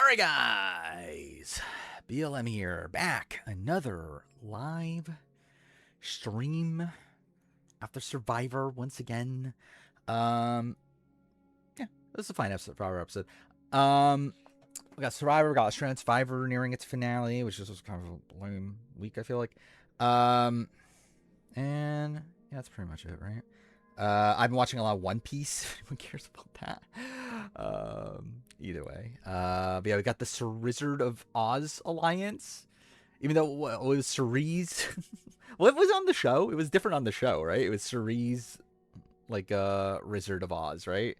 Alright guys, BLM here, back, another live stream after Survivor once again. Yeah, this is a fine episode, Survivor episode. We got Survivor, we got Australian Survivor nearing its finale, which is kind of a lame week, I feel like. And yeah, that's pretty much it, right? I've been watching a lot of One Piece. Who cares about that? Either way. But yeah, we got the Wizard of Oz alliance. Even though it was Cerise. Well, it was on the show. It was different on the show, right? It was Cerise, like Wizard of Oz, right?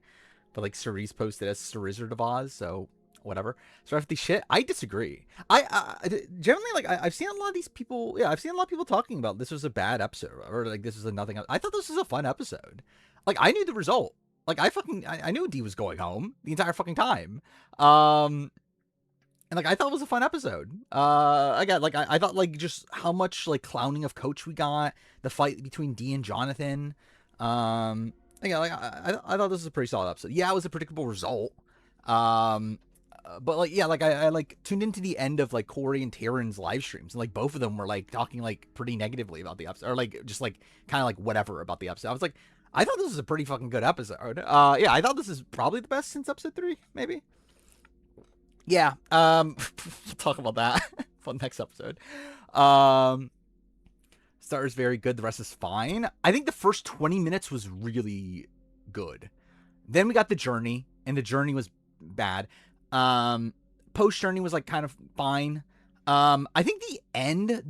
But like Cerise posted as Wizard of Oz, so whatever. So after the shit, I disagree. I generally like I've seen a lot of these people. Yeah, I've seen a lot of people talking about this was a bad episode or like this was a nothing. I thought this was a fun episode. Like I knew the result. Like I knew D was going home the entire fucking time. And like I thought it was a fun episode. Again, like I thought like just how much like clowning of Coach we got, the fight between D and Jonathan. Yeah, like I thought this was a pretty solid episode. Yeah, it was a predictable result. But like yeah, like I like tuned into the end of like Corey and Taryn's live streams, and like both of them were like talking like pretty negatively about the episode, or like just like kind of like whatever about the episode. I was like, I thought this was a pretty fucking good episode. Yeah, I thought this is probably the best since episode 3, maybe. Yeah, we'll talk about that for the next episode. Start is very good. The rest is fine. I think the first 20 minutes was really good. Then we got the journey, and the journey was bad. Post journey was like kind of fine. I think the end,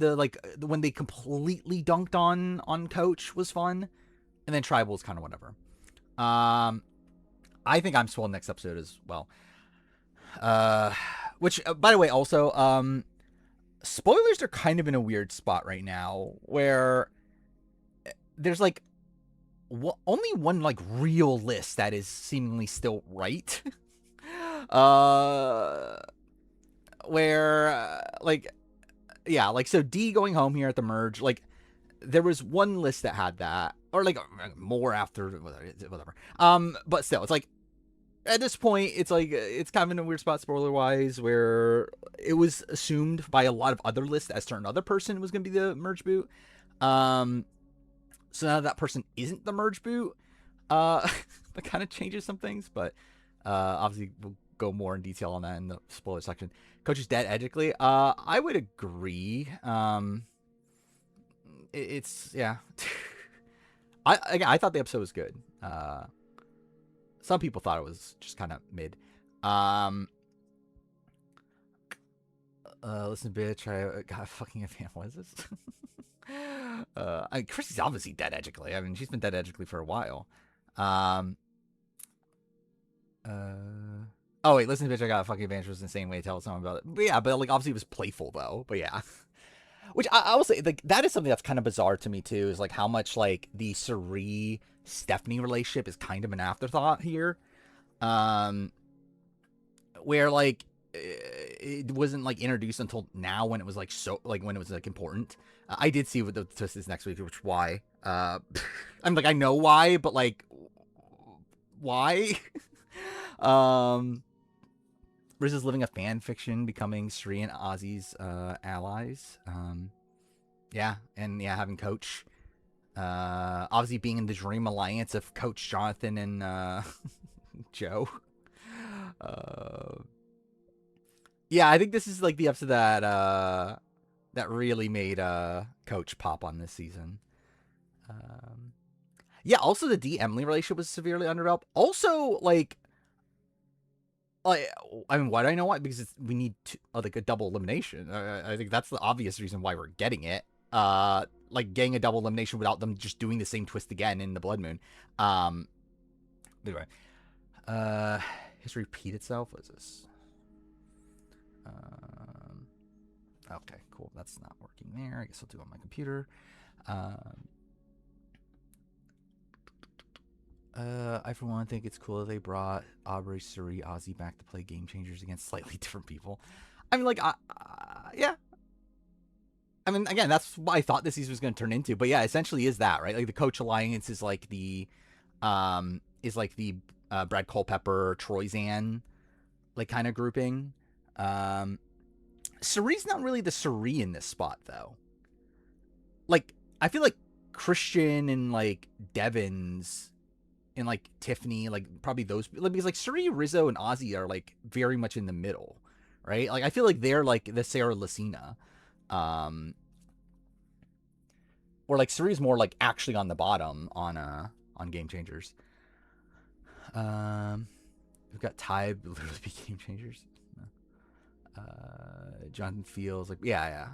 when they completely dunked on Coach was fun, and then Tribal was kind of whatever. I think I'm swell next episode as well. Which by the way, also, spoilers are kind of in a weird spot right now where there's like only one like real list that is seemingly still right. Where like yeah, like so D going home here at the merge, like there was one list that had that, or like more after whatever. But still, it's like at this point, it's like it's kind of in a weird spot spoiler wise, where it was assumed by a lot of other lists that a certain other person was going to be the merge boot. So now that person isn't the merge boot, that kind of changes some things, but obviously we'll go more in detail on that in the spoiler section. Coach is dead ethically. I would agree. It's yeah. I thought the episode was good. Some people thought it was just kind of mid. Listen, bitch, I got fucking a fan. What is this? Chrissy's obviously dead edgically. I mean, she's been dead edgically for a while. Oh wait, listen, bitch, I got a fucking advantage was the same way to tell someone about it. But yeah, but like obviously it was playful though. But yeah. Which I will say, like, that is something that's kind of bizarre to me too, is like how much like the Suri Stephanie relationship is kind of an afterthought here. Where like it wasn't like introduced until now when it was like so like when it was like important. I did see what the twist is next week, which why. I'm like I know why, but like why? Riz is living a fan fiction, becoming Sri and Ozzy's allies. Yeah, and yeah, having Coach. Obviously being in the dream alliance of Coach Jonathan and Joe. Yeah, I think this is like the episode that that really made Coach pop on this season. Yeah, also the D Emily relationship was severely underdeveloped. Also, like I mean, why do I know why? Because we need like a double elimination. I think that's the obvious reason why we're getting it. Like getting a double elimination without them just doing the same twist again in the Blood Moon. Anyway, history repeat itself. What is this? Okay, cool. That's not working there. I guess I'll do it on my computer. I for one think it's cool that they brought Aubrey, Suri, Ozzy back to play Game Changers against slightly different people. I mean, like, yeah. I mean, again, that's what I thought this season was going to turn into. But yeah, essentially is that, right? Like the Coach Alliance is like the Brad Culpepper, Troy Zan, like kind of grouping. Um, Suri's not really the Suri in this spot though. Like I feel like Christian and like Devon's and like Tiffany, like probably those, because like Suri, Rizzo, and Ozzy are like very much in the middle, right? Like I feel like they're like the Sarah Lucina, um, or like Suri's more like actually on the bottom on Game Changers. We've got Ty literally be Game Changers. Jonathan feels like yeah.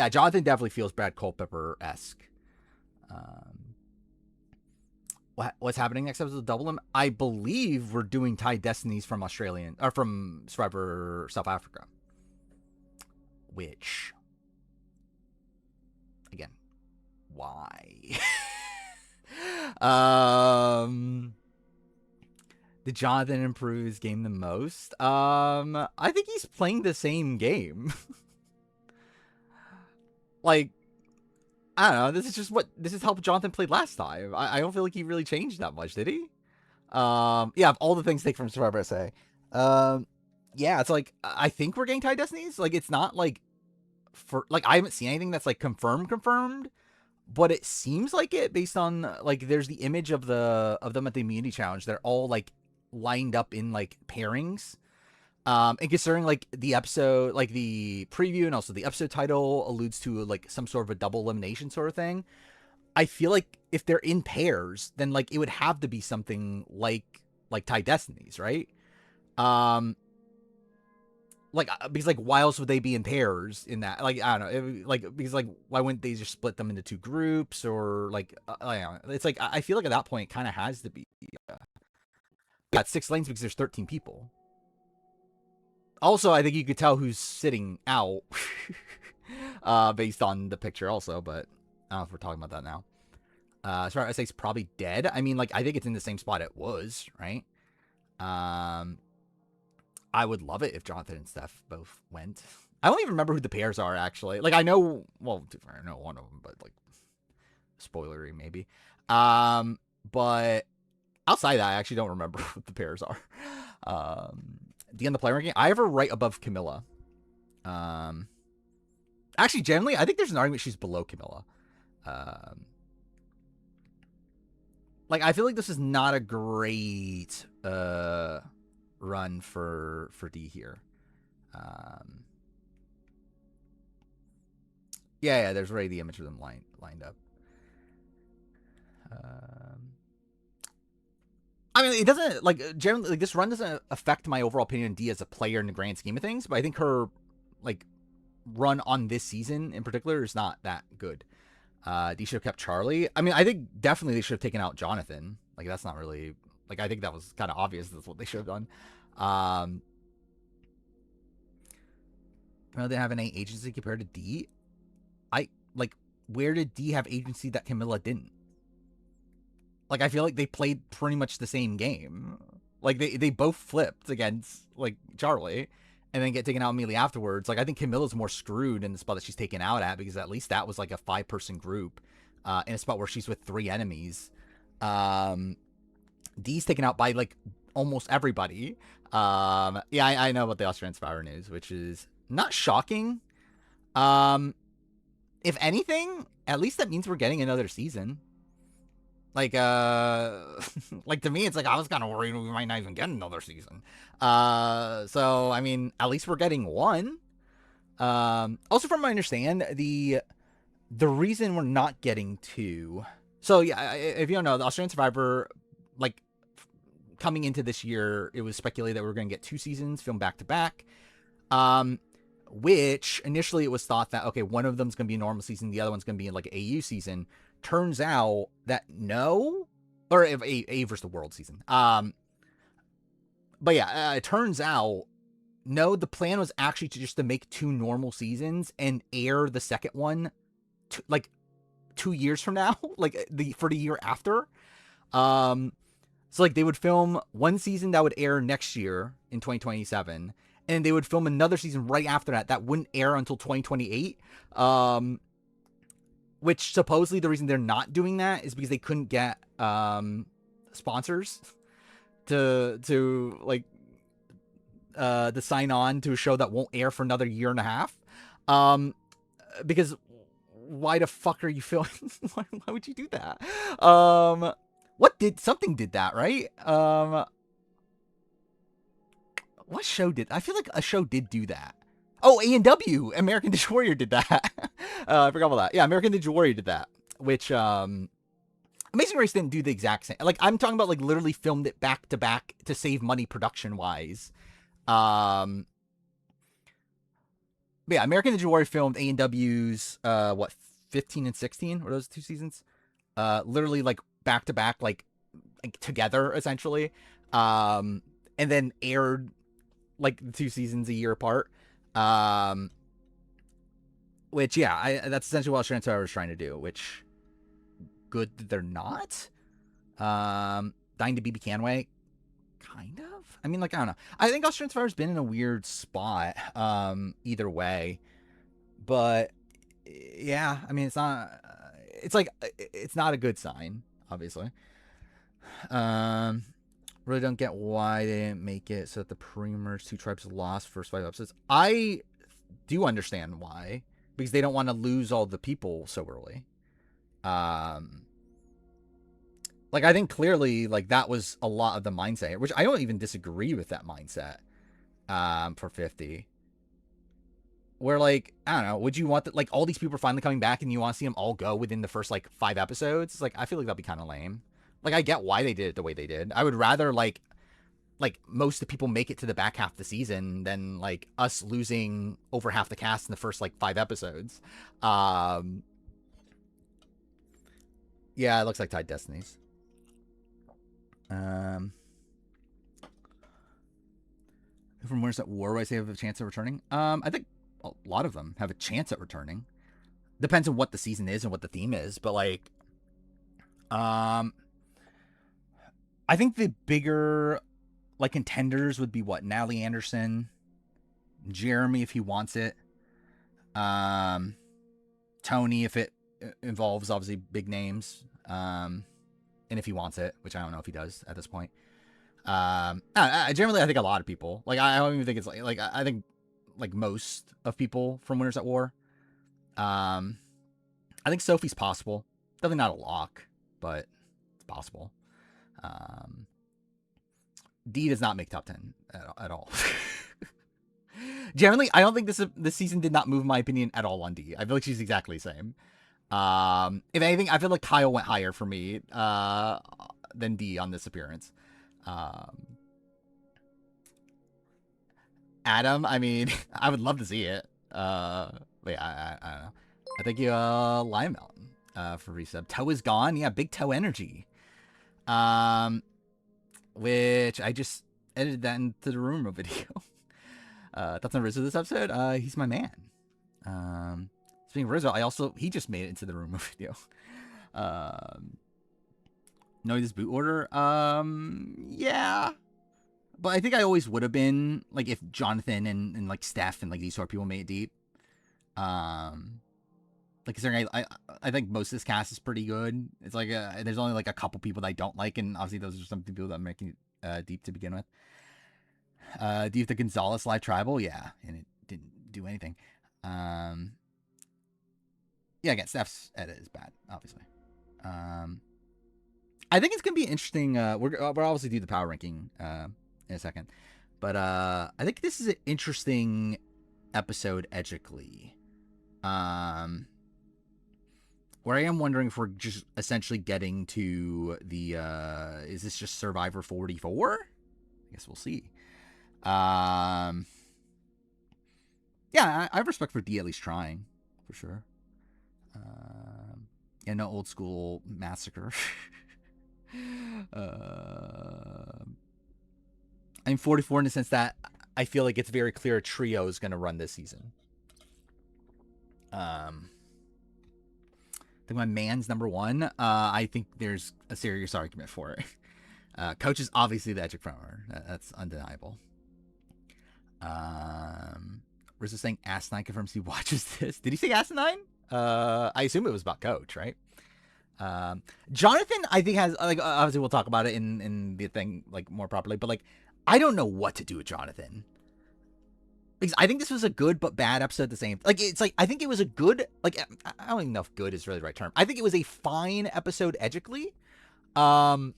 Jonathan definitely feels Brad Culpepper esque. Um, what's happening next episode of Double M? I believe we're doing Thai Destinies from Australian or from Survivor South Africa. Which, again, why? Did Jonathan improve his game the most? I think he's playing the same game. Like, I don't know. This is how Jonathan played last time. I don't feel like he really changed that much, did he? Yeah, of all the things take from Survivor SA. Yeah, it's like I think we're getting Thai Destinies. Like, it's not like for like I haven't seen anything that's like confirmed, but it seems like it based on like there's the image of them at the immunity challenge. They're all like lined up in like pairings. And considering like the episode, like the preview and also the episode title alludes to like some sort of a double elimination sort of thing, I feel like if they're in pairs, then like it would have to be something like Thai Destinies, right? Like because like why else would they be in pairs in that? Like I don't know, because like why wouldn't they just split them into two groups or like I don't know. It's like I feel like at that point it kind of has to be. Got 6 lanes because there's 13 people. Also, I think you could tell who's sitting out based on the picture also, but I don't know if we're talking about that now. Sorry, I say it's probably dead. I mean, like, I think it's in the same spot it was, right? I would love it if Jonathan and Steph both went. I don't even remember who the pairs are, actually. Like, I know, well, I know one of them, but, like, spoilery, maybe. But outside that, I actually don't remember what the pairs are. D on the player ranking, I have her right above Camilla. Actually, generally, I think there's an argument she's below Camilla. Like, I feel like this is not a great run for D here. Yeah, there's already the image of them lined up. I mean, it doesn't, like, generally, like, this run doesn't affect my overall opinion on D as a player in the grand scheme of things, but I think her, like, run on this season in particular is not that good. D should have kept Charlie. I mean, I think definitely they should have taken out Jonathan. Like, that's not really, like, I think that was kind of obvious that's what they should have done. Well, they have an A agency compared to D. Like, where did D have agency that Camilla didn't? Like, I feel like they played pretty much the same game. Like, they both flipped against, like, Charlie and then get taken out immediately afterwards. Like, I think Camilla's more screwed in the spot that she's taken out at because at least that was, like, a 5-person group in a spot where she's with 3 enemies. D's taken out by, like, almost everybody. Yeah, I know about the Australian Survivor news, which is not shocking. If anything, at least that means we're getting another season. Like, like to me, it's like I was kind of worried we might not even get another season. So I mean, at least we're getting one. Also, from what I understand, the reason we're not getting 2. So yeah, if you don't know, the Australian Survivor, like coming into this year, it was speculated that we were going to get 2 seasons filmed back to back. Which initially it was thought that okay, one of them's going to be a normal season, the other one's going to be like an AU season. Turns out that no, or A versus the world season. But yeah, it turns out no. The plan was actually to make 2 normal seasons and air the second one, like 2 years from now, like for the year after. So like they would film one season that would air next year in 2027, and they would film another season right after that wouldn't air until 2028. Which supposedly the reason they're not doing that is because they couldn't get sponsors to like to sign on to a show that won't air for another year and a half. Because why the fuck are you filming? why would you do that? Something did that, right? What show did? I feel like a show did do that. Oh, A&W, American Ninja Warrior did that. I forgot about that. Yeah, American Ninja Warrior did that, which Amazing Race didn't do the exact same. Like, I'm talking about, like, literally filmed it back to back to save money production wise. But yeah, American Ninja Warrior filmed A&W's 15 and 16 were those 2 seasons? Literally like back to back, like together essentially. And then aired like the 2 seasons a year apart. Which yeah, that's essentially what Transfer was trying to do, which good that they're not. Dying to BB Canway, kind of. I mean, like, I don't know. I think Australian Survivor's been in a weird spot, either way. But yeah, I mean, it's not. It's like it's not a good sign, obviously. Really don't get why they didn't make it so that the pre-merge 2 tribes lost first 5 episodes. I do understand why, because they don't want to lose all the people so early. Like, I think clearly, like, that was a lot of the mindset, which I don't even disagree with that mindset, for 50. Where, like, I don't know, would you want, like, all these people are finally coming back and you want to see them all go within the first, like, 5 episodes? It's like, I feel like that'd be kind of lame. Like, I get why they did it the way they did. I would rather, like most of the people make it to the back half of the season than, like, us losing over half the cast in the first, like, 5 episodes. Yeah, it looks like Tide Destinies. From Winners at War, I say have a chance of returning. I think a lot of them have a chance at returning. Depends on what the season is and what the theme is, but like, I think the bigger like contenders would be what, Natalie Anderson, Jeremy if he wants it, Tony if it involves obviously big names, and if he wants it, which I don't know if he does at this point. Generally, I think a lot of people, like, I don't even think it's like I think like most of people from Winners at War. I think Sophie's possible. Definitely not a lock, but it's possible. D does not make top 10 at all. Generally, I don't think this season did not move my opinion at all on D. I feel like she's exactly the same. If anything, I feel like Kyle went higher for me than D on this appearance. Adam, I mean, I would love to see it. But yeah, I don't know. I think you Lion Mountain for resub. Toe is gone. Yeah, big toe energy. Which I just edited that into the rumor video. Thoughts on Rizzo this episode? He's my man. Speaking of Rizzo, he just made it into the rumor video. Know this boot order? Yeah. But I think I always would have been, like, if Jonathan and like Steph and like these sort of people made it deep. Like, considering I think most of this cast is pretty good. It's like there's only like a couple people that I don't like, and obviously those are some people that are making deep to begin with. Do you have the Gonzalez live tribal? Yeah, and it didn't do anything. Yeah, again, Steph's edit is bad, obviously. I think it's gonna be interesting. We're obviously do the power ranking in a second, but I think this is an interesting episode edgically. Where I am wondering if we're just essentially getting to the is this just Survivor 44? I guess we'll see. Yeah, I have respect for D at least trying, for sure. Yeah, no old school massacre. I'm 44 in the sense that I feel like it's very clear a trio is going to run this season. I think my man's number 1. I think there's a serious argument for it. Coach is obviously the edge frontrunner. That's undeniable. Rizzo saying Asinine confirms he watches this. Did he say Asinine? I assume it was about Coach, right? Jonathan, I think, has, like, obviously we'll talk about it in the thing, like, more properly, but like, I don't know what to do with Jonathan. because I think this was a good but bad episode at the same. Like it's like I think it was a good like I don't even know if good is really the right term. I think it was a fine episode edgically. Um,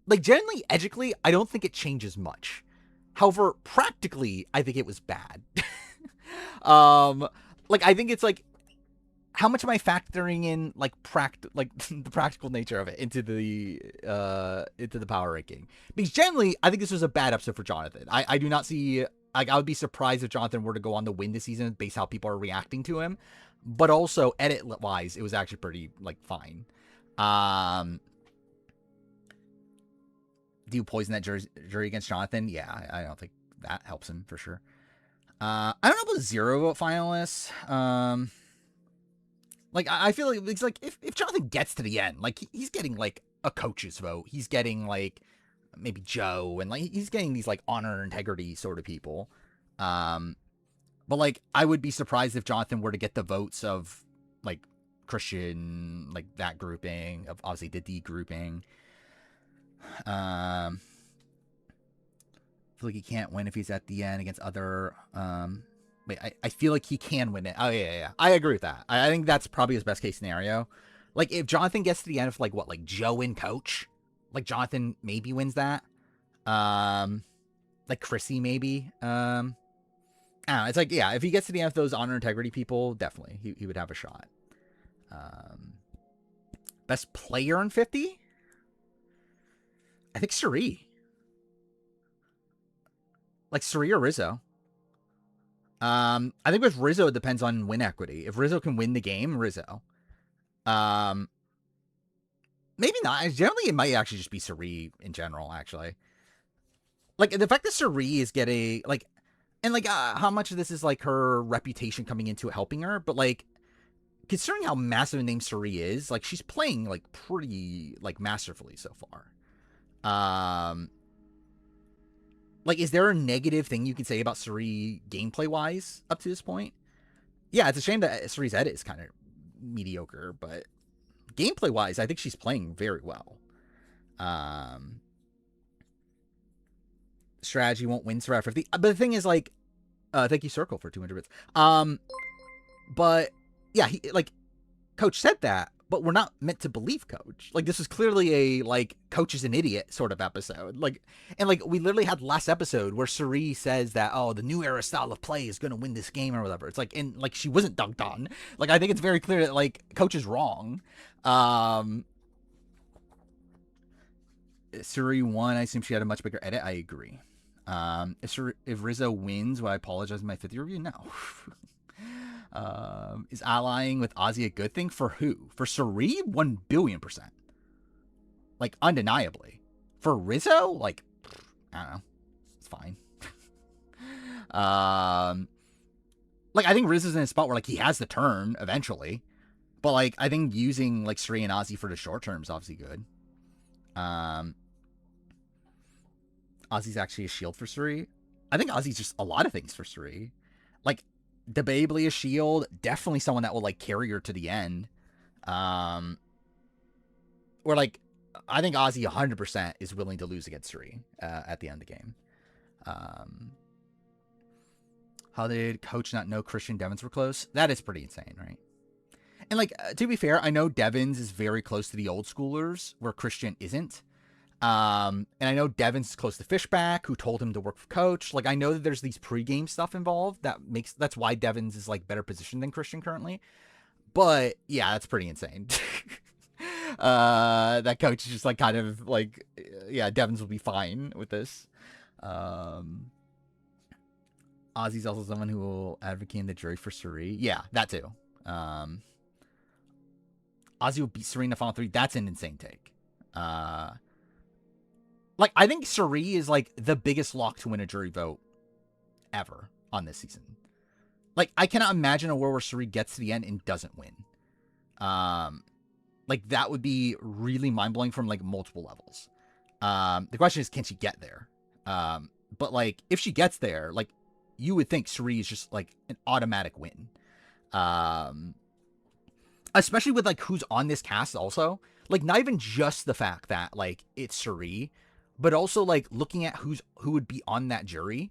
like generally edgically, I don't think it changes much. However, practically, I think it was bad. um, like I think it's like how much am I factoring in like the practical nature of it into the power ranking? Because generally, I think this was a bad episode for Jonathan. I do not see like I would be surprised if Jonathan were to go on to win this season based how people are reacting to him. But also edit wise, it was actually pretty like fine. Do you poison that jury against Jonathan? Yeah, I don't think that helps him for sure. I don't know about 0 vote finalists. Like I feel like it's like if Jonathan gets to the end, like he's getting like a coach's vote. He's getting like maybe Joe and like he's getting these like honor and integrity sort of people. But like I would be surprised if Jonathan were to get the votes of like Christian, like that grouping, of obviously the D grouping. I feel like he can't win if he's at the end against other wait, I feel like he can win it. Oh yeah. I agree with that. I think that's probably his best case scenario. Like if Jonathan gets to the end of like what, like Joe and Coach, like Jonathan maybe wins that. Like Chrissy maybe. I don't know. It's like yeah, if he gets to the end of those honor integrity people, definitely he would have a shot. Best player in 50? I think Suri. Like Suri or Rizzo. I think with Rizzo, it depends on win equity. If Rizzo can win the game, Rizzo. Maybe not. Generally, it might actually just be Suri in general, actually. Like, the fact that Suri is getting, like, and, like, how much of this is, like, her reputation coming into it helping her, but, like, considering how massive a name Suri is, like, she's playing, like, pretty, like, masterfully so far. Like, is there a negative thing you can say about Suri gameplay-wise up to this point? Yeah, it's a shame that Suri's edit is kind of mediocre, but gameplay-wise, I think she's playing very well. Strategy won't win Survivor 50. But the thing is, like, thank you, Circle, for 200 bits. But, yeah, he, like, Coach said that, but we're not meant to believe Coach. Like, this is clearly a, like, Coach is an idiot sort of episode. Like, and, like, we literally had last episode where Suri says that, oh, the new era style of play is going to win this game or whatever. It's like, and, like, she wasn't dunked on. Like, I think it's very clear that, like, Coach is wrong. Suri won. I assume she had a much bigger edit. I agree. If Rizzo wins, would I apologize in my 50 review? No. Is allying with Ozzy a good thing? For who? For Suri? 1,000,000,000%. Like, undeniably. For Rizzo? Like, I don't know. It's fine. Like, I think Rizzo's in a spot where, like, he has the turn eventually. But, like, I think using, like, Suri and Ozzy for the short term is obviously good. Ozzy's actually a shield for Suri. I think Ozzy's just a lot of things for Suri. Like, debatably a shield, definitely someone that will like carry her to the end. Or like, I think Ozzy 100% is willing to lose against Suri at the end of the game. How did Coach not know Christian Devins were close? That is pretty insane, right? And like, to be fair, I know Devins is very close to the old schoolers where Christian isn't. And I know Devins is close to Fishback, who told him to work for Coach. Like, I know that there's these pregame stuff involved that's why Devins is like better positioned than Christian currently. But yeah, that's pretty insane. That Coach is just like kind of like, yeah, Devins will be fine with this. Ozzy's also someone who will advocate in the jury for Suri. Yeah, that too. Ozzy will beat Suri in the final 3. That's an insane take. Like, I think Suri is, like, the biggest lock to win a jury vote ever on this season. Like, I cannot imagine a world where Suri gets to the end and doesn't win. Like, that would be really mind-blowing from, like, multiple levels. The question is, can she get there? But, like, if she gets there, like, you would think Suri is just, like, an automatic win. Especially with, like, who's on this cast also. Like, not even just the fact that, like, it's Suri, but also, like, looking at who would be on that jury.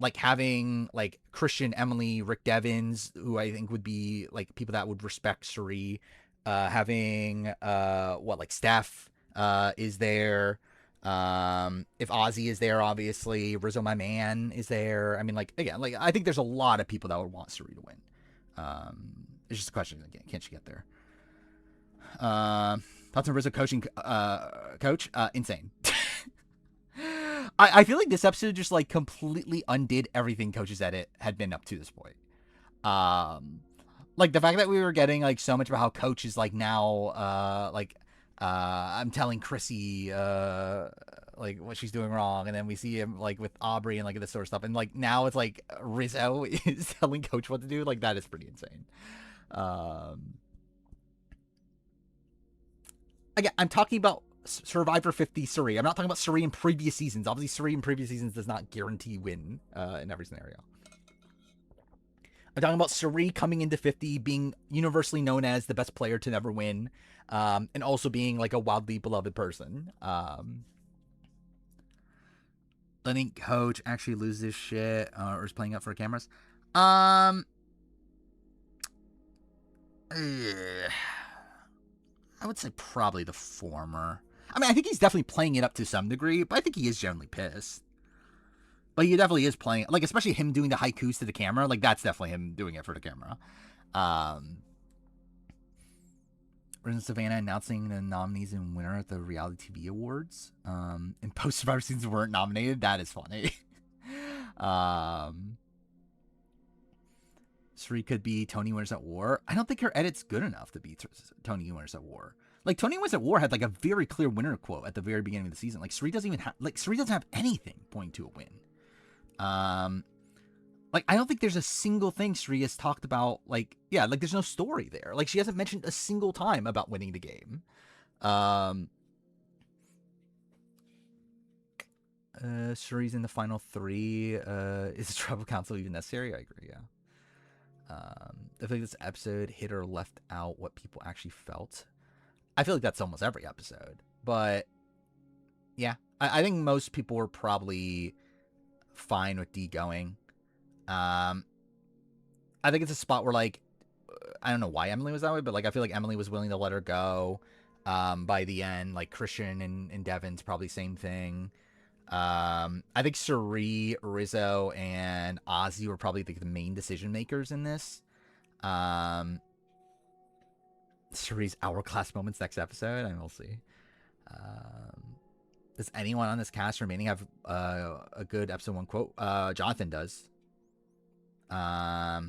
Like having like Christian, Emily, Rick Devens, who I think would be like people that would respect Suri. Having what like Steph is there. If Ozzy is there, obviously Rizzo, my man, is there. I mean, like again, like I think there's a lot of people that would want Suri to win. It's just a question again, can she get there? Thoughts on Rizzo coaching, coach? Insane. I feel like this episode just like completely undid everything Coach's Edit had been up to this point. Like the fact that we were getting like so much about how Coach is like now, I'm telling Chrissy, like what she's doing wrong, and then we see him like with Aubrey and like this sort of stuff, and like now it's like Rizzo is telling Coach what to do. Like that is pretty insane. Again, I'm talking about Survivor 50 Suri. I'm not talking about Suri in previous seasons. Obviously, Suri in previous seasons does not guarantee win in every scenario. I'm talking about Suri coming into 50, being universally known as the best player to never win, and also being like a wildly beloved person. Letting Coach actually lose this shit or is playing up for cameras. I would say probably the former. I mean, I think he's definitely playing it up to some degree, but I think he is generally pissed. But he definitely is playing, like, especially him doing the haikus to the camera. Like, that's definitely him doing it for the camera. Risen Savannah announcing the nominees and winner at the reality TV awards. And post Survivor seasons weren't nominated. That is funny. Suri could be Tony Winners at War. I don't think her edit's good enough to be Tony Winners at War. Like Tony Winners at War had like a very clear winner quote at the very beginning of the season. Like Suri doesn't even have Suri doesn't have anything pointing to a win. Like I don't think there's a single thing Suri has talked about. Like like there's no story there. Like she hasn't mentioned a single time about winning the game. Suri's in the final 3. Is the tribal council even necessary? I agree. Yeah. I feel like this episode hit or left out what people actually felt. I feel like that's almost every episode. But yeah, I think most people were probably fine with D going. I think it's a spot where like I don't know why Emily was that way, but like I feel like Emily was willing to let her go by the end. Like Christian and Devin's probably same thing. I think Suri, Rizzo, and Ozzy were probably the main decision makers in this. Suri's hourglass moments next episode, and we'll see. Does anyone on this cast remaining have a good episode 1 quote? Jonathan does. Like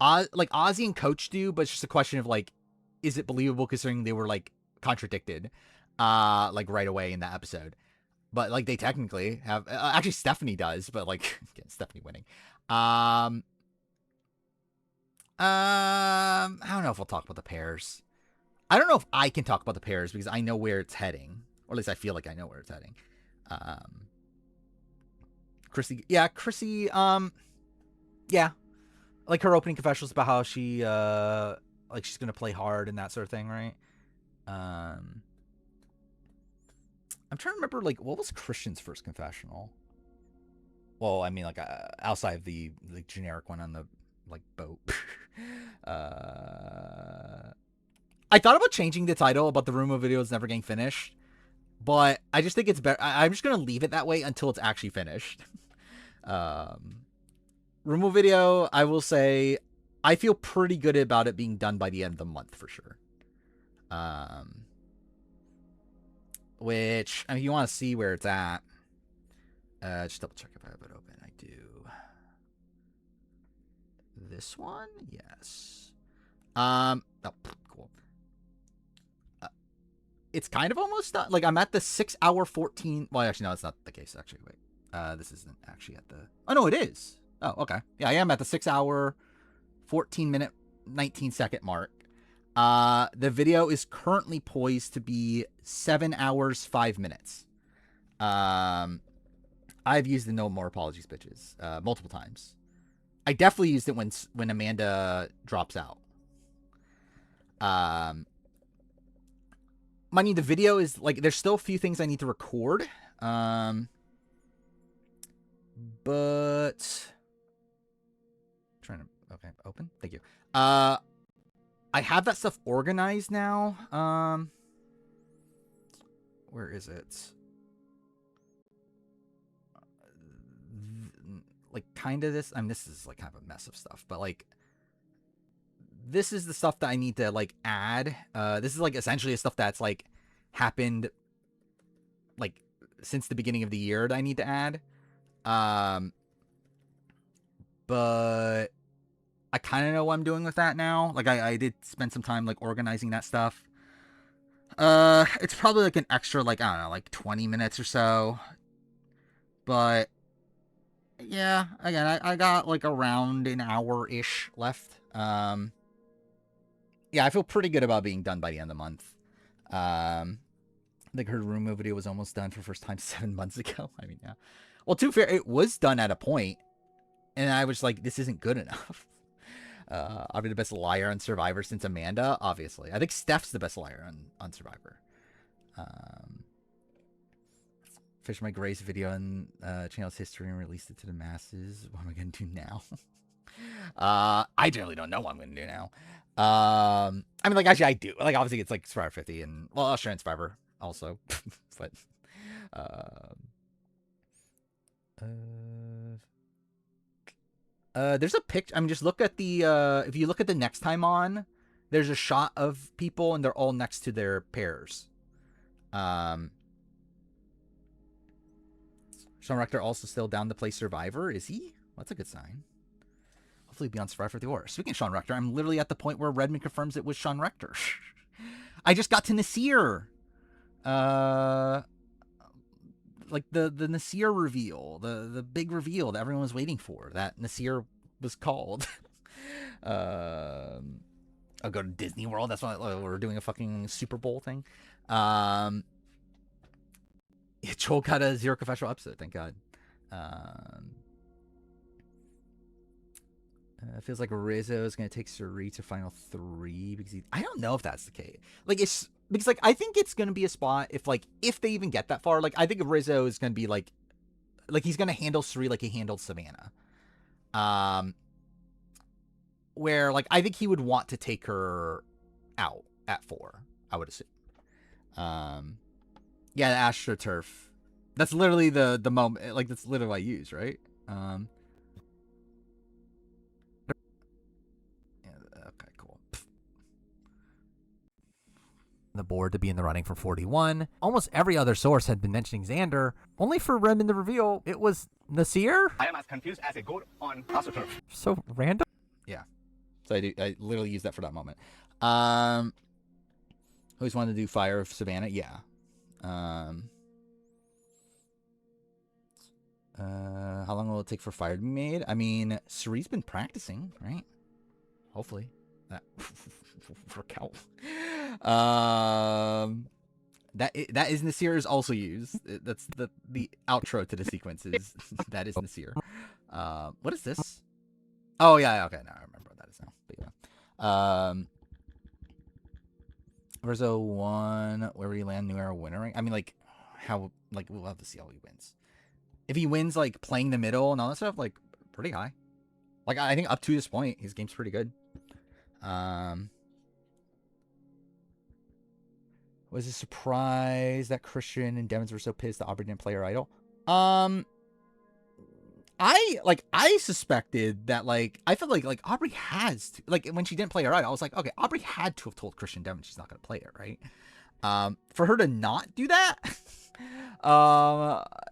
Ozzy and Coach do, but it's just a question of like, is it believable considering they were like contradicted, like right away in that episode. But like they technically have actually Stephanie does, but like again, Stephanie winning. I don't know if we'll talk about the pairs. I don't know if I can talk about the pairs because I know where it's heading, or at least I feel like I know where it's heading. Chrissy, yeah, like her opening confessionals about how she like she's gonna play hard and that sort of thing, right? I'm trying to remember, like, what was Christian's first confessional? Well, I mean, like, outside of the generic one on the, like, boat. I thought about changing the title about the Rumo videos never getting finished, but I just think it's better. I'm just going to leave it that way until it's actually finished. Rumo video, I will say, I feel pretty good about it being done by the end of the month for sure. Which, I mean, if you want to see where it's at, just double check if I have it open. I do. This one? Yes. Oh, cool. It's kind of almost done. Like, I'm at the 6 hour 14. Well, actually, no, that's not the case, actually. Wait. This isn't actually at the. Oh, no, it is. Oh, okay. Yeah, I am at the 6 hour 14 minute 19 second mark. The video is currently poised to be 7 hours 5 minutes. I've used the no more apologies bitches multiple times. I definitely used it when Amanda drops out. Mind you, the video is like there's still a few things I need to record. But trying to open. Thank you. I have that stuff organized now. Where is it? Like kind of this. I mean, this is like kind of a mess of stuff, but like this is the stuff that I need to like add. This is like essentially the stuff that's like happened like since the beginning of the year that I need to add. But I kind of know what I'm doing with that now. Like I did spend some time like organizing that stuff. It's probably like an extra like I don't know like 20 minutes or so. But yeah, again I got like around an hour ish left. Yeah, I feel pretty good about being done by the end of the month. I think her Roomba video was almost done for the first time 7 months ago. I mean, yeah. Well, to be fair, it was done at a point, and I was like, this isn't good enough. I'll be the best liar on Survivor since Amanda, obviously. I think Steph's the best liar on Survivor. Fish My Grace video on channel's history and released it to the masses. What am I going to do now? I generally don't know what I'm going to do now. I mean, like, actually, I do. Like, obviously, it's like Survivor 50 and, well, Australian Survivor also. But, there's a picture. I mean, just look at the, if you look at the next time on, there's a shot of people and they're all next to their pairs. Sean Rector also still down to play Survivor. Is he? Well, that's a good sign. Hopefully be on Survivor the War. Speaking of Sean Rector, I'm literally at the point where Redmond confirms it was Sean Rector. I just got to Nasir. Like the Nasir reveal, the big reveal that everyone was waiting for. That Nasir was called. I'll go to Disney World. That's why we're doing a fucking Super Bowl thing. Yeah, Joel got a Zero Confessional episode. Thank God. It feels like Rizzo is going to take Suri to Final 3 because I don't know if that's the case. Like, it's because, like, I think it's going to be a spot if they even get that far. Like, I think Rizzo is going to be like he's going to handle Suri like he handled Savannah. Where, like, I think he would want to take her out at 4, I would assume. Yeah, the AstroTurf. That's literally the moment. Like, that's literally what I use, right? Okay, cool. The board to be in the running for 41. Almost every other source had been mentioning Xander. Only for Redmond to reveal it was Nasir. I am as confused as a goat on AstroTurf. So random. Yeah. So I literally used that for that moment. Always wanted to do Fire of Savannah. Yeah. How long will it take for Fire to be made? I mean, Suri's been practicing, right? Hopefully. That for Cal. That is Nasir is also used. That's the outro to the sequences. That is Nasir. What is this? Oh yeah, okay, now I remember what that is now. But yeah. Verzo 1, where we land New Era winnering. I mean, like, how, like, we'll have to see how he wins. If he wins, like, playing the middle and all that stuff, like, pretty high. Like, I think up to this point, his game's pretty good. Was a surprise that Christian and Devins were so pissed that Aubrey didn't play her idol. I suspected that, like, I felt like Aubrey has to, like, when she didn't play her idol, I was like, okay, Aubrey had to have told Christian Devins she's not going to play it, right? For her to not do that,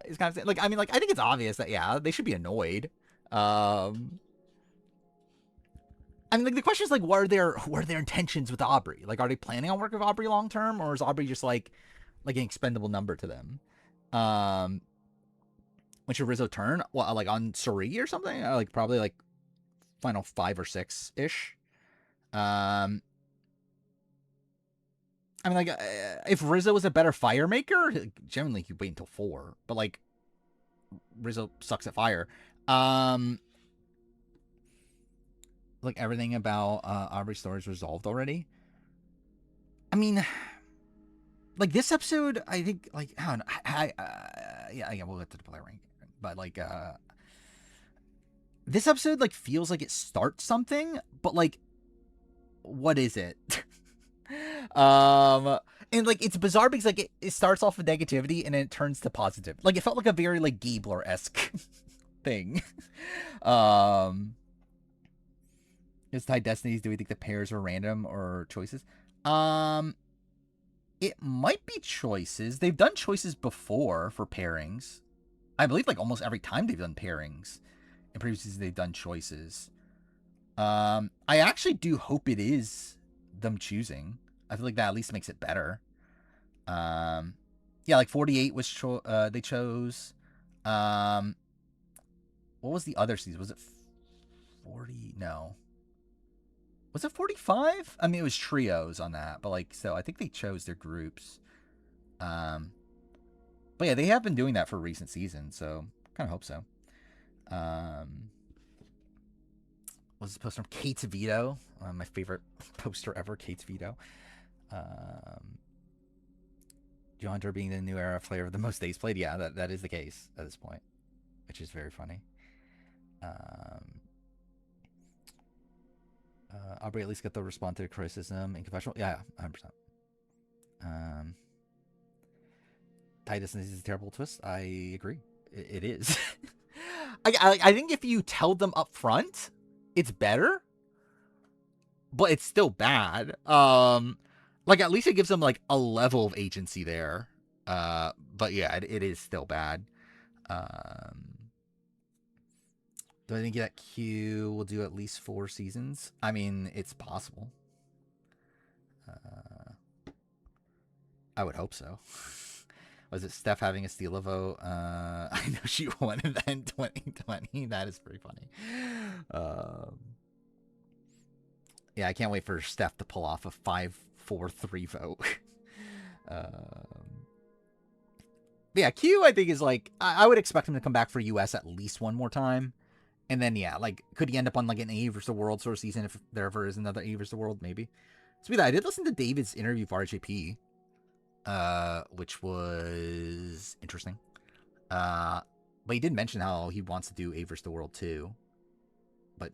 is kind of, like, I mean, like, I think it's obvious that, yeah, they should be annoyed. I mean, like, the question is, like, what are their intentions with Aubrey? Like, are they planning on working with Aubrey long term, or is Aubrey just like an expendable number to them? When should Rizzo turn? Well, like on Suri or something? Like probably like final 5 or 6 ish. I mean, like, if Rizzo was a better fire maker, generally he'd wait until 4. But like, Rizzo sucks at fire. Like, everything about Aubrey's story is resolved already. I mean, like, this episode, I think, like, I don't know. Yeah, we'll get to the player rank. But, like, this episode like feels like it starts something, but like, what is it? And like it's bizarre because like it starts off with negativity and then it turns to positive. Like it felt like a very like Gabler-esque thing. um is tied destinies. Do we think the pairs are random or choices? Um it might be choices. They've done choices before for pairings. I believe like almost every time they've done pairings. In previous seasons they've done choices. I actually do hope it is them choosing. I feel like that at least makes it better. Yeah, like 48 was they chose. Um, what was the other season? Was it 40? No. Was it 45? I mean, it was trios on that, but like, so I think they chose their groups. Um, but yeah, they have been doing that for recent seasons, so kind of hope so. Was this poster from Kate's Veto? My favorite poster ever, Kate's Veto. Joe Hunter being the new era player of the most days played. Yeah, that is the case at this point, which is very funny. Aubrey at least got the respond to the criticism in confessional. Yeah, 100%. Titus is a terrible twist. I agree. It is. I think if you tell them up front, it's better, but it's still bad. Like at least it gives them like a level of agency there. But yeah, it is still bad. Do I think that Q will do at least 4 seasons? I mean, it's possible. I would hope so. Was it Steph having a steal a vote? I know she won it in 2020. That is pretty funny. Yeah, I can't wait for Steph to pull off a 5-4-3 vote. Yeah, Q I think is like I would expect him to come back for US at least one more time. And then yeah, like could he end up on like an A versus the World sort of season if there ever is another A versus the World? Maybe. Sweet, I did listen to David's interview for RJP, which was interesting. But he did mention how he wants to do A versus the World too, but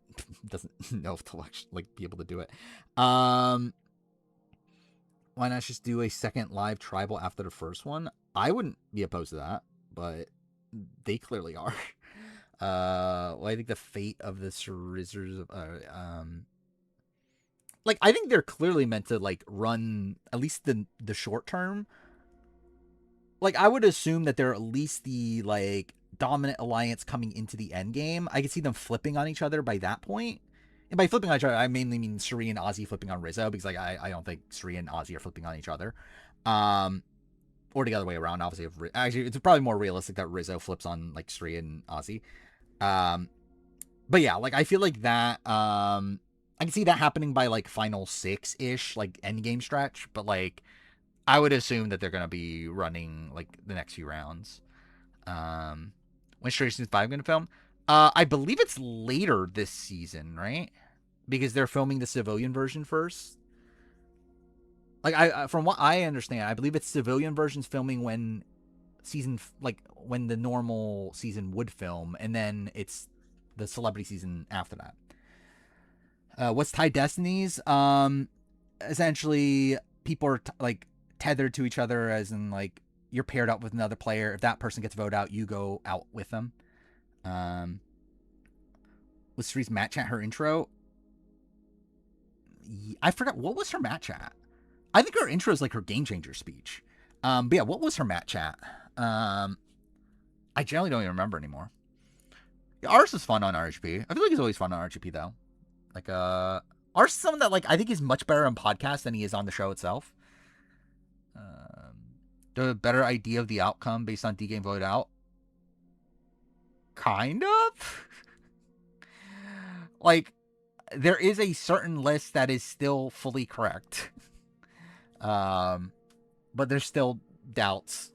doesn't know if to like be able to do it. Why not just do a second live tribal after the first one? I wouldn't be opposed to that, but they clearly are. Well, I think the fate of the Rizzers, like I think they're clearly meant to like run at least the short term. Like I would assume that they're at least the like dominant alliance coming into the end game. I could see them flipping on each other by that point. And by flipping on each other, I mainly mean Suri and Ozzy flipping on Rizzo because like I don't think Suri and Ozzy are flipping on each other. Or the other way around. Obviously, actually, it's probably more realistic that Rizzo flips on like Suri and Ozzy. But yeah, like I feel like that. I can see that happening by like final 6-ish, like end game stretch. But like, I would assume that they're gonna be running like the next few rounds. When Stranger Things 5 gonna film? I believe it's later this season, right? Because they're filming the civilian version first. Like from what I understand, I believe it's civilian versions filming when when the normal season would film, and then it's the celebrity season after that. What's Tied Destinies? Essentially, people are like tethered to each other, as in like you're paired up with another player. If that person gets voted out, you go out with them. Was Sri's Matt Chat her intro? I forgot what was her Matt Chat. I think her intro is like her game changer speech. But yeah, what was her Matt Chat? I generally don't even remember anymore. Yeah, ours is fun on RHP. I feel like he's always fun on RHP though. Like ours is someone that like I think is much better on podcast than he is on the show itself. Do a better idea of the outcome based on D game voted out? Kind of. Like there is a certain list that is still fully correct. But there's still doubts.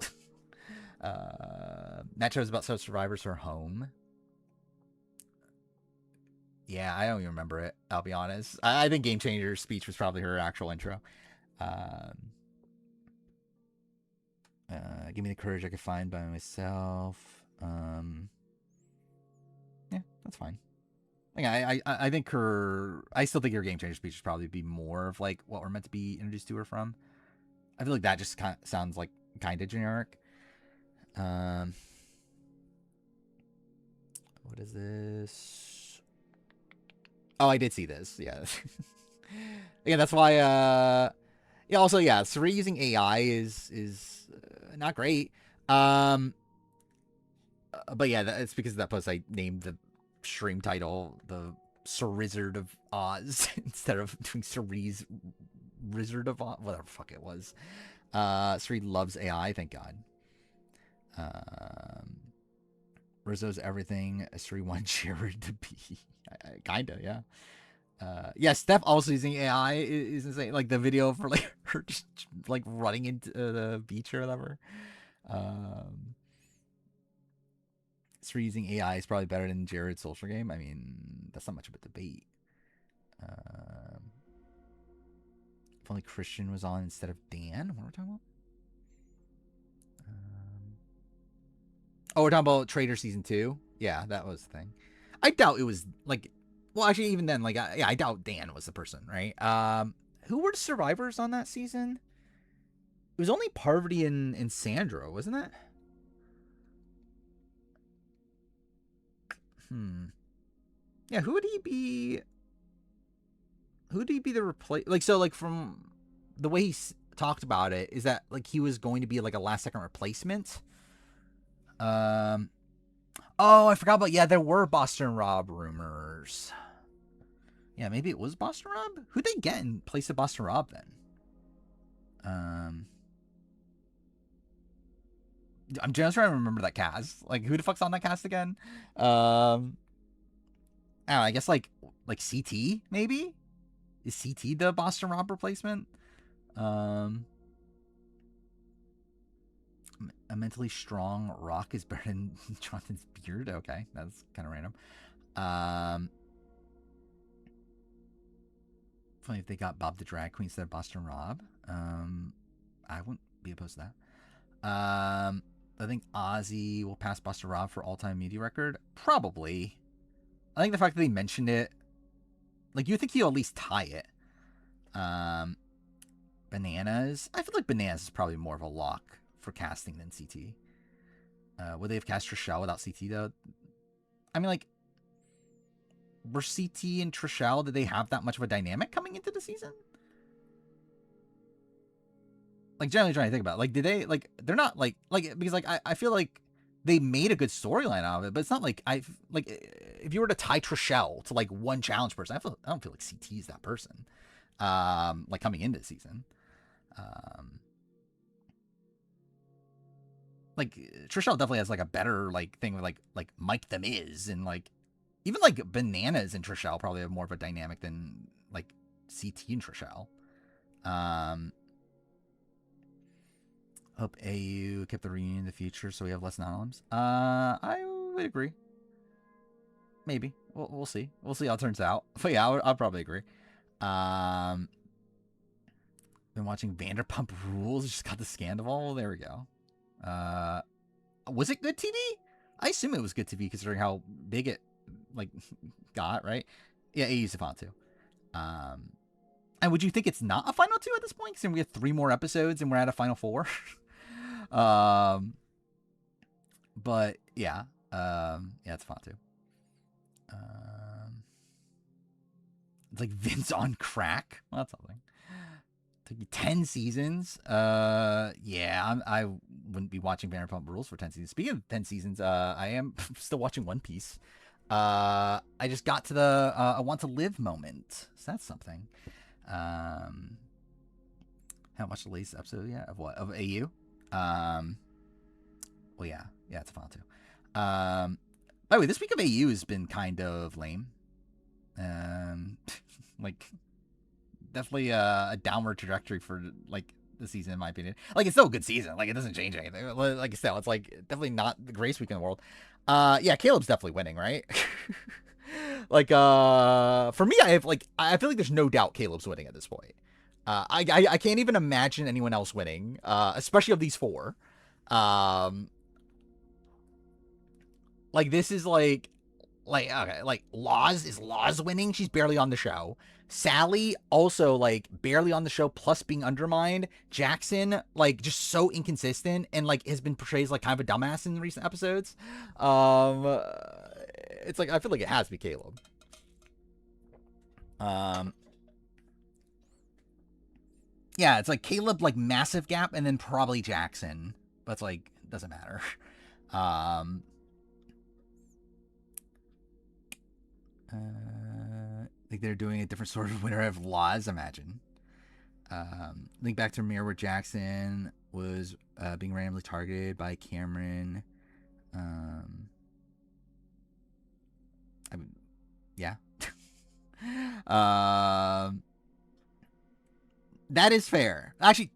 That show's about survivors are home. Yeah, I don't even remember it. I'll be honest. I think Game Changer's speech was probably her actual intro. Give me the courage I could find by myself. Yeah, that's fine. Like I think I still think her game changer speech should probably be more of like what we're meant to be introduced to her from. I feel like that just kind of sounds like kind of generic. What is this? Oh, I did see this. Yeah. Yeah, that's why yeah, also yeah, Suri using AI is not great. But yeah, it's because of that post I named the stream title the Wizard of Oz instead of doing Suri's Wizard of Oz, whatever the fuck it was. Suri loves AI, thank God. Rizzo's everything Suri wants Jared to be. Kinda, yeah. Yeah, Steph also using AI is insane. Like the video for like her just like running into the beach or whatever. Suri using AI is probably better than Jared's social game. I mean, that's not much of a debate. If only Christian was on instead of Dan. What are we talking about? Oh, we're talking about Trader Season 2? Yeah, that was the thing. I doubt it was, like... Well, actually, even then, like, yeah, I doubt Dan was the person, right? Who were the survivors on that season? It was only Parvati and Sandra, wasn't it? Yeah, who would he be... Who would he be the replace... Like, so, like, from the way he talked about it, is that, like, he was going to be, like, a last-second replacement? Oh, I forgot about, yeah, there were Boston Rob rumors. Yeah, maybe it was Boston Rob? Who'd they get in place of Boston Rob then? I'm just trying to remember that cast. Like, who the fuck's on that cast again? I don't know, I guess like CT maybe? Is CT the Boston Rob replacement? A mentally strong Rock is better than Jonathan's beard. Okay, that's kind of random. Funny if they got Bob the Drag Queen instead of Boston Rob. I wouldn't be opposed to that. I think Ozzy will pass Boston Rob for all-time media record. Probably. I think the fact that they mentioned it, like, you think he'll at least tie it. Bananas. I feel like Bananas is probably more of a lock for casting than CT. Would they have cast Trishelle without CT though? I mean, like, were CT and Trishelle, did they have that much of a dynamic coming into the season? Like, generally trying to think about it. Like, did they, like, they're not, like, because, like, I feel like they made a good storyline out of it, but it's not like, like, if you were to tie Trishelle to, like, one challenge person, I don't feel like CT is that person, like, coming into the season. Like, Trishelle definitely has, like, a better, like, thing with, like Mike the Miz, and, like, even, like, Bananas and Trishelle probably have more of a dynamic than, like, CT and Trishelle. Hope AU kept the reunion in the future so we have less non-alums. I would agree. Maybe. We'll see. We'll see how it turns out. But yeah, I'll probably agree. Been watching Vanderpump Rules. Just got the Scandal. There we go. Was it good TV? I assume it was good TV considering how big it, like, got, right? Yeah, AU's a final two. And would you think it's not a final two at this point? Because we have 3 more episodes and we're at a final 4. But yeah, yeah, it's fun too. It's like Vince on crack. Well, that's something. Took you 10 seasons. Yeah, I wouldn't be watching Vanderpump Rules for 10 seasons. Speaking of 10 seasons, I am still watching One Piece. I just got to the I want to live moment. So that's something. How much the latest episode? Yeah, of what? Of AU? Well, yeah, it's a fun too. By the way, this week of AU has been kind of lame. Like, definitely a downward trajectory for, like, the season, in my opinion. Like, it's still a good season. Like, it doesn't change anything. Like I said, it's, like, definitely not the greatest week in the world. Yeah, Caleb's definitely winning, right? Like, for me, I feel like there's no doubt Caleb's winning at this point. I can't even imagine anyone else winning, especially of these 4. Like, this is like like, okay, like Laws winning. She's barely on the show. Sally also like barely on the show, plus being undermined. Jackson like just so inconsistent and like has been portrayed as like kind of a dumbass in recent episodes. Um, it's like I feel like it has to be Caleb. Yeah, it's like Caleb like massive gap, and then probably Jackson, but it's like doesn't matter. Like they're doing a different sort of winner of Laws, imagine. Link back to Mirror where Jackson was being randomly targeted by Cameron. I mean, yeah. That is fair. Actually,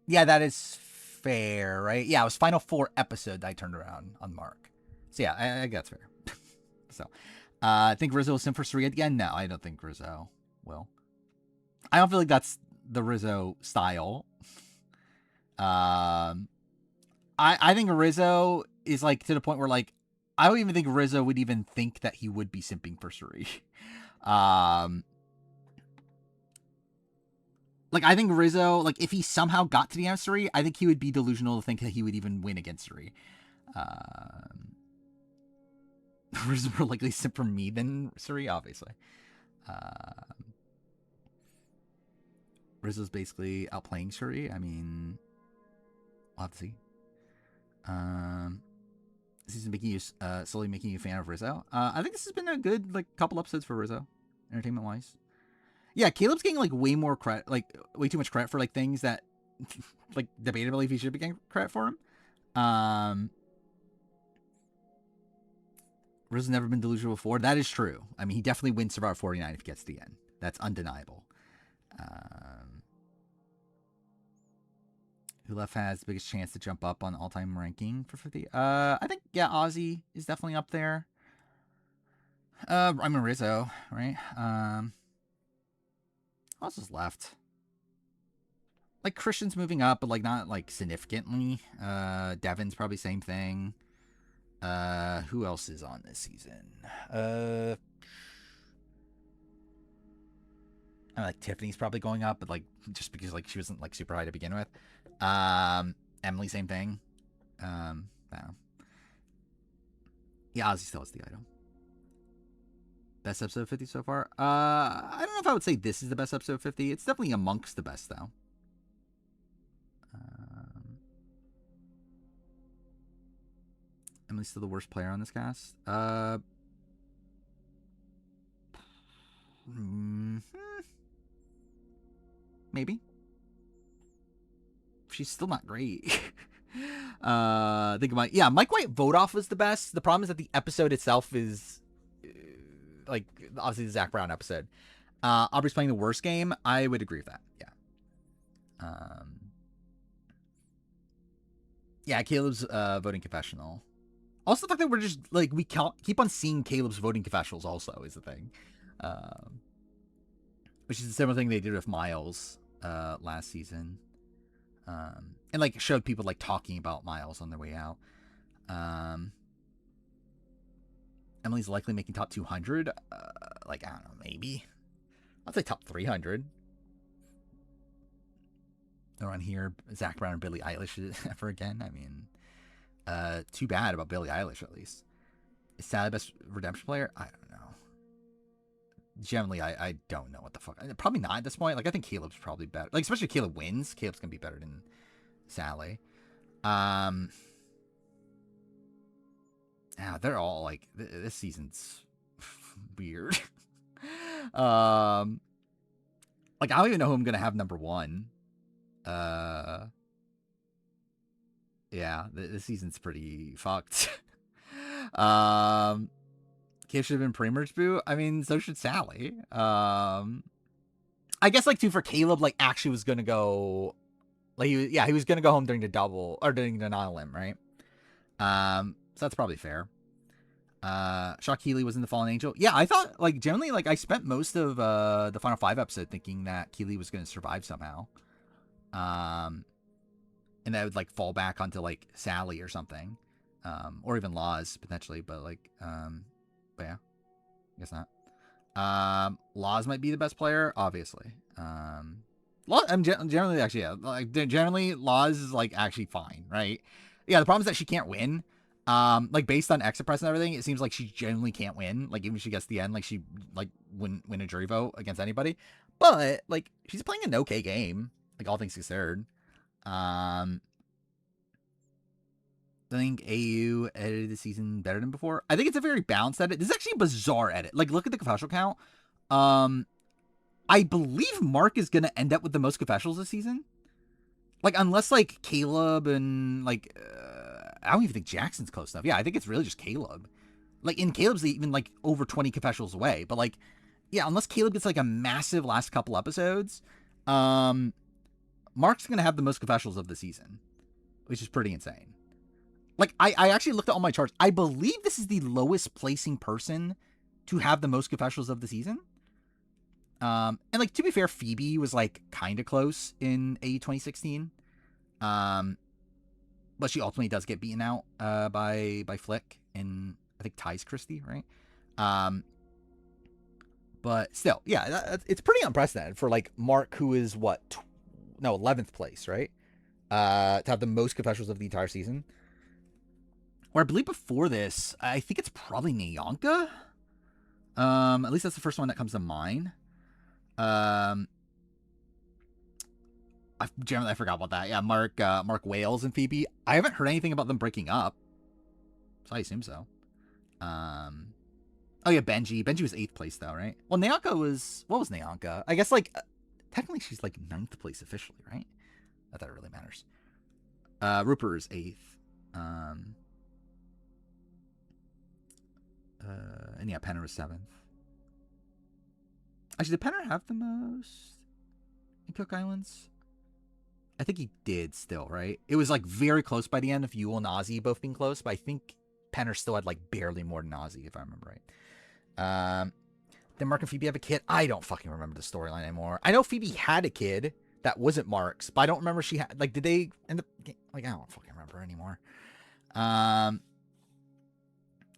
yeah, that is fair, right? Yeah, it was final 4 episode that I turned around on Mark. So yeah, I guess that's fair. So, I think Rizzo will sim for Suri again. No, I don't think Rizzo will. I don't feel like that's the Rizzo style. I think Rizzo is like to the point where like I don't even think Rizzo would even think that he would be simping for Suri. Like I think Rizzo, like if he somehow got to the end of Suri, I think he would be delusional to think that he would even win against Suri. Rizzo more likely simp for me than Suri, obviously. Rizzo's basically outplaying Suri. I mean, we'll have to see. This is making you slowly making you a fan of Rizzo. I think this has been a good like couple episodes for Rizzo, entertainment wise. Yeah, Caleb's getting like way more credit, like way too much credit for like things that, like debatably, if he should be getting credit for him. Rizzo's never been delusional before. That is true. I mean, he definitely wins Survivor 49 if he gets to the end. That's undeniable. Who left has the biggest chance to jump up on all-time ranking for 50? I think, yeah, Ozzy is definitely up there. I mean, Rizzo, right? Who else is left? Like, Christian's moving up, but, like, not, like, significantly. Devin's probably same thing. Who else is on this season? I mean, like, Tiffany's probably going up, but, like, just because, like, she wasn't, like, super high to begin with. Emily, same thing. I don't know. Yeah, Ozzy still has the item. Best episode 50 so far? I don't know if I would say this is the best episode 50. It's definitely amongst the best, though. Emily's still the worst player on this cast. Maybe. She's still not great. Think about Mike White Vodoff was the best. The problem is that the episode itself is like obviously the Zach Brown episode. Aubrey's playing the worst game. I would agree with that. Yeah. Caleb's voting confessional. Also, the fact that we're just like we keep on seeing Caleb's voting confessionals also is the thing, which is a similar thing they did with Miles last season. And like showed people like talking about Miles on their way out. Emily's likely making top 200. Like I don't know, maybe I'd say top 300. Around here, Zach Brown and Billie Eilish ever again. I mean, too bad about Billie Eilish at least. Is Sally best redemption player? I don't know. Generally, I don't know what the fuck. Probably not at this point. Like I think Caleb's probably better. Like especially if Caleb wins, Caleb's gonna be better than Sally. They're all like this season's weird. Like I don't even know who I'm gonna have number 1. Yeah, this season's pretty fucked. Caleb should have been pre-merge boo. I mean, so should Sally. I guess like too for Caleb, like actually was gonna go. Like he was gonna go home during the double or during the non-limb, right? So that's probably fair. Shock Keeley was in the Fallen Angel. Yeah, I thought like generally like I spent most of the final 5 episode thinking that Keeley was gonna survive somehow. And that would like fall back onto like Sally or something. or even Laws potentially, but but yeah, I guess not. Laws might be the best player, obviously. I'm generally actually, yeah, like generally Laws is like actually fine, right? Yeah, the problem is that she can't win. Like based on exit press and everything, it seems like she generally can't win. Like even if she gets to the end, like she like wouldn't win a jury vote against anybody. But like she's playing an okay game, like all things considered. Um, I think AU edited the season better than before. I think it's a very balanced edit. This is actually a bizarre edit. Like look at the confessional count. Um, I believe Mark is gonna end up with the most confessionals this season. Like unless like Caleb and like I don't even think Jackson's close enough. Yeah, I think it's really just Caleb. Like in Caleb's even like over 20 confessionals away. But like yeah, unless Caleb gets like a massive last couple episodes, Mark's gonna have the most confessionals of the season, which is pretty insane. Like I actually looked at all my charts. I believe this is the lowest placing person to have the most confessionals of the season. And like to be fair, Phoebe was like kind of close in AE 2016. But she ultimately does get beaten out by Flick and I think ties Christie, right? But still, yeah, it's pretty unprecedented for like Mark, who is what, 11th place, right? To have the most confessionals of the entire season. Or I believe before this, I think it's probably Nyanka. At least that's the first one that comes to mind. I forgot about that. Yeah, Mark Wales and Phoebe. I haven't heard anything about them breaking up, so I assume so. Oh yeah, Benji. Benji was 8th place though, right? Well, Nyanka was what was Nyanka? I guess like technically she's like 9th place officially, right? Not that it really matters. Rupert is 8th. And yeah, Penner was 7th. Actually, did Penner have the most in Cook Islands? I think he did still, right? It was like very close by the end of Yule and Ozzy both being close, but I think Penner still had like barely more than Ozzy, if I remember right. Did Mark and Phoebe have a kid? I don't fucking remember the storyline anymore. I know Phoebe had a kid that wasn't Mark's, but I don't remember she had, like, did they end up, like, I don't fucking remember anymore.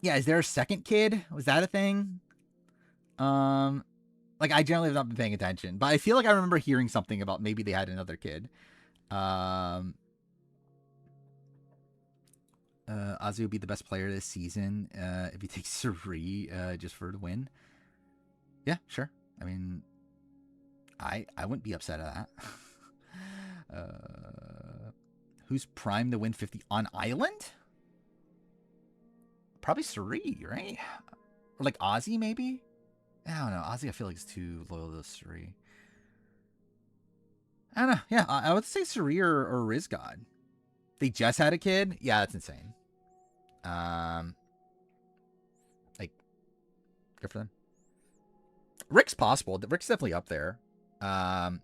Yeah, is there a second kid? Was that a thing? Like, I generally have not been paying attention, but I feel like I remember hearing something about maybe they had another kid. Ozzy would be the best player this season if he takes Suri just for the win. Yeah, sure. I mean, I wouldn't be upset at that. Who's primed to win 50 on Island? Probably Suri, right? Or like Ozzy, maybe? I don't know. Ozzy, I feel like is too loyal to Suri. I don't know. Yeah, I would say Suri or Rizgod. They just had a kid? Yeah, that's insane. Like, good for them. Rick's possible. Rick's definitely up there. But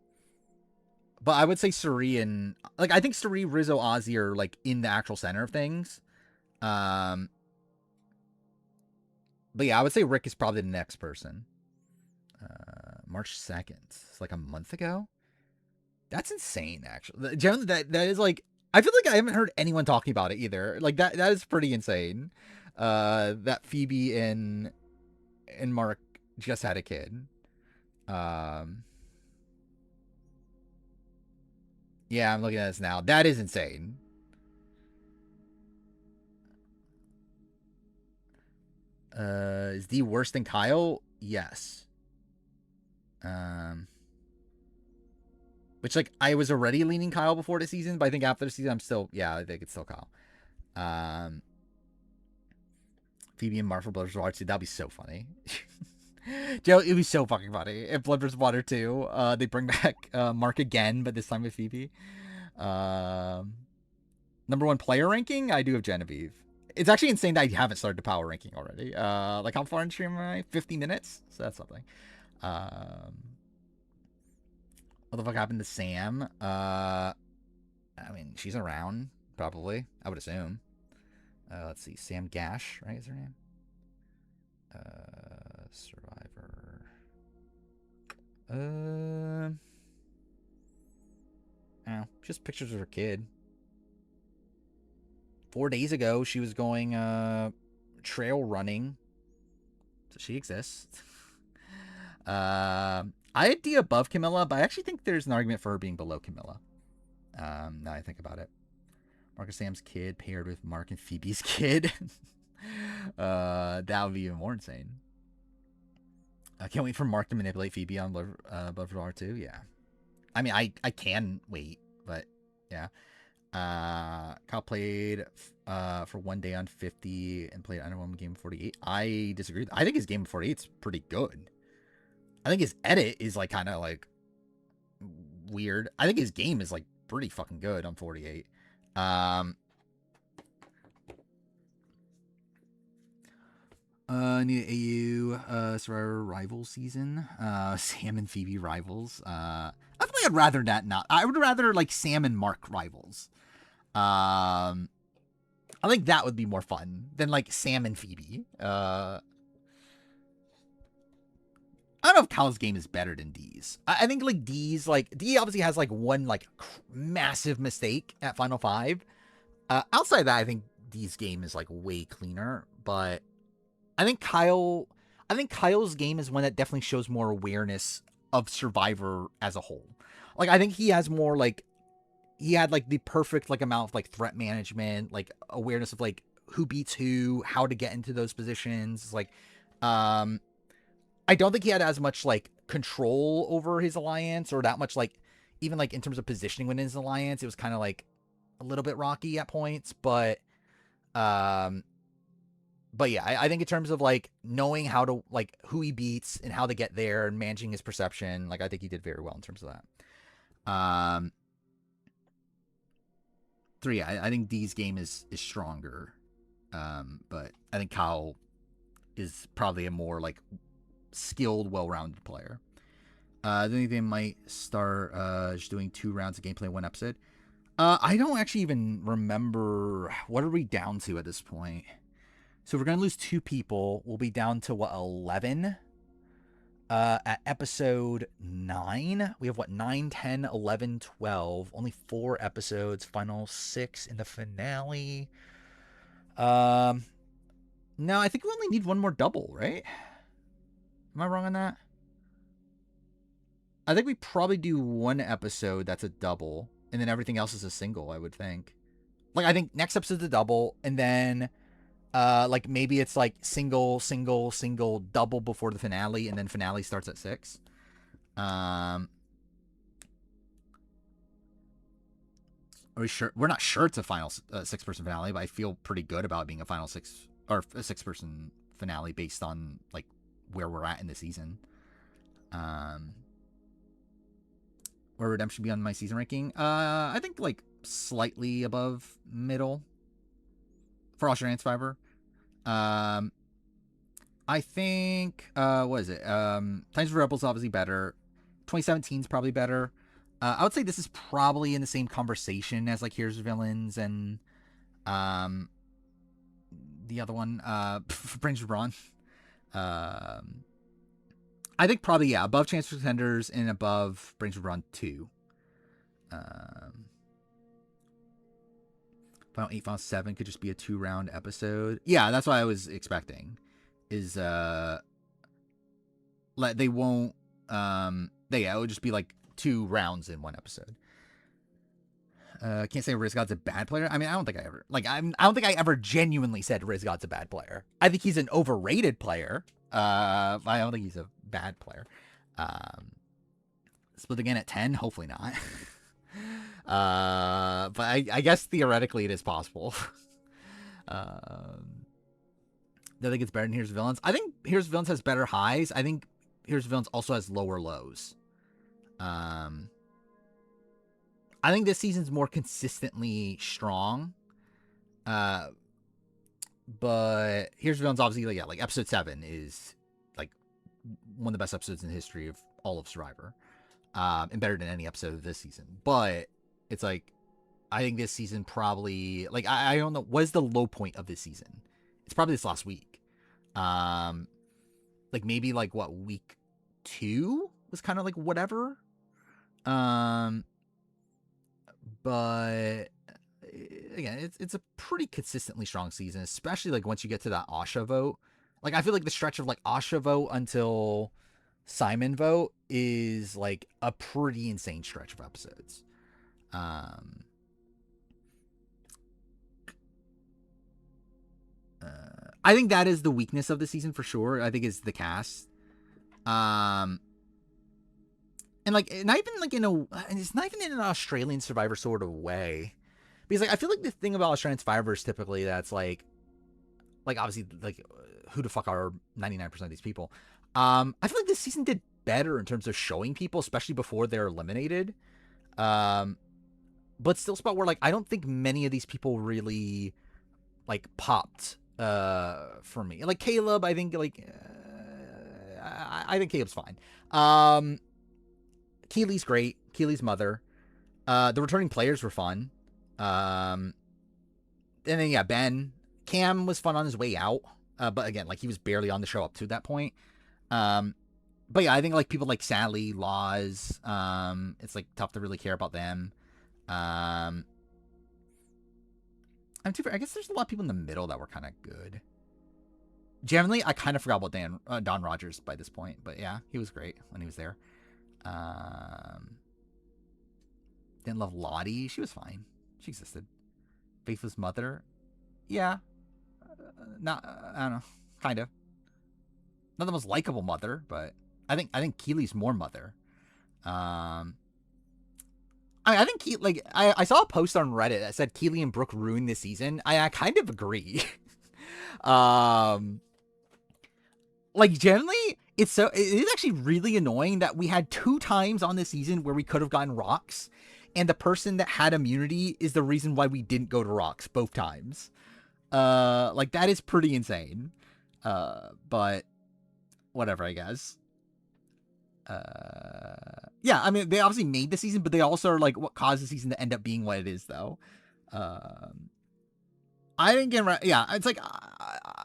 I would say Suri and like I think Suri, Rizzo, Ozzy are like in the actual center of things. But yeah, I would say Rick is probably the next person. March 2nd. It's like a month ago. That's insane, actually. Generally, that is like I feel like I haven't heard anyone talking about it either. Like that is pretty insane. That Phoebe and Mark just had a kid. Yeah, I'm looking at this now. That is insane. Is D worse than Kyle? Yes. Which like I was already leaning Kyle before the season, but I think after the season I'm still I think it's still Kyle. Phoebe and Mark for Blood vs. Water 2, that'd be so funny. Joe, it'd be so fucking funny if Blood vs. Water 2, they bring back Mark again, but this time with Phoebe. Number 1 player ranking, I do have Genevieve. It's actually insane that I haven't started the power ranking already. Like how far in stream am I? 50 minutes? So that's something. What the fuck happened to Sam? I mean, she's around, probably. I would assume. Let's see. Sam Gash, right? Is her name? Survivor. Oh, just pictures of her kid. 4 days ago, she was going trail running. So she exists. I had D above Camilla, but I actually think there's an argument for her being below Camilla. Now I think about it. Marcus Sam's kid paired with Mark and Phoebe's kid. That would be even more insane. I can't wait for Mark to manipulate Phoebe on Above R2. Yeah. I mean, I can wait, but yeah. Kyle played for 1 day on 50 and played under one game 48. I disagree. I think his game 48 is pretty good. I think his edit is like kind of like weird. I think his game is like pretty fucking good on 48. Need AU Survivor rival season. Sam and Phoebe rivals. I feel like I'd rather that not. I would rather like Sam and Mark rivals. I think that would be more fun than like Sam and Phoebe. I don't know if Kyle's game is better than D's. I think like D's, like D obviously has like one like massive mistake at Final Five. Outside of that, I think D's game is like way cleaner. But I think Kyle's game is one that definitely shows more awareness of Survivor as a whole. Like I think he has more like he had like the perfect like amount of like threat management, like awareness of like who beats who, how to get into those positions. Like, I don't think he had as much like control over his alliance or that much like even like in terms of positioning within his alliance. It was kind of like a little bit rocky at points, but yeah, I think in terms of like knowing how to like who he beats and how to get there and managing his perception, like I think he did very well in terms of that. So yeah, I think D's game is stronger, but I think Kyle is probably a more like skilled, well-rounded player. I think they might start just doing 2 rounds of gameplay, 1 episode. I don't actually even remember what are we down to at this point. So we're gonna lose 2 people. We'll be down to what 11. At episode 9, we have what 9, 10, 11, 12. Only 4 episodes. Final 6 in the finale. No, I think we only need 1 more double, right? Am I wrong on that? I think we probably do 1 episode that's a double, and then everything else is a single, I would think. Like, I think next episode's a double, and then, like, maybe it's, like, single, single, single, double before the finale, and then finale starts at 6. Are we sure? We're not sure it's a final 6-person finale, but I feel pretty good about being a final 6, or a 6-person finale based on, like, where we're at in the season. Where Redemption be on my season ranking? I think like slightly above middle for Australian Survivor. I think what is it? Times for Rebels obviously better. 2017 is probably better. I would say this is probably in the same conversation as like Here's Villains and the other one, Prince Braun. I think probably, yeah, above Chance for Contenders and above Brains of Run 2. Final 8, Final 7 could just be a 2-round episode. Yeah, that's what I was expecting. Is, like, they won't, it would just be like 2 rounds in 1 episode. Can't say Riz God's a bad player. I mean, I don't think I ever, like, I don't think I ever genuinely said Riz God's a bad player. I think he's an overrated player. I don't think he's a bad player. Split again at 10? Hopefully not. But I guess theoretically it is possible. Do I think it's better than Here's Villains? I think Here's Villains has better highs. I think Here's Villains also has lower lows. I think this season's more consistently strong. But Here's Villains obviously, like episode 7 is like one of the best episodes in the history of all of Survivor. And better than any episode of this season. But it's like, I think this season probably, like, I don't know, what is the low point of this season? It's probably this last week. Like maybe like what, week 2 was kind of like whatever. But again, it's a pretty consistently strong season, especially like once you get to that Asha vote. Like I feel like the stretch of like Asha vote until Simon vote is like a pretty insane stretch of episodes. Um, I think that is the weakness of the season for sure. I think is the cast. Um, and like not even like in a, and it's not even in an Australian Survivor sort of way, because like I feel like the thing about Australian Survivor is typically that's like obviously like who the fuck are 99% of these people. I feel like this season did better in terms of showing people, especially before they're eliminated. Um, but still spot where like I don't think many of these people really like popped for me. Like Caleb, I think like I think Caleb's fine. Keely's great. Keely's mother. The returning players were fun. And then yeah, Ben. Cam was fun on his way out. But again, like he was barely on the show up to that point. But yeah, I think like people like Sally, Laws, it's like tough to really care about them. I guess there's a lot of people in the middle that were kind of good. Generally, I kind of forgot about Don Rogers by this point, but yeah, he was great when he was there. Didn't love Lottie. She was fine. She existed. Faithless Mother. Yeah. Not, I don't know. Kind of. Not the most likable mother, but I think Keely's more mother. I think I saw a post on Reddit that said Keely and Brooke ruined this season. I kind of agree. Like generally, it is actually really annoying that we had 2 times on this season where we could have gotten rocks, and the person that had immunity is the reason why we didn't go to rocks both times. Like that is pretty insane. But whatever, I guess. Yeah, I mean, they obviously made the season, but they also are like what caused the season to end up being what it is, though. I didn't get right. Yeah, it's like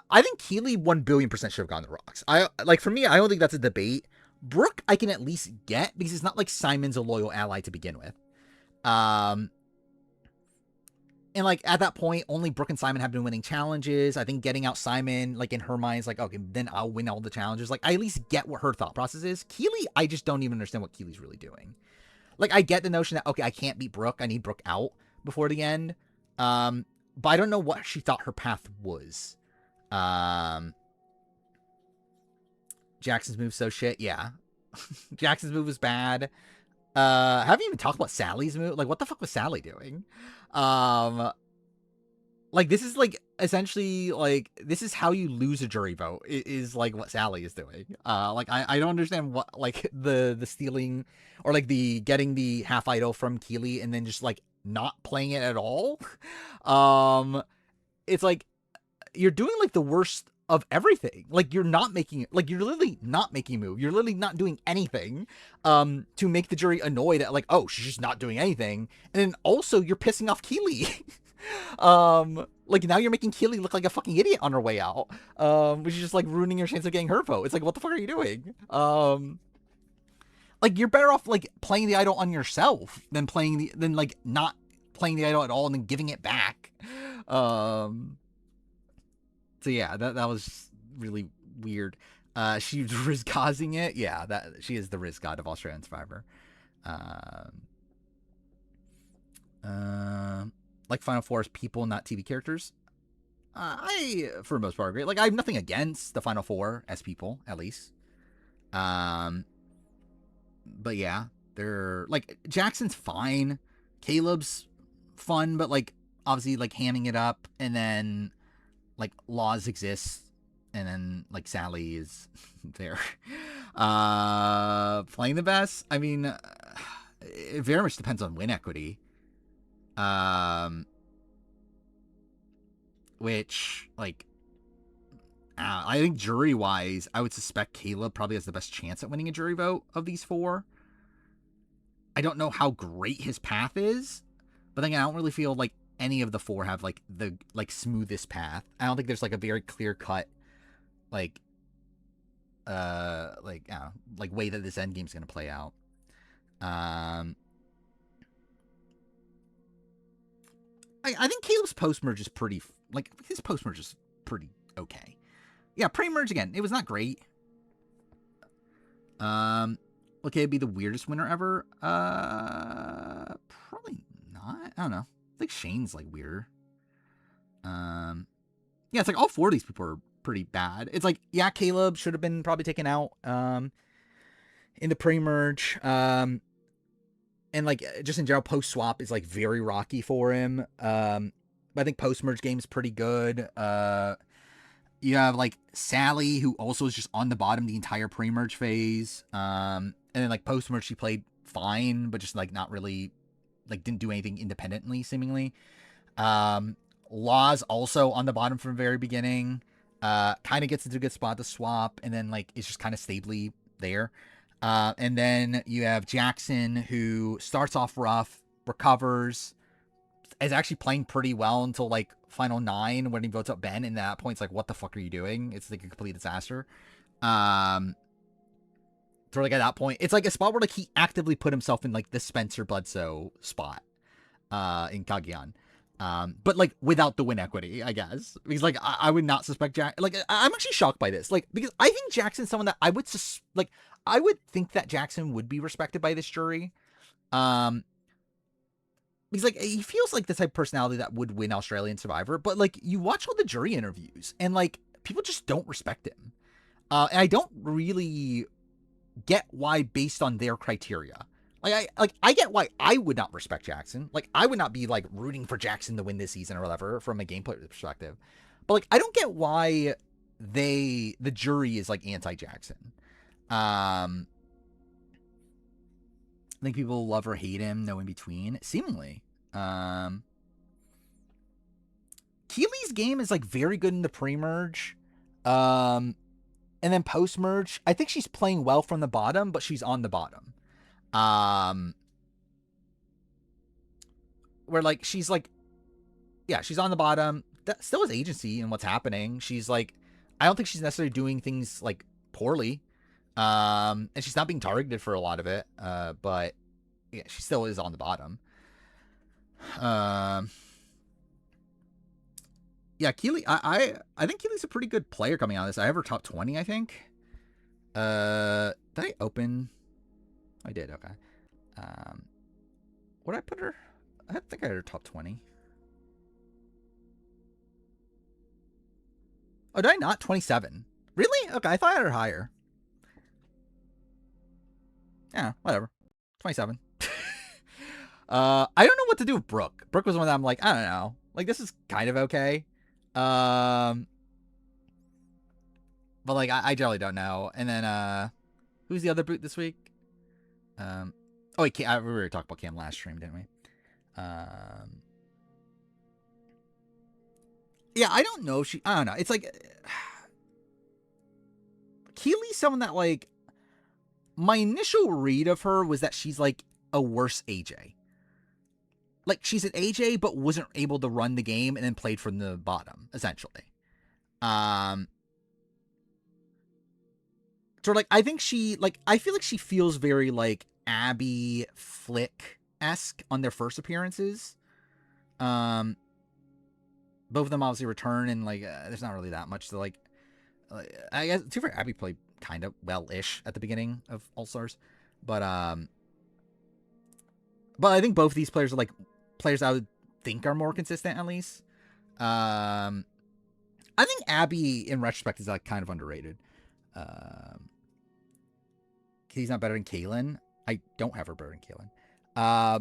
I think Keely 1,000,000,000% should have gone the rocks. For me, I don't think that's a debate. Brooke, I can at least get because it's not like Simon's a loyal ally to begin with. And like at that point, only Brooke and Simon have been winning challenges. I think getting out Simon, like in her mind, is like, okay, then I'll win all the challenges. Like I at least get what her thought process is. Keely, I just don't even understand what Keely's really doing. Like I get the notion that okay, I can't beat Brooke. I need Brooke out before the end. But I don't know what she thought her path was. Jackson's move so shit. Yeah, Jackson's move was bad. Haven't even talked about Sally's move. Like, what the fuck was Sally doing? Like this is like essentially like this is how you lose a jury vote is like what Sally is doing. Like I don't understand what like the stealing or like the getting the half idol from Keely and then just like not playing it at all. It's like you're doing like the worst of everything. Like you're not making it, like you're literally not making a move. You're literally not doing anything to make the jury annoyed at like, oh, she's just not doing anything. And then also you're pissing off Keely. Like now you're making Keely look like a fucking idiot on her way out. Which is just like ruining your chance of getting her vote. It's like, what the fuck are you doing? Like you're better off like playing the idol on yourself than like not playing the idol at all and then giving it back. So yeah, that was really weird. She was Riz causing it. Yeah, that she is the Riz god of Australian Survivor. Like Final Four's people, not TV characters. I, for the most part, agree. Like I have nothing against the Final Four as people, at least. But yeah, they're like Jackson's fine. Caleb's fun, but like obviously like hamming it up, and then like Laws exists, and then like Sally is there. Playing the best. I mean, it very much depends on win equity. Which like I think jury wise, I would suspect Caleb probably has the best chance at winning a jury vote of these 4. I don't know how great his path is, but then I don't really feel like any of the 4 have like the like smoothest path. I don't think there's like a very clear cut like like way that this end game's gonna play out. I think Caleb's post merge is pretty like his post merge is pretty okay. Yeah, pre merge again. It was not great. Okay, it'd be the weirdest winner ever. Probably not. I don't know. I think Shane's like weirder. Yeah, it's like all four of these people are pretty bad. It's like, yeah, Caleb should have been probably taken out in the pre-merge. And like just in general, post swap is like very rocky for him. But I think post merge game is pretty good. You have like Sally, who also is just on the bottom the entire pre-merge phase. And then like post merge, she played fine, but just like not really, like didn't do anything independently, seemingly. Law's also on the bottom from the very beginning. Kind of gets into a good spot to swap, and then like it's just kind of stably there. And then you have Jackson, who starts off rough, recovers, is actually playing pretty well until like final 9 when he votes up Ben, and at that point it's like, what the fuck are you doing? It's like a complete disaster. So like at that point, it's like a spot where like he actively put himself in like the Spencer Bledsoe spot in Kageyan. But like without the win equity, I guess, because like I would not suspect Jack. Like I'm actually shocked by this, like because I think Jackson's someone that I would like I would think that Jackson would be respected by this jury, because like he feels like the type of personality that would win Australian Survivor. But like you watch all the jury interviews and like people just don't respect him, and I don't really get why based on their criteria. I get why I would not respect Jackson. Like I would not be like rooting for Jackson to win this season or whatever from a gameplay perspective. But like I don't get why the jury is like anti-Jackson. I think people love or hate him, no in between, seemingly. Keely's game is like very good in the pre-merge. And then post-merge, I think she's playing well from the bottom, but she's on the bottom. Where like she's like, yeah, she's on the bottom. That still has agency in what's happening. She's like, I don't think she's necessarily doing things like poorly. And she's not being targeted for a lot of it. But yeah, she still is on the bottom. Yeah, Keely, I think Keely's a pretty good player coming out of this. I have her top 20, I think. Did I open? I did, okay. What did I put her? I think I had her top 20. Oh, did I not? 27. Really? Okay, I thought I had her higher. Yeah, whatever. 27. I don't know what to do with Brooke. Brooke was one that I'm like, I don't know. Like, this is kind of okay. But like, I generally don't know. And then, who's the other boot this week? Oh, wait, we already talked about Cam last stream, didn't we? Yeah, I don't know. I don't know. It's like Keely's someone that like my initial read of her was that she's like a worse AJ. Like she's an AJ, but wasn't able to run the game and then played from the bottom, essentially. So like I think she like I feel like she feels very like Abby Flick-esque on their first appearances. Both of them obviously return, and like there's not really that much to like. I guess too for Abby played kind of well-ish at the beginning of All Stars, but I think both of these players are like players I would think are more consistent at least. I think Abby in retrospect is like kind of underrated. He's not better than Kaylin. I don't have her better than Kaylin.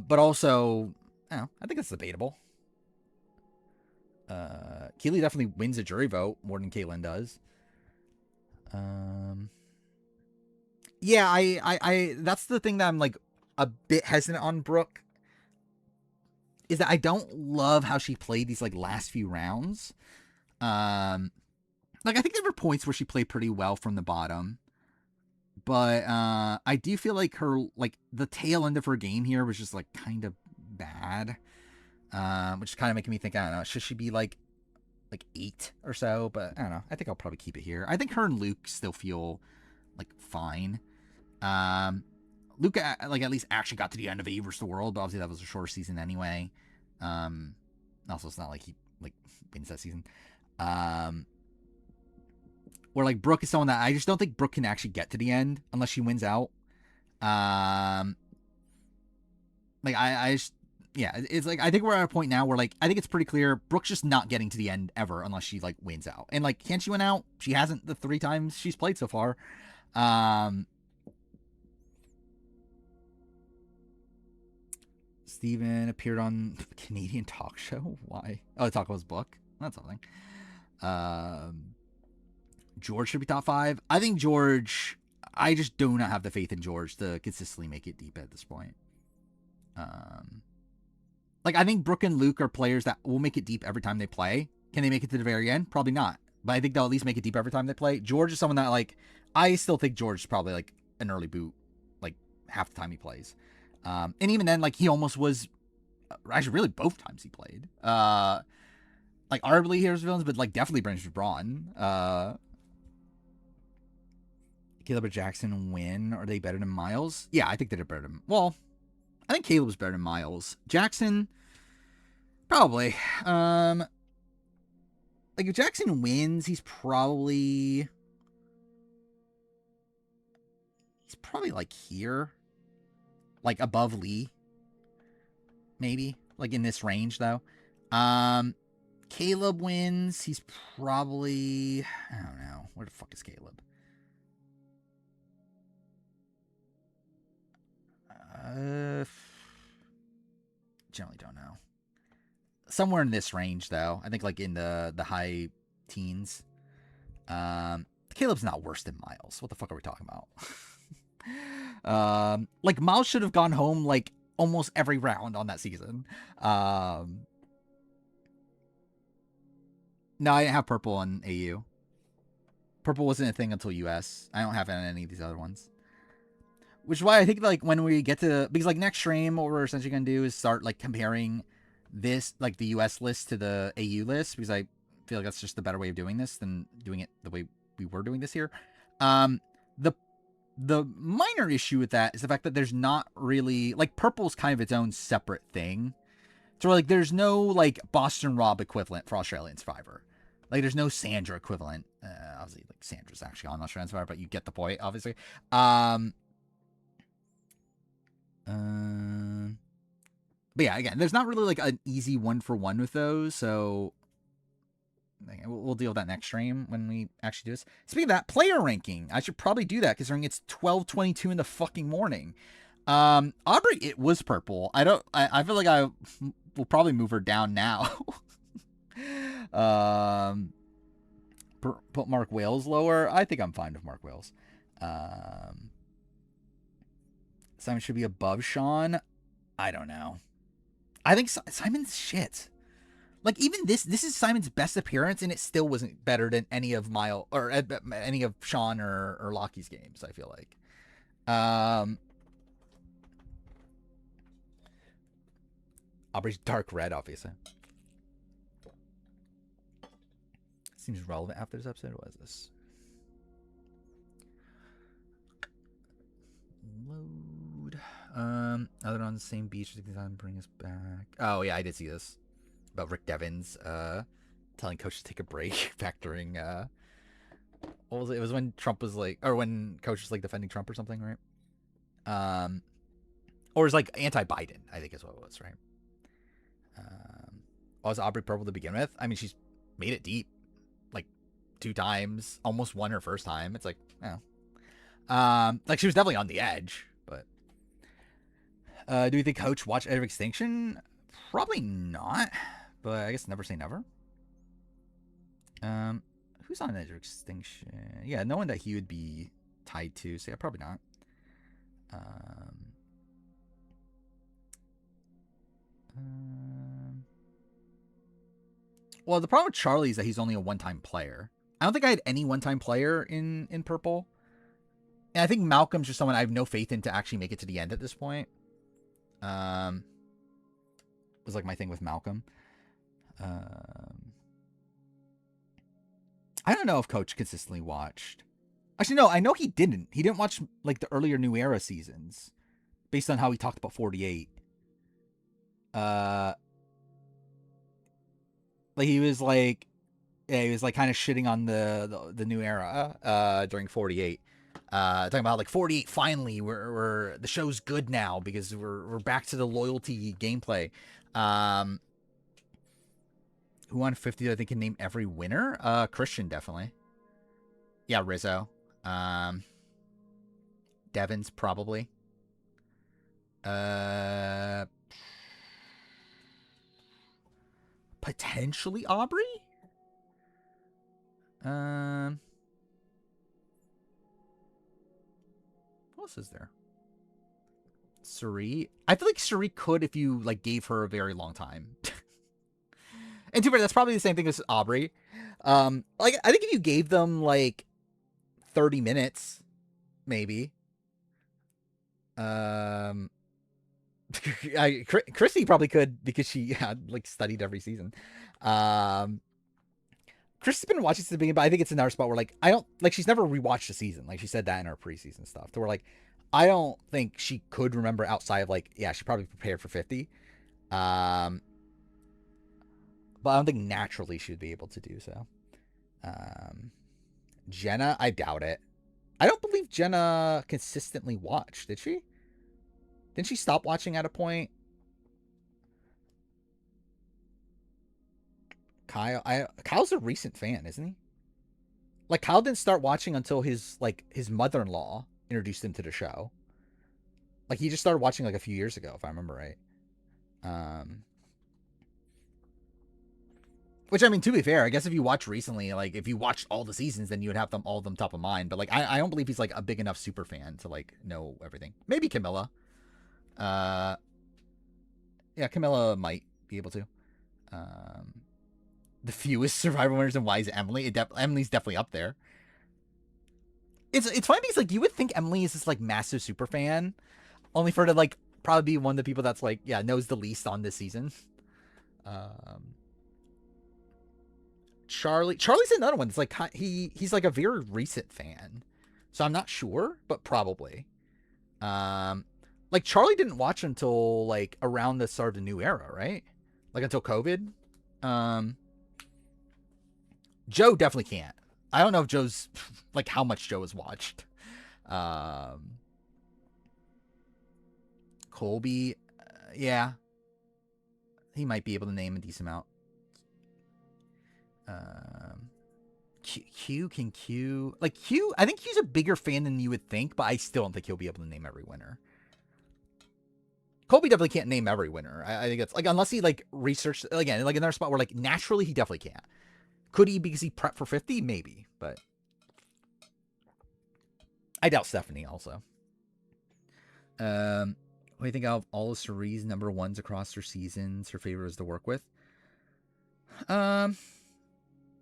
But also, I think it's debatable. Keely definitely wins a jury vote more than Kaylin does. Yeah, I that's the thing that I'm like a bit hesitant on Brooke, is that I don't love how she played these like last few rounds. Like I think there were points where she played pretty well from the bottom, but I do feel like her like the tail end of her game here was just like kind of bad, which is kind of making me think, I don't know, should she be like 8 or so? But I don't know. I think I'll probably keep it here. I think her and Luke still feel like fine. Luke like at least actually got to the end of A vs. the World, but obviously that was a shorter season anyway. Also, it's not like he like wins that season. Or like Brooke is someone that I just don't think Brooke can actually get to the end unless she wins out. Like I just yeah, it's like I think we're at a point now where like I think it's pretty clear Brooke's just not getting to the end ever unless she like wins out. And like, can she win out? She hasn't the 3 times she's played so far. Steven appeared on a Canadian talk show. Why? Oh, talk about his book. That's something. George should be top 5. I think George. I just do not have the faith in George to consistently make it deep at this point. Like I think Brooke and Luke are players that will make it deep every time they play. Can they make it to the very end? Probably not. But I think they'll at least make it deep every time they play. George is someone that like I still think George is probably like an early boot, like half the time he plays. And even then, like he almost was actually really both times he played. Like arguably here's villains, but like definitely Brandon Braun. Caleb or Jackson win. Are they better than Miles? Yeah, I think they're better than. Well, I think Caleb's better than Miles. Jackson, probably. Like if Jackson wins, he's probably like here, like above Lee, maybe like in this range though. Caleb wins, he's probably I don't know where the fuck is Caleb. Generally don't know. Somewhere in this range, though. I think like in the high teens. Caleb's not worse than Miles. What the fuck are we talking about? Like Miles should have gone home like almost every round on that season. No, I didn't have purple on AU. Purple wasn't a thing until US. I don't have it on any of these other ones. Which is why I think like when we get to because like next stream what we're essentially gonna do is start like comparing this like the US list to the AU list because I feel like that's just the better way of doing this than doing it the way we were doing this here. The minor issue with that is the fact that there's not really like purple's kind of its own separate thing. So like there's no like Boston Rob equivalent for Australian Survivor. Like there's no Sandra equivalent. Obviously like Sandra's actually on Australian Survivor, but you get the point, obviously. But yeah, again, there's not really like an easy 1-for-1 with those, so we'll deal with that next stream when we actually do this. Speaking of that, player ranking, I should probably do that considering it's 12:22 in the fucking morning. Aubrey, it was purple. I feel like I will probably move her down now. Put Mark Wales lower. I think I'm fine with Mark Wales. Simon should be above Sean. I don't know. I think Simon's shit. Like even this is Simon's best appearance, and it still wasn't better than any of Miles or any of Sean or Lockie's games. I feel like. Aubrey's dark red, obviously. Seems relevant after this episode. What is this? Load. Other on the same beach, bring us back. Oh yeah, I did see this about Rick Devens telling coach to take a break, factoring what was it? It was when Trump was like, or when coach was like defending Trump or something, right? Or it was like anti-Biden, I think is what it was, right? Was Aubrey purple to begin with? I mean, she's made it deep like 2 times, almost won her first time. It's like, oh. Like she was definitely on the edge, but do you think coach watch Edge of Extinction? Probably not, but I guess never say never. Who's on Edge of Extinction? Yeah, no one that he would be tied to, so yeah, probably not. Well, the problem with Charlie is that he's only a one-time player. I don't think I had any one-time player in purple. And I think Malcolm's just someone I have no faith in to actually make it to the end at this point. Was like my thing with Malcolm. I don't know if Coach consistently watched. Actually, no, I know he didn't. He didn't watch like the earlier New Era seasons, based on how he talked about 48. Like he was like, yeah, he was like kind of shitting on the new era during 48. Talking about like 48 finally we're the show's good now because we're back to the loyalty gameplay. Um who won 50 I think can name every winner? Christian definitely. Yeah, Rizzo. Um Devins probably. Uh Potentially Aubrey? Um What else is there? Suri. I feel like Suri could if you like gave her a very long time. And too bad that's probably the same thing as Aubrey. Like I think if you gave them like 30 minutes, maybe. Um Christy probably could because she had like studied every season. Um Chris has been watching since the beginning, but I think it's another spot where like I don't like she's never rewatched a season. Like she said that in her preseason stuff. To where like I don't think she could remember outside of like yeah, she probably prepared for 50. Um but I don't think naturally she would be able to do so. Um Jenna, I doubt it. I don't believe Jenna consistently watched, did she? Didn't she stop watching at a point? Kyle's a recent fan, isn't he? Like Kyle didn't start watching until his mother-in-law introduced him to the show. Like he just started watching like a few years ago, if I remember right. Um, which I mean, to be fair, I guess if you watch recently, like if you watched all the seasons, then you would have them all of them top of mind. But like I don't believe he's like a big enough super fan to like know everything. Maybe Camilla. Uh, yeah, Camilla might be able to. Um, the fewest Survivor winners and why is Emily? Emily's definitely up there. It's funny because like you would think Emily is this like massive super fan, only for her to like probably be one of the people that's like yeah knows the least on this season. Um, Charlie's another one. It's like he's like a very recent fan, so I'm not sure, but probably. Um, like Charlie didn't watch until like around the start of the new era, right? Like until COVID. Um, Joe definitely can't. I don't know if Joe's like how much Joe has watched. Um, Colby, yeah, he might be able to name a decent amount. Um, Q can Q like Q. I think Q's a bigger fan than you would think, but I still don't think he'll be able to name every winner. Colby definitely can't name every winner. I think it's like unless he like researched again, like another spot where like naturally he definitely can't. Could he because he prepped for 50? Maybe, but I doubt Stephanie also. What do you think of all of Cerie's number ones across her seasons? Her favorites to work with. Um,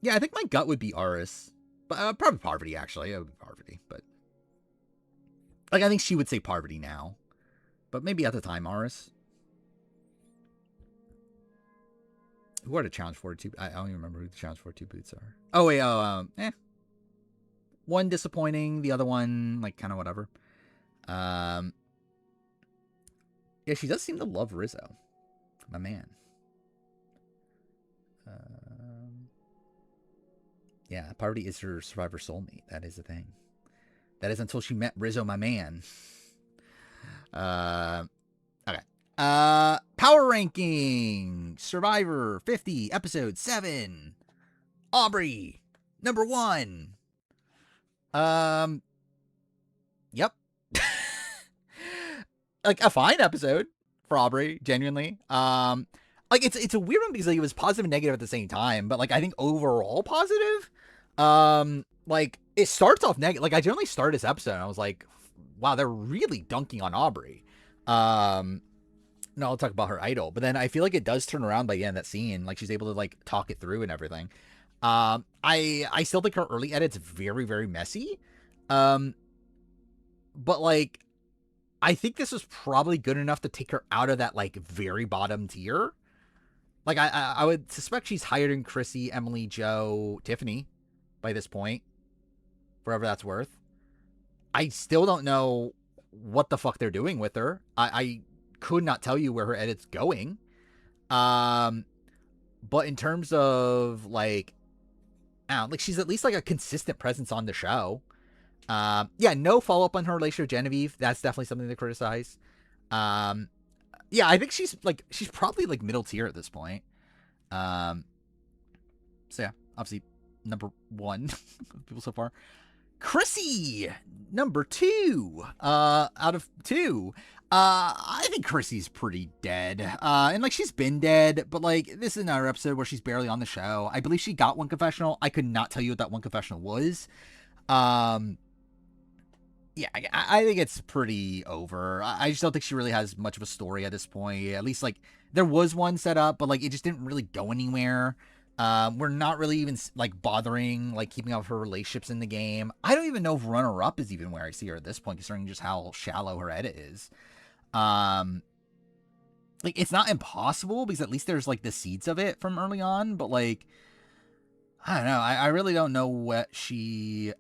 yeah, I think my gut would be Aris, but probably Parvati actually. It would be Parvati, but like I think she would say Parvati now, but maybe at the time Aris. Who are the challenge 42? I don't even remember who the challenge 42 boots are. Oh wait, one disappointing, the other one like kind of whatever. Um, yeah, she does seem to love Rizzo, my man. Yeah, Parvati is her Survivor soulmate. That is the thing. That is until she met Rizzo, my man. Okay. Power ranking Survivor 50 episode 7. Aubrey number 1. Yep. Like a fine episode for Aubrey, genuinely. Like it's a weird one because like, it was positive and negative at the same time, but like I think overall positive. Like it starts off negative. Like I generally start this episode and I was like, wow, they're really dunking on Aubrey. No, I'll talk about her idol, but then I feel like it does turn around by the end of that scene. Like she's able to like talk it through and everything. I still think her early edit's very, very messy. But like I think this was probably good enough to take her out of that like very bottom tier. Like I would suspect she's higher than Chrissy, Emily, Joe, Tiffany by this point, wherever that's worth. I still don't know what the fuck they're doing with her. I could not tell you where her edit's going. But in terms of like, I don't know, like she's at least like a consistent presence on the show. Yeah, no follow up on her relationship with Genevieve. That's definitely something to criticize. Um, yeah, I think she's probably like middle tier at this point. Um, so yeah, obviously number one people so far. Chrissy, number two, out of two. I think Chrissy's pretty dead. And like she's been dead, but like this is another episode where she's barely on the show. I believe she got one confessional. I could not tell you what that one confessional was. Um, yeah, I think it's pretty over. I just don't think she really has much of a story at this point. At least like there was one set up, but like it just didn't really go anywhere. We're not really even like bothering like keeping up with her relationships in the game. I don't even know if runner up is even where I see her at this point, considering just how shallow her edit is. Like it's not impossible because at least there's like the seeds of it from early on, but like I don't know. I really don't know what she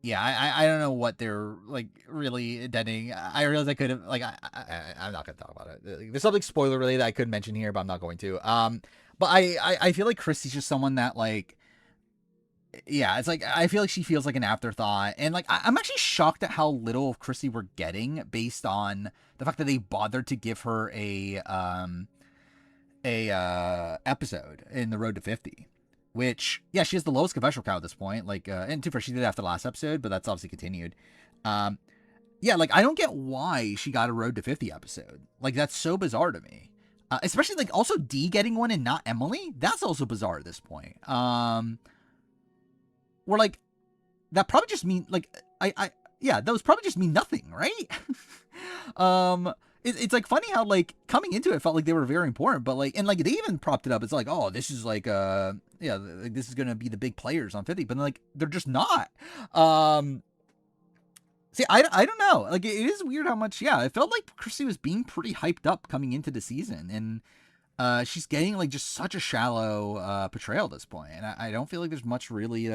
yeah, I don't know what they're like really editing. I realize I could have like I'm not gonna talk about it. There's something spoiler related I could mention here, but I'm not going to. But I feel like Christy's just someone that like yeah, it's like I feel like she feels like an afterthought, and like I'm actually shocked at how little of Christy we're getting based on the fact that they bothered to give her a episode in the Road to 50. Which, yeah, she has the lowest confessional count at this point. Like, and too far, she did after the last episode, but that's obviously continued. Yeah, like, I don't get why she got a Road to 50 episode. Like, that's so bizarre to me. Especially, like, also Dee getting one and not Emily. That's also bizarre at this point. Where, like, that probably just mean, like, yeah, those probably just mean nothing, right? It's like funny how like coming into it felt like they were very important, but like and like they even propped it up. It's like, oh, this is like yeah, like, this is gonna be the big players on 50, but like they're just not. See, I don't know. Like it is weird how much. Yeah, it felt like Chrissy was being pretty hyped up coming into the season, and she's getting like just such a shallow portrayal at this point, and I don't feel like there's much really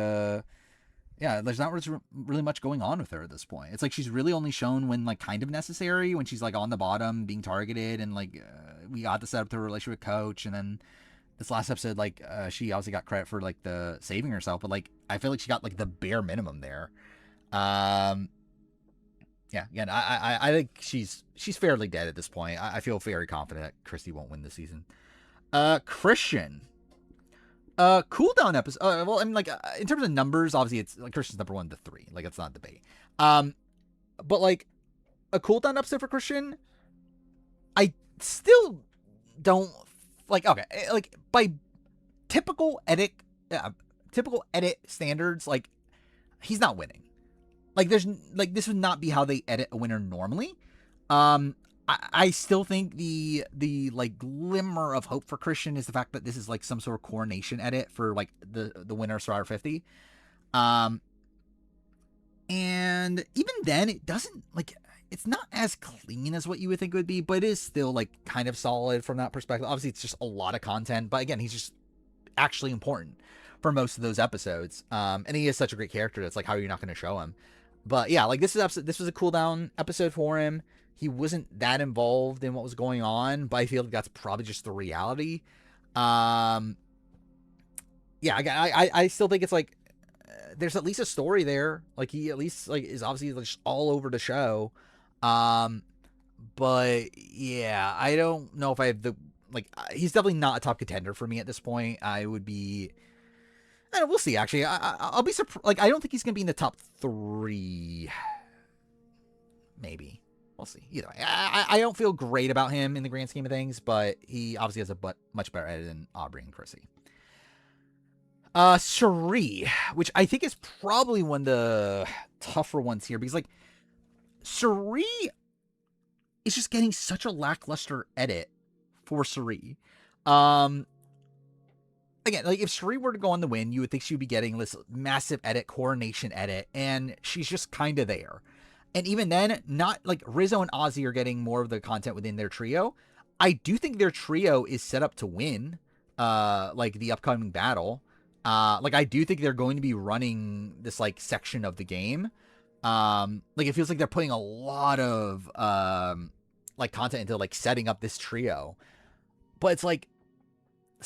yeah, there's not really much going on with her at this point. It's like she's really only shown when like kind of necessary, when she's like on the bottom being targeted, and like we got to set up her relationship with Coach, and then this last episode, like she obviously got credit for like the saving herself, but like I feel like she got like the bare minimum there. Yeah, again, I think she's fairly dead at this point. I feel very confident that Christy won't win this season. Christian. Cooldown episode. Well, I mean, like in terms of numbers, obviously it's like Christian's number 1 to 3. Like it's not a debate. But like a cooldown episode for Christian, I still don't like. Okay, like by typical edit standards, like he's not winning. Like there's like this would not be how they edit a winner normally. I still think the like glimmer of hope for Christian is the fact that this is like some sort of coronation edit for like the winner of Survivor 50. And even then it doesn't like it's not as clean as what you would think it would be, but it is still like kind of solid from that perspective. Obviously it's just a lot of content, but again, he's just actually important for most of those episodes. And he is such a great character that's like how are you not going to show him? But yeah, like this was a cooldown episode for him. He wasn't that involved in what was going on, but I feel like that's probably just the reality. Yeah, I still think it's like there's at least a story there. Like he at least like is obviously just all over the show. But yeah, I don't know if I have the like. He's definitely not a top contender for me at this point. I would be. I don't know, we'll see. Actually, I'll be surprised. Like I don't think he's gonna be in the top 3. Maybe. We'll see. Either way, I don't feel great about him in the grand scheme of things, but he obviously has a much better edit than Aubrey and Chrissy. Cherie, which I think is probably one of the tougher ones here because like Cherie is just getting such a lackluster edit for Cherie. Again, like if Cherie were to go on the win, you would think she would be getting this massive edit, coronation edit, and she's just kind of there. And even then, not like Rizzo and Ozzy are getting more of the content within their trio. I do think their trio is set up to win, like the upcoming battle. Like I do think they're going to be running this like section of the game. Like it feels like they're putting a lot of like content into like setting up this trio. But it's like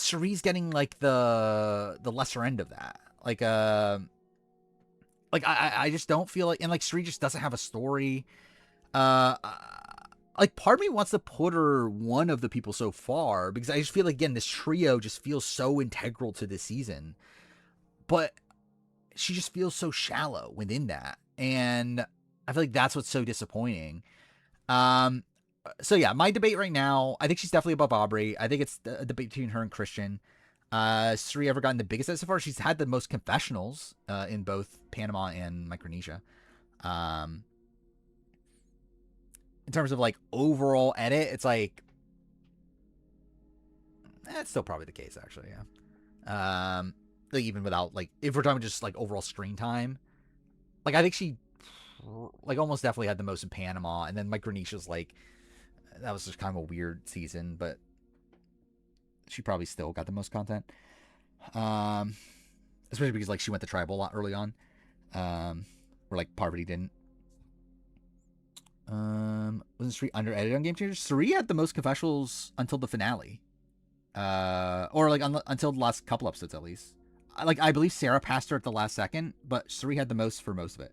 Cerie's getting like the lesser end of that. Like I just don't feel like, and like Cerie just doesn't have a story. Uh, like part of me wants to put her one of the people so far because I just feel like, again, this trio just feels so integral to this season, but she just feels so shallow within that, and I feel like that's what's so disappointing. Um, so yeah, my debate right now, I think she's definitely above Aubrey. I think it's a debate between her and Christian. Sri ever gotten the biggest edit so far? She's had the most confessionals in both Panama and Micronesia. Um, in terms of like overall edit, it's like that's still probably the case actually. Yeah. Like even without like if we're talking just like overall screen time, like I think she like almost definitely had the most in Panama, and then Micronesia's like that was just kind of a weird season, but she probably still got the most content. Um, especially because like she went to tribal a lot early on, where like Parvati didn't. Wasn't Sri under edited on Game Changers? Sri had the most confessionals until the finale, or like until the last couple episodes at least. Like I believe Sarah passed her at the last second, but Sri had the most for most of it.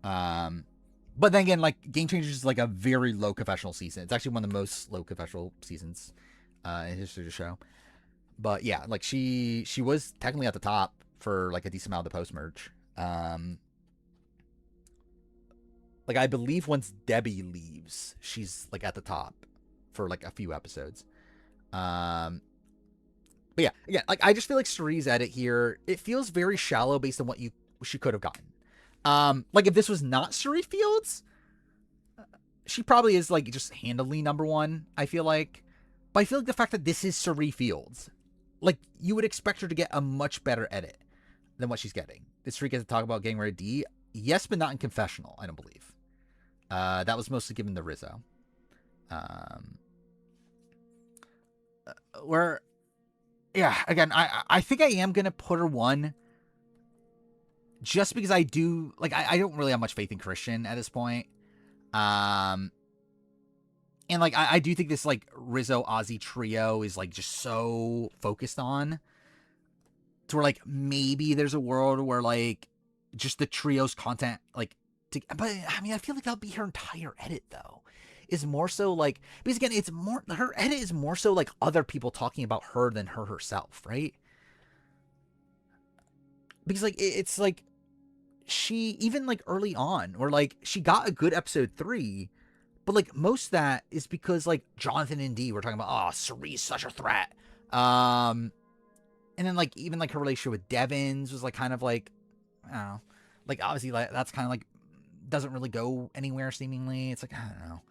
But then again, like Game Changers is like a very low confessional season. It's actually one of the most low confessional seasons in history of the show. But yeah, like she was technically at the top for like a decent amount of the post merge. Like I believe once Debbie leaves, she's like at the top for like a few episodes. But yeah, again, like I just feel like Cerie's edit here, it feels very shallow based on what she could have gotten. Like if this was not Cerie Fields, she probably is like just handily number one, I feel like. But I feel like the fact that this is Cerie Fields, like you would expect her to get a much better edit than what she's getting. Did Cerie get to talk about getting rid of D? Yes, but not in confessional, I don't believe. That was mostly given to Rizzo. Where, yeah, again, I think I am gonna put her one, just because I do like I don't really have much faith in Christian at this point. And like I do think this like Rizzo Ozzy trio is like just so focused on to where like maybe there's a world where like just the trio's content like but I mean I feel like that'll be her entire edit though. Is more so like because again it's more her edit is more so like other people talking about her than her herself, right? Because like it's like she even like early on or like she got a good episode 3, but like most of that is because like Jonathan and D were talking about, oh, Cerie's such a threat. And then like even like her relationship with Devins was like kind of like I don't know, like obviously like that's kind of like doesn't really go anywhere seemingly. It's like I don't know.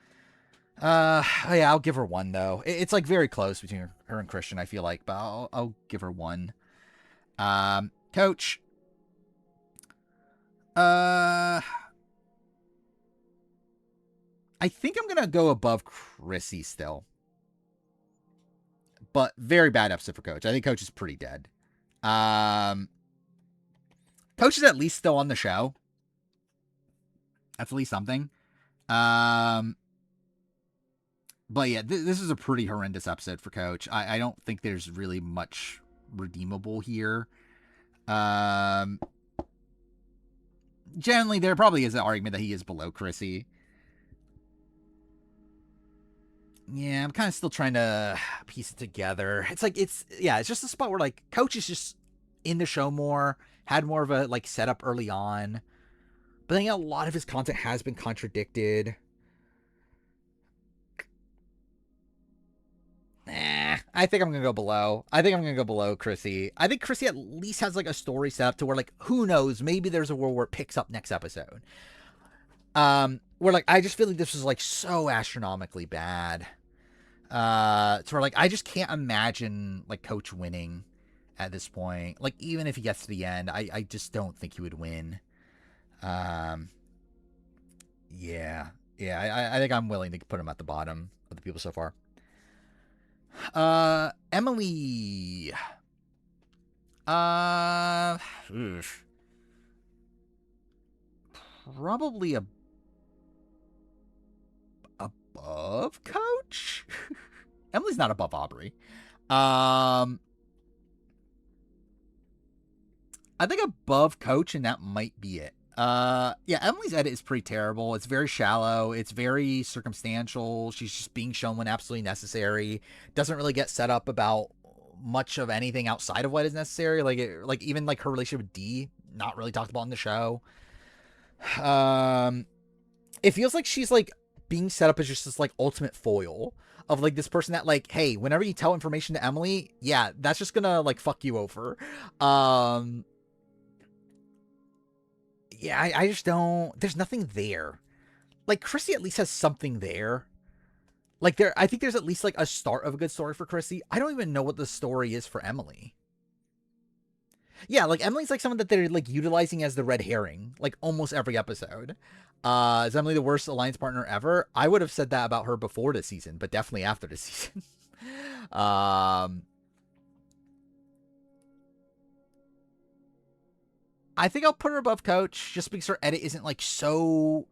Yeah, I'll give her one though. It's like very close between her and Christian, I feel like, but I'll give her one. Coach. I think I'm gonna go above Chrissy still, but very bad episode for Coach. I think Coach is pretty dead. Coach is at least still on the show. That's at least something. But yeah, this is a pretty horrendous episode for Coach. I don't think there's really much redeemable here. Generally, there probably is an argument that he is below Chrissy. Yeah, I'm kind of still trying to piece it together. It's like it's just a spot where like Coach is just in the show more, had more of a like setup early on, but then a lot of his content has been contradicted. I think I'm gonna go below. I think I'm gonna go below Chrissy. I think Chrissy at least has like a story set up to where like who knows, maybe there's a world where it picks up next episode. Where like I just feel like this was like so astronomically bad. To where like I just can't imagine like Coach winning at this point. Like even if he gets to the end, I just don't think he would win. Yeah. I think I'm willing to put him at the bottom of the people so far. Emily. Probably above Coach. Emily's not above Aubrey. I think above Coach, and that might be it. Yeah, Emily's edit is pretty terrible. It's very shallow. It's very circumstantial. She's just being shown when absolutely necessary. Doesn't really get set up about much of anything outside of what is necessary. Like even like her relationship with D, not really talked about in the show. It feels like she's like being set up as just this like ultimate foil of like this person that like, hey, whenever you tell information to Emily, yeah, that's just gonna like fuck you over. Yeah, I just don't. There's nothing there. Like Chrissy at least has something there. Like I think there's at least like a start of a good story for Chrissy. I don't even know what the story is for Emily. Yeah, like Emily's like someone that they're like utilizing as the red herring, like almost every episode. Is Emily the worst alliance partner ever? I would have said that about her before this season, but definitely after this season. I think I'll put her above Coach just because her edit isn't like so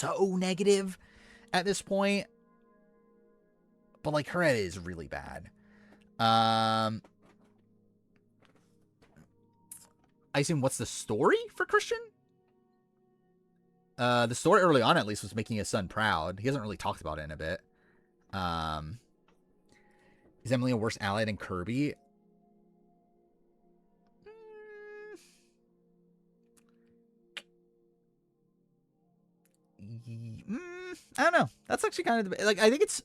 negative at this point. But like her edit is really bad. I assume what's the story for Christian? The story early on at least was making his son proud. He hasn't really talked about it in a bit. Is Emily a worse ally than Kirby? I don't know. That's actually kind of like, I think it's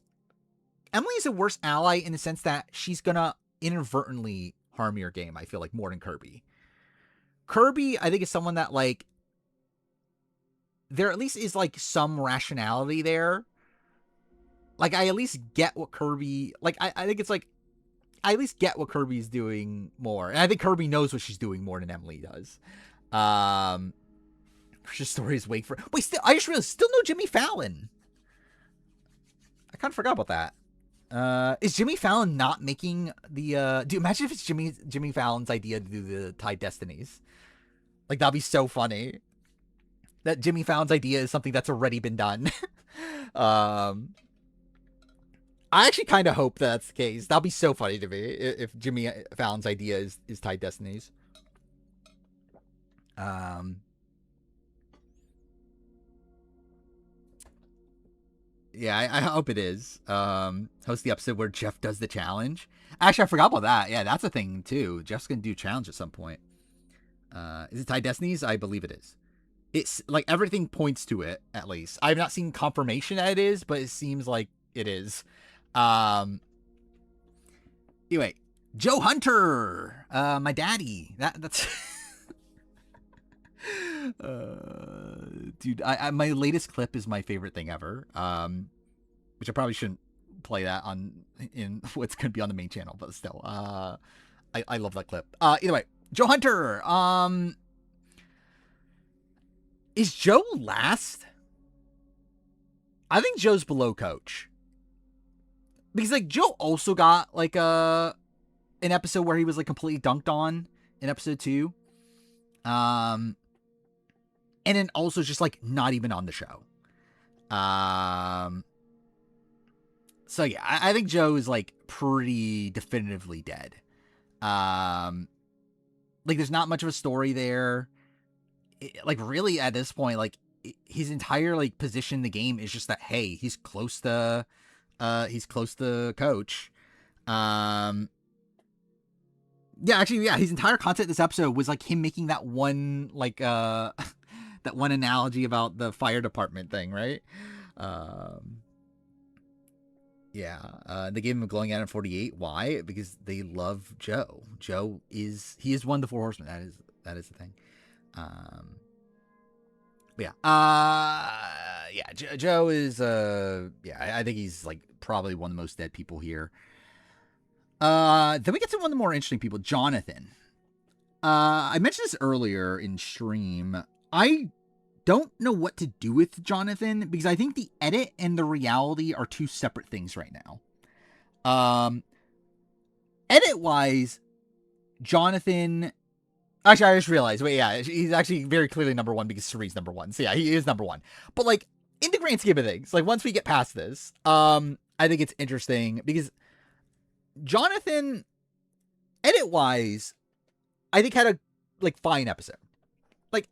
Emily is a worse ally in the sense that she's gonna inadvertently harm your game. I feel like more than Kirby. Kirby, I think, is someone that like there at least is like some rationality there. Like I at least get what Kirby like. I think it's like I at least get what Kirby's doing more, and I think Kirby knows what she's doing more than Emily does. Her story is wait for wait. Still, I just realized still no Jimmy Fallon. I kind of forgot about that. Is Jimmy Fallon not making the do you imagine if it's Jimmy Fallon's idea to do the Tide Destinies? Like that'd be so funny. That Jimmy Fallon's idea is something that's already been done. I actually kind of hope that's the case. That'd be so funny to me if Jimmy Fallon's idea is Tide Destinies. Yeah, I hope it is. Host the episode where Jeff does the challenge. Actually, I forgot about that. Yeah, that's a thing too. Jeff's gonna do a challenge at some point. Is it Tide Destinies? I believe it is. It's like everything points to it, at least. I've not seen confirmation that it is, but it seems like it is. Anyway, Joe Hunter, my daddy. That's dude. My latest clip is my favorite thing ever. Which I probably shouldn't play that in what's going to be on the main channel, but still, I love that clip. Either way, Joe Hunter. Is Joe last? I think Joe's below Coach. Because like Joe also got like an episode where he was like completely dunked on in episode 2. And then also just like not even on the show. So yeah, I think Joe is like pretty definitively dead. Like there's not much of a story there. Like really at this point, like his entire like position in the game is just that, hey, he's close to Coach. Yeah, actually, yeah, his entire content this episode was like him making that one like that one analogy about the fire department thing, right? Yeah, they gave him a glowing out of 48. Why? Because they love Joe. He is one of the 4 horsemen. That is the thing. Joe is I think he's like probably one of the most dead people here. Then we get to one of the more interesting people, Jonathan. I mentioned this earlier in stream. I don't know what to do with Jonathan because I think the edit and the reality are 2 separate things right now. Edit wise, Jonathan. Actually, I just realized. Wait, yeah, he's actually very clearly number 1 because Sari's number 1. So yeah, he is number 1. But like in the grand scheme of things, like once we get past this, I think it's interesting because Jonathan, edit wise, I think had a like fine episode. Like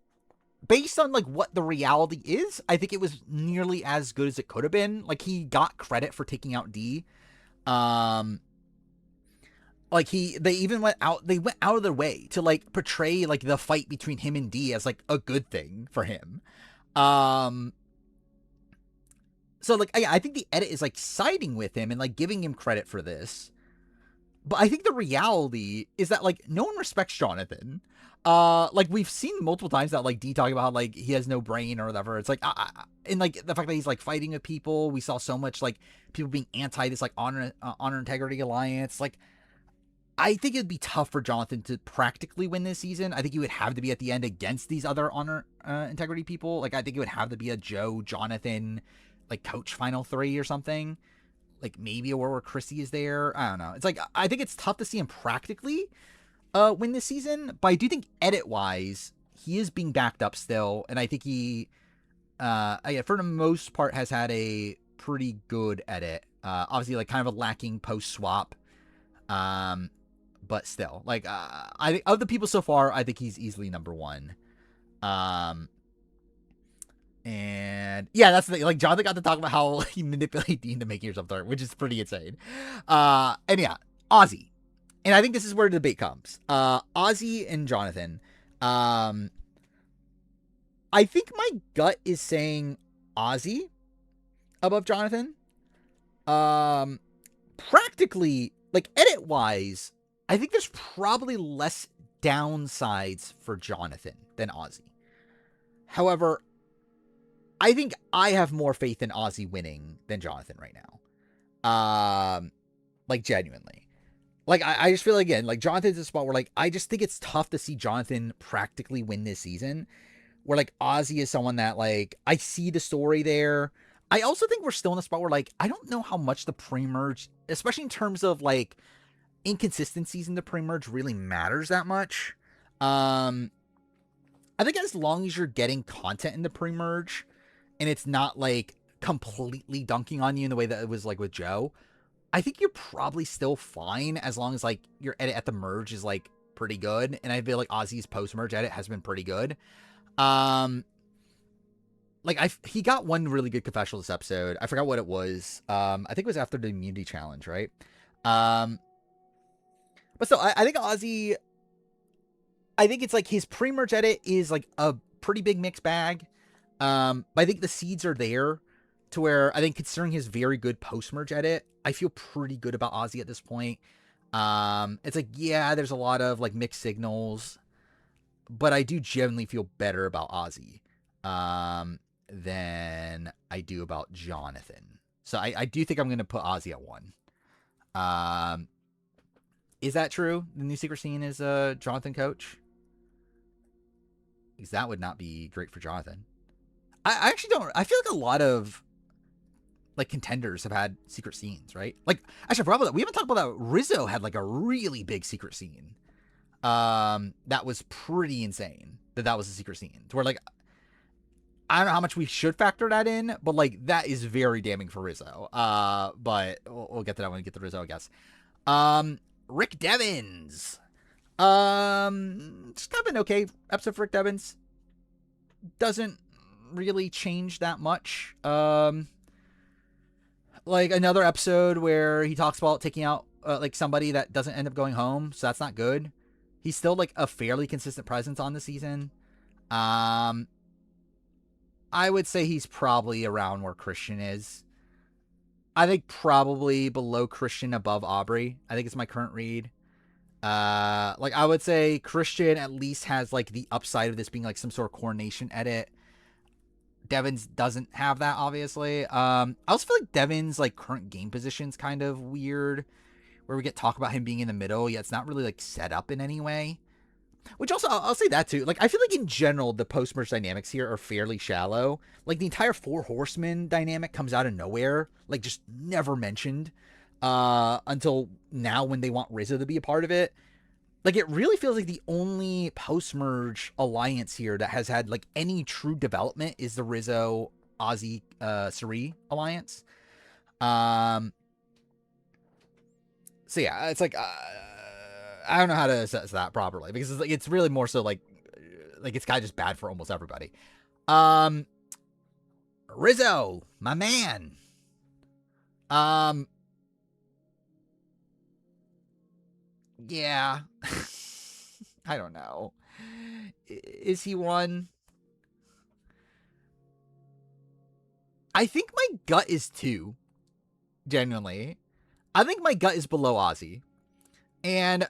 based on like what the reality is, I think it was nearly as good as it could have been. Like he got credit for taking out D. Like they went out of their way to like portray like the fight between him and D as like a good thing for him. Um so like I think the edit is like siding with him and like giving him credit for this. But I think the reality is that like no one respects Jonathan. Like we've seen multiple times that like D talking about how, like he has no brain or whatever. It's like and like the fact that he's like fighting with people. We saw so much like people being anti this like honor integrity alliance. Like I think it'd be tough for Jonathan to practically win this season. I think he would have to be at the end against these other honor integrity people. Like I think it would have to be a Joe Jonathan like coach final three or something. Like maybe a war where Chrissy is there. I don't know. It's like I think it's tough to see him practically win this season, but I do think edit wise he is being backed up still, and I think he for the most part has had a pretty good edit. Obviously like kind of a lacking post swap. But still, like I think of the people so far, I think he's easily number one. And yeah, that's the thing. Like Jonathan got to talk about how he manipulated Dean to make yourself dark, which is pretty insane. And yeah, Ozzy. And I think this is where the debate comes. Ozzy and Jonathan. I think my gut is saying Ozzy above Jonathan. Practically, like edit wise, I think there's probably less downsides for Jonathan than Ozzy. However, I think I have more faith in Ozzy winning than Jonathan right now. Like genuinely. Like I just feel like, again, like Jonathan's a spot where like I just think it's tough to see Jonathan practically win this season. Where like Ozzy is someone that like I see the story there. I also think we're still in a spot where like I don't know how much the pre-merge, especially in terms of like inconsistencies in the pre-merge, really matters that much. I think as long as you're getting content in the pre-merge and it's not like completely dunking on you in the way that it was like with Joe, I think you're probably still fine as long as like your edit at the merge is like pretty good. And I feel like Ozzy's post-merge edit has been pretty good. Like he got one really good confessional this episode. I forgot what it was. I think it was after the immunity challenge, right? But still, I think Ozzy, I think it's like his pre-merge edit is like a pretty big mixed bag. But I think the seeds are there to where I think considering his very good post-merge edit, I feel pretty good about Ozzy at this point. It's like, yeah, there's a lot of like mixed signals, but I do genuinely feel better about Ozzy than I do about Jonathan. So I do think I'm going to put Ozzy at 1. Is that true? The new secret scene is Jonathan coach? Because that would not be great for Jonathan. I actually don't. I feel like a lot of like contenders have had secret scenes, right? Like actually, probably we haven't talked about that. Rizzo had like a really big secret scene. That was pretty insane. That was a secret scene. To where like I don't know how much we should factor that in, but like that is very damning for Rizzo. But we'll get to that when we get to Rizzo, I guess. Rick Devens. Just kind of an okay episode for Rick Devens. Doesn't really change that much. Like another episode where he talks about taking out like somebody that doesn't end up going home, so that's not good. He's still like a fairly consistent presence on the season. I would say he's probably around where Christian is. I think probably below Christian, above Aubrey. I think it's my current read. Like I would say Christian at least has like the upside of this being like some sort of coordination edit. Devins doesn't have that, obviously. I also feel like Devins like current game position's kind of weird, where we get talk about him being in the middle, yet it's not really like set up in any way. Which also, I'll say that too. Like, I feel like in general, the post-merge dynamics here are fairly shallow. Like, the entire Four Horsemen dynamic comes out of nowhere. Like, just never mentioned until now when they want Rizzo to be a part of it. Like, it really feels like the only post-merge alliance here that has had, like, any true development is the Rizzo, Ozzy, Suri alliance. So, yeah, it's like... I don't know how to assess that properly because it's really more so like it's kind of just bad for almost everybody. Rizzo, my man. Um, yeah. I don't know. Is he one? I think my gut is two. Genuinely, I think my gut is below Ozzy, and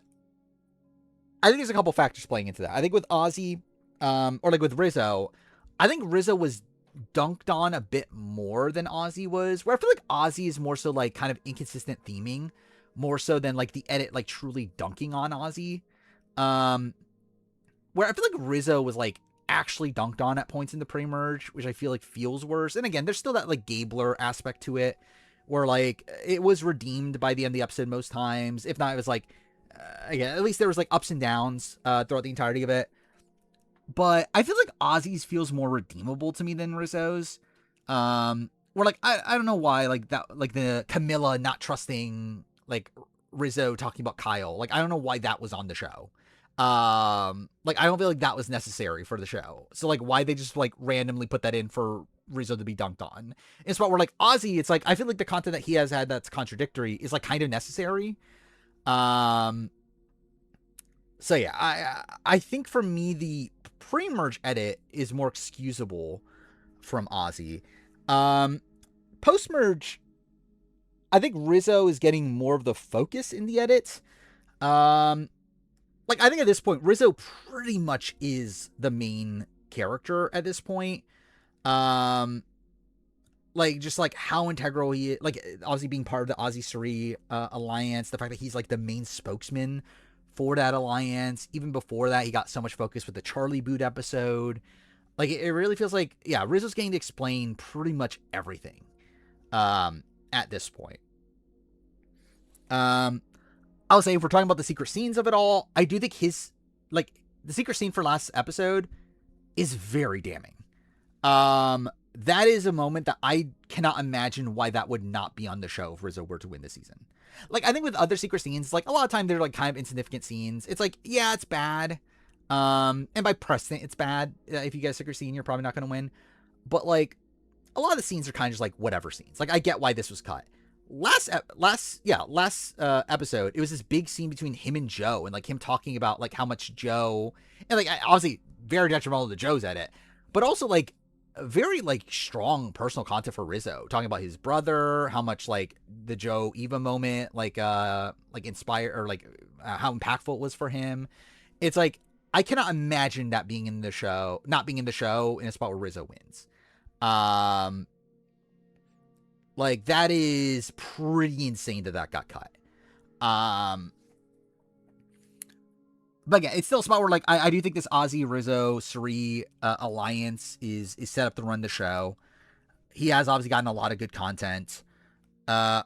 I think there's a couple factors playing into that. I think with Ozzy, or like with Rizzo, I think Rizzo was dunked on a bit more than Ozzy was. Where I feel like Ozzy is more so like kind of inconsistent theming, more so than like the edit like truly dunking on Ozzy. Um, where I feel like Rizzo was like actually dunked on at points in the pre-merge, which I feel like feels worse. And again, there's still that like Gabler aspect to it, where like it was redeemed by the end of the episode most times. If not, it was like again, at least there was like ups and downs throughout the entirety of it. But I feel like Ozzy's feels more redeemable to me than Rizzo's. Where like I don't know why like that like the Camilla not trusting like Rizzo talking about Kyle. Like I don't know why that was on the show. Like I don't feel like that was necessary for the show. So like why they just like randomly put that in for Rizzo to be dunked on. In a spot where like Ozzy, it's like I feel like the content that he has had that's contradictory is like kind of necessary. Um so yeah, I think for me the pre-merge edit is more excusable from Ozzy. Um Post-merge, I think Rizzo is getting more of the focus in the edit. Um like I think at this point Rizzo pretty much is the main character at this point. Um like just like how integral he is, like Ozzy being part of the Ozzy Suri alliance, the fact that he's like the main spokesman for that alliance. Even before that, he got so much focus with the Charlie Boot episode. Like it really feels like yeah, Rizzo's getting to explain pretty much everything at this point. I'll say if we're talking about the secret scenes of it all, I do think his like the secret scene for last episode is very damning. That is a moment that I cannot imagine why that would not be on the show if Rizzo were to win this season. Like I think with other secret scenes, like a lot of time they're like kind of insignificant scenes. It's like yeah, it's bad. And by precedent, it's bad. If you get a secret scene, you're probably not going to win. But like a lot of the scenes are kind of just like whatever scenes. Like I get why this was cut. Last episode, it was this big scene between him and Joe, and like him talking about like how much Joe, and like obviously very detrimental to Joe's edit, but also like very like strong personal content for Rizzo, talking about his brother, how much like the Joe Eva moment like inspired or like how impactful it was for him. It's like I cannot imagine that being in the show, not being in the show in a spot where Rizzo wins. Um, like that is pretty insane that got cut. But again, it's still a spot where like I do think this Ozzy Rizzo Suri alliance is set up to run the show. He has obviously gotten a lot of good content. I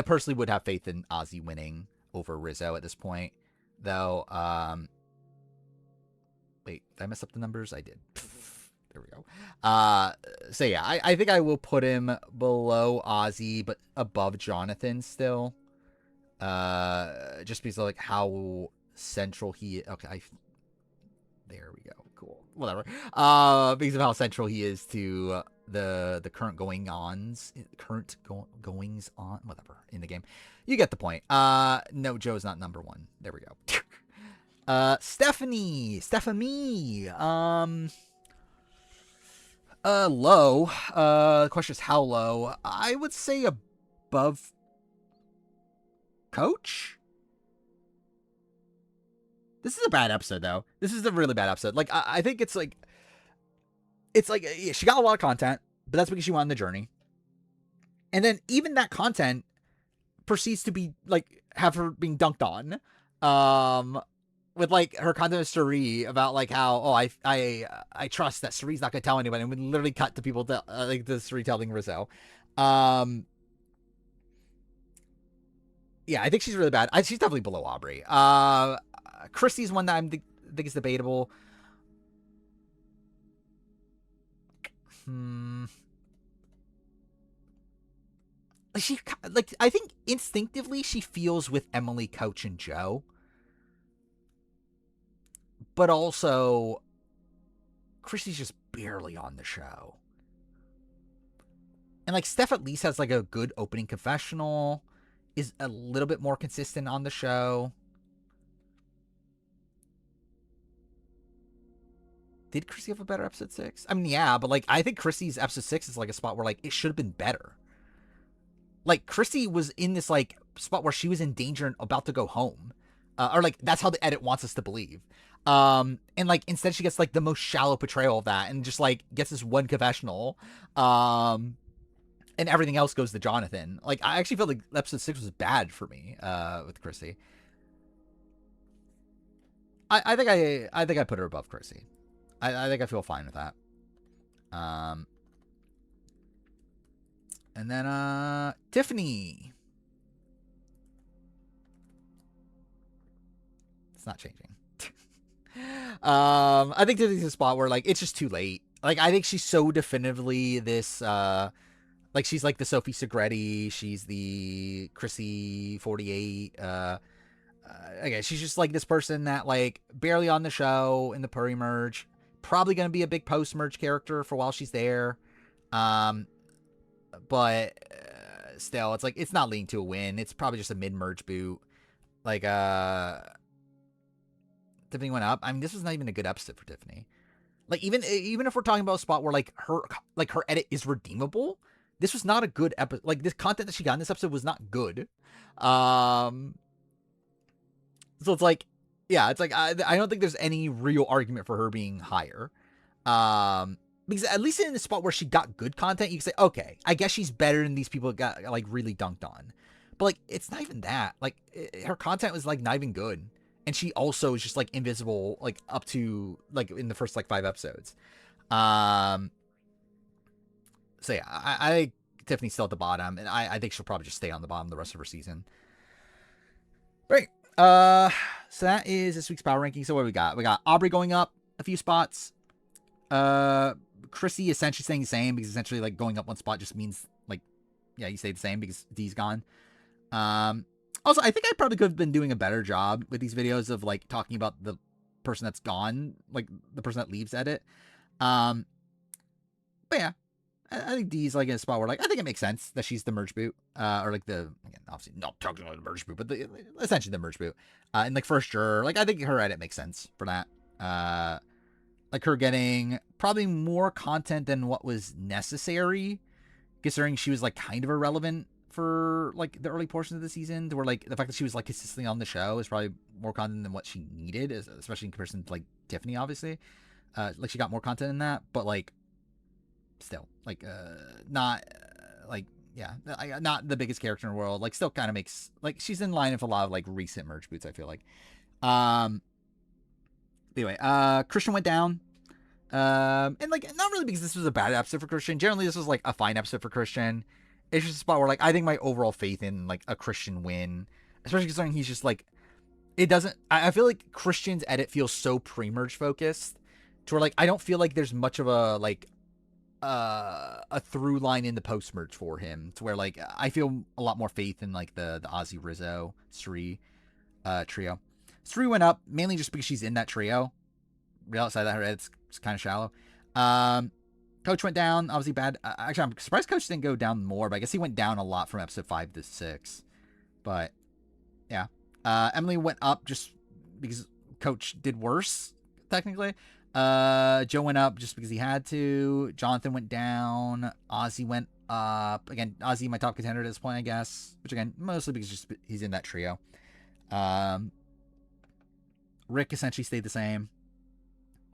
personally would have faith in Ozzy winning over Rizzo at this point, though. Wait, did I mess up the numbers? I did. There we go. So yeah, I think I will put him below Ozzy, but above Jonathan still. Just because of like how central he. Okay, there we go. Cool. Whatever. Because of how central he is to the current goings on, whatever in the game. You get the point. No, Joe's not number one. There we go. Stephanie. Low. The question is how low. I would say above Coach. This is a bad episode, though. This is a really bad episode. Like, I think it's like, yeah, she got a lot of content, but that's because she went on the journey. And then even that content proceeds to be like have her being dunked on, with like her content with Suri about like how I trust that Suri's not gonna tell anybody, and we literally cut to people like the Suri telling Rizzo. Yeah, I think she's really bad. She's definitely below Aubrey. Christy's one that I think is debatable. she like I think instinctively she feels with Emily, Coach, and Joe, but also Chrissy's just barely on the show. And like Steph at least has like a good opening confessional, is a little bit more consistent on the show. Did Chrissy have a better episode 6? I mean, yeah, but like I think Chrissy's episode 6 is like a spot where like it should have been better. Like Chrissy was in this like spot where she was in danger and about to go home. Or like that's how the edit wants us to believe. And like instead she gets like the most shallow portrayal of that and just like gets this one confessional. And everything else goes to Jonathan. Like I actually feel like episode 6 was bad for me with Chrissy. I think I put her above Chrissy. I think I feel fine with that. And then Tiffany. It's not changing. I think Tiffany's a spot where like it's just too late. Like I think she's so definitively this like she's like the Sophie Segretti, she's the Chrissy 48. Okay, she's just like this person that like barely on the show in the Puri merge. Probably gonna be a big post merge character for while she's there. But still, it's like it's not leading to a win. It's probably just a mid merge boot. Like Tiffany went up. I mean, this was not even a good episode for Tiffany. Like even if we're talking about a spot where like her edit is redeemable, this was not a good episode. Like this content that she got in this episode was not good. So it's like, yeah, it's like I don't think there's any real argument for her being higher. Because at least in the spot where she got good content, you can say, okay, I guess she's better than these people that got like really dunked on. But like, it's not even that. Like, her content was like not even good, and she also is just like invisible, like up to like in the first like 5 episodes. So yeah, I think Tiffany's still at the bottom, and I think she'll probably just stay on the bottom the rest of her season. Right. So that is this week's power ranking. So what do we got? We got Aubrey going up a few spots. Chrissy essentially staying the same because essentially like going up one spot just means like, yeah, you stay the same because D's gone. Also, I think I probably could have been doing a better job with these videos of like talking about the person that's gone, like the person that leaves edit. But yeah, I think D's like in a spot where like I think it makes sense that she's the merge boot, or like the again, obviously not talking about the merge boot, but essentially the merge boot. And like first juror, like I think her edit makes sense for that. Like her getting probably more content than what was necessary, considering she was like kind of irrelevant for like the early portions of the season. To where like the fact that she was like consistently on the show is probably more content than what she needed, especially in comparison to like Tiffany, obviously. Like she got more content in that, but like still like not like yeah, not the biggest character in the world. Like still kind of makes like she's in line with a lot of like recent merge boots, I feel like. Anyway, Christian went down. And like not really because this was a bad episode for Christian. Generally, this was like a fine episode for Christian. It's just a spot where like I think my overall faith in like a Christian win, especially considering he's just like it doesn't. I feel like Christian's edit feels so pre-merge focused to where like I don't feel like there's much of a like a through line in the post merge for him to where like I feel a lot more faith in like the Ozzy Rizzo Sri trio. Sri went up mainly just because she's in that trio. Real outside that, her edit's kind of shallow. Coach went down, obviously bad. Actually, I'm surprised Coach didn't go down more, but I guess he went down a lot from episode 5 to 6. But yeah, Emily went up just because Coach did worse, technically. Joe went up just because he had to. Jonathan went down. Ozzy went up. Again, Ozzy, my top contender at this point, I guess. Which again, mostly because just he's in that trio. Rick essentially stayed the same.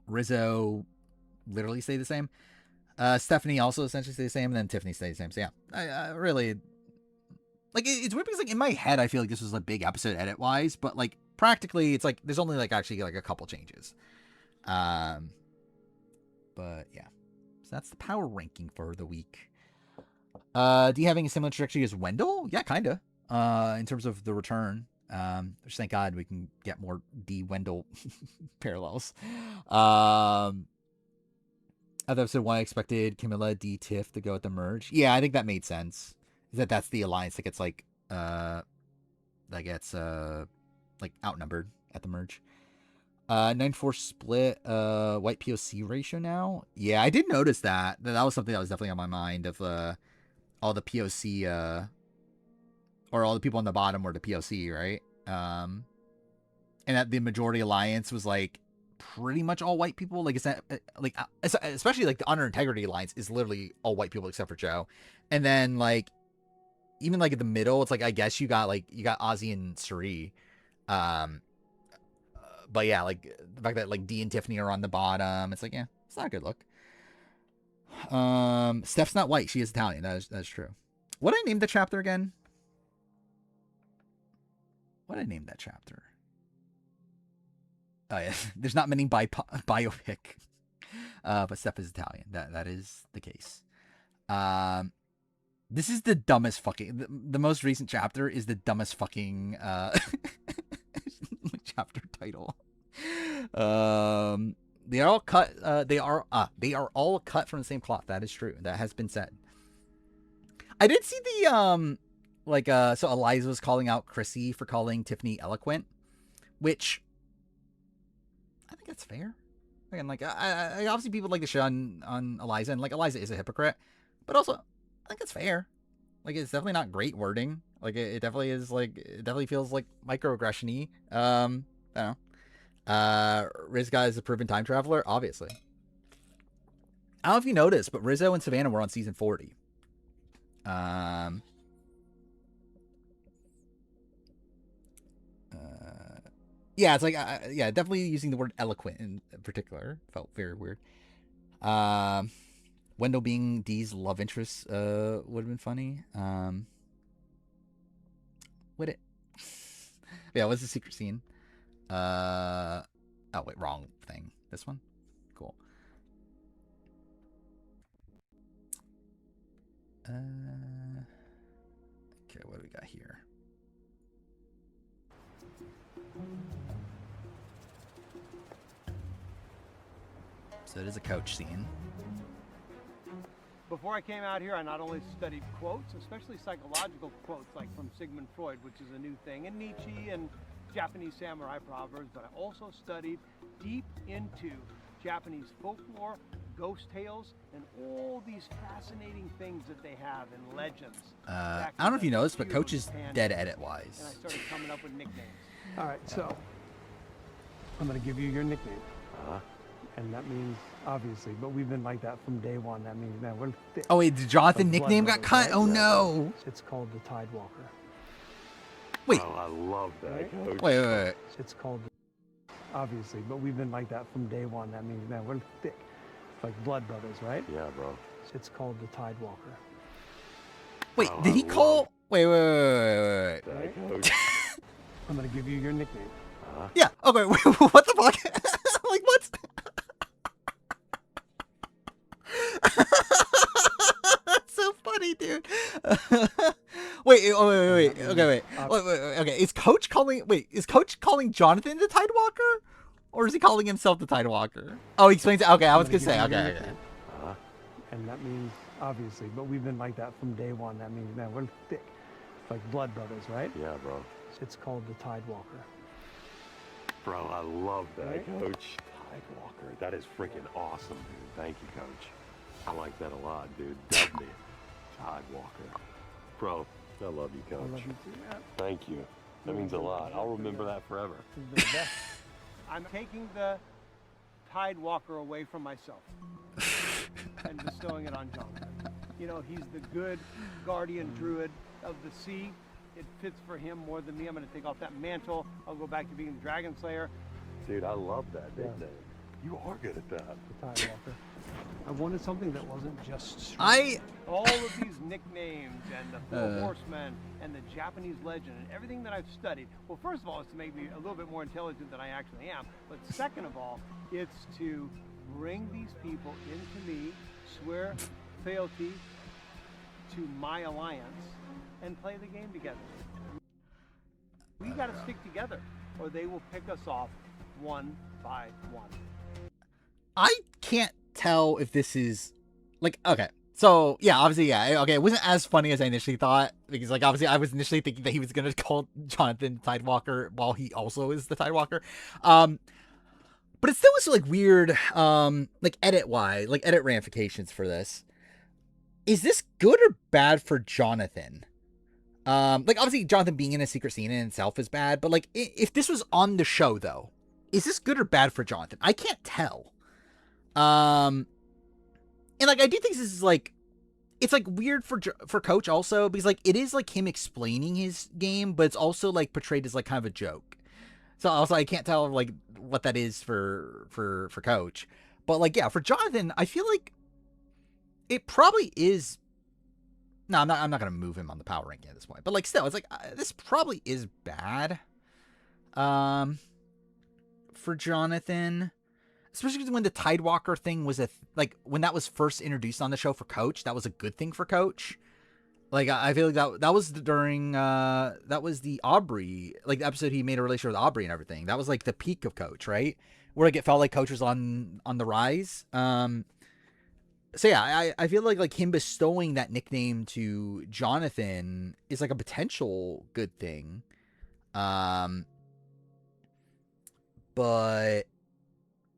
Rizzo literally stayed the same. Stephanie also essentially stayed the same, and then Tiffany stayed the same. So yeah, I really like it's weird because like in my head I feel like this was a big episode edit wise, but like practically it's like there's only like actually like a couple changes. But yeah, so that's the power ranking for the week. Do you have any similar trajectory as Wendell? Yeah, kinda. In terms of the return. Just thank God we can get more D Wendell parallels. Other episode 1, I expected Camilla D Tiff to go at the merge. Yeah, I think that made sense. is that's the alliance that gets like like outnumbered at the merge. 9-4 split, white POC ratio now. Yeah, I did notice that. That was something that was definitely on my mind of all the POC or all the people on the bottom were the POC, right? And that the majority alliance was like pretty much all white people. Like, it's that like especially like the Honor Integrity Alliance is literally all white people except for Joe. And then like even like in the middle, it's like I guess you got Ozzy and Suri. But yeah, like the fact that like Dee and Tiffany are on the bottom, it's like, yeah, it's not a good look. Steph's not white; she is Italian. That's true. What did I name the chapter again? What did I name that chapter? Oh yeah, there's not many biopic, but Steph is Italian. That is the case. This is the dumbest fucking. The most recent chapter is the dumbest fucking chapter title. They are all cut. They are all cut from the same cloth. That is true. That has been said. I did see the so Eliza was calling out Chrissy for calling Tiffany eloquent, which I think that's fair. Again, like I obviously people like to shit on Eliza, and like Eliza is a hypocrite, but also I think it's fair. Like, it's definitely not great wording. Like, it definitely is, like, it definitely feels like microaggression-y. I don't know. Rizga is a proven time traveler, obviously. I don't know if you noticed, but Rizzo and Savannah were on season 40. Yeah, it's like, yeah, definitely using the word eloquent in particular felt very weird. Wendell being Dee's love interest would have been funny. Would it? Yeah, what's the secret scene? Oh wait, wrong thing. This one? Cool. Okay, what do we got here? So it is a coach scene. Before I came out here, I not only studied quotes, especially psychological quotes like from Sigmund Freud, which is a new thing, and Nietzsche and Japanese samurai proverbs, but I also studied deep into Japanese folklore, ghost tales, and all these fascinating things that they have in legends. I don't know if you noticed, but Coach is dead edit-wise. And I started coming up with nicknames. All right, so I'm going to give you your nickname. And that means, obviously, but we've been like that from day one. That means, man, we're thick. Oh, wait, did Jonathan nickname got cut? Right? Oh, no. It's called the Tidewalker. Wait. Oh, I love that, Coach. Wait. It's called, obviously, but we've been like that from day one. That means, man, we're thick. Like blood brothers, right? Yeah, bro. It's called the Tidewalker. Wait, did he call? Wait. Right? Coach. I'm going to give you your nickname. Yeah. Okay, wait, what the fuck? Like, what? That's so funny, dude. Wait. Okay, wait. Okay, is Coach calling Jonathan the Tidewalker? Or is he calling himself the Tidewalker? Oh, he explains it. Okay, I was gonna say, okay. And that means, obviously, but we've been like that from day one. That means, man, we're thick. Like blood brothers, right? Yeah, bro. It's called the Tidewalker. Bro, I love that, Right? Coach. Tidewalker. That is freaking awesome, dude. Thank you, Coach. I like that a lot, dude. Dub me. Tidewalker. Bro, I love you, Coach. I love you too, man. Thank you. That means a lot. I'll remember that forever. This is the best. I'm taking the Tidewalker away from myself and bestowing it on Jonathan. You know, he's the good guardian druid of the sea. It fits for him more than me. I'm going to take off that mantle. I'll go back to being the Dragon Slayer. Dude, I love that nickname. You are good at that. The Tidewalker. I wanted something that wasn't just straight. All of these nicknames and the Four Horsemen and the Japanese legend and everything that I've studied. Well, first of all, it's to make me a little bit more intelligent than I actually am. But second of all, it's to bring these people into me, swear fealty to my alliance, and play the game together. We got to stick together, or they will pick us off one by one. I can't tell if this is like, okay, So yeah, obviously, yeah, okay, it wasn't as funny as I initially thought, because like obviously I was initially thinking that he was gonna call Jonathan Tidewalker while he also is the Tidewalker. But it still was like weird, like edit ramifications for this. Is this good or bad for Jonathan? Like obviously Jonathan being in a secret scene in itself is bad, but like if this was on the show though, is this good or bad for Jonathan? I can't tell. And like I do think this is like, it's like weird for Coach also, because like it is like him explaining his game, but it's also like portrayed as like kind of a joke. So also I can't tell like what that is for Coach, but like yeah, for Jonathan, I feel like it probably is. No, I'm not gonna move him on the power ranking at this point, but like still, it's like this probably is bad. For Jonathan, especially because when the Tidewalker thing was like when that was first introduced on the show for Coach, that was a good thing for Coach. Like I feel like that was during that was the Aubrey, like the episode he made a relationship with Aubrey and everything. That was like the peak of Coach, right? Where like it felt like Coach was on the rise. So yeah, I feel like him bestowing that nickname to Jonathan is like a potential good thing. But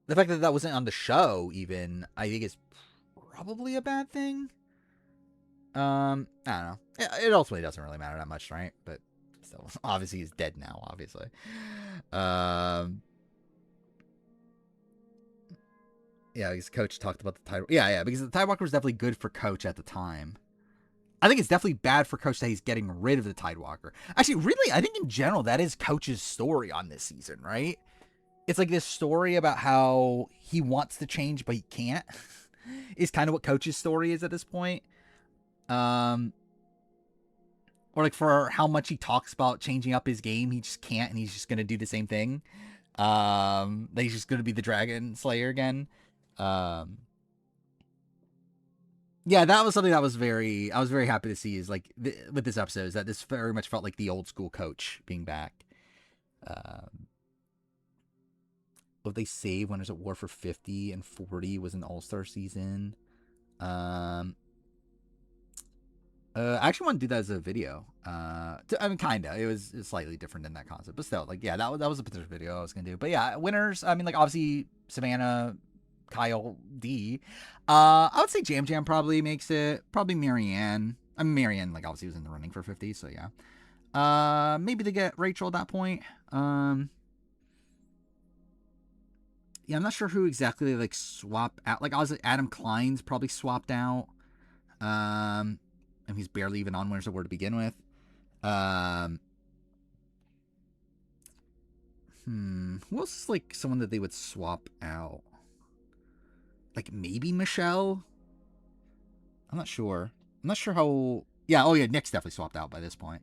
the fact that that wasn't on the show even, I think is probably a bad thing. I don't know. It ultimately doesn't really matter that much, right? But still, obviously he's dead now, obviously. Yeah, because Coach talked about the Tide. Yeah, because the Tidewalker was definitely good for Coach at the time. I think it's definitely bad for Coach that he's getting rid of the Tidewalker. Actually, really, I think in general, that is Coach's story on this season, right? It's like this story about how he wants to change, but he can't. Is kind of what Coach's story is at this point. Or like for how much he talks about changing up his game, he just can't, and he's just gonna do the same thing. That he's just gonna be the Dragon Slayer again. Yeah, that was something that I was very happy to see, is like with this episode, is that this very much felt like the old school Coach being back. What they save when there's a war for 50 and 40 was an all-star season. I actually want to do that as a video. I mean, kinda. It was slightly different than that concept, but still, like, yeah, that was a potential video I was gonna do. But yeah, winners. I mean, like, obviously Savannah, Kyle, D. I would say Jam Jam probably makes it. Probably Marianne. I mean, Marianne, like, obviously was in the running for 50, so yeah. Maybe they get Rachel at that point. Yeah, I'm not sure who exactly they like swap out. Like, obviously Adam Klein's probably swapped out. And he's barely even on Winners of War to begin with. Who else is like someone that they would swap out? Like maybe Michelle? I'm not sure. I'm not sure how. Yeah, oh yeah, Nick's definitely swapped out by this point.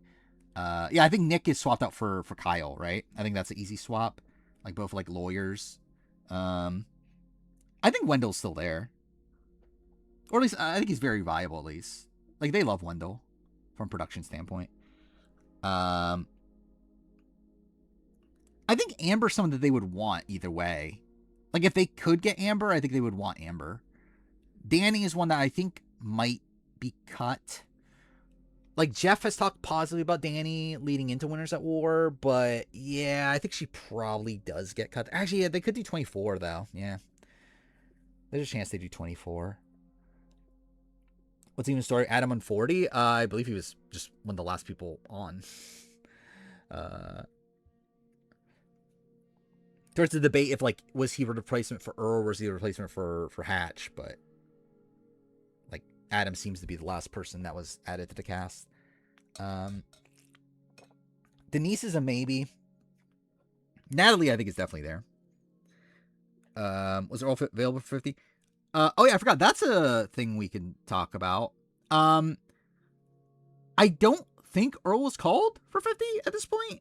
Yeah, I think Nick is swapped out for Kyle, right? I think that's an easy swap. Like both like lawyers. I think Wendell's still there. Or at least I think he's very viable at least. Like they love Wendell from production standpoint. I think Amber's someone that they would want either way. Like if they could get Amber, I think they would want Amber. Danny is one that I think might be cut. Like Jeff has talked positively about Danny leading into Winners at War, but yeah, I think she probably does get cut. Actually, yeah, they could do 24 though. Yeah, there's a chance they do 24. What's even the story? Adam on 40? I believe he was just one of the last people on. Towards the debate if like was he a replacement for Earl or was he a replacement for Hatch, but like Adam seems to be the last person that was added to the cast. Denise is a maybe. Natalie, I think, is definitely there. Was Earl available for 50? Oh yeah, I forgot. That's a thing we can talk about. I don't think Earl was called for 50 at this point.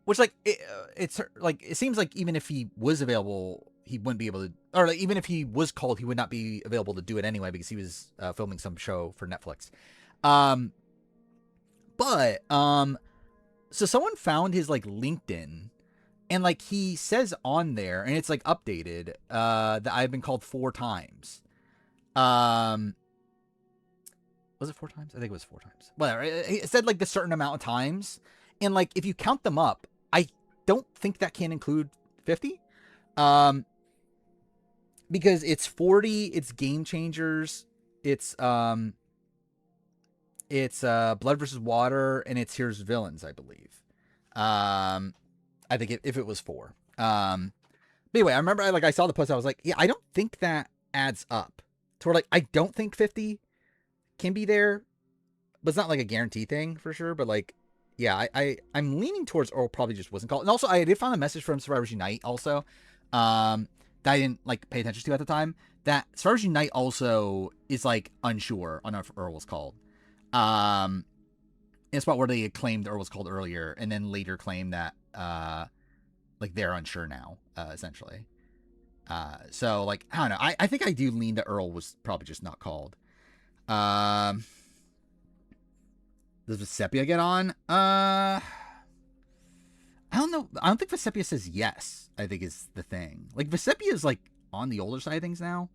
Which like it's like it seems like even if he was available, he wouldn't be able to, or like, even if he was called, he would not be available to do it anyway because he was filming some show for Netflix. But so someone found his like LinkedIn, And like he says on there, and it's like updated, that I've been called 4 times. Was it 4 times? I think it was 4 times. Whatever. It said like the certain amount of times. And like if you count them up, I don't think that can include 50. Because it's 40, it's Game Changers, it's Blood versus Water, and it's Here's Villains, I believe. I think if it was 4. But anyway, I remember I saw the post. I was like, yeah, I don't think that adds up. To where like I don't think 50 can be there, but it's not like a guarantee thing for sure. But like, yeah, I'm leaning towards Earl probably just wasn't called. And also, I did find a message from Survivors Unite also, that I didn't like pay attention to at the time. That Survivors Unite also is like unsure on if Earl was called. In a spot where they had claimed Earl was called earlier, and then later claimed that like they're unsure now, essentially. So like I don't know. I think I do lean that Earl was probably just not called. Does Vesepia get on? I don't know. I don't think Vesepia says yes, I think is the thing. Like Vesepia is like on the older side of things now.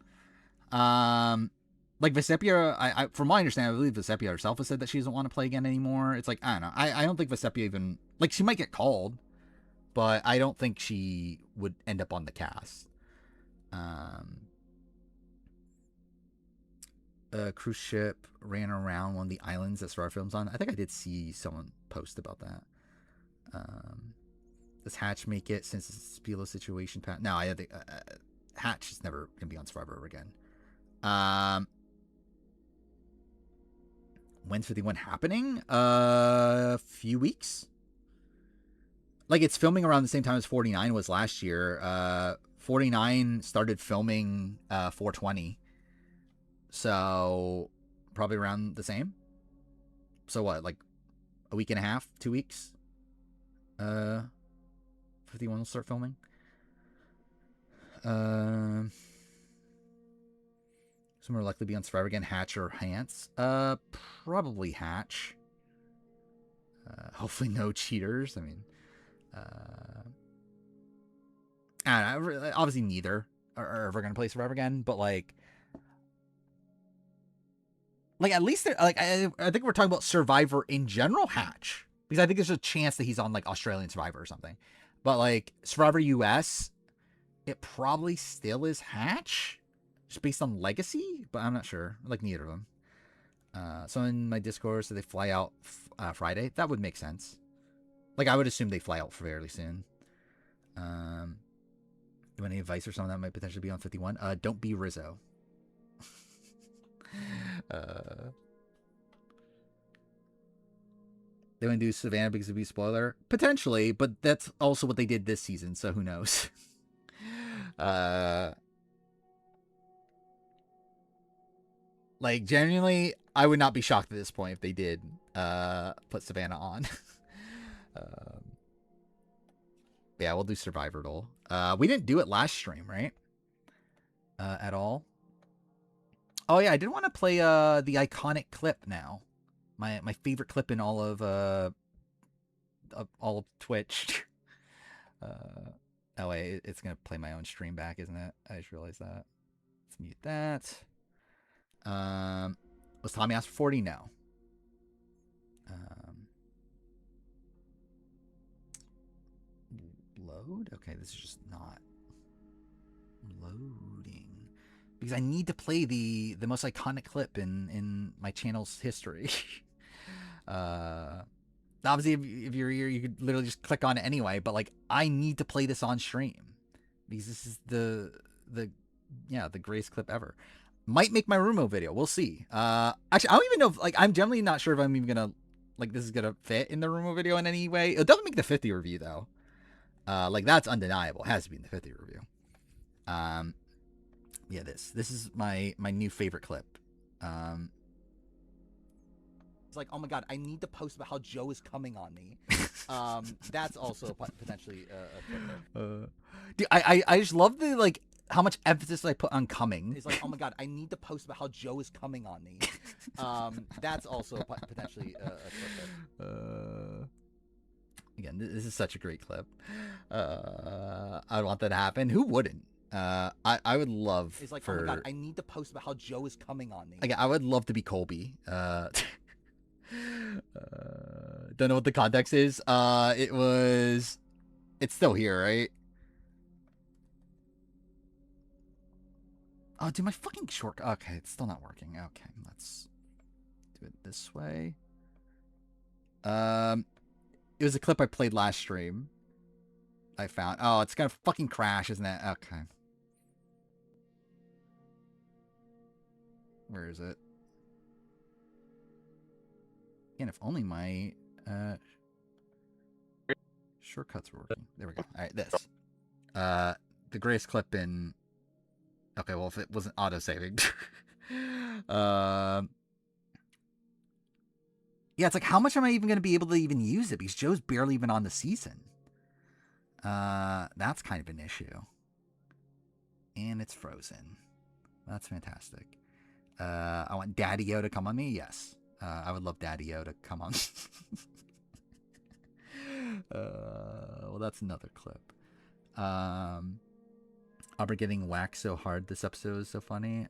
Like Vesepia, I from my understanding, I believe Vesepia herself has said that she doesn't want to play again anymore. It's like, I don't know. I don't think Vesepia even, like, she might get called, but I don't think she would end up on the cast. A cruise ship ran around one of the islands that Star Films on. I think I did see someone post about that. Does Hatch make it since it's a Spilo situation? No, I think Hatch is never gonna be on Survivor again. When's 51 happening? A few weeks. Like it's filming around the same time as 49 was last year. 49 started filming 420. So probably around the same. So what, like a week and a half, 2 weeks? 51 will start filming. Some more likely to be on Survivor again, Hatch or Hans? Probably Hatch. Hopefully no cheaters. I mean, I don't know, obviously neither are ever going to play Survivor again, but like at least I think we're talking about Survivor in general, Hatch, because I think there's a chance that he's on like Australian Survivor or something, but like Survivor US, it probably still is Hatch, just based on legacy, but I'm not sure. Like neither of them. So in my Discord, so they fly out Friday. That would make sense. Like I would assume they fly out fairly soon. Do any advice or something that might potentially be on 51? Don't be Rizzo. They want to do Savannah because it'd be a spoiler? Potentially, but that's also what they did this season, so who knows? Like, genuinely, I would not be shocked at this point if they did put Savannah on. Yeah, we'll do Survivor Duel. We didn't do it last stream, right? At all. Oh, yeah, I did want to play the iconic clip now. My favorite clip in all of Twitch. Oh, wait, it's going to play my own stream back, isn't it? I just realized that. Let's mute that. Was Tommy asked for 40? No. Load? Okay, this is just not loading. Because I need to play the most iconic clip in my channel's history. Obviously, if you're here, you could literally just click on it anyway, but like I need to play this on stream. Because this is the greatest clip ever. Might make my Rumo video. We'll see. Actually, I don't even know if, like, I'm generally not sure if I'm even gonna, like, this is gonna fit in the Rumo video in any way. It doesn't make the 50 review though. Like that's undeniable. It has to be in the 50 review. Yeah, this is my new favorite clip. It's like, oh my god, I need to post about how Joe is coming on me. That's also potentially a clip. Dude, I just love the, like, how much emphasis I put on coming. It's like, oh my god, I need to post about how Joe is coming on me. That's also potentially a clip. Again, this is such a great clip. I want that to happen. Who wouldn't? I would love. It's like, oh my god, I need to post about how Joe is coming on me. Again, I would love to be Colby. Don't know what the context is. It's still here, right? Oh, dude, my fucking short. Okay, it's still not working. Okay, let's do it this way. It was a clip I played last stream. I found. Oh, it's gonna fucking crash, isn't it? Okay. Where is it? Again, if only my shortcuts were working. There we go. All right, this. The greatest clip in. Okay, well, if it wasn't auto-saving. Yeah, it's like, how much am I even going to be able to even use it? Because Joe's barely even on the season. That's kind of an issue. And it's frozen. That's fantastic. I want Daddy-O to come on me? Yes. I would love Daddy-O to come on. Well, that's another clip. Aubrey getting whacked so hard this episode is so funny.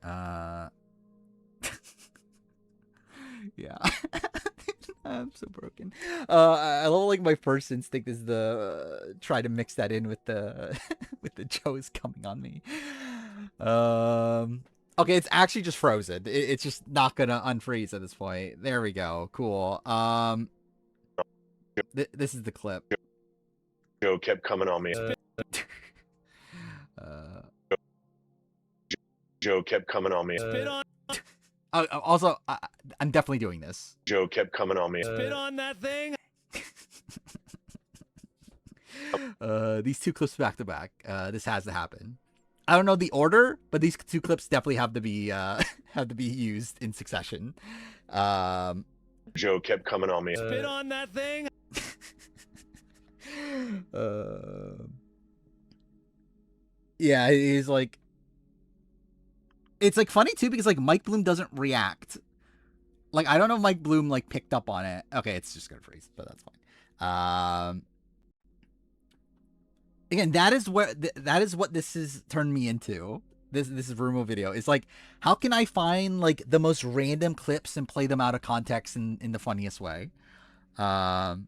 Yeah. I'm so broken. I love like my first instinct is the try to mix that in with the with the Joe's coming on me. Okay, it's actually just frozen. It's just not gonna unfreeze at this point. There we go. Cool. This is the clip. Joe kept coming on me. Joe kept coming on me. Spit on. Also, I'm definitely doing this. Joe kept coming on me. Spit on that thing. These two clips back to back. This has to happen. I don't know the order, but these two clips definitely have to be used in succession. Joe kept coming on me. Spit on that thing. Yeah, he's like. It's like funny too because like Mike Bloom doesn't react. Like I don't know if Mike Bloom like picked up on it. Okay, it's just gonna freeze, but that's fine. Again, that is what this has turned me into. This is Rumo video. It's like, how can I find like the most random clips and play them out of context in the funniest way? We're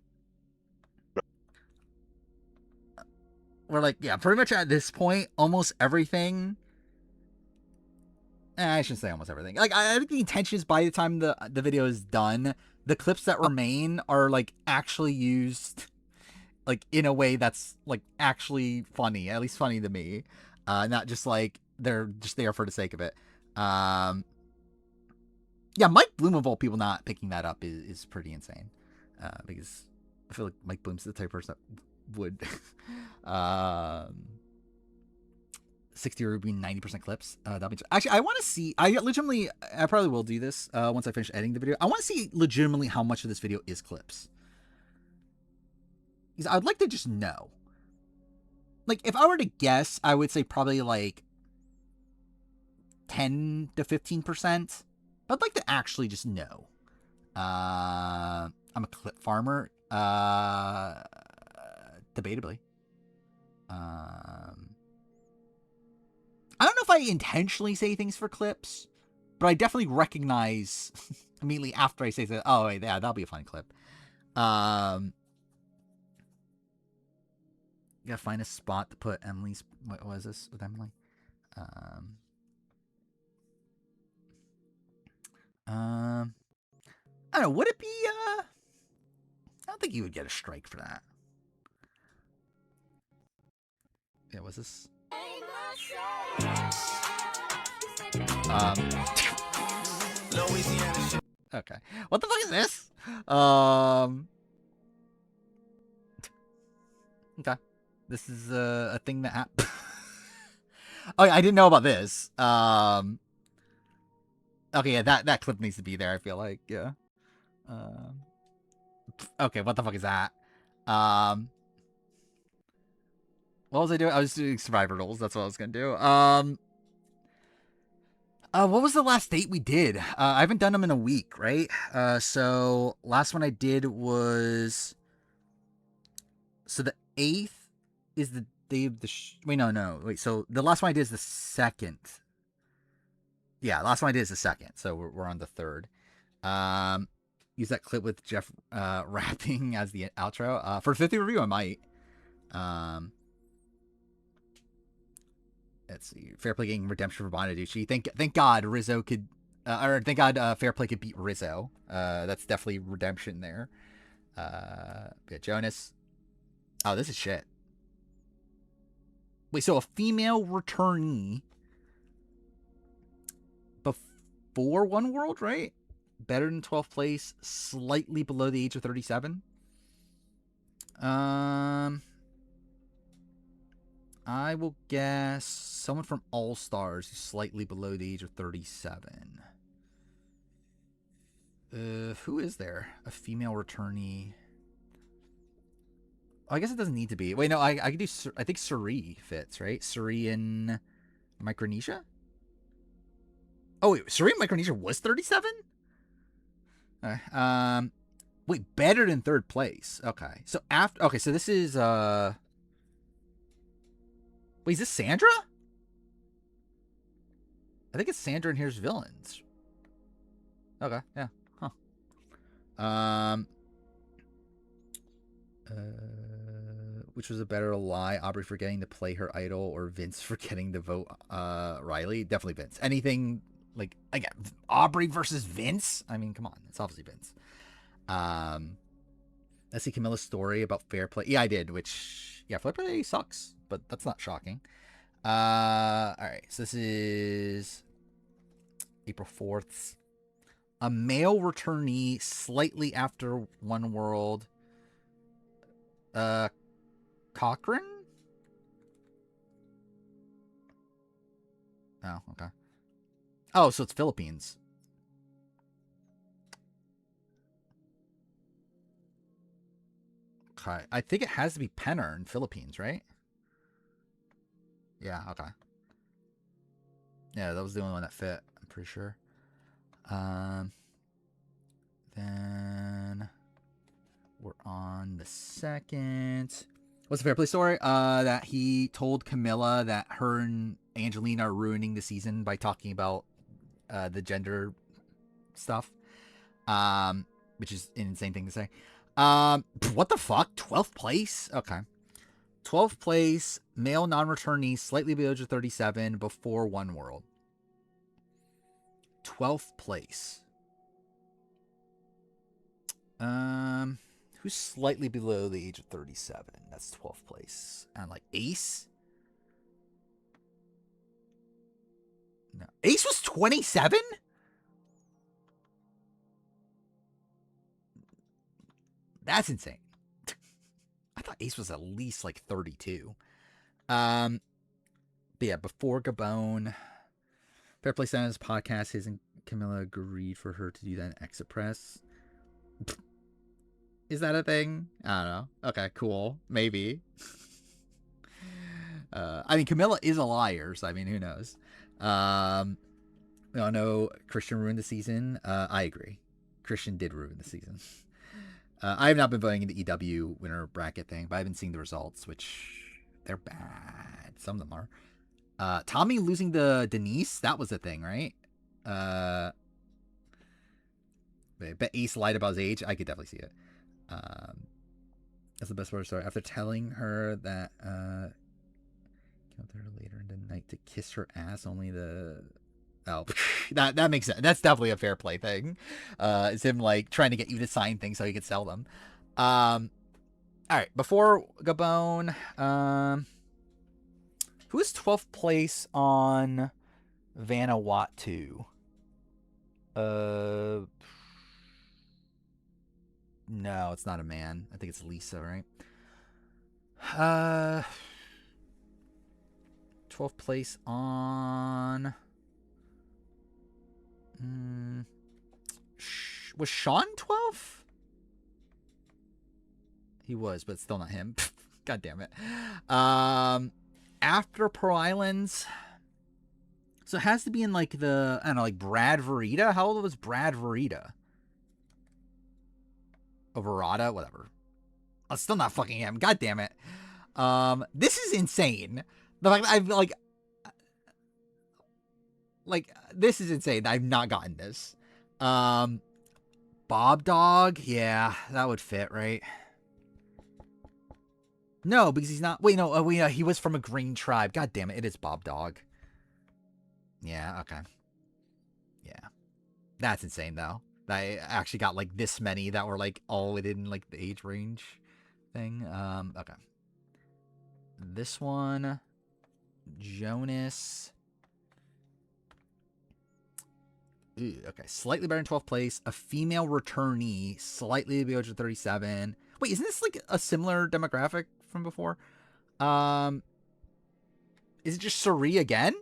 like, yeah, pretty much at this point, almost everything. I shouldn't say almost everything. Like, I think the intention is by the time the video is done, the clips that remain are like actually used, like in a way that's like actually funny, at least funny to me, not just like they're just there for the sake of it. Yeah, Mike Bloom of all people not picking that up is pretty insane, because I feel like Mike Bloom's the type of person that would. 60 Ruby, 90% clips. That'll be actually. I want to see. I probably will do this once I finish editing the video. I want to see legitimately how much of this video is clips. Because I'd like to just know. Like, if I were to guess, I would say probably like 10 to 15%. But I'd like to actually just know. I'm a clip farmer. Debatably. I don't know if I intentionally say things for clips, but I definitely recognize immediately after I say that, oh, yeah, that'll be a fun clip. You gotta find a spot to put Emily's. What was this with Emily? I don't know. Would it be? I don't think you would get a strike for that. Yeah, was this? Okay. What the fuck is this? Okay. This is a thing that happened. Oh, yeah, I didn't know about this. Okay, yeah, that clip needs to be there, I feel like. Yeah. Okay, what the fuck is that? What was I doing? I was doing survivor roles. That's what I was gonna do. What was the last date we did? I haven't done them in a week, right? So last one I did was So the 8th is the day of the... Wait, no. Wait, so the last one I did is the 2nd. Yeah, last one I did is the 2nd. So we're on the 3rd. Use that clip with Jeff rapping as the outro. For 50 review, I might. Let's see. Fair Play getting redemption for Bonaducci. Thank God Rizzo could... or thank God Fair Play could beat Rizzo. That's definitely redemption there. Yeah, Jonas. Oh, this is shit. Wait, so a female returnee before One World, right? Better than 12th place, slightly below the age of 37. I will guess someone from All Stars who's slightly below the age of 37. Who is there? A female returnee. Oh, I guess it doesn't need to be. Wait, no, I could do... I think Suri fits, right? Suri in Micronesia? Oh, wait, Suri in Micronesia was 37? Wait, better than 3rd place. Okay. So after... Okay, so this is... Wait, is this Sandra? I think it's Sandra in Here's Villains. Okay, yeah. Huh. Which was a better lie? Aubrey forgetting to play her idol or Vince forgetting to vote Riley? Definitely Vince. Anything like, again, Aubrey versus Vince? I mean, come on. It's obviously Vince. Let's see Camilla's story about Fair Play. Yeah, I did, which, yeah, Fair Play sucks, but that's not shocking. All right, so this is April 4th. A male returnee slightly after One World. Cochran? Oh, okay. Oh, so it's Philippines. Okay. I think it has to be Penner in Philippines, right? Yeah, okay. Yeah, that was the only one that fit, I'm pretty sure. Then we're on the 2nd. What's the Fair Play story? That he told Camilla that her and Angelina are ruining the season by talking about the gender stuff. Which is an insane thing to say. What the fuck? 12th place? Okay. 12th place, male non-returnee, slightly below age of 37, before One World. 12th place. Who's slightly below the age of 37? That's 12th place. And like Ace? No. Ace was 27? That's insane. I thought Ace was at least like 32. But yeah, before Gabon, Fair Play Sound's podcast, his and Camilla agreed for her to do that in Exit Press. Is that a thing? I don't know. Okay, cool. Maybe. I mean, Camilla is a liar, so I mean, who knows? We all know Christian ruined the season. I agree. Christian did ruin the season. I have not been voting in the EW winner bracket thing, but I've been seeing the results, which they're bad. Some of them are. Tommy losing to Denise, that was a thing, right? But Ace lied about his age. I could definitely see it. That's the best part of the story. After telling her that came up there later in the night to kiss her ass, only the... Oh, that makes sense. That's definitely a Fair Play thing. It's him like trying to get you to sign things so he could sell them. All right, before Gabon, who is 12th place on Vanuatu? No, it's not a man. I think it's Lisa, right? 12th place on... Was Sean 12? He was, but still not him. God damn it. After Pearl Islands. So it has to be in like the, I don't know, like Brad Verita. How old was Brad Verita? Verada, whatever. still not fucking him. God damn it. This is insane. The fact that I've like this is insane. I've not gotten this. Bob Dog. Yeah, that would fit, right? No, because he's not. Wait, no. He was from a green tribe. God damn it. It is Bob Dog. Yeah. Okay. Yeah. That's insane, though. I actually got like this many that were like all within like the age range thing. Okay. This one, Jonas. Ooh, okay, slightly better in 12th place. A female returnee, slightly below 37. Wait, isn't this like a similar demographic from before? Is it just Suri again?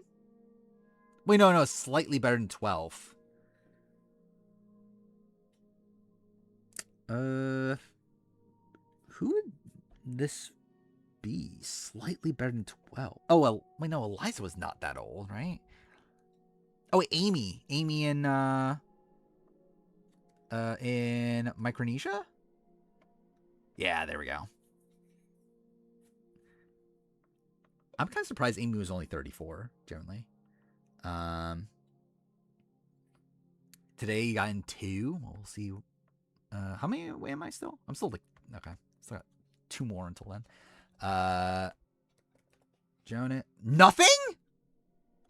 Wait, no, slightly better than 12th. Who would this be? Slightly better than 12. Oh, well, wait, no, Eliza was not that old, right? Oh, wait, Amy in Micronesia? Yeah, there we go. I'm kind of surprised Amy was only 34, generally. Today you got in 2. We'll see. How many away am I still? I'm still like, okay. Still got 2 more until then. Jonah. Nothing?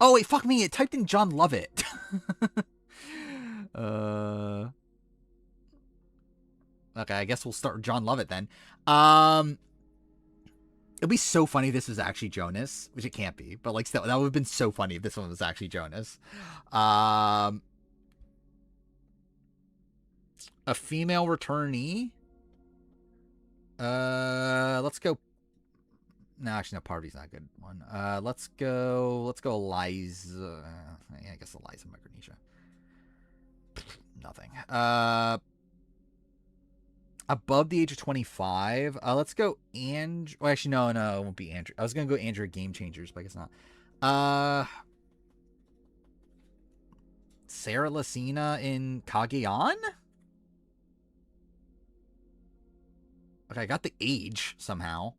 Oh, wait, fuck me. It typed in John Lovett. Okay, I guess we'll start with John Lovett then. It'd be so funny if this was actually Jonas, which it can't be, but like still, that would have been so funny if this one was actually Jonas. A female returnee. Let's go. No, actually, no. Party's not a good one. Let's go Eliza. Yeah, I guess Eliza Micronesia. Nothing. Above the age of 25. Let's go Andrew. Well, actually, no, it won't be Andrew. I was gonna go Andrew Game Changers, but I guess not. Sarah Lacina in Kageon? Okay, I got the age somehow.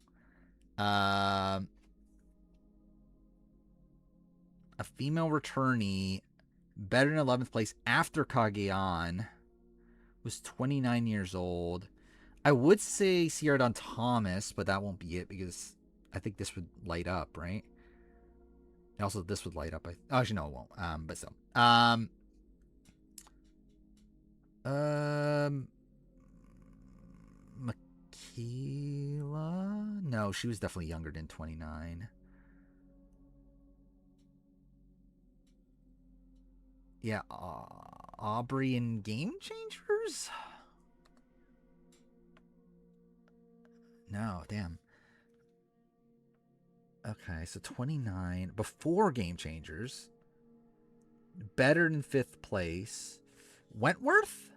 A female returnee, better than 11th place after Kageon, was 29 years old. I would say Sierra Dawn Thomas, but that won't be it because I think this would light up, right? And also, this would light up. Actually, no, it won't. But still. Makila? No, she was definitely younger than 29. Yeah, Aubrey in Game Changers? No, damn. Okay, so 29. Before Game Changers. Better than 5th place. Wentworth?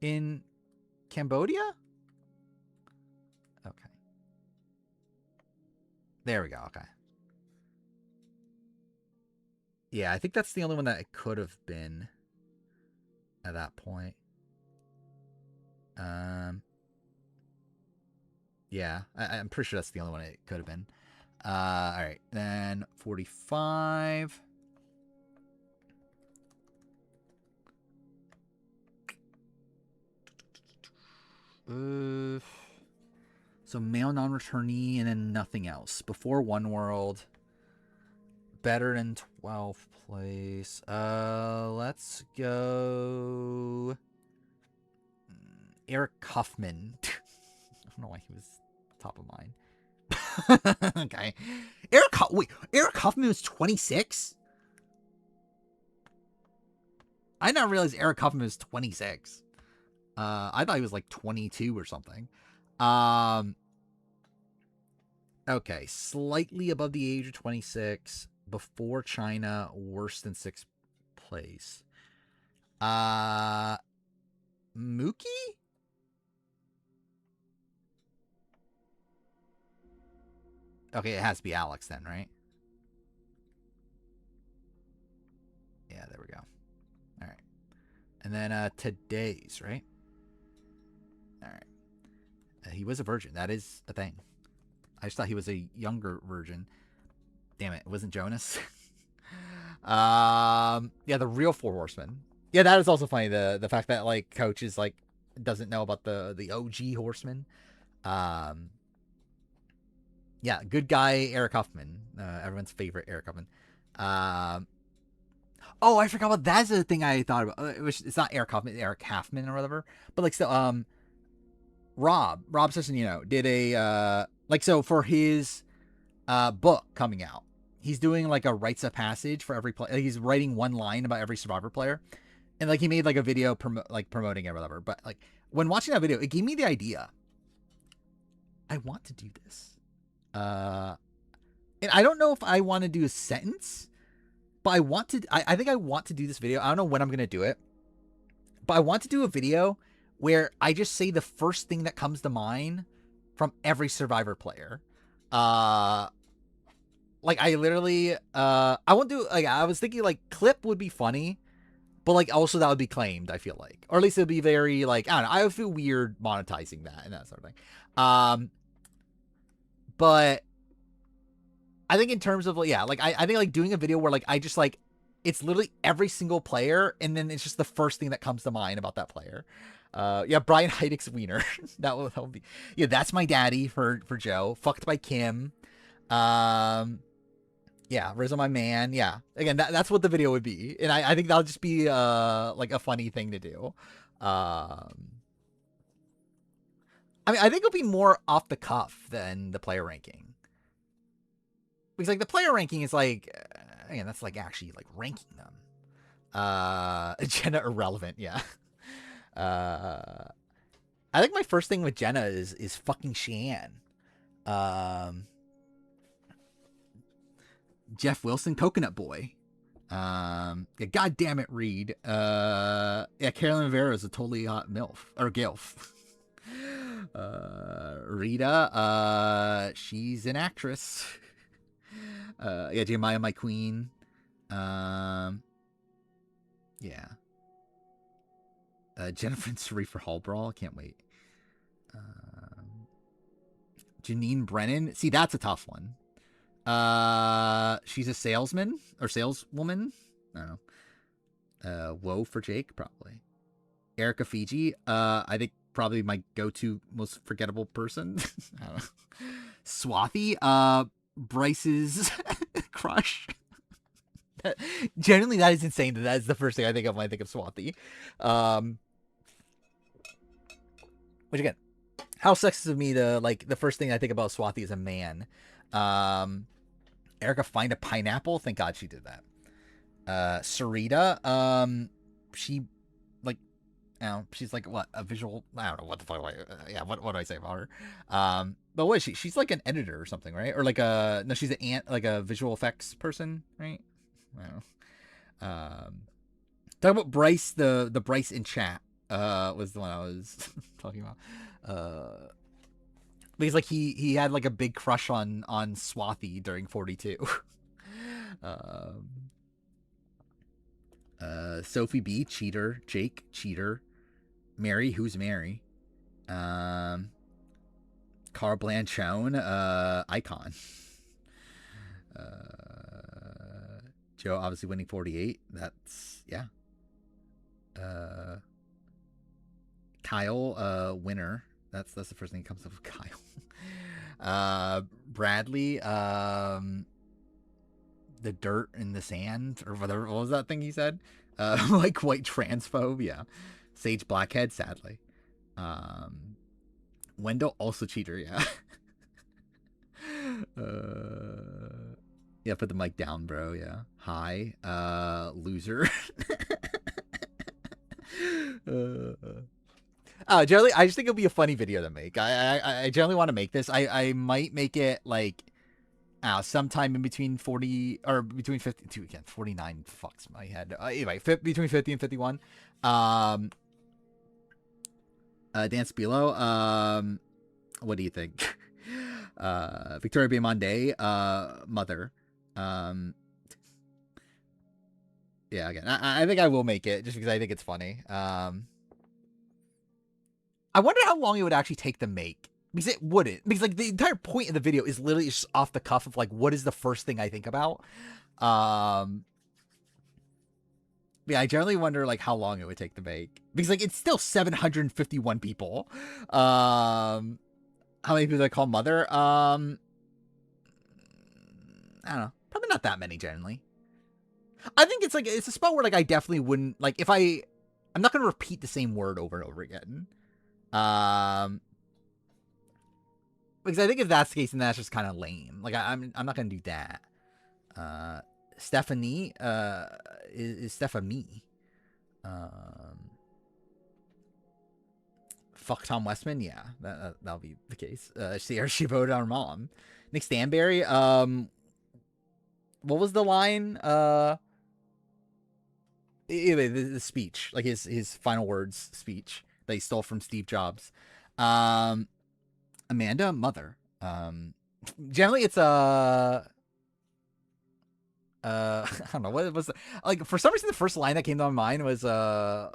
In Cambodia? Okay. There we go, okay. Yeah, I think that's the only one that it could have been at that point. Yeah, I'm pretty sure that's the only one it could have been. All right, then 45. So male non-returnee and then nothing else. Before One World. Better than 12th place. Let's go Eric Kaufman. I don't know why he was top of mind. Okay. Eric Kaufman was 26? I did not realize Eric Kaufman was 26. I thought he was like 22 or something. Okay, slightly above the age of 26. Before China, worse than 6th place. Mookie? Okay, it has to be Alex then, right? Yeah, there we go. All right. And then today's, right? All right. He was a virgin. That is a thing. I just thought he was a younger virgin. Damn it wasn't Jonas. Yeah, the real Four Horsemen. Yeah, that is also funny. The fact that like Coach is like doesn't know about the OG Horsemen. Yeah, good guy Eric Huffman. Everyone's favorite Eric Huffman. Oh, I forgot about that's the thing I thought about. It's not Eric Huffman, Eric Halfman or whatever. But like still, Rob Session, did a like so for his book coming out. He's doing like a rites of passage for every player. Like, he's writing one line about every Survivor player, and like he made like a video promoting it or whatever. But like when watching that video, it gave me the idea. I want to do this, and I don't know if I want to do a sentence, but I want to. I think I want to do this video. I don't know when I'm gonna do it, but I want to do a video where I just say the first thing that comes to mind from every Survivor player. Like I literally, I won't do like I was thinking like clip would be funny, but like also that would be claimed. I feel like, or at least it'd be very like I don't know. I would feel weird monetizing that and that sort of thing. But I think in terms of like I think like doing a video where like I just like it's literally every single player and then it's just the first thing that comes to mind about that player. Yeah, Brian Heidick's wiener. that will be that's my daddy for Joe. Fucked by Kim. Yeah, Rizzo my man. Yeah. Again, that's what the video would be. And I think that'll just be like a funny thing to do. I mean, I think it'll be more off the cuff than the player ranking. Because like the player ranking is like again, that's like actually like ranking them. Jenna irrelevant, yeah. I think my first thing with Jenna is fucking Sheehan. Jeff Wilson, Coconut Boy. Yeah, God damn it, Reed. Yeah, Carolyn Rivera is a totally hot MILF or GILF. Rita, she's an actress. Yeah, Jeremiah, my queen. Yeah. Jennifer and Sarifa Hallbrawl, can't wait. Janine Brennan, see that's a tough one. She's a salesman or saleswoman. I don't know. Woe for Jake, probably. Erica Fiji. I think probably my go-to most forgettable person. I don't know. Swathy. Bryce's crush. Generally, that is insane. That is the first thing I think of when I think of Swathy. Which again, how sexist of me to like the first thing I think about Swathy is a man. Erica find a pineapple. Thank God she did that. Sarita, she like, she's like what a visual. I don't know what the fuck. Yeah, what do I say about her? But what is she? She's like an editor or something, right? Or like no, she's like a visual effects person, right? I don't know. Talk about Bryce. The Bryce in chat was the one I was talking about. Because like he had like a big crush on Swathy during 42. Sophie B, cheater. Jake, cheater. Mary, who's Mary? Carl Blanchone, icon. Joe obviously winning 48. That's yeah. Kyle, winner. That's the first thing that comes up with Kyle. Bradley, the dirt in the sand or whatever. What was that thing he said? Like white transphobe. Yeah. Sage Blackhead, sadly. Wendell also cheater. Yeah. Yeah. Put the mic down, bro. Yeah. Hi. Loser. Generally, I just think it'll be a funny video to make. I generally want to make this. I might make it like, sometime in between 40 or between 52 again. 49 fucks my head. Anyway, between 50 and 51. Dan Spilo. What do you think? Victoria Biomonde, mother. Yeah, again, I think I will make it just because I think it's funny. I wonder how long it would actually take to make. Because it wouldn't. Because like the entire point of the video is literally just off the cuff of like what is the first thing I think about. Yeah, I generally wonder like how long it would take to make. Because like it's still 751 people. How many people do I call mother? I don't know. Probably not that many generally. I think it's like it's a spot where like I definitely wouldn't like if I'm not gonna repeat the same word over and over again. Because I think if that's the case, then that's just kind of lame. Like I'm not gonna do that. Stephanie is Stephanie. Fuck Tom Westman, yeah, that'll be the case. She voted on her mom. Nick Stanberry, what was the line? Anyway, the speech, like his final words speech that he stole from Steve Jobs. Amanda, mother. Generally it's I don't know what it was like. For some reason, the first line that came to my mind was I'm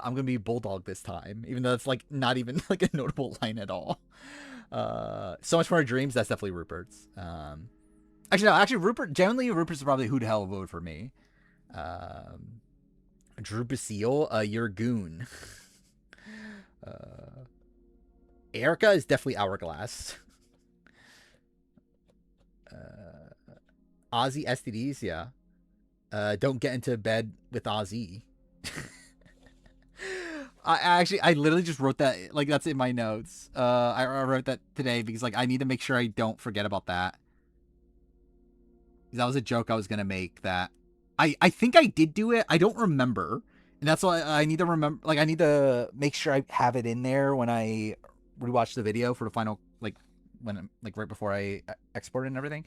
gonna be bulldog this time, even though it's like not even like a notable line at all. So much more dreams. That's definitely Rupert's. Actually, Rupert. Generally, Rupert's probably who the hell voted for me. Drew Basile, your goon. Erica is definitely Hourglass. Ozzy STDs, yeah. Don't get into bed with Ozzy. I literally just wrote that, like that's in my notes. I wrote that today because like I need to make sure I don't forget about that. That was a joke I was gonna make that I think I did do it. I don't remember. And that's why I need to remember, like I need to make sure I have it in there when I rewatch the video for the final, like when like right before I export it and everything.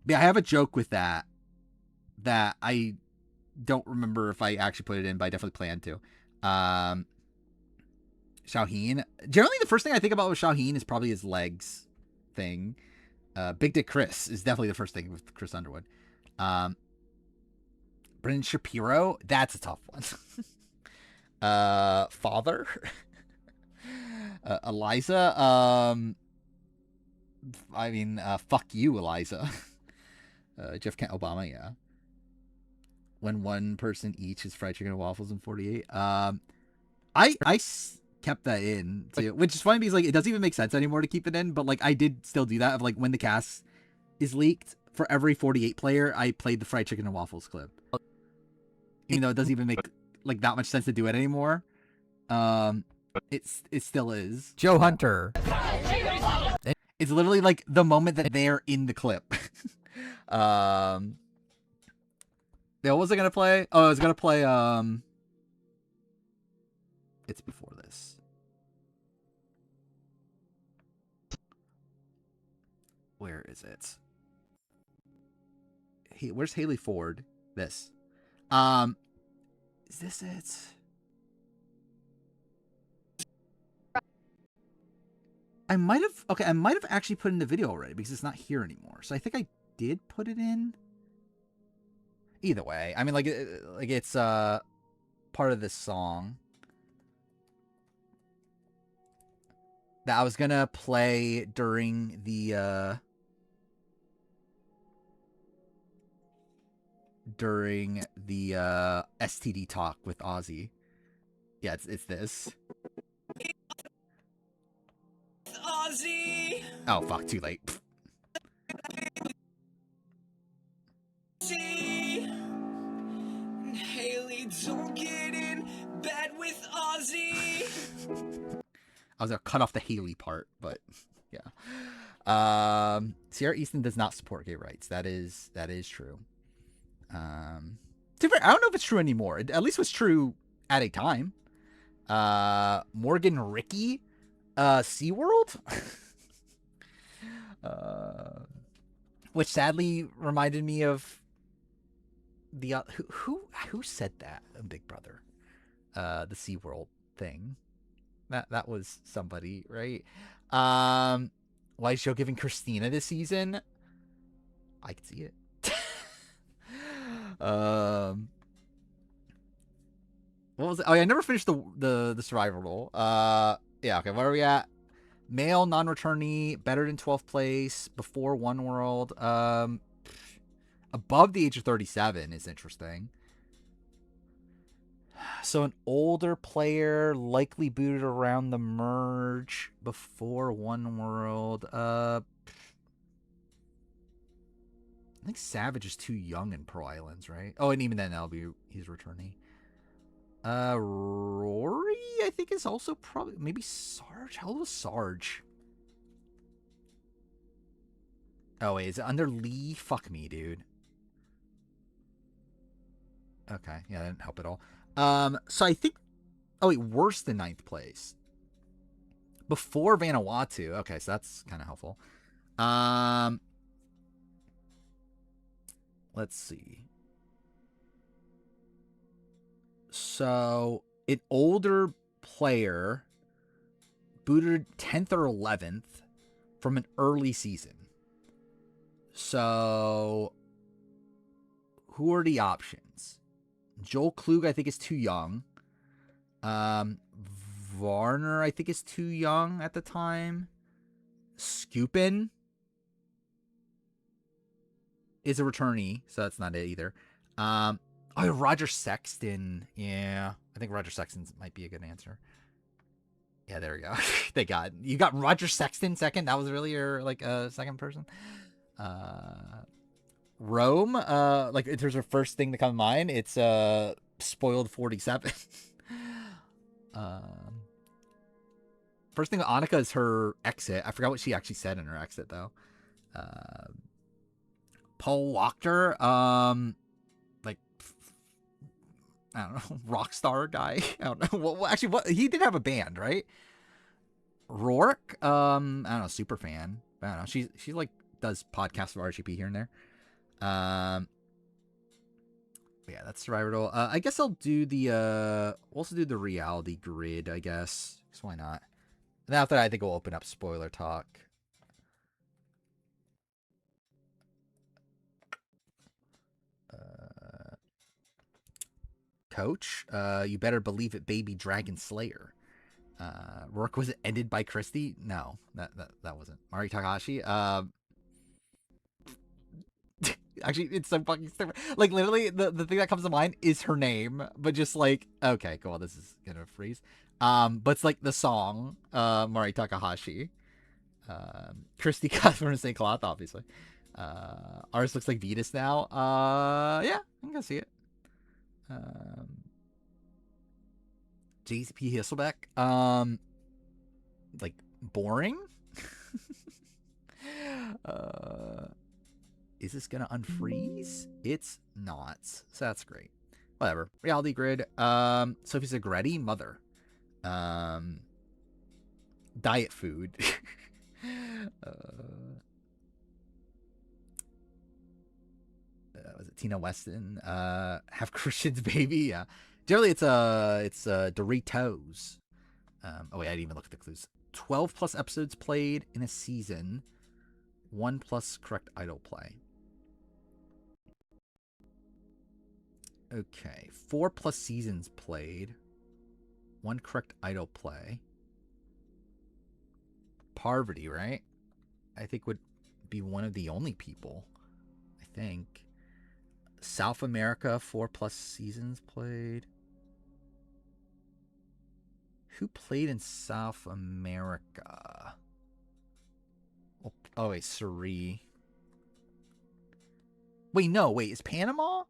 Yeah, I have a joke with that I don't remember if I actually put it in, but I definitely plan to. Shaheen. Generally, the first thing I think about with Shaheen is probably his legs thing. Big Dick Chris is definitely the first thing with Chris Underwood. Brendan Shapiro. That's a tough one. Father. Eliza. I mean, fuck you, Eliza. Jeff Kent Obama, yeah. When one person eats his fried chicken and waffles in 48. I kept that in too, which is funny because like it doesn't even make sense anymore to keep it in, but like I did still do that of like when the cast is leaked for every 48 player, I played the fried chicken and waffles clip. Even though it doesn't even make like that much sense to do it anymore. It still is. Joe Hunter. It's literally like the moment that they're in the clip. Yeah, what was I gonna play? Oh, I was gonna play it's before this. Where is it? Hey, where's Haley Ford? This. Is this it? I might have actually put in the video already because it's not here anymore. So I think I did put it in. Either way, I mean, like it's part of this song that I was gonna play during the STD talk with Ozzy. Yeah, it's this. Ozzy. Oh fuck! Too late. Haley, don't get in bed with Ozzy. I was gonna cut off the Haley part, but yeah. Sierra Easton does not support gay rights. That is true. I don't know if it's true anymore. It at least was true at a time. Morgan Ricky, SeaWorld. Which sadly reminded me of the who said that on Big Brother, the SeaWorld thing. That was somebody, right? Why is Joe giving Christina this season? I can see it. What was it? Oh yeah, I never finished the survival role. Yeah, okay, where are we at? Male non-returnee, better than 12th place, before One World. Above the age of 37 is interesting. So an older player, likely booted around the merge, before One World. I think Savage is too young in Pro Islands, right? Oh, and even then, he's returning. Rory, I think, is also probably, maybe Sarge. How old was Sarge? Oh wait, is it under Lee? Fuck me, dude. Okay, yeah, that didn't help at all. So I think, oh wait, worse than 9th place. Before Vanuatu. Okay, so that's kind of helpful. Let's see. So an older player booted 10th or 11th from an early season. So who are the options? Joel Klug, I think, is too young. Varner, I think, is too young at the time. Skupin is a returnee, so that's not it either. Roger Sexton. Yeah, I think Roger Sexton might be a good answer. Yeah, there we go. You got Roger Sexton second. That was really your second person. Rome. Like if there's a first thing to come to mind, it's spoiled 47. First thing with Annika is her exit. I forgot what she actually said in her exit though. Paul Wachter, like I don't know, rock star guy. I don't know. Well, actually, what he did have a band, right? Rourke, I don't know, super fan. I don't know. She like does podcasts of RGP here and there. Yeah, that's Survivor. I guess I'll do the we'll also do the reality grid. I guess, because why not? And after that, I think we'll open up spoiler talk. Coach, you better believe it, baby Dragon Slayer. Rourke was ended by Christie? No, that wasn't. Mari Takahashi. Actually, it's so fucking stupid. Like, literally, the thing that comes to mind is her name, but just like, okay, cool, this is gonna freeze. But it's like the song, Mari Takahashi. Christy got from St. Cloth, obviously. Ours looks like Vetus now. Yeah, I'm gonna see it. JCP Hisselbeck. Like, boring? Is this gonna unfreeze? It's not. So that's great. Whatever. Reality grid. Sophie Segretti, mother. Diet food. Was it Tina Weston? Have Christian's baby? Yeah. Generally, it's Doritos. Oh wait, I didn't even look at the clues. 12 plus episodes played in a season. 1 plus correct idol play. Okay, 4 plus seasons played. 1 correct idol play. Parvati, right? I think would be one of the only people. I think. South America, 4 plus seasons played. Who played in South America? Oh wait, Suri. Wait, no, wait, is Panama?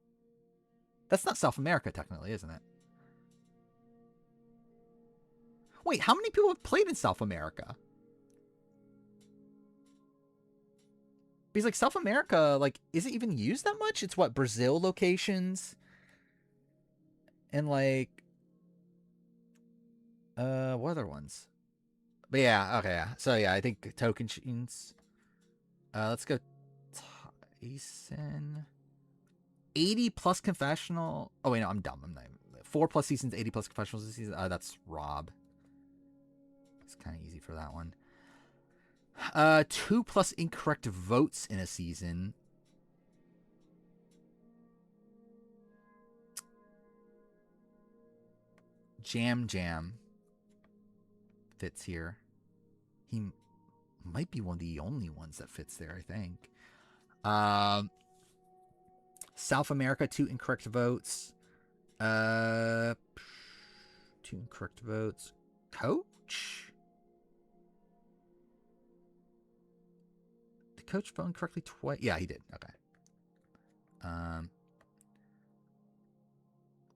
That's not South America, technically, isn't it? Wait, how many people have played in South America? Because, like, South America, like, isn't even used that much? It's, what, Brazil locations? And, like, what other ones? But, yeah, okay, yeah. So, yeah, I think token sheets. Let's go Tyson. 80 plus confessional. Oh, wait, no, I'm dumb. I'm not. 4 plus seasons, 80 plus confessionals this season. That's Rob. It's kind of easy for that one. 2 plus incorrect votes in a season. Jam. fits here. He might be one of the only ones that fits there, I think. South America, 2 incorrect votes. 2 incorrect votes. Coach? Did Coach vote incorrectly twice? Yeah, he did. Okay.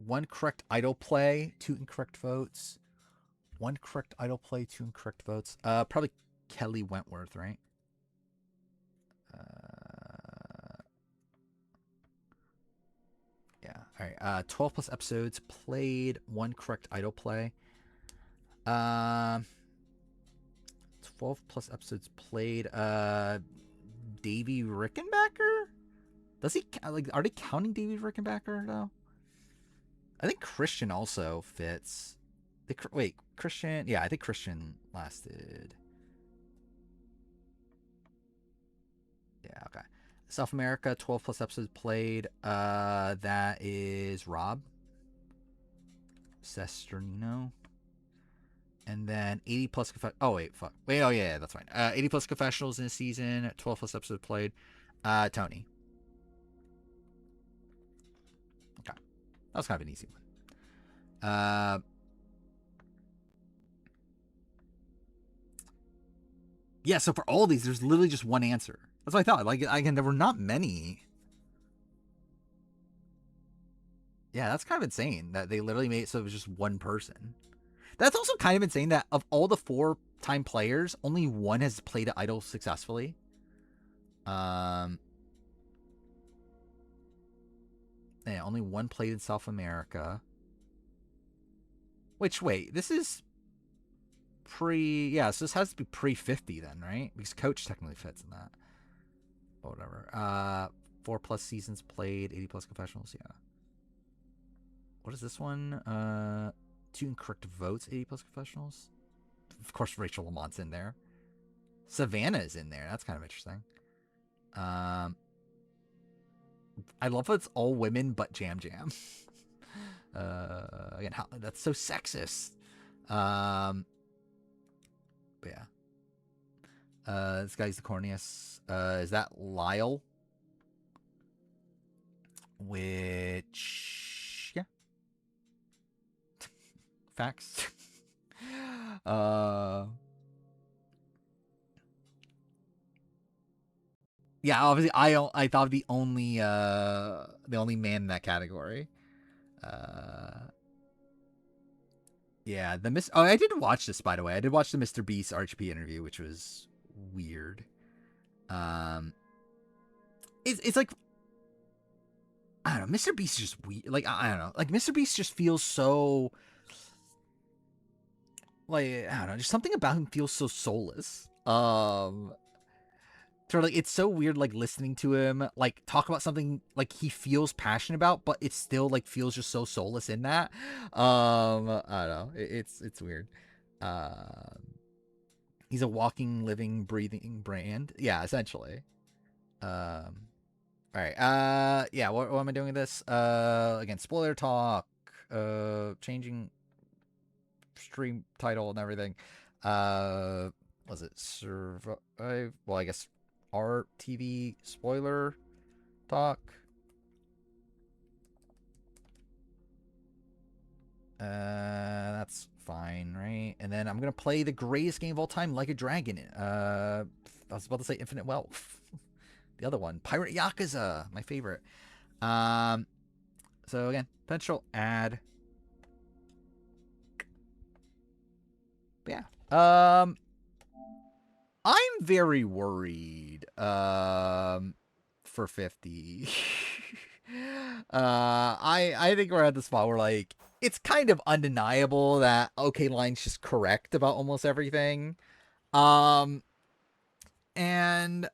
1 correct idol play, 2 incorrect votes. 1 correct idol play, 2 incorrect votes. Probably Kelly Wentworth, right? Yeah. All right. 12 plus episodes played, 1 correct idol play. 12 plus episodes played. Davey Rickenbacker? Does he like? Are they counting Davey Rickenbacker though? I think Christian also fits. Wait, Christian? Yeah, I think Christian lasted. Yeah, okay. South America, 12 plus episodes played. That is Rob Sesternino. And then 80 plus oh wait, fuck. Wait, oh yeah, that's fine. 80 plus confessionals in a season, 12 plus episodes played. Tony. Okay. That was kind of an easy one. Yeah, so for all these, there's literally just one answer. That's what I thought. Like, again, there were not many. Yeah, that's kind of insane that they literally made it so it was just one person. That's also kind of insane that of all the 4-time players, only one has played an idol successfully. Yeah, only one played in South America. Which, wait, this is yeah, so this has to be pre-50 then, right? Because Coach technically fits in that. But whatever. 4 plus seasons played, 80 plus confessionals, yeah. What is this one? 2 incorrect votes, 80 plus confessionals. Of course, Rachel Lamont's in there. Savannah is in there. That's kind of interesting. I love that it's all women but Jam Jam. Again, that's so sexist. But yeah. This guy's the corniest. Is that Lyle? Which, yeah. Facts. Yeah, obviously I thought the only man in that category. Yeah, I did watch this, by the way. I did watch the Mr. Beast RHP interview, which was weird. It's like, I don't know, Mr. Beast is just weird. Like, I don't know. Like, Mr. Beast just feels so, like, I don't know, just something about him feels so soulless. Sort of like, it's so weird, like, listening to him, like, talk about something, like, he feels passionate about, but it still, like, feels just so soulless in that. I don't know. It's weird. He's a walking, living, breathing brand. Yeah, essentially. All right. Yeah, what am I doing with this? Again, spoiler talk, changing stream title and everything. Was it Survive? Well, I guess RTV spoiler talk. That's fine, right? And then I'm gonna play the greatest game of all time, Like a Dragon. I was about to say Infinite Wealth. The other one, Pirate Yakuza, my favorite. So again, potential ad. But yeah. I'm very worried for 50. I think we're at the spot where, like, it's kind of undeniable that OK Line's just correct about almost everything. And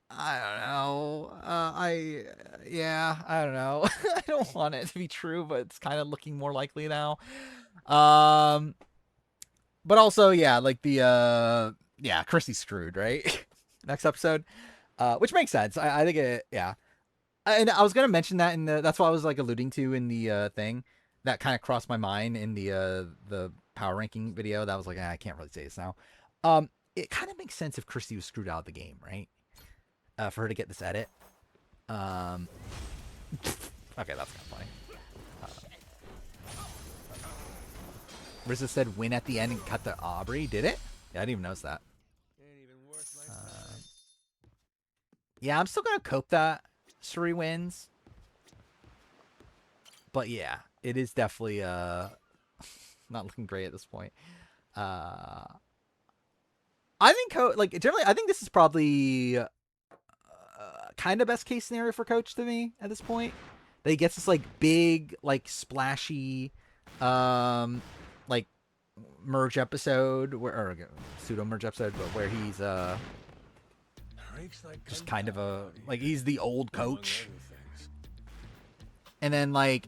I don't know. I don't know. I don't want it to be true, but it's kind of looking more likely now. But also, yeah, like the yeah, Chrissy's screwed, right? Next episode, which makes sense. I think it, yeah. And I was gonna mention that that's what I was like alluding to in the thing that kind of crossed my mind in the power ranking video. That was like, I can't really say this now. It kind of makes sense if Christy was screwed out of the game, right? For her to get this edit. Okay, that's kind of funny. RZA said win at the end and cut to Aubrey. Did it? Yeah, I didn't even notice that. Yeah, I'm still gonna cope that Suri wins. But yeah, it is definitely not looking great at this point. I think generally I think this is probably kind of best case scenario for Coach to me at this point. That he gets this like big, like splashy like merge episode or pseudo merge episode, but where he's just kind of he's the old coach. And then like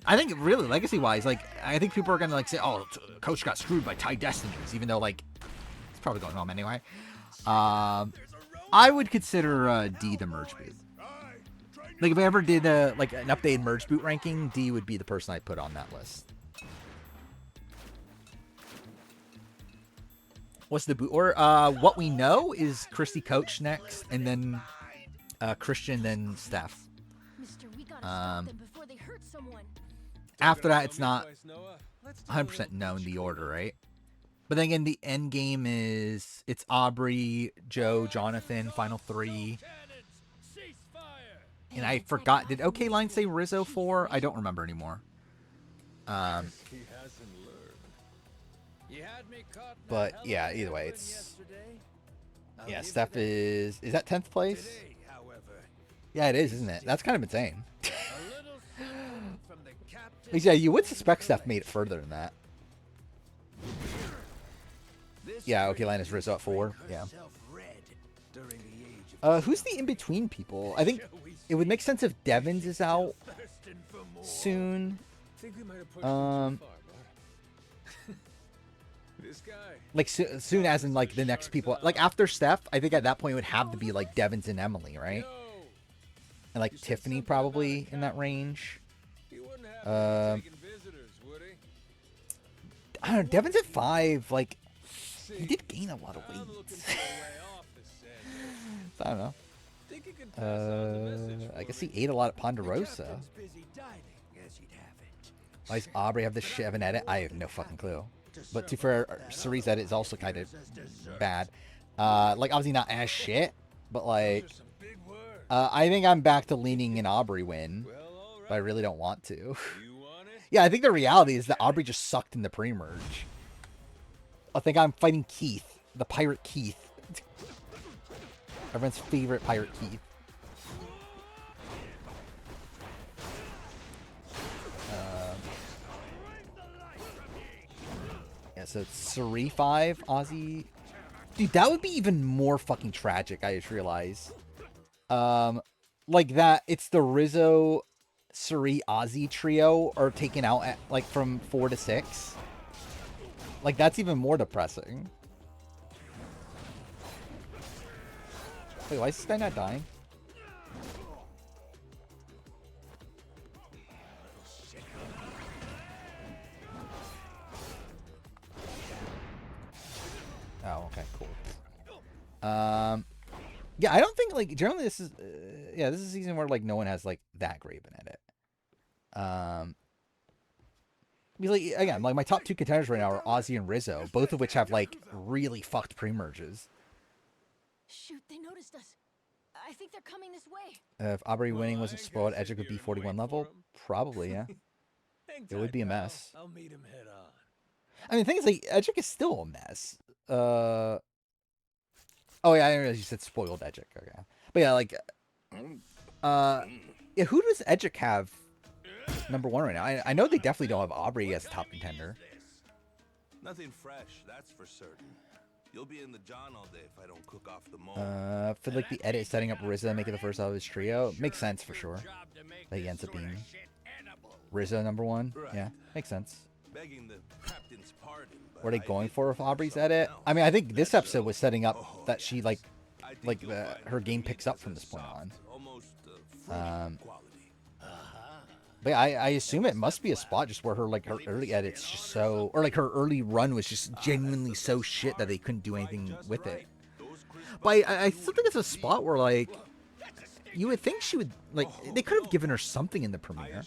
I think really legacy wise, like I think people are gonna like say, oh, Coach got screwed by Ty Destinies, even though like it's probably going home anyway. I would consider D the merge boot. Like if I ever did like an updated merge boot ranking, D would be the person I'd put on that list. What's the boot order? What we know is Christy Coach next, and then Christian, then Steph. After that, it's not 100% known the order, right? But then again, the end game is it's Aubrey, Joe, Jonathan, final three. And I forgot, did OK Line say Rizzo 4? I don't remember anymore. But yeah, either way, it's Steph is that 10th place? Yeah, it is, isn't it? That's kind of insane. Yeah, you would suspect Steph made it further than that. Yeah, OK Line is Rizzo at 4. Yeah. Who's the in-between people? I think it would make sense if Devins is out soon. Like soon as in like the next people. Like after Steph, I think at that point it would have to be like Devins and Emily, right? And like Tiffany probably in that range. I don't know. Devins at 5, like he did gain a lot of weight. I don't know. I guess he ate a lot at Ponderosa. Why does Aubrey have this shit of an edit? I have no fucking clue. But to fair, Cerise's edit is also kind of bad. Like obviously not as shit, but like I think I'm back to leaning an Aubrey win, but I really don't want to. Yeah, I think the reality is that Aubrey just sucked in the pre-merge. I think I'm fighting Keith, the pirate Keith. Everyone's favorite pirate Keith. Yeah, so it's Suri 5, Ozzy. Dude, that would be even more fucking tragic, I just realized. Like that, it's the Rizzo, Suri, Ozzy trio are taken out at, like, from 4 to 6. Like, that's even more depressing. Wait, why is this guy not dying? Oh, okay, cool. Yeah, I don't think, like, generally this is, yeah, this is a season where, like, no one has, like, that great of an edit. Because, like, again, like, my top 2 contenders right now are Ozzy and Rizzo, both of which have, like, really fucked pre-merges. Shoot, they noticed us. I think they're coming this way. If Aubrey winning wasn't spoiled, Edgic would be 41 level? Probably, yeah. It would be a mess. I'll meet him head on. I mean, the thing is, like, Edgic is still a mess. Oh, yeah, I didn't realize you said spoiled Edgic. Okay. But yeah, like, yeah, who does Edgic have number 1 right now? I know they definitely don't have Aubrey as top contender. Nothing fresh, that's for certain. You'll be in the John all day if I don't cook off the mold. For like the edit setting up RZA, make it the first out of his trio. Makes sense for sure. That he ends up being RZA number 1. Yeah, makes sense. Begging the captain's pardon, but What are they going for with Aubrey's edit? I mean, I think this episode was setting up that she like her game picks up from this point on. Almost But I assume it must be a spot just where her early edits just so, or like her early run was just genuinely so shit that they couldn't do anything with it. But I still think it's a spot where like you would think she would like they could have given her something in the premiere.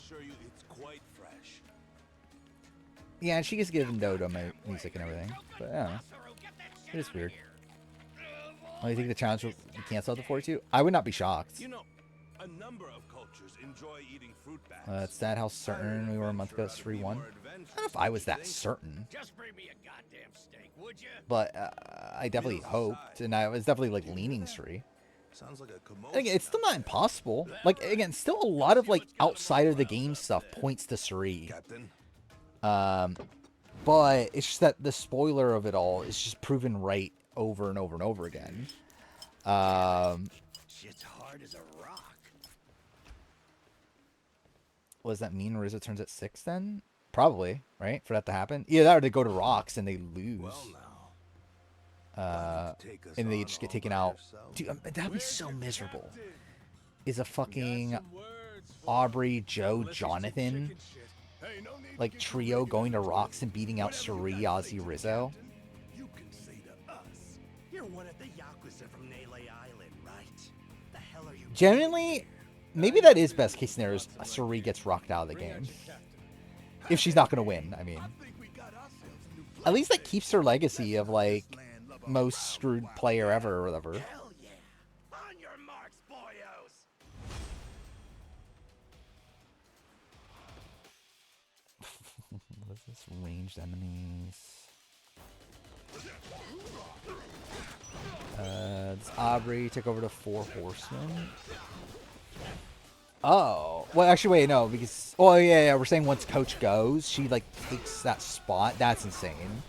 Yeah, and she gets given Dodo music and everything. But I don't know. It is weird. Oh, you think the challenge will be canceled at the 42? I would not be shocked. You know, a number of cultures enjoy eating fruit bats. It's sad how certain we were a month ago. It's 3-1. I don't know if I was that certain. Just bring me a goddamn steak, would you? But I definitely hoped, and I was definitely like leaning 3. Sounds like a commotion. Again, it's still not impossible. Like again, still a lot of like outside of the game stuff points to Suri. Captain. But it's just that the spoiler of it all is just proven right over and over and over again. Shit's hard as a rock. What does that mean? Rizzo turns at 6 then? Probably, right? For that to happen? Yeah, that or they go to rocks and they lose. Well, now. And they just get taken out. Dude, that'd be so miserable. Is a fucking Aubrey, Joe, Jonathan like trio going to rocks and beating out Suri, Ozzy, Rizzo? You can say to us, you're one of the Yakuza from Nele Island, right? The hell are you? Genuinely, maybe that is best case scenario. Is Suri gets rocked out of the game. If she's not going to win, I mean. At least that keeps her legacy of like most screwed player ever or whatever. Hell yeah! On your marks, boyos! What is this? Ranged enemies. This Aubrey took over the 4 horsemen. Oh, well, actually, wait, no, because yeah, we're saying once Coach goes, she like takes that spot. That's insane.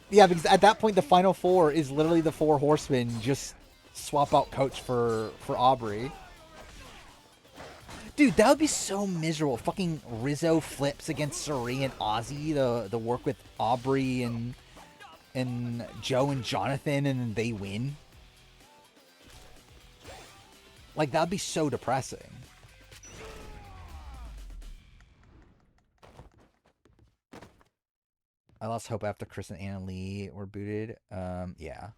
Yeah, because at that point, the final 4 is literally the 4 horsemen. Just swap out Coach for Aubrey. Dude, that would be so miserable. Fucking Rizzo flips against Suri and Ozzy. The work with Aubrey and Joe and Jonathan, and then they win. Like, that'd be so depressing. I lost hope after Chris and Anna Lee were booted. Yeah.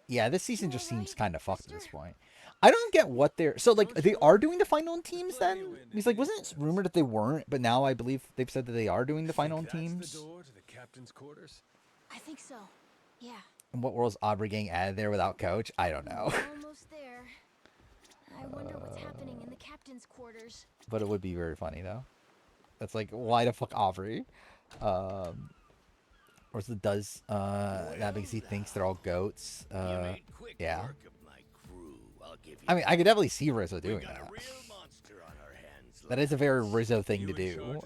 Yeah, this season just seems kind of fucked at this point. I don't get what they're... So, like, they are doing the final teams then? Because, like, wasn't it rumored that they weren't? But now I believe they've said that they are doing the final teams. I think so. Yeah. In what world is Aubrey getting added there without Coach? I don't know. Almost there. I wonder what's happening in the captain's quarters. But it would be very funny, though. That's like, why the fuck Aubrey? Or is it does that because he thinks they're all goats? Yeah. I mean, I could definitely see Rizzo doing that. That is a very Rizzo thing to do.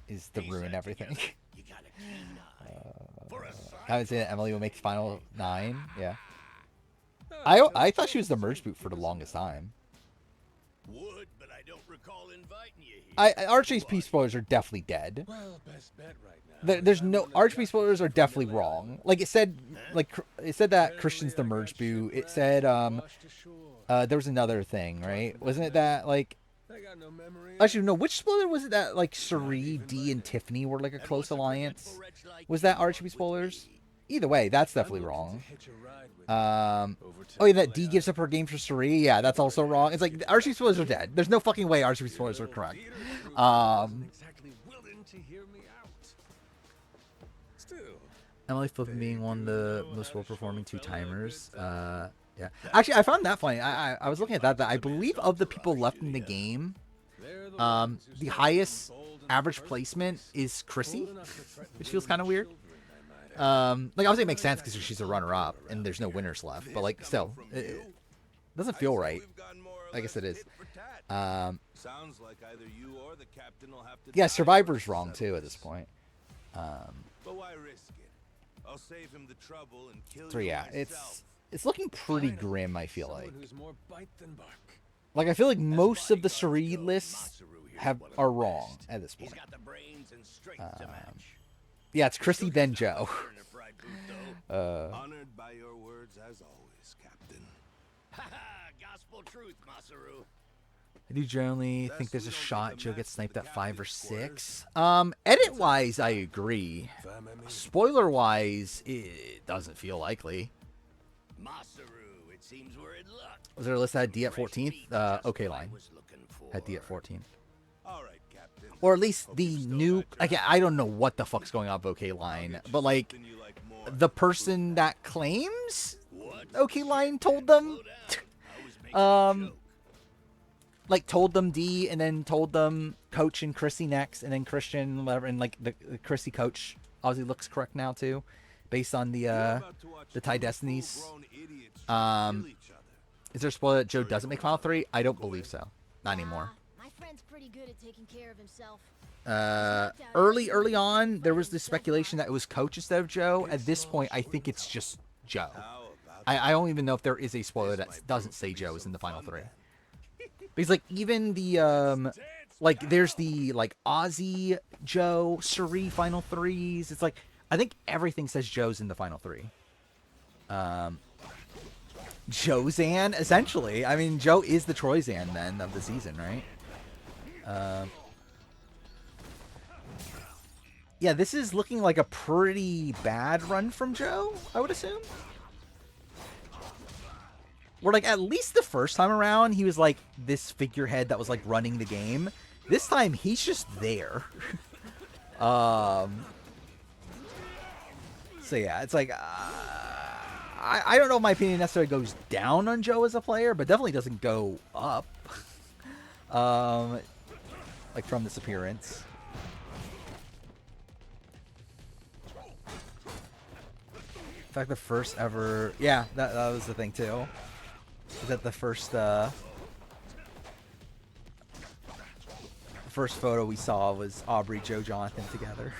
Is to ruin everything. I would say that Emily will make Final 9. Yeah. I thought she was the merge boot for the longest time. Would, but I don't recall inviting you here. RHP spoilers are definitely dead. Well, best bet right now. There's no RHP spoilers are definitely wrong. Like it said that Christian's the merge boot. It said there was another thing, right? Wasn't it that like? Actually, no. Which spoiler was it that like Suri, D, and Tiffany were like a close alliance? Was that RHP spoilers? Either way, that's definitely wrong. Oh yeah, that D gives up her game for Suri. Yeah, that's also wrong. It's like RHP spoilers are dead. There's no fucking way RHP spoilers are correct. Emily Flippin being one of the most well-performing 2-timers. Yeah. Actually, I found that funny. I was looking at that I believe of the people left in the game, the highest average placement is Chrissy, which feels kind of weird. Like obviously it makes sense because she's a runner-up and there's no winners left, but like still, it doesn't feel right. I guess it is. Yeah, Survivor's wrong too at this point. But why risk it? I'll save him the trouble and kill So you yeah, myself. it's looking pretty grim. I feel like I feel like most of the Suri lists are wrong at this point. Yeah, it's Chrissy then Joe. Honored by your words as always, Captain. Gospel truth, Masaru. I do generally think there's a shot Joe gets sniped at 5 or 6. Edit-wise, I agree. Spoiler-wise, it doesn't feel likely. Masaru, it seems we're in luck. Was there a list that had D at 14th? OK Line had D at 14. All right, Captain. Or at least the new... Like, I don't know what the fuck's going on with OK Line, but, like, Something you like more. the person that claims OK Line told them... like, told them D, and then told them Coach and Chrissy next, and then Christian, whatever, and, like, the Chrissy Coach obviously looks correct now, too, based on the Thai Destinies. Is there a spoiler that Joe doesn't make Final 3? I don't believe so. Not anymore. My friend's pretty good at taking care of himself. Early on, there was this speculation that it was Coach instead of Joe. At this point, I think it's just Joe. I don't even know if there is a spoiler that doesn't say Joe is in the Final 3. Because, like, even the, like, there's the, like, Ozzy, Joe, Suri Final 3s. It's like, I think everything says Joe's in the Final 3. Joe-Zan, essentially. I mean, Joe is the Troy-Zan, then, of the season, right? Yeah, this is looking like a pretty bad run from Joe, I would assume. Where, like, at least the first time around, he was, like, this figurehead that was, like, running the game. This time, he's just there. So, yeah, it's like... I don't know if my opinion necessarily goes down on Joe as a player, but definitely doesn't go up. Like, from this appearance. In fact, the first ever... Yeah, that was the thing, too. Is that the first photo we saw was Aubrey, Joe, Jonathan together.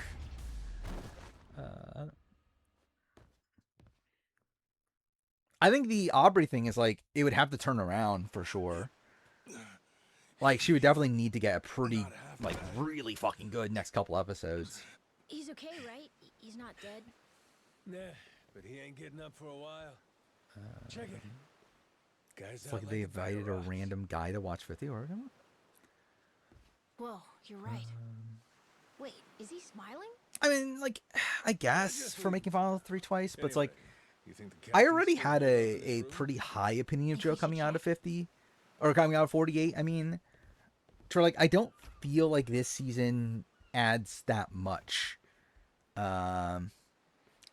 I think the Aubrey thing is, like, it would have to turn around for sure. Like, she would definitely need to get a pretty, like, really fucking good next couple episodes. He's okay, right? He's not dead. Nah, but he ain't getting up for a while. Check it. Guys, It's like they invited a random guy to watch 50 Oregon. Whoa, you're right. Wait, is he smiling? I mean, like, I guess for making Final 3 twice, but it's like, you think the I already had a pretty high opinion of Joe coming out of 50, or coming out of 48. I mean, so like, I don't feel like this season adds that much,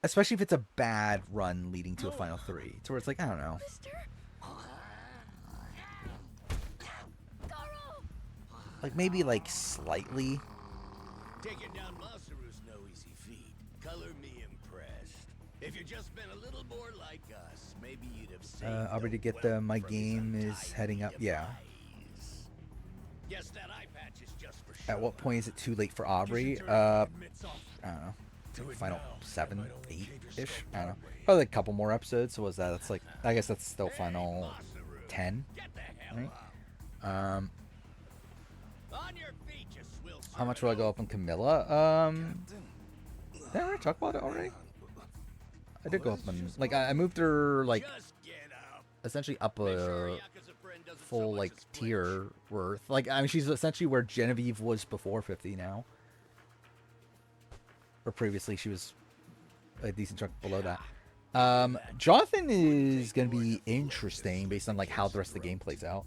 especially if it's a bad run leading to a Final 3. So where it's like, I don't know. Mister? Like maybe like slightly. Taking down Masaru's no easy feat. Color me impressed. If you'd just been a little more like us, maybe you'd have saved Aubrey to get the my game is heading up. Yeah. Yes, that eye patch is just for show. At what point is it too late for Aubrey? I don't know. Final 7, 8-ish. I don't know. Probably like a couple more episodes. So was that? That's like, I guess that's still final 10. Right? On your feet, you swill How much will I go up on Camilla? Did I already talk about it already? I did go up on, like, I moved her, like, essentially up a full, like, tier worth. Like, I mean, she's essentially where Genevieve was before 50 now. Or previously, she was a decent chunk below that. Jonathan is going to be interesting based on, like, how the rest of the game plays out.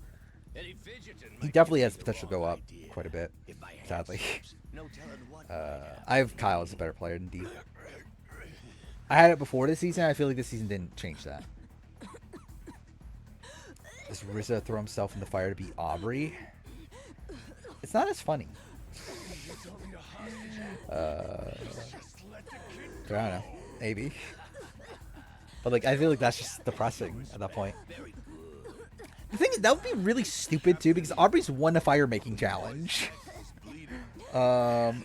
He definitely has potential to go up quite a bit, sadly. I have Kyle as a better player than D. I had it before this season. I feel like this season didn't change that. Does Rizzo throw himself in the fire to beat Aubrey? It's not as funny. I don't know. Maybe. But, like, I feel like that's just depressing at that point. The thing is, that would be really stupid, too, because Aubrey's won a fire-making challenge. I'm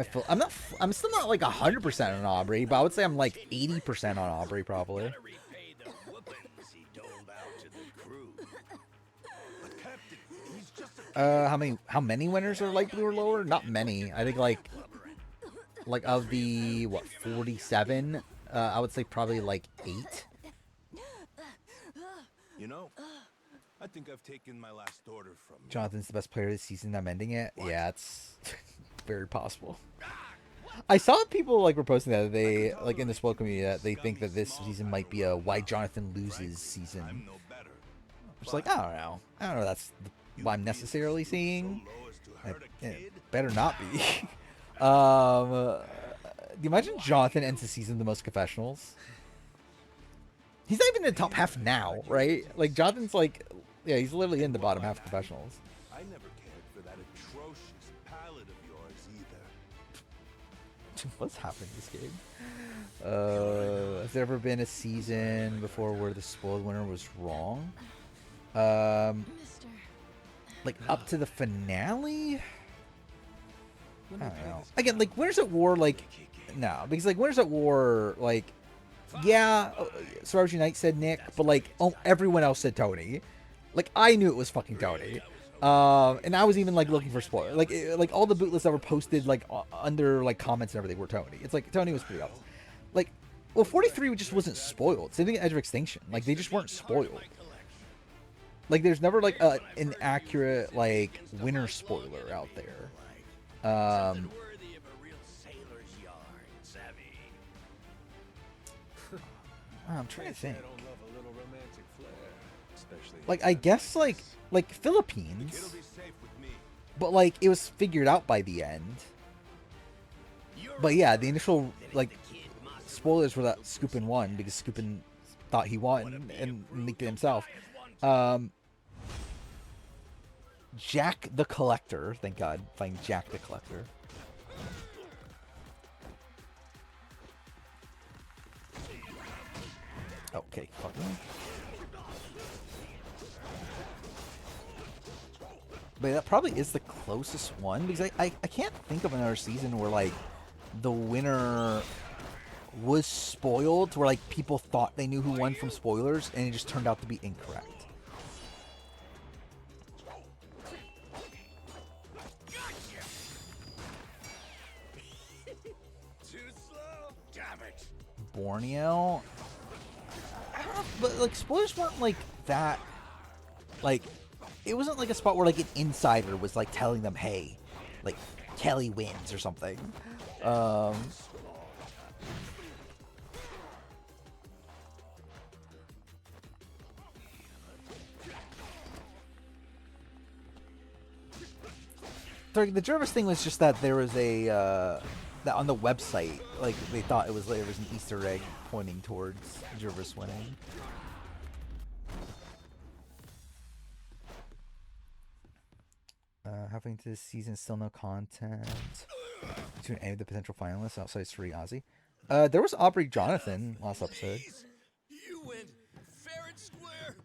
still not, like, 100% on Aubrey, but I would say I'm, like, 80% on Aubrey, probably. How many winners are light blue or lower? Not many. I think, like of the, what, 47, I would say probably, like, 8. You know, I think I've taken my last order from you. Jonathan's the best player of the season. I'm ending it. Yeah, it's very possible. I saw people like were posting that they like in the spoil community that they think that this season might be a why Jonathan loses season. I'm no better. It's like I don't know. That's what I'm necessarily seeing. It better not be. Do you imagine Jonathan ends the season the most confessionals? He's not even in the top half now, right? Like Jonathan's like, yeah, he's literally in the bottom half of confessionals. I never cared for that atrocious palate of yours either. What's happening in this game? Has there ever been a season before where the spoiled winner was wrong? Mister. Like up to the finale? I don't know. Again, like Winners at War, like no, because like Winners at War, like yeah, Survivors Unite said Nick, but like everyone else said Tony. Like I knew it was fucking Tony. And I was even like looking for spoilers. Like all the bootlets that were posted like under like comments and everything were Tony. It's like Tony was pretty obvious. Like, well, 43 just wasn't spoiled. Same thing at Edge of Extinction. Like they just weren't spoiled. Like there's never like an accurate like winner spoiler out there. I'm trying to think. Like I guess like Philippines, but like it was figured out by the end. But yeah, the initial like spoilers were that Scoopin won because Scoopin thought he won and leaked it himself. Jack the Collector, thank God, find Jack the Collector. Okay, fuck me. But that probably is the closest one because I can't think of another season where like the winner was spoiled, where like people thought they knew who won from spoilers and it just turned out to be incorrect. Borneo. I don't know, but like spoilers weren't like that. Like it wasn't like a spot where like an insider was like telling them, "Hey, like Kelly wins" or something. The Jervis thing was just that there was a that on the website, like they thought it was an Easter egg pointing towards Jervis winning. Halfway into this season, still no content between any of the potential finalists outside Sri Ozzy. There was Aubrey Jonathan last episode. You went fair and square.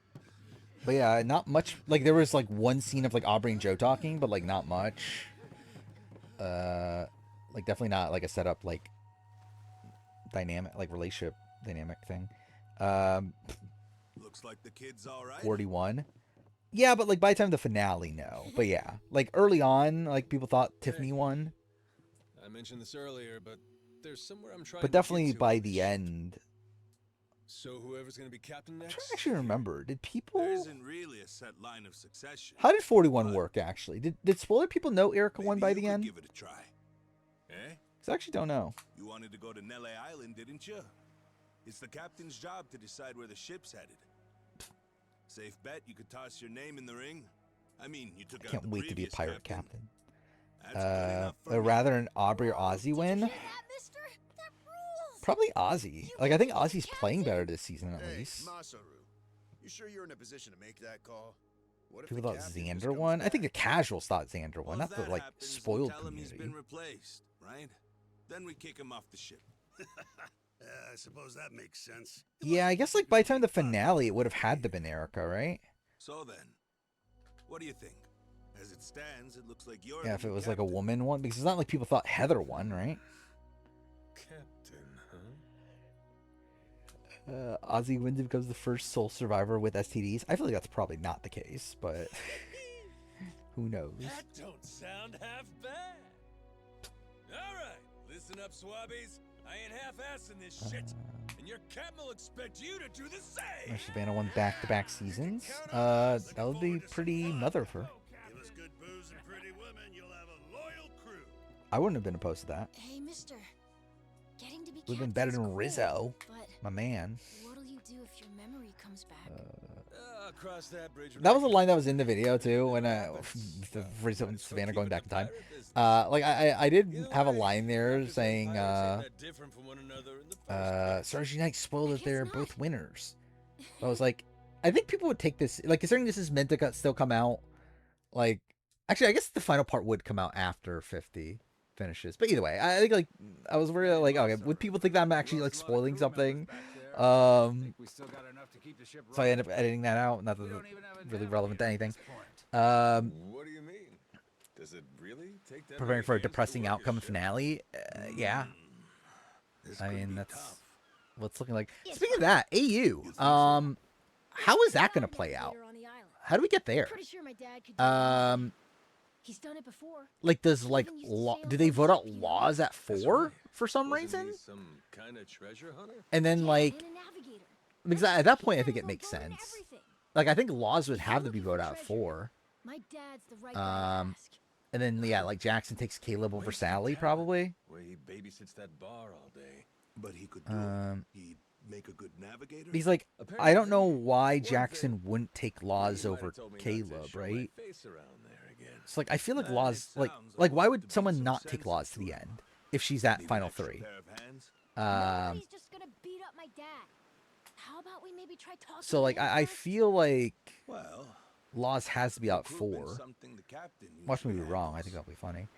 But yeah, not much. Like there was like one scene of like Aubrey and Joe talking, but like not much. Like definitely not like a setup like dynamic like relationship dynamic thing. Looks like the kid's all right. 41. Yeah, but like by the time the finale, no. But yeah, like early on, like people thought Tiffany won. I mentioned this earlier, but there's somewhere I'm trying. But definitely by the end. So whoever's going to be captain next. I'm trying to actually remember. Did people? There isn't really a set line of succession. How did 41 work actually? Did spoiler people know Erica won by the end? Give it a try. Eh? I actually don't know. You wanted to go to Nele Island, didn't you? It's the captain's job to decide where the ship's headed. Safe bet you could toss your name in the ring. I mean, you took out Can't the wait to be a previous pirate captain. captain. Rather than Aubrey or Ozzy win? Yeah, mister, that rules. Probably Ozzy. Like I think Ozzy's playing better this season at least. Masaru, you sure you're in a position to make that call? What if People the thought captain just Xander comes won. I back? think the casuals thought Xander won, Well, not if the that like happens, spoiled tell him he's community. been replaced, right? Then we kick him off the ship. I suppose that makes sense. Yeah, I guess like by the time the finale, it would have had to been Erica, right? So then, what do you think? As it stands, it looks like you're Yeah, the if it new was like a captain. woman one, because it's not like people thought Heather won, right? Captain, Ozzy wins and becomes the first sole survivor with STDs. I feel like that's probably not the case, but who knows? That don't sound half bad. All right, listen up, swabbies. I ain't half-assing this shit. And and your camel expect you to do the same. Savannah won back-to-back seasons. That would be pretty mother of her. Give us good booze and pretty women, you'll have a loyal crew. I wouldn't have been opposed to that. Hey, mister. Getting to be Would have been better captain's than cool, Rizzo, but my man. what'll you do if your memory comes back? Cross that bridge. That was a line that was in the video too, when Rizzo and Savannah going back in time. Like I did have a line there saying, Sarge Knight spoiled that they're both winners. I was like, I think people would take this, like, considering this is meant to still come out, like, actually, I guess the final part would come out after 50 finishes. But either way, I think, like, I was worried, like, okay, would people think that I'm actually, like, spoiling something? So I ended up editing that out. Not that it's really relevant to anything. What do you mean? Does it really take that Preparing for a depressing outcome finale? Yeah. I mean, that's what it's looking like. Speaking of that, AU, how is that going to play out? How do we get there? Pretty sure my dad could he's done it before. Like, does, like, do they vote out laws at 4 for some reason? Some kind of treasure hunter? And then, like, And a navigator. because at that point, I think it makes sense. Like, I think laws would have to be voted out at 4. My dad's the right guy to ask. And then, yeah, like, Jackson takes Caleb over Sally, probably. Where he babysits that bar all day. But he could do it. He'd make a good navigator. He's like, I don't know why Jackson wouldn't take laws over Caleb, right? It's like, I feel like laws, like why would someone not take laws to the end if she's at final 3? Nobody's just gonna beat up my dad. How about we maybe try talking So, like, to him I first? feel like Well, laws has to be out 4. something the captain Watch me be usually wrong. I handles. think that'll be funny.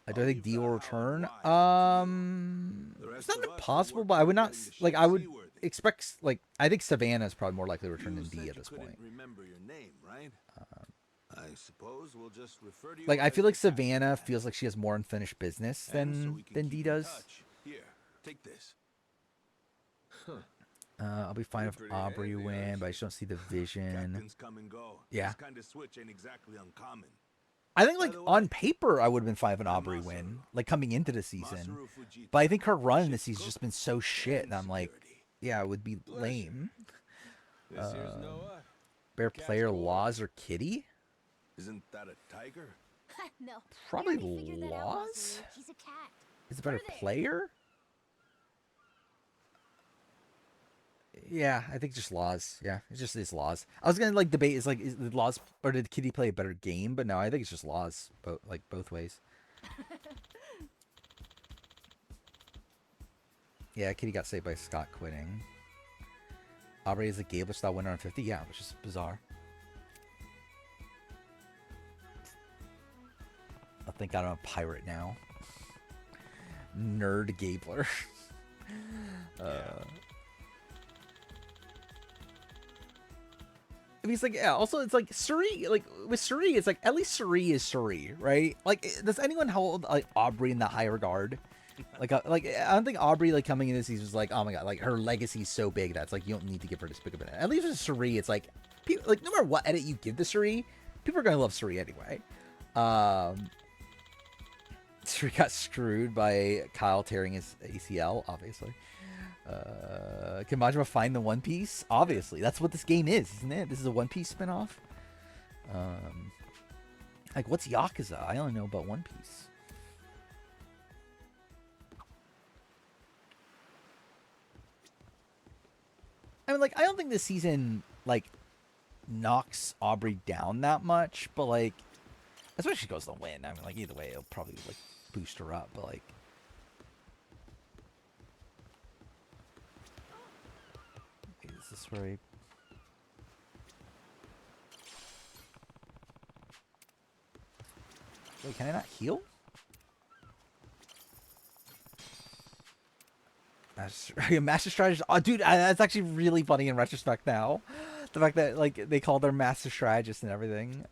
I'll Do I think leave D that will how return? and why The It's rest not of us will impossible, work but I would not, on getting the like, ship I would seaworthy. expect, like, I think Savannah is probably more likely to return You than D said at you this couldn't point. remember your name, right? I suppose we'll just refer to you Like, I as feel the like captain Savannah then. feels like she has more unfinished business And so than we can D keep in does. touch. Here, take this. I'll be fine if pretty Aubrey handy, win, but I just don't see the vision. Captains come and go. Yeah. This kind of switch ain't exactly uncommon. I think, like, By the way, on paper, I would have been fine if an I'm Aubrey Masaru. win, like, coming into the season. Masaru Fujita, But I think her run in this ship season's just cook been so shit, and I'm like, security. yeah, it would be lame. This here's Noah. Bear player laws or Kitty? Isn't that a tiger? No. Probably we already figured that out, laws? Masaru. He's a cat. Is it better Put her there. player? Yeah, I think just laws. Yeah, it just is laws. I was gonna, like, debate is the laws, or did Kitty play a better game? But no, I think it's just laws, both ways. Yeah, Kitty got saved by Scott quitting. Aubrey is a Gable style winner on 50. Yeah, which is bizarre. I think I'm a pirate now. Nerd Gabler. I mean, it's like, yeah, also, it's like Suri, like, with Suri, it's like, at least Suri is Suri, right? Like, does anyone hold, like, Aubrey in that high regard? Like, I don't think Aubrey, like, coming in this season was like, oh my god, like, her legacy is so big that it's like, you don't need to give her this big of an edit. At least with Suri, it's like, like, no matter what edit you give to Suri, people are gonna love Suri anyway. Suri got screwed by Kyle tearing his ACL, obviously. Can Majima find the One Piece? Obviously, that's what this game is, isn't it? This is a One Piece spinoff. Like, what's Yakuza? I only know about One Piece. I mean, like, I don't think this season, like, knocks Aubrey down that much, but, like, especially if she goes to win. I mean, like, either way, it'll probably, like, boost her up, but, like, is this where I... Wait, can I not heal? Master strategist. Oh, dude, that's actually really funny in retrospect now. The fact that, like, they call their master strategist and everything.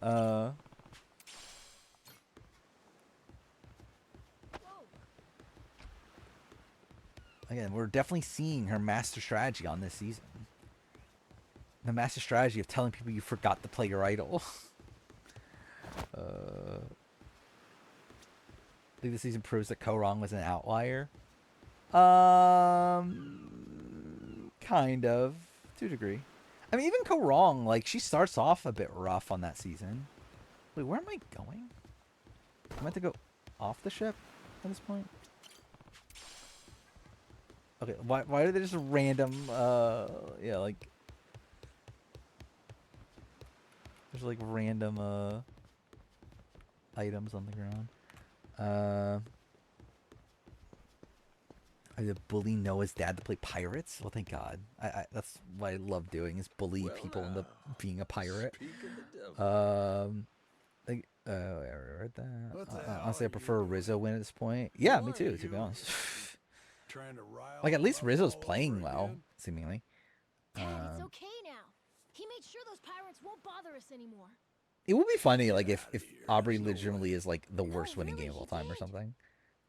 Again, we're definitely seeing her master strategy on this season. The master strategy of telling people you forgot to play your idol. I think this season proves that Ko-Rong was an outlier. Kind of, to a degree. I mean, even Go Wrong, like, she starts off a bit rough on that season. Wait, where am I going? I meant to go off the ship at this point? Okay, why are they just random, yeah, like... There's, like, random, items on the ground. I did bully Noah's dad to play pirates. Well, thank God. That's what I love doing is bully people into being a pirate. Like, I read that. Honestly, I prefer Rizzo win at this point. Yeah, me too. To be honest, like at least Rizzo's playing well, seemingly. Dad, it's okay now. He made sure those pirates won't bother us anymore. It would be funny, like if Aubrey legitimately is like the worst winning game of all time or something.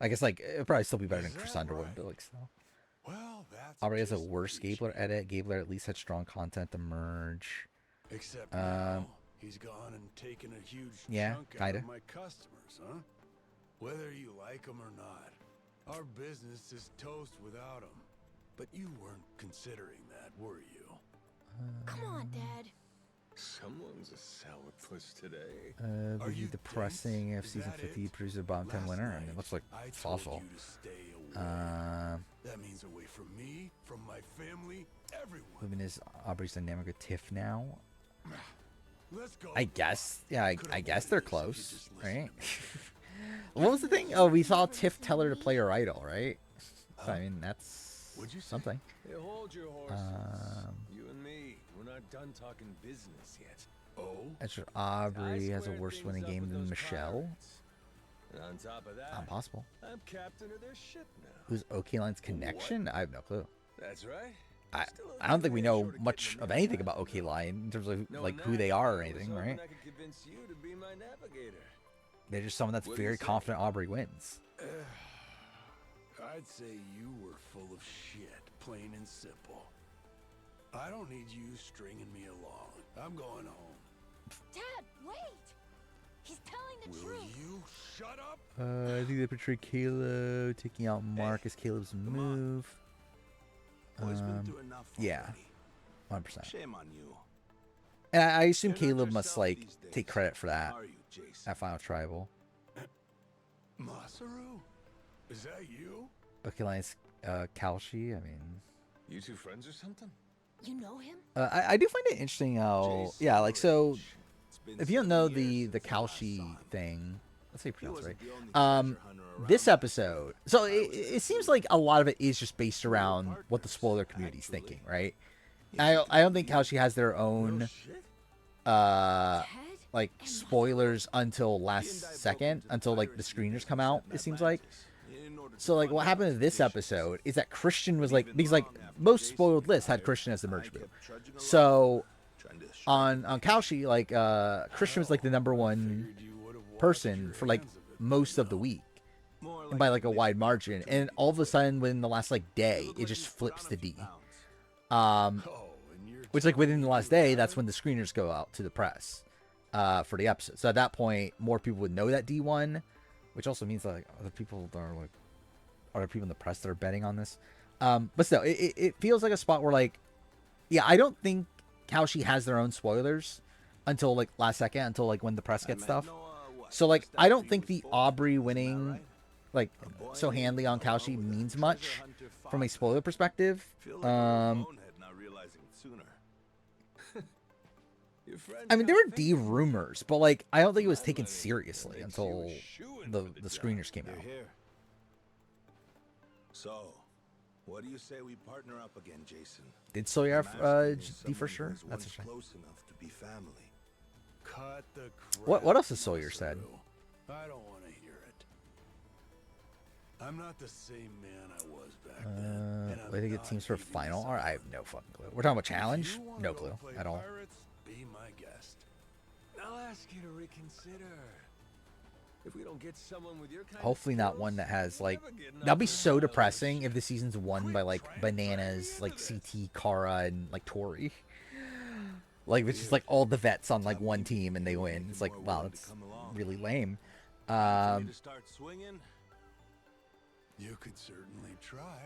I guess like it'd probably still be better than Cassandra would, but like still. Well, that's Aubrey has a worse Gabler edit. Gabler at least had strong content to merge. Except now, he's gone and taken a huge chunk out of my customers, huh? Whether you like them or not, our business is toast without them. But you weren't considering that, were you? Come on, Dad. Someone's a sourpuss today. The depressing if season 50 produces a bottom 10 winner. I mean, it looks like it's awful. That means away from me, from my family, everyone. Living is Aubrey's dynamic with Tiff now. Let's go. I guess, yeah, I guess they're close, right? What was the thing? Oh, we saw Tiff tell her to play her idol, right? So, I mean, that's something. Hey, hold your horses. You and me, we're not done talking business yet. Oh? That's just Aubrey has a worse winning game than Michelle. And on top of that, Not possible. I'm captain of their ship now. Who's OK Line's connection? I have no clue. That's right. I don't think we know much of anything about OK Line in terms of like who they are or anything, right? I could convince you to be my navigator. They're just someone that's very confident Aubrey wins. I'd say you were full of shit, plain and simple. I don't need you stringing me along. I'm going home. Dad, wait! He's telling the truth. Will you shut up? I think they portray Caleb taking out Mark as Caleb's move. Boy's been through enough Yeah, already. 100%. Shame on you. And I assume You're not Caleb must yourself like these days, take credit for that are you, Jason? at Final Tribal. Masaru? Is that you? OK Line's Kalshi. I mean, You two friends or something? You know him? I do find it interesting how Jason yeah, like so. Bridge. It's been If you don't 7 know years the since I last Kalshi saw him. thing, let's say you He pronounce it wasn't the right. only treasure hunter around This back episode, so it seems like a lot of it is just based around what the spoiler community's thinking, right? I don't think Kalshi has their own like spoilers until last second, until like the screeners come out. It seems like. So like what happened in this episode is that Christian was like, because like most spoiled lists had Christian as the merge move. So on Kalshi, like Christian was like the #1 person for like most of the week, and by like a wide margin. And all of a sudden, within the last like day, it just flips to D. Which like within the last day, that's when the screeners go out to the press for the episode. So at that point, more people would know that D1, which also means that like other people are like other people in the press that are betting on this. But still, it feels like a spot where like, yeah, I don't think Kalshi has their own spoilers until like last second, until like when the press gets stuff. So like, I don't think the Aubrey winning like so handily on Kalshi means much from a spoiler perspective. I mean, there were D rumors, but like, I don't think it was taken seriously until the screeners came out. So, what do you say we partner up again, Jason? Did Sawyer have D for sure? That's a shame. Close enough to be family. Cut the crap. What else has Sawyer said? I don't want to hear it. I'm not the same man I was back then. I think it teams for final. Or I have no fucking clue. We're talking about challenge? No clue at all. Pirates, be my guest. I'll ask you to reconsider. If we don't get someone with your kind Hopefully not one that has like, that'll be so depressing if the season's won by like Bananas, like CT, Kara, and like Tori. Like it's just like all the vets on like one team and they win. It's like, wow, that's really lame. To start swinging? You could certainly try.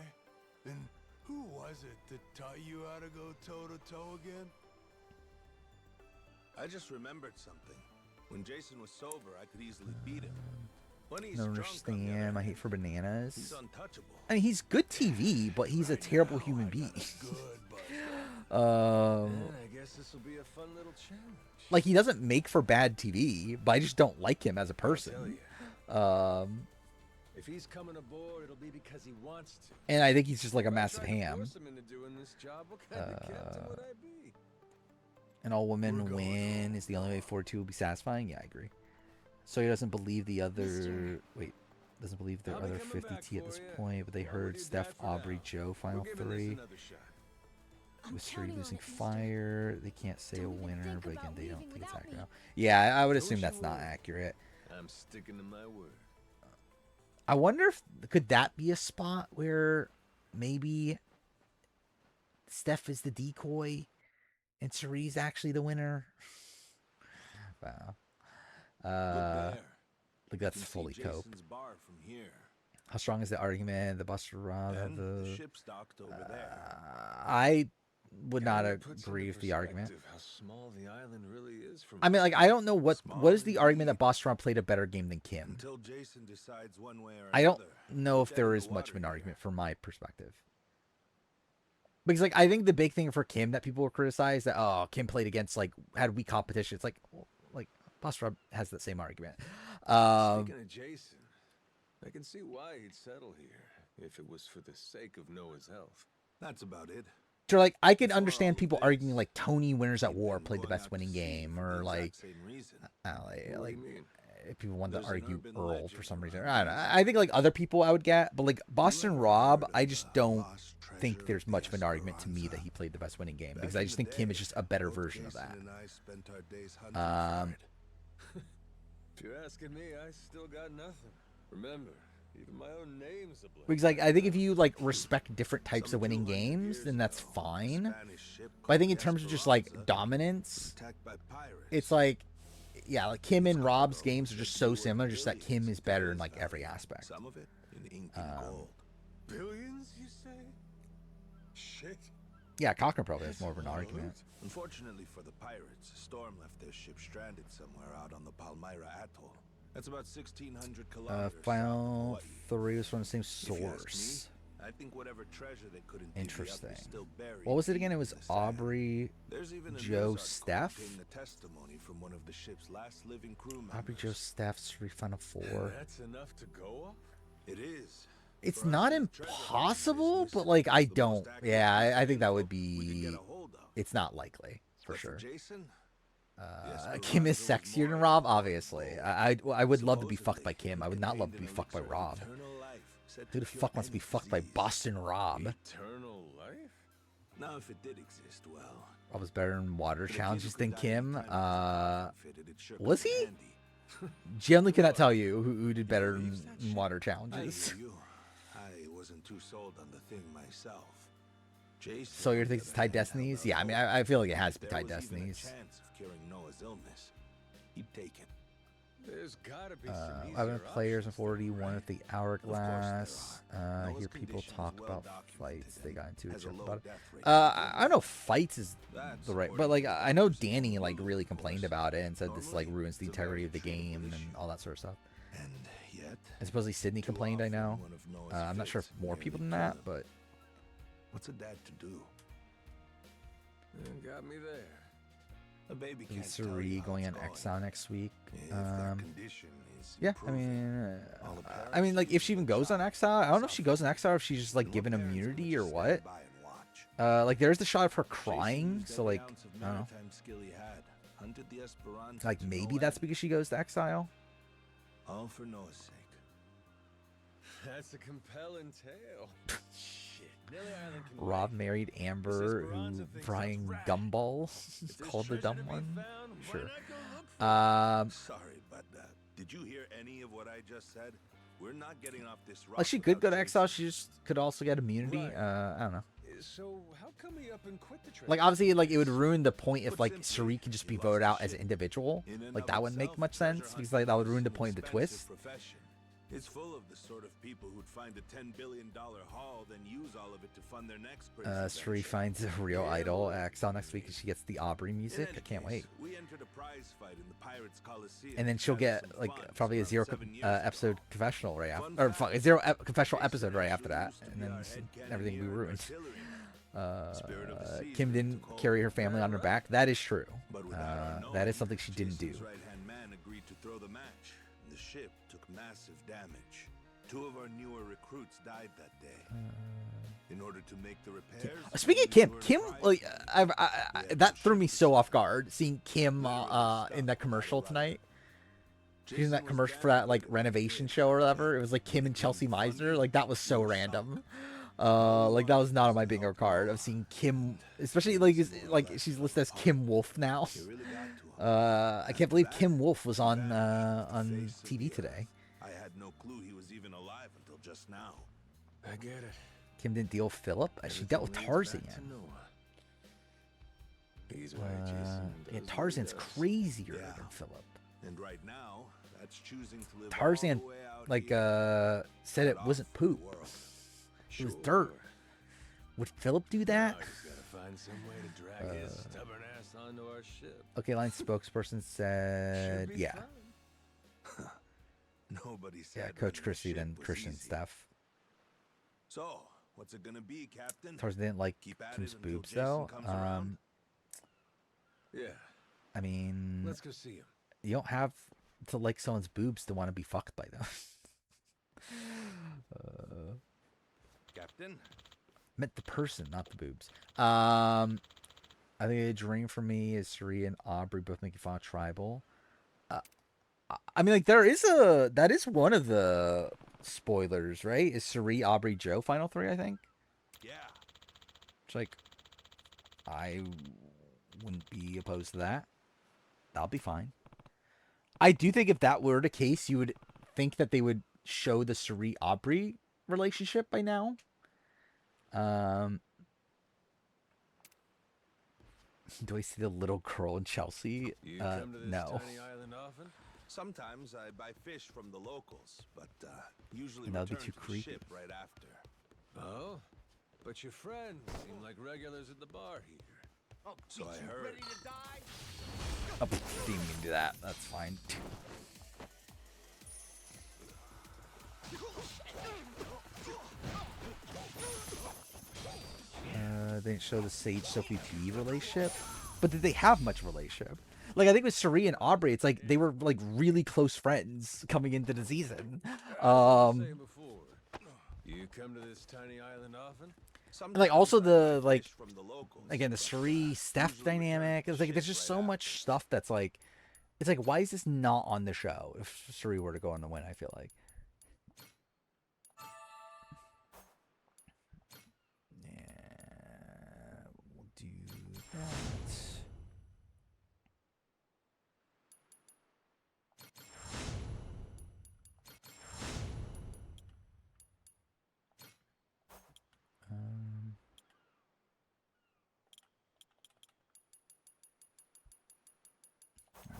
And Who was it that taught you how to go toe-to-toe again? I just remembered something. When Jason was sober, I could easily beat him. When he's Don't drunk, on the understand other my hate hand, for bananas. he's untouchable. I mean, he's good TV, but he's a terrible human being. Yeah, I guess this will be a fun little challenge. Like, he doesn't make for bad TV, but I just don't like him as a person. If he's coming aboard, it'll be because he wants to. And I think he's just like a If I massive tried to ham. force him into doing this job, what kind of captain would I be? And all women win is the only way 4-2 will be satisfying. Yeah, I agree. So he doesn't believe the other. Wait, doesn't believe the I'll be other coming 50T at back this for ya. point, but they What will heard you Steph, die for Aubrey, now? Joe, final We're giving this 3. another shot. With Suri counting on losing it, mister. fire, they can't say a Don't even winner, think but again, about they don't leaving think it's without accurate. me. Yeah, I would Told assume you that's not would. accurate. I'm sticking to my word. I wonder if could that be a spot where maybe Steph is the decoy and Suri's actually the winner. Wow. Like that's fully cope. Bar from here. How strong is the argument? The Buster Rob And the the ship's docked over there. I would not Kinda puts agree into with the argument. perspective How small the island really is from I mean, like, I don't know what is the Small argument that indeed. Buster Rob played a better game than Kim. Until Jason decides one way or I don't another. know if Dead there in is the much of water an here. argument from my perspective. Because, like, I think the big thing for Kim that people will criticize that, oh, Kim played against, like, had weak competition. It's like, well, like, Buster Rob has that same argument. Speaking of Jason, I can see why he'd settle here if it was for the sake of Noah's health. That's about it. So, like, I could Before understand all people this, arguing, like, Tony Winners at he'd War been played the going best out winning to sea game, for the or, exact like, same reason. I don't know, What do like you mean? if people wanted to There's an argue urban Earl legend for some around reason. here. I don't know. I think, like, other people I would get, but, like, Boston ever Rob, heard I of just the don't lost think treasure there's of much the of an argument to me that Esperanza? he played the best winning game, Back because I in just the think Kim is day, just a better both version of Jason that. and I spent our days hunting for it. If you're asking me, I still got nothing. Remember, even my own name's a blur. Because, like, I think if you, like, respect different types Some of winning 200 games, years then that's ago, a fine. Spanish ship But I think in called terms of just, Esperanza like, dominance, was attacked by pirates. it's like, yeah, like, Kim and It's Rob's cargo games are said just to so be worth similar, just that Kim billions is in better in, today's like, every value. aspect. Some of it in ink and gold. Billions, you say? Shit. Yeah, Cochran probably has That's more of an a lot. argument. Unfortunately for the pirates, a storm left their ship stranded somewhere out on the Palmyra Atoll. That's about 1,600 kilometers south of Final Hawaii. 3 was from the same If you ask source. me, I think whatever treasure they couldn't divvy up Interesting. is still buried What was it again? deep It was in the sand. Aubrey, There's even a Joe, news article Steph? containing the testimony from one of the ship's last living crew members. Aubrey, Joe, Steph's Final 4. That's enough to go off? It is. It's For us not in the treasure hunting impossible, business, but, like, I the most don't. accurate Yeah, I think that info would we could be. get a hold of. It's not likely, for But sure. Jason, Kim is sexier than Rob, obviously. I would love to be fucked by Kim. I would not love to be fucked by Rob. Who the fuck wants to be fucked by Boston Rob? Eternal life? Now, if it did exist, well, Rob was better in water but if challenges you than could die in Kim. time before it fitted, it sure could Was be he? handy. Generally cannot tell you who did better in believes that shit? water I challenges. hear you. I wasn't too sold on the thing myself. Jason, So you're on the thinking it's other tied hand, held Destinies? out Yeah, I mean, hope. I feel like it has to be If there tied was even a Destinies. chance of curing Noah's illness, he'd take it. There's gotta be some 11 easier players and options than 41 that. at the there Hourglass. are. Hear Noah's people condition talk is well about documented fights they and got into has each a other low about it. death rate to I don't know if fights is That's the right, but, according like, to the I know doctors in Danny, like, Honolulu, really of complained course. about it and said this, like, Normally, ruins the it's a integrity very of the game treatable and issue. all that sort of stuff. And yet, And supposedly Sydney too complained, I often know. one of Noah's I'm not sure if fits more nearly people than kill that, him. but What's a dad to do? Got me there. A baby can't tell Suri you how going it's on going. Exile next week. If that condition is Yeah, I improving, mean, all the I mean, like, if she even goes on parents Exile, I don't know if she goes on Exile or if she's just, like, and given what parents would immunity or just what. stand by and watch? Like, there's the shot of her Jason crying, used so, every like, ounce of I don't know. maritime skill he had, hunted the Esperanza Like, to maybe no that's end, because she goes to Exile. all for Noah's sake. That's a compelling tale. Shit. Nelly Island can Rob wait. married Amber, Esperanza who thinks Brian that's rad. Gumball If is there's called the treasure dumb to be one. found, why Sure. not go look for it? Sorry, but did you hear any of what I just said? We're not getting off this rock. Like, she could go without to Exile. Jason. She just could also get immunity. Right. I don't know. So how come he up and quit the treasure? Like, obviously, like, it would ruin the point if, Put like, simply, Suri could just he be lost voted his out as an shit. individual. In and Like, of that wouldn't make itself, much treasure sense because, hunting like, that would is ruin the an point of the expensive twist. profession. It's full of the sort of people who'd find a $10 billion haul, then use all of it to fund their next crazy Suri venture. finds a real idol. Axel next week, and she gets the Aubrey music. I can't wait. We entered a prize fight in the Pirates Coliseum. And then she'll Had get some like fun, probably a around zero 7 years episode ago. confessional right after, Fun or fact, zero confessional Jason episode right after actually that, used to and be then our head everything we cannoneer and ruined. artilleryman. Spirit of the seas, Kim we didn't took carry hold. her family on her back. That is true. But without our That is knowing, something she didn't do. Jason's right-hand man agreed to throw the match. The ship took massive damage. 2 of our newer recruits died that day. In order to make the repairs. Speaking of Kim, like that threw me so off guard seeing Kim in that commercial tonight. She's in that commercial for that like renovation show or whatever. It was like Kim and Chelsea Meisner. Like that was so random. Like that was not on my bingo card. I've seen Kim, especially like she's listed as Kim Wolf now. I can't believe Kim Wolf was on TV today. I had no clue he was even alive until just now. I get it. Kim didn't deal with Philip. She dealt with Tarzan. He's right, Jason. Yeah, Tarzan's crazier than Philip. And right now, that's choosing to live Tarzan, all the way out like, here. said it wasn't poop. It was dirt. Would Philip do that? Now he's gotta find some way to drag his stubborn ass onto our ship. Okay, line spokesperson said, Should be yeah. fine. Nobody said Yeah, running Coach the Christie, ship then was Christian easy. stuff. So, what's it gonna be, Captain? Tarzan didn't like Keep at Kim's it until boobs, Jason though. comes around? Yeah, I mean, let's go see him. you don't have to like someone's boobs to want to be fucked by them. Captain? Meant the person, not the boobs. I think a dream for me is Suri and Aubrey both making fun of Tribal. I mean, like, that is one of the spoilers, right? Is Suri, Aubrey, Joe final 3, I think? Yeah. It's like, I wouldn't be opposed to that. That'll be fine. I do think if that were the case, you would think that they would show the Suri Aubrey relationship by now. Do I see the little girl in Chelsea? You come to this No. tiny island often? Sometimes I buy fish from the locals, but usually That would be return too to the creepy. ship right after. Oh, but your friends seem like regulars at the bar here. So I heard. Oh, didn't even do that. That's fine. They didn't show the Sage Sophie P relationship, but did they have much relationship? Like, I think with Suri and Aubrey, it's like they were like really close friends coming into the season. Saying before, you come to this tiny island often? And, like, also Sometimes I the buy like fish from the locals, again the but Suri Steph usually return dynamic. to It's the like there's ship just right so much after. stuff that's like, it's like, why is this not on the show if Suri were to go on the win? I feel like. Yeah, we'll do that.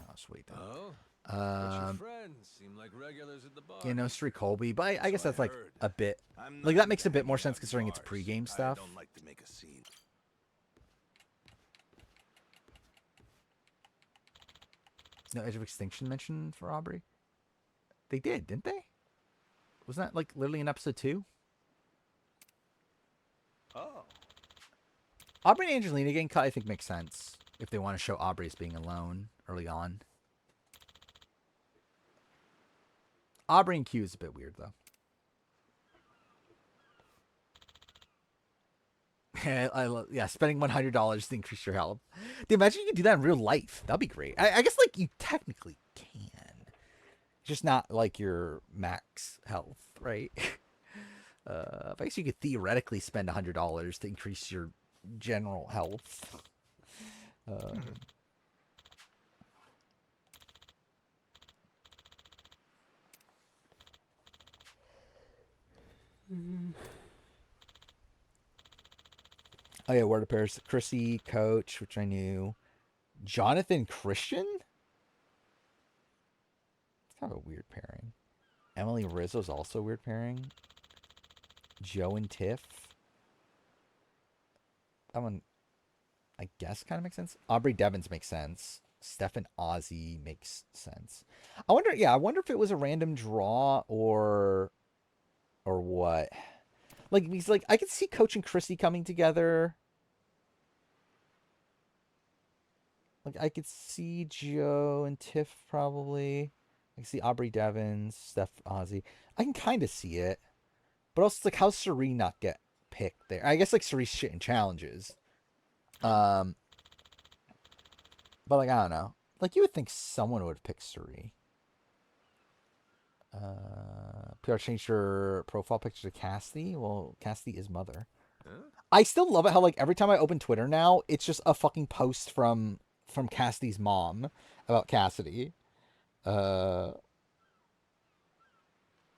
I'll just wait then. Oh, but your Um, friends seem like regulars at the bar. you know, Sri Colby, but I guess So I that's like heard. a bit. I'm Like, not that makes a bit more hanging sense out in considering it's bars. pregame stuff. I don't like to make a scene. No Edge of Extinction mention for Aubrey? They did, didn't they? Wasn't that like literally in episode 2? Oh. Aubrey and Angelina getting cut, I think, makes sense if they want to show Aubrey as being alone early on. Aubrey and Q is a bit weird, though. Yeah, spending $100 to increase your health. Dude, imagine you could do that in real life. That'd be great. I guess, like, you technically can. Just not, like, your max health, right? I guess you could theoretically spend $100 to increase your general health. Oh yeah, word of pairs. Chrissy, Coach, which I knew. Jonathan Christian? It's kind of a weird pairing. Emily Rizzo's also a weird pairing. Joe and Tiff. That one, I guess, kind of makes sense. Aubrey Devins makes sense. Steph and Ozzy makes sense. I wonder if it was a random draw or what. Like, he's like, I could see Coach and Chrissy coming together. Like, I could see Joe and Tiff probably. I can see Aubrey Devins, Steph, Ozzy. I can kind of see it. But also, it's like, how's Suri not get picked there? I guess, like, Suri's shit in challenges. But, like, I don't know. Like, you would think someone would pick Suri. PR changed her profile picture to Cassidy. Well, Cassidy is mother. I still love it how, like, every time I open Twitter now, it's just a fucking post from Cassidy's mom about Cassidy.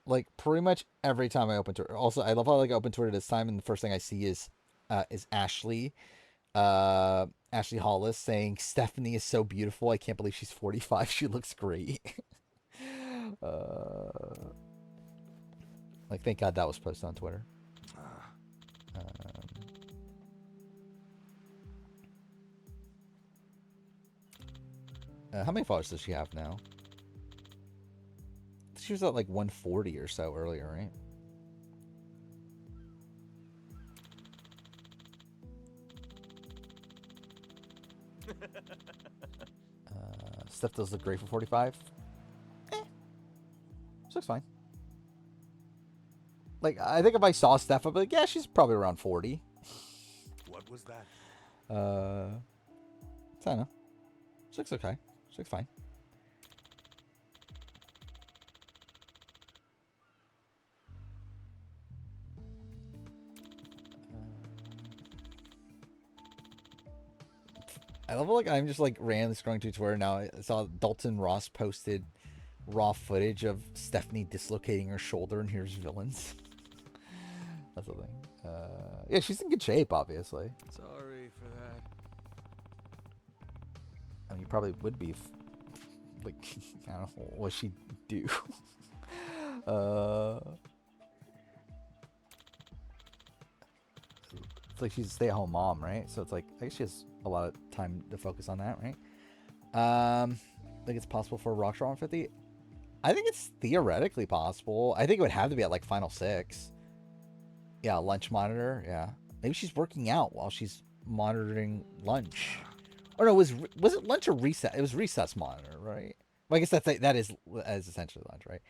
Like, pretty much every time I open Twitter. Also, I love how, like, I open Twitter this time, and the first thing I see is Ashley. Ashley Hollis saying, Stephanie is so beautiful. I can't believe she's 45. She looks great. Like, thank God that was posted on Twitter. How many followers does she have now? She was at like 140 or so earlier, right? Steph does look great for 45. She looks fine. Like, I think if I saw Steph, I'd be like, yeah, she's probably around 40. What was that? I don't know. She looks okay. She looks fine. I love, like, I'm just, like, randomly scrolling through Twitter now. I saw Dalton Ross posted raw footage of Stephanie dislocating her shoulder, and here's villains. That's the thing. Yeah, she's in good shape, obviously. Sorry for that. I mean, you probably would be, like, I don't know, what she do? It's like she's a stay-at-home mom, right? So it's like, I guess she has a lot of time to focus on that, right? I think it's possible for a Rockstar 150. I think it's theoretically possible. I think it would have to be at, like, Final 6. Yeah, lunch monitor, yeah. Maybe she's working out while she's monitoring lunch. Or no, was it lunch or recess? It was recess monitor, right? Well, I guess that is essentially lunch, right?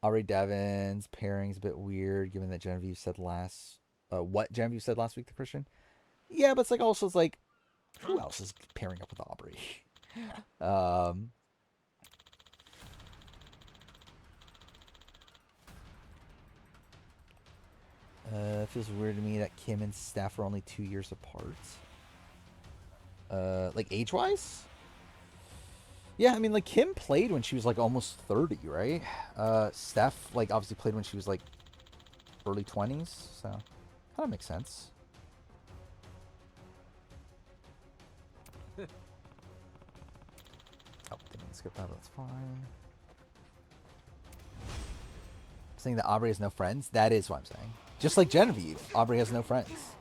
Aubrey Devins pairing's a bit weird, given that Genevieve said what Genevieve said last week to Christian. Yeah, but it's like, who else is pairing up with Aubrey? It feels weird to me that Kim and Steph are only 2 years apart. Like, age-wise? Yeah, I mean, like, Kim played when she was, like, almost 30, right? Steph, like, obviously played when she was, like, early 20s, so kind of makes sense. Oh, didn't skip that, that's fine. Saying that Aubrey has no friends? That is what I'm saying. Just like Genevieve, Aubrey has no friends.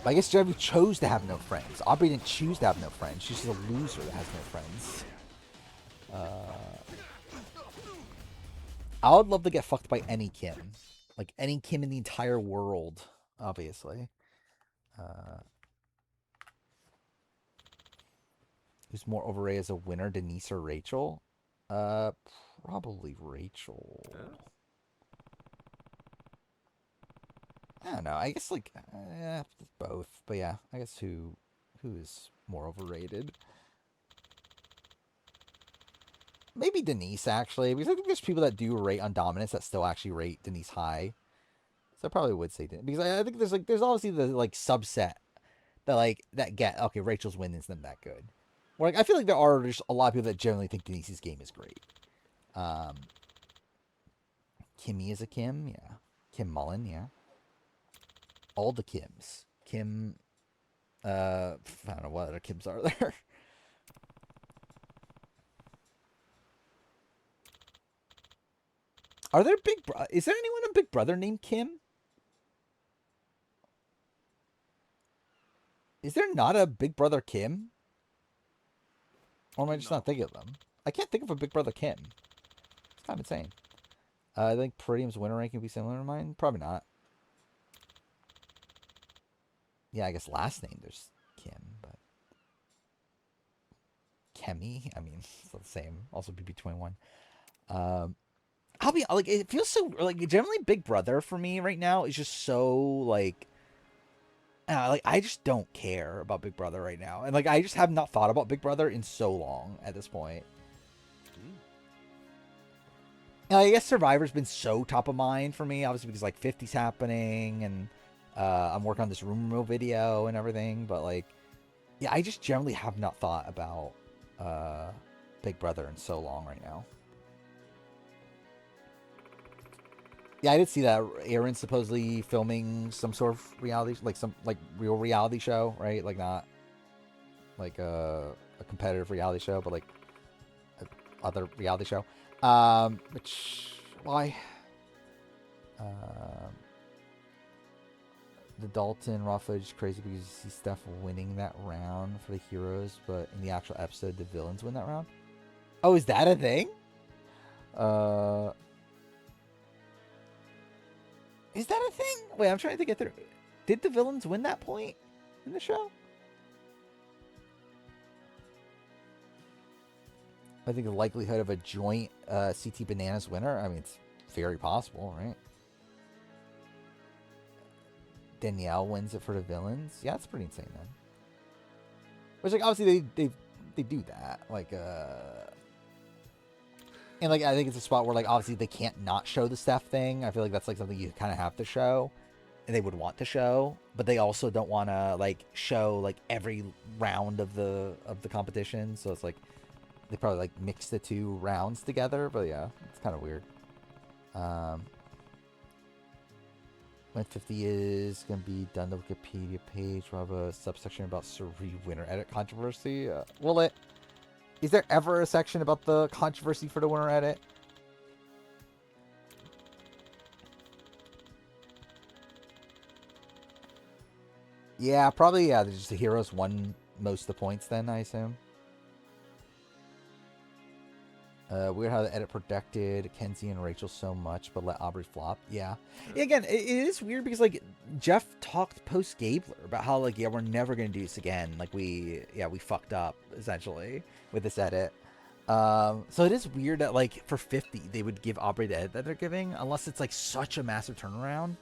But I guess Genevieve chose to have no friends. Aubrey didn't choose to have no friends. She's just a loser that has no friends. I would love to get fucked by any Kim. Like, any Kim in the entire world, obviously. Who's more overrated as a winner, Denise or Rachel? Probably Rachel. I don't know. I guess, like, both. But yeah, I guess who is more overrated? Maybe Denise, actually, because I think there's people that do rate on dominance that still actually rate Denise high. So I probably would say Denise, because I think there's obviously the, like, subset that get, okay, Rachel's win isn't that good. Or, like, I feel like there are just a lot of people that generally think Denise's game is great. Kimmy is a Kim, yeah. Kim Mullen, yeah. All the Kims. Kim, I don't know what other Kims are there. Are there is there anyone a Big Brother named Kim? Is there not a Big Brother Kim? Or am I just not thinking of them? I can't think of a Big Brother Kim. It's kind of insane. I think Peridium's winner ranking would be similar to mine. Probably not. Yeah, I guess last name there's Kim, but Kemi. I mean, it's not the same. Also, BB21. I'll be like, it feels so like generally Big Brother for me right now is just so like I just don't care about Big Brother right now, and like I just have not thought about Big Brother in so long at this point. I guess Survivor's been so top of mind for me, obviously because like 50's happening, and I'm working on this room removal video and everything. But like, yeah, I just generally have not thought about Big Brother in so long right now. Yeah, I did see that Aaron's supposedly filming some sort of reality, like some like real reality show, right? Like not like a competitive reality show, but like other reality show. Which why? The Dalton raw footage is crazy because you see Steph winning that round for the heroes, but in the actual episode, the villains win that round. Oh, is that a thing? Is that a thing? Wait, I'm trying to get through. Did the villains win that point in the show? I think the likelihood of a joint CT Bananas winner, I mean, it's very possible, right? Danielle wins it for the villains. Yeah, that's pretty insane, then. Which, like, obviously they do that, like, and like I think it's a spot where like obviously they can't not show the Steph thing. I feel like that's like something you kind of have to show, and they would want to show, but they also don't want to like show like every round of the competition. So it's like they probably like mix the two rounds together. But yeah, it's kind of weird. When 50 is gonna be done, the Wikipedia page will have a subsection about Suri winner edit controversy. Will it? Is there ever a section about the controversy for the winner edit? Yeah, probably, yeah. Just the heroes won most of the points then, I assume. Weird how the edit protected Kenzie and Rachel so much, but let Aubrey flop. Yeah. Again, it is weird because, like, Jeff talked post-Gabler about how, like, yeah, we're never going to do this again. Like, we fucked up, essentially, with this edit. So it is weird that, like, for 50, they would give Aubrey the edit that they're giving, unless it's, like, such a massive turnaround.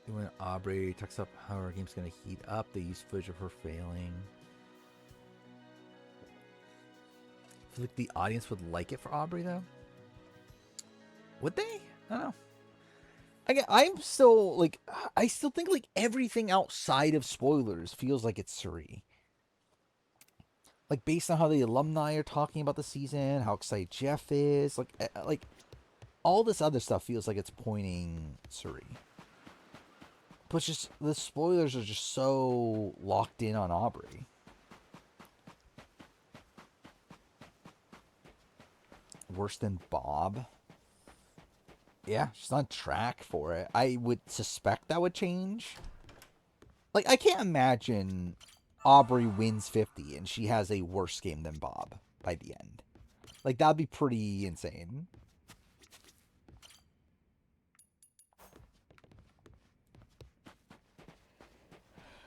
When Aubrey talks up how her game's going to heat up, they use footage of her failing. I feel like the audience would like it for Aubrey, though. Would they? I don't know. Again, I'm still, like, I still think, like, everything outside of spoilers feels like it's Suri. Like, based on how the alumni are talking about the season, how excited Jeff is, like all this other stuff feels like it's pointing Suri. But just the spoilers are just so locked in on Aubrey. Worse than Bob. Yeah, she's on track for it. I would suspect that would change. Like, I can't imagine Aubrey wins 50 and she has a worse game than Bob by the end. Like, that'd be pretty insane.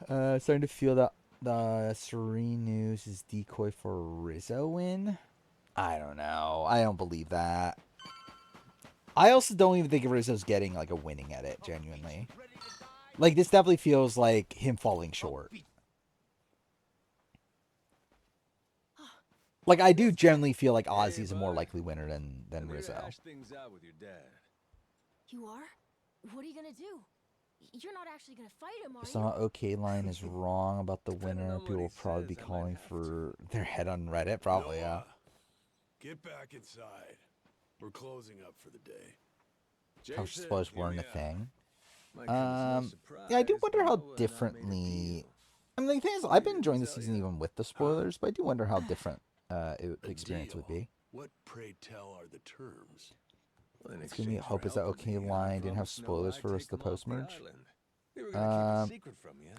Starting to feel that the Serene news is decoy for Rizzo win. I don't know. I don't believe that. I also don't even think Rizzo's getting like a winning edit, genuinely. Like, this definitely feels like him falling short. Like, I do generally feel like Ozzy's a more likely winner than Rizzo. You are? What are you gonna do? You're not actually gonna fight him, are you? Some OK line is wrong about the winner. People will probably be calling for their head on Reddit. Probably, yeah. Get back inside. We're closing up for the day. How suppose we're in a thing. Yeah, I do wonder how differently. I mean, the thing is, I've been enjoying the season even with the spoilers, but I do wonder how different the experience would be. What, pray tell, are the terms? Well, It's giving me hope is that OK Line didn't have spoilers for us the post merge.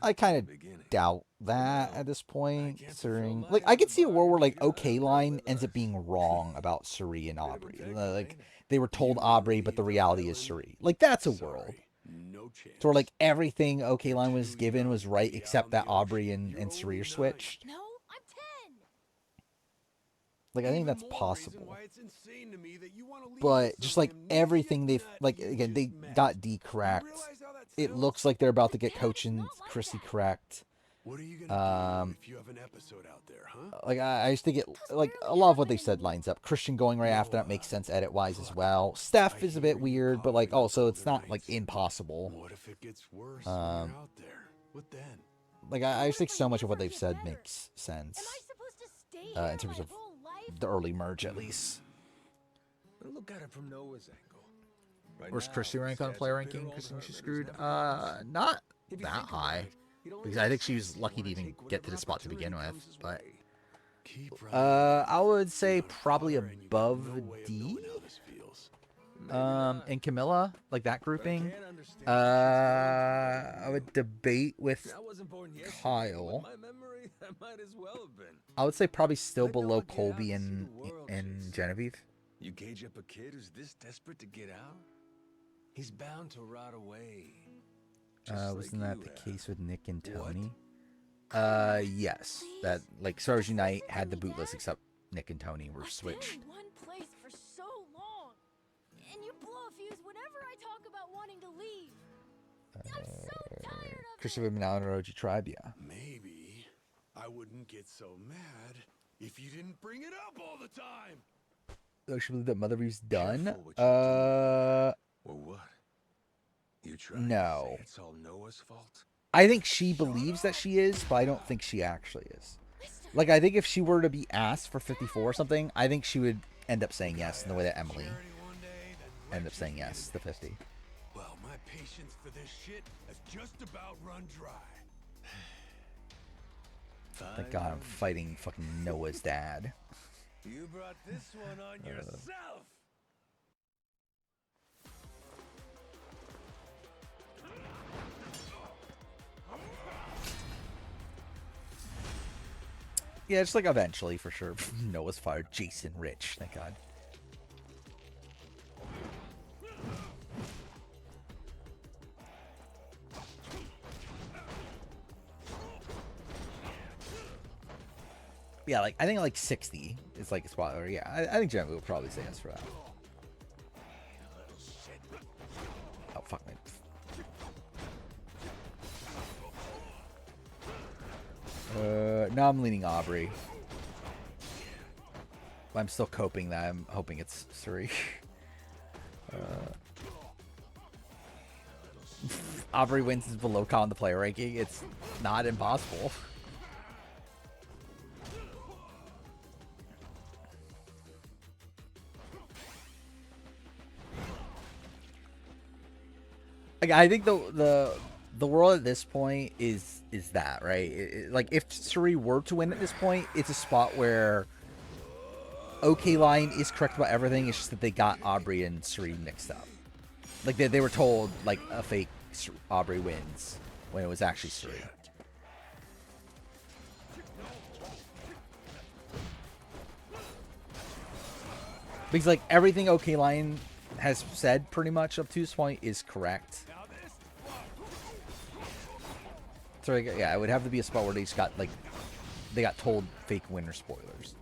I kind of doubt that at this point, considering like I could see a world where like OK Line ends up being wrong about Suri and Aubrey. Like they were told Aubrey, but the reality is Suri. Like that's a world. No chance. So like everything OK Line was given was right except that Aubrey and Suri are switched. No, I'm 10. Like I think that's possible. But just like everything they've like again, they got D correct. It looks like they're about to get Coach and Chrissy correct. What are you gonna do if you have an episode out there, huh? Like I just think it like a lot of what they said lines up. Christian going right after that makes sense edit wise as well. Steph is a bit weird, but like also it's not like impossible. What if it gets worse when you're out there? What then? Like I just think so much of what they've said makes sense. In terms of the early merge at least. Look at it from Noah's angle. Where's Christy rank on player ranking? Because she's screwed. Not that high. Because I think she was lucky to even get to the spot to begin with. But I would say probably above D. And Camilla, like that grouping. I would debate with Kyle. I would say probably still below Colby and Genevieve. You gauge up a kid who's this desperate to get out? He's bound to rot away. Wasn't that the case with Nick and Tony? Yes. That like Stars Unite had the boot list except Nick and Tony were switched. I've been in one place for so long, and you blow a fuse whenever I talk about wanting to leave. I'm so tired of Christopher been out in OG Tribe, yeah. Maybe I wouldn't get so mad if you didn't bring it up all the time. I should believe that Mother Reeve's done. Or what? You try no. To say it's all Noah's fault? I think she believes that she is, but I don't think she actually is. Like, I think if she were to be asked for 54 or something, I think she would end up saying yes in the way that Emily ended up saying yes to 50. Well, my patience for this shit has just about run dry. Thank God I'm fighting fucking Noah's dad. You brought this one on yourself. Yeah, just like eventually for sure. Noah's fired. Jason Rich, thank God. Yeah, like I think like 60 is like a spot where yeah, I think Jen will probably say yes for that. Oh fuck me. Now I'm leaning Aubrey. But I'm still coping that I'm hoping it's Suri. Aubrey wins his below Kyle in the player ranking. It's not impossible. Like I think the world at this point is that right. Like if Suri were to win at this point, it's a spot where OK Line is correct about everything. It's just that they got Aubrey and Suri mixed up. Like they were told like a fake Aubrey wins when it was actually Suri. Because like everything OK Line has said pretty much up to this point is correct. So yeah, it would have to be a spot where they just got like they got told fake winner spoilers.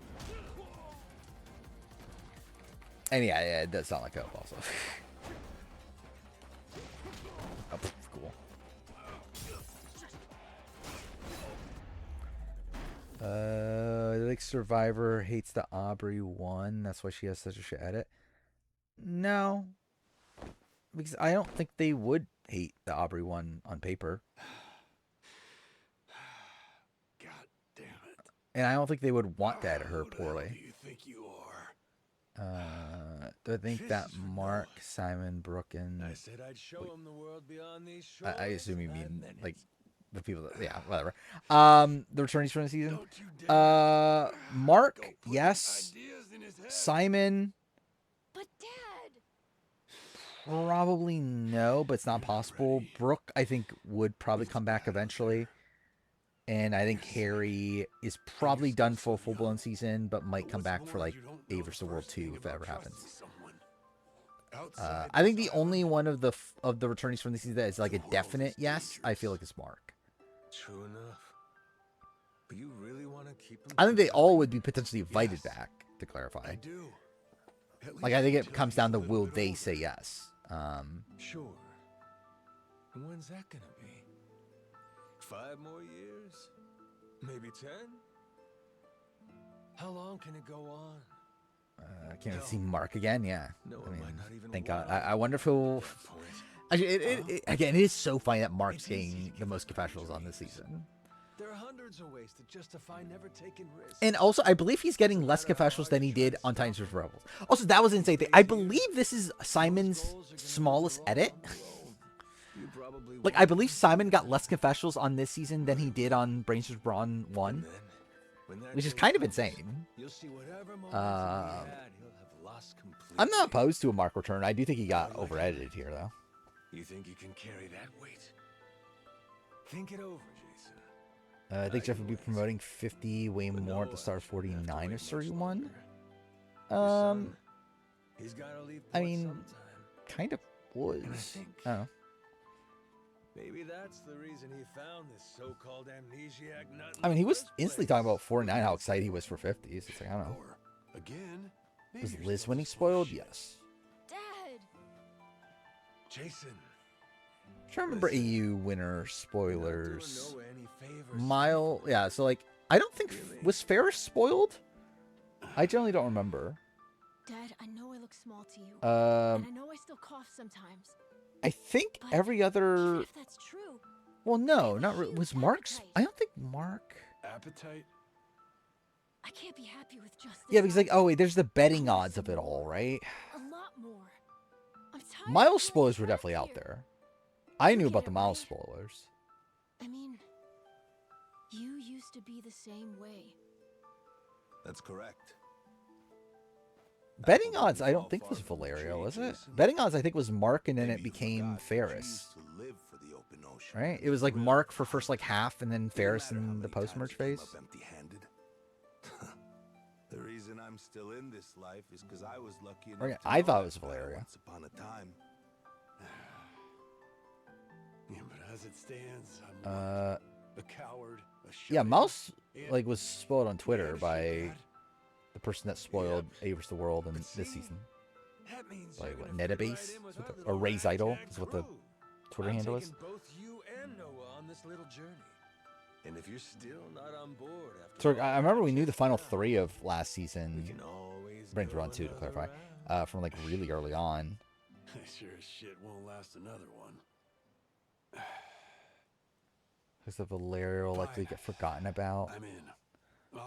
And yeah, it does sound like a also. Oh, cool. I think Survivor hates the Aubrey one. That's why she has such a shit edit. No, because I don't think they would hate the Aubrey one on paper. God damn it! And I don't think they would want that at her poorly. Who do you think you are? Do I think that Mark, Simon, Brooke, and I said I'd show him the world beyond these I shores. assume you mean like the people that, yeah, whatever. The returnees from the season. Mark, yes. Simon, But Dad. probably no, but it's not possible. Brooke, I think, would probably come back eventually. And I think Harry is probably done for a full-blown season, but might come back for like A vs. the World 2 if that ever happens. I think the only one of the returnees from the season that is like a definite yes, I feel like it's Mark. True enough. But you really want to keep him? I think they all would be potentially invited back, to clarify. I do. Like, I think it comes down to will they say yes. Sure. And when's that gonna be? 5 more years? Maybe 10? How long can it go on? I can't even see Mark again. Yeah. No, I mean, not even thank God. I wonder if he'll. Actually, again, it is so funny that Mark's getting the most confessionals on this season. There are hundreds of ways to justify never taking risks. And also, I believe he's getting less confessionals than he did on Titans vs. Rebels. Also, that was an insane thing. I believe this is Simon's smallest edit. Like, I believe Simon got less confessionals on this season than he did on Brains vs. Brawn 1. Which is kind of insane. I'm not opposed to a Mark return. I do think he got over-edited here, though. You think you can carry that weight? Think it over, Jason. I think Jeff would be promoting 50 way more at the start of 49 of Series 1. I mean, kind of was. I don't know. Maybe that's the reason he found this so-called amnesiac nut. I mean, he was instantly talking about 49, how excited he was for 50s. It's like, I don't know. Again? Was Liz winning spoiled? Yes. Dad. Jason. I'm trying to remember AU winner spoilers. Mile, yeah, so like, I don't think, was Ferris spoiled? I generally don't remember. Dad, I know I look small to you. And I know I still cough sometimes. I think every other. If that's true. Well, no, not really. Was Mark's? I don't think Mark. Appetite. I can't be happy with just this. Yeah, because like, oh wait, there's the betting odds of it all, right? A lot more. I'm tired. Miles spoilers were definitely out there. I knew about the Miles spoilers. I mean, you used to be the same way. That's correct. Betting odds, I don't think was Valerio, was it? Betting odds, I think was Mark, and then it became Ferris. Right? It was like Mark for first like half, and then Ferris in the post-merge phase. The reason I'm still in this life is because I was lucky enough. Okay, I thought it was Valerio. Once upon a time. Yeah, but as it stands, I'm a coward. Yeah, Mouse like was spoiled on Twitter by the person that spoiled A vs. the World in this season. By what, Netabase? Or Ray's Idol is what the Twitter handle is. Both you and Noah on this little journey. And if you're still not on board So I remember we knew the final 3 of last season. Brains Run 2 to clarify. From like really early on. Sure as shit won't last another one. Because the Valerio will likely get forgotten about. I'm in.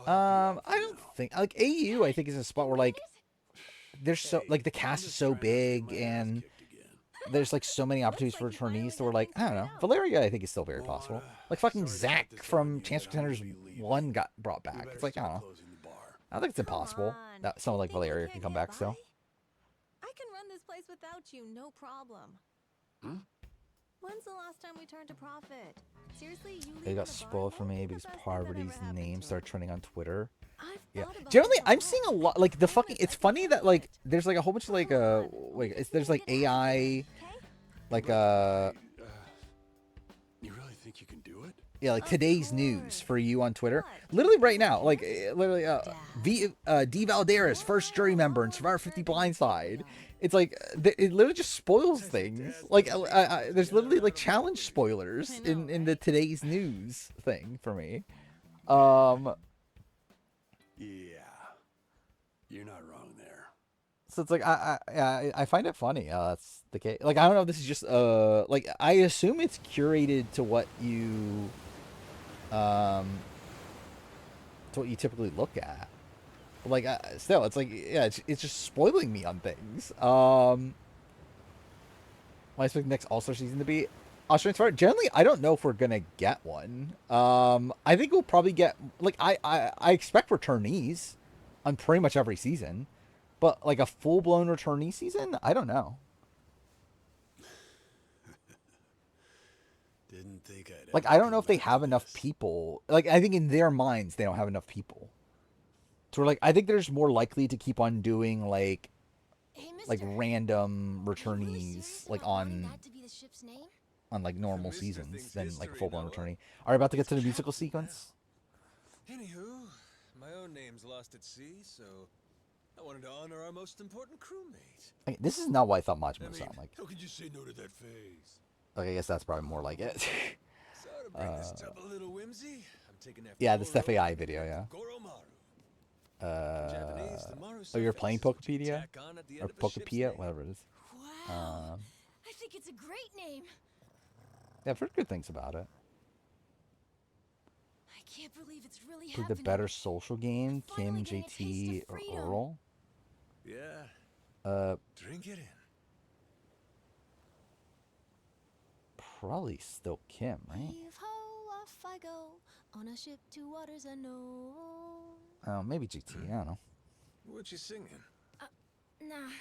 I don't think like AU. I think is a spot where like there's so like the cast is so big and there's like so many opportunities for returnees that we're like, I don't know. Valeria, I think is still very possible. Like fucking Zach from Chance Contenders 1 got brought back. It's like, I don't know. I don't think it's impossible that someone like Valeria can come back still. I can run this place without you, no problem. When's the last time we turned a profit? Seriously, you They got spoiled for me because Parvati's name started trending on Twitter. I've Yeah, generally I'm seeing a lot like the fucking. It's funny that like there's like a whole bunch of like there's like AI, like You really think you can do it? yeah, like today's news for you on Twitter. Literally right now, like literally D Valderas, first jury member in Survivor 50 Blindside. It's like it literally just spoils things. Like there's literally like challenge spoilers in the today's news thing for me. Yeah, you're not wrong there. So it's like I find it funny. That's the case. Like I don't know if this is just like I assume it's curated to what you typically look at. But like, still, it's like, yeah, it's just spoiling me on things. What I expect the next All-Star season to be. Australian Fire. Generally, I don't know if we're gonna get one. I think we'll probably get like I expect returnees on pretty much every season, but like a full-blown returnee season, I don't know. Didn't think I'd Like, I don't know if they have enough people. Like, I think in their minds they don't have enough people. So like, I think there's more likely to keep on doing like random returnees like on like normal seasons than like a full-blown returnee. Are we about to get to the musical sequence? Anywho, my own name's lost at sea, so I wanted to honor our most important crewmate. Like, this is not what I thought Majima would sound like. How could you say no to that phase? Okay, I guess that's probably more like it. So to bring this up a little whimsy, I'm taking that yeah, this FAI video, yeah. Oh, you're playing Pokepedia? Or Pokepia? Whatever it is. Wow. I think it's a great name. Yeah, I've heard good things about it. I can't believe it's really Who's happening. the better social game? Kim, JT, or Earl? Yeah. Drink it in. Probably still Kim, right? Heave ho, off I go on a ship to waters unknown. Oh, maybe GT. I don't know. What you singing? Nah,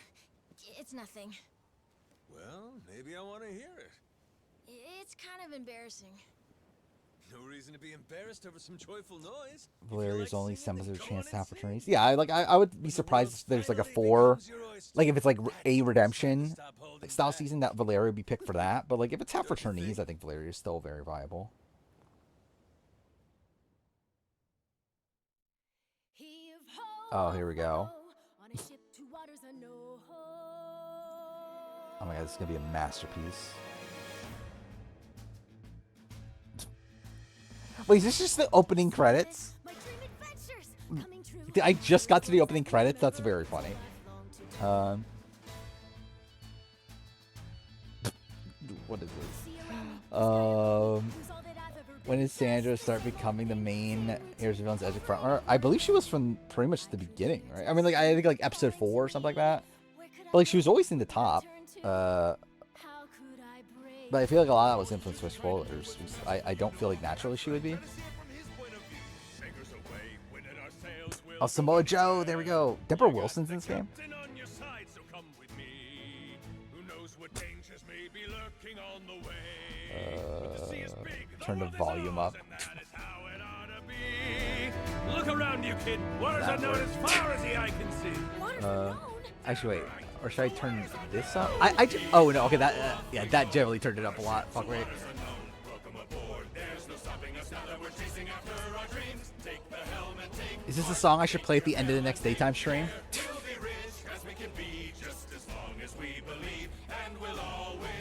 it's nothing. Well, maybe I want to hear it. It's kind of embarrassing. No reason to be embarrassed over some joyful noise. Valeria's only 7% chance to have fraternities. Yeah, I would be surprised if there's like a 4, like if it's like a redemption like style season, that Valeria would be picked for that. But like if it's half fraternities, I think Valeria is still very viable. Oh, here we go. Oh my god, this is gonna be a masterpiece. Wait, is this just the opening credits? I just got to the opening credits? That's very funny. What is this? When did Sandra start becoming the main Heroes of Villains Edge front? I believe she was from pretty much the beginning, right? I mean, like, I think like episode 4 or something like that. But like, she was always in the top. But I feel like a lot of that was influenced by spoilers. I don't feel like naturally she would be. Oh, Samoa Joe, there we go. Deborah Wilson's in this game. Turn the volume up. Look around you, kid. Waters unknown as far as the eye can see. Actually, wait. Or should I turn this up? Oh no. Okay, that yeah, that generally turned it up a lot. Fuck right. Is this a song I should play at the end of the next daytime stream?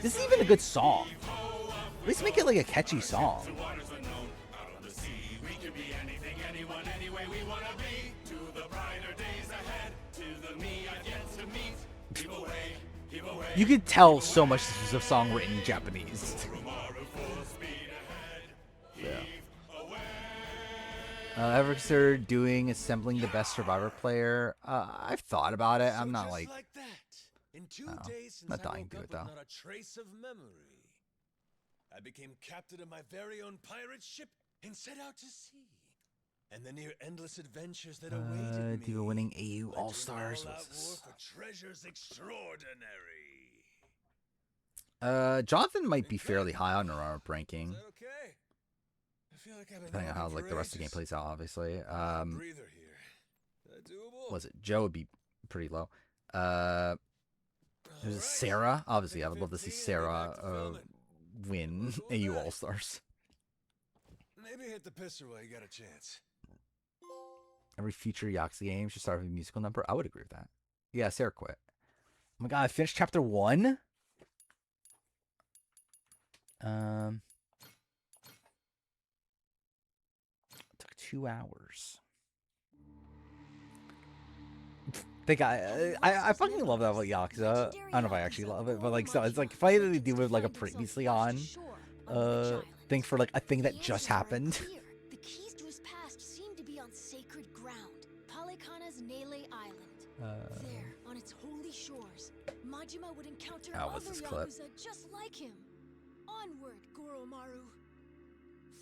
This is even a good song. At least make it like a catchy song. You could tell so much this was a song written in Japanese. Yeah. Ever considered assembling the best Survivor player? I've thought about it. I'm not like, not dying to do it though. Not a trace of memory. I became captain of my very own pirate ship and set out to sea. And the near endless adventures that awaited me. Diva winning AU All Stars. Treasures extraordinary. Jonathan might be fairly high on our ranking. Okay. I feel like I've been depending on how like the rest of the game plays out, obviously. Breather here. Doable? Was it Joe would be pretty low. There's Sarah. Obviously, I would love to see Sarah win AU All Stars. Maybe hit the pisser while you got a chance. Every future Yakuza game should start with a musical number. I would agree with that. Yeah, Sarah quit. Oh my god, I finished chapter 1. It took 2 hours. I fucking love that about Yakuza. I don't know if I actually love it, but like, so it's like funny that they do it like a previously on thing for like a thing that just happened. The keys to his past seem to be on sacred ground. Polykhana's There, on its holy shores, Majima would encounter Oh, other what's this clip? Yakuza just like him. Onward, Goromaru.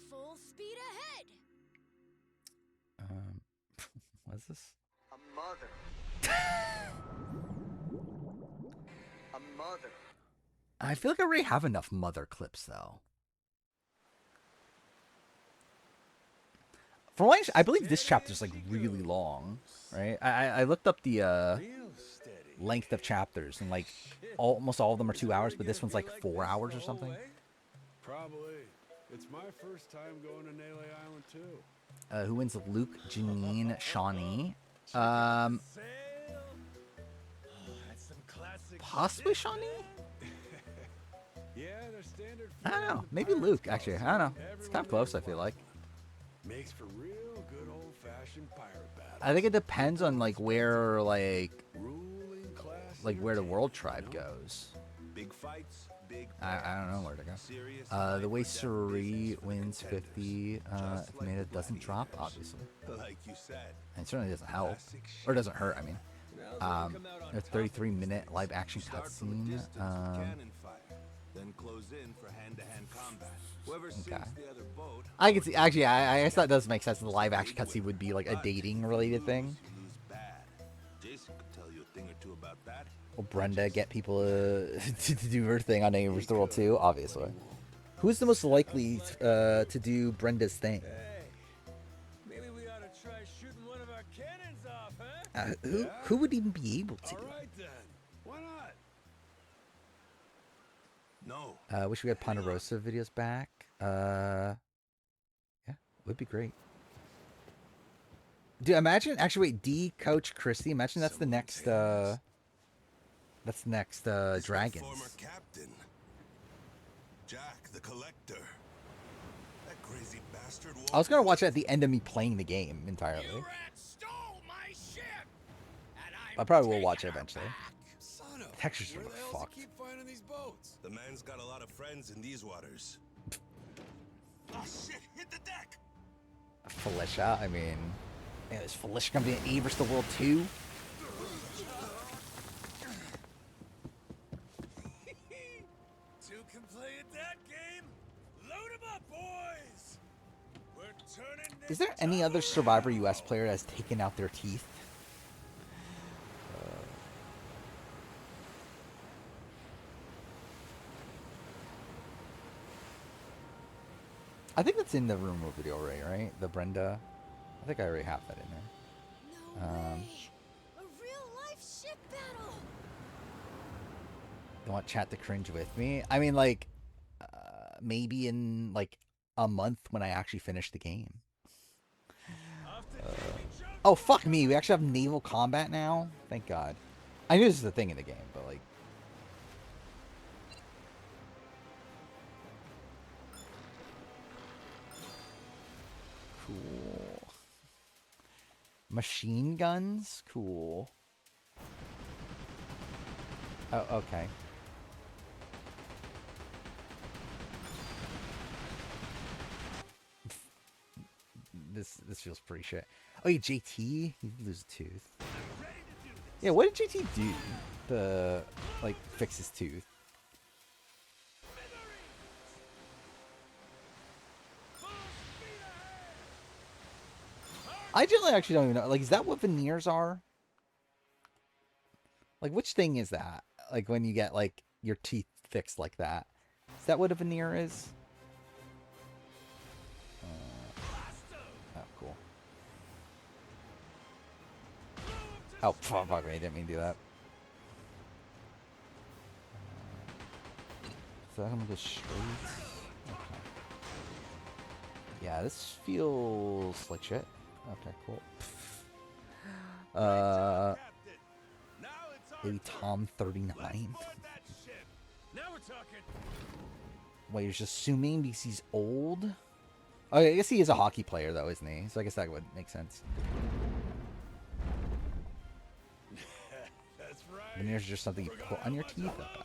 Full speed ahead! What is this? A mother. A mother. I feel like I already have enough mother clips, though. For one, I believe this chapter is like really long, right? I looked up the length of chapters, and like almost all of them are 2 hours, but this one's like 4 hours or something. Probably. It's my first time going to Nele Island too. Who wins? Luke, Janine, Shawnee. Possibly Shawnee? Yeah, they're standard. I don't know. Maybe Luke, actually. I don't know. It's kind of close, I feel like. Makes for real good old-fashioned pirate battle. I think it depends on like where where the world tribe goes. Big fights, big I don't know where to go. The way Suri wins 50, if Meta doesn't drop, obviously. Like you said. And it certainly doesn't help. Or doesn't hurt, I mean. A 33-minute live action cutscene. Then close in for hand-to-hand combat. Whoever sinks the other boat. I can see. Actually, I guess that does make sense. The live action cutscene would be like a dating-related thing. Jason could tell you a thing or two about that. Will Brenda get people to do her thing on Neighbors the World 2? Obviously. Who's the most likely to do Brenda's thing? Maybe we ought to try shooting one of our cannons off, huh? Who would even be able to? All right then. Why not? No. Wish we had Ponderosa videos back. Yeah, would be great. Dude, imagine. Actually, wait. D Coach Christie. Imagine that's the next. That's next. Dragons. Former captain, Jack the Collector. That crazy bastard. I was gonna watch it at the end of me playing the game entirely. You rats stole my ship, and I probably will watch it eventually. Son of The textures where are the hell's he fucked. keep finding these boats? The man's got a lot of friends in these waters. Oh shit! Hit the deck. Felicia. I mean, yeah, is Felicia gonna be in A vs the World 2? Two can play at that game. Load 'em up, boys. We're turning. Is there any other Survivor US player that has taken out their teeth? I think that's in the rumor video already, right? The Brenda. I think I already have that in there. No way! A real-life ship battle! You want chat to cringe with me? I mean, like, maybe in like a month when I actually finish the game. Oh fuck me! We actually have naval combat now. Thank God. I knew this was a thing in the game, but like. Cool. Machine guns? Cool. Oh, okay. This feels pretty shit. Oh, yeah, JT? He lose a tooth. Yeah, what did JT do to, like, fix his tooth? I generally actually don't even know. Like, is that what veneers are? Like, which thing is that? Like, when you get, like, your teeth fixed like that. Is that what a veneer is? Oh, cool. Oh, fuck me. I didn't mean to do that. So I'm gonna go straight. Okay. Yeah, this feels like shit. Okay, cool. Maybe Tom 39. Now we're talking. Wait, you're just assuming because he's old? Oh, I guess he is a hockey player, though, isn't he? So I guess that would make sense. That's right. Veneers are just something you put on your teeth. Okay.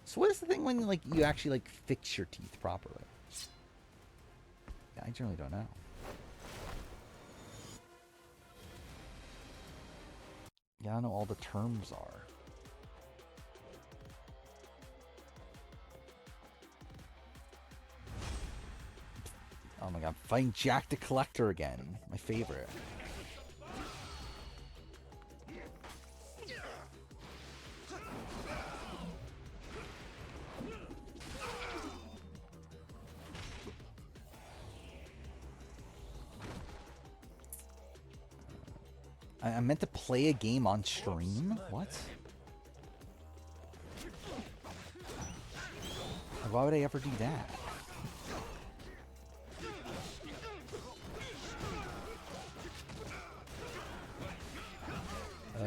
So what is the thing when like you actually like fix your teeth properly? Yeah, I generally don't know. Yeah, I don't know all the terms are. Oh my god, fighting Jack the Collector again. My favorite. I meant to play a game on stream? What? Why would I ever do that?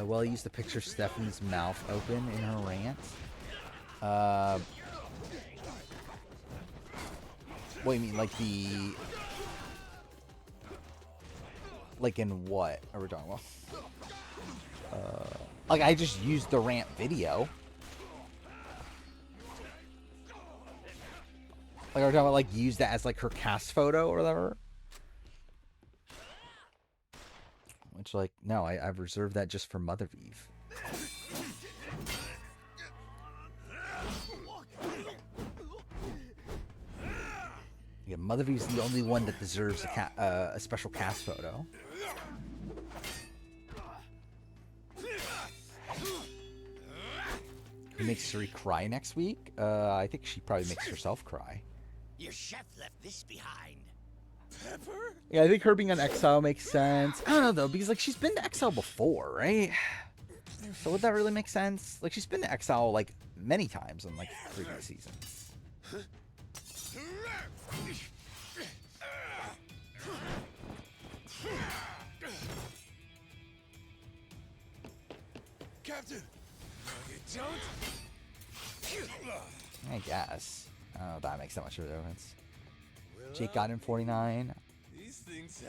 Well, I used to picture Stephanie's mouth open in her rant. What do you mean, like the... Like in what are we talking about? Like I just used the rant video. Like are we talking about like use that as like her cast photo or whatever? Which like no, I've reserved that just for Mother Eve. Yeah, Mother Eve's the only one that deserves a special cast photo. Who makes Suri cry next week? I think she probably makes herself cry. Your chef left this behind. Pepper? Yeah, I think her being on Exile makes sense. I don't know though, because like she's been to Exile before, right? So would that really make sense? Like she's been to Exile like many times in like previous seasons. Captain, no, you don't. I guess. I don't know if that makes that much of a difference. Jake got in 49.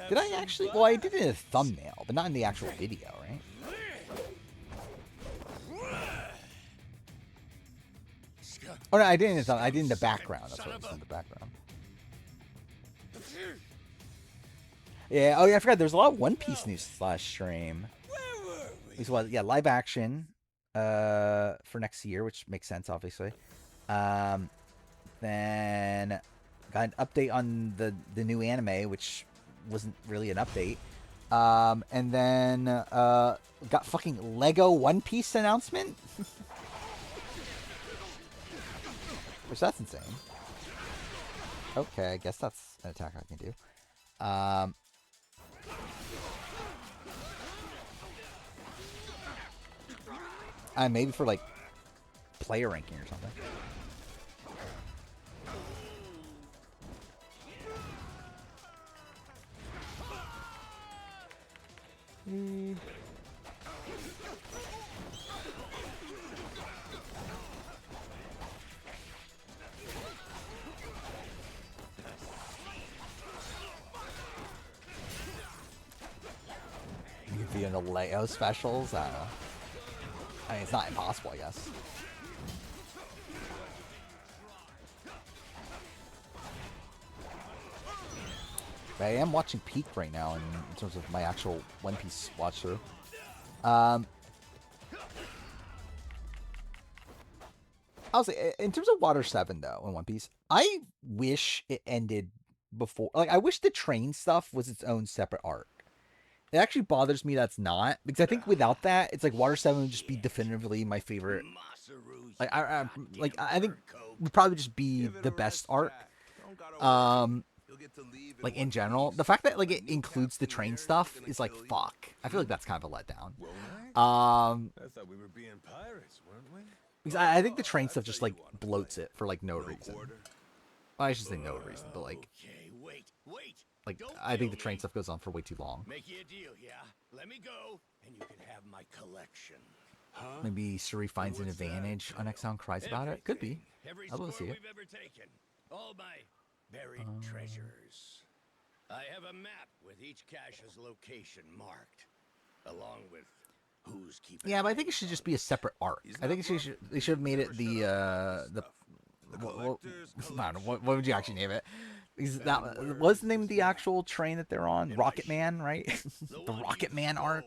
Did I actually? Well, I did it in a thumbnail, but not in the actual video, right? Oh no, I did in the I did in the background. That's what I was in the background. Yeah. Oh yeah, I forgot. There's a lot of One Piece news last stream. Yeah, live action for next year, which makes sense, obviously. Then got an update on the new anime, which wasn't really an update. And then got fucking Lego One Piece announcement. Which that's insane. Okay, I guess that's an attack I can do. Maybe for like player ranking or something. You could be in the Leo specials. I don't know. I mean, it's not impossible, I guess. But I am watching Peak right now in terms of my actual One Piece watch through. I'll say, in terms of Water 7, though, in One Piece, I wish it ended before. Like, I wish the train stuff was its own separate arc. It actually bothers me that's not, because I think without that, it's like Water 7 would just be definitively my favorite. Like, I think would probably just be the best arc. Like in general, the fact that like it includes the train stuff is like fuck. I feel like that's kind of a letdown. I thought we were being pirates, weren't we? Because I think the train stuff just like bloats it for like no reason. Well, I should say no reason, but like. Like, I think the train stuff goes on for way too long. Make you a deal, yeah? Let me go, and you can have my collection. Huh? Maybe Suri finds an advantage on Exile and cries about it. Could be. I'd love to see it. We've ever taken. All my buried treasures. I have a map with each cache's location marked, along with who's keeping. Yeah, but I think it should just be a separate arc. I think they should have made it the what would you actually name it? Because that what's the name of the actual train that they're on? Rocket Man, right? The Rocket Man arc.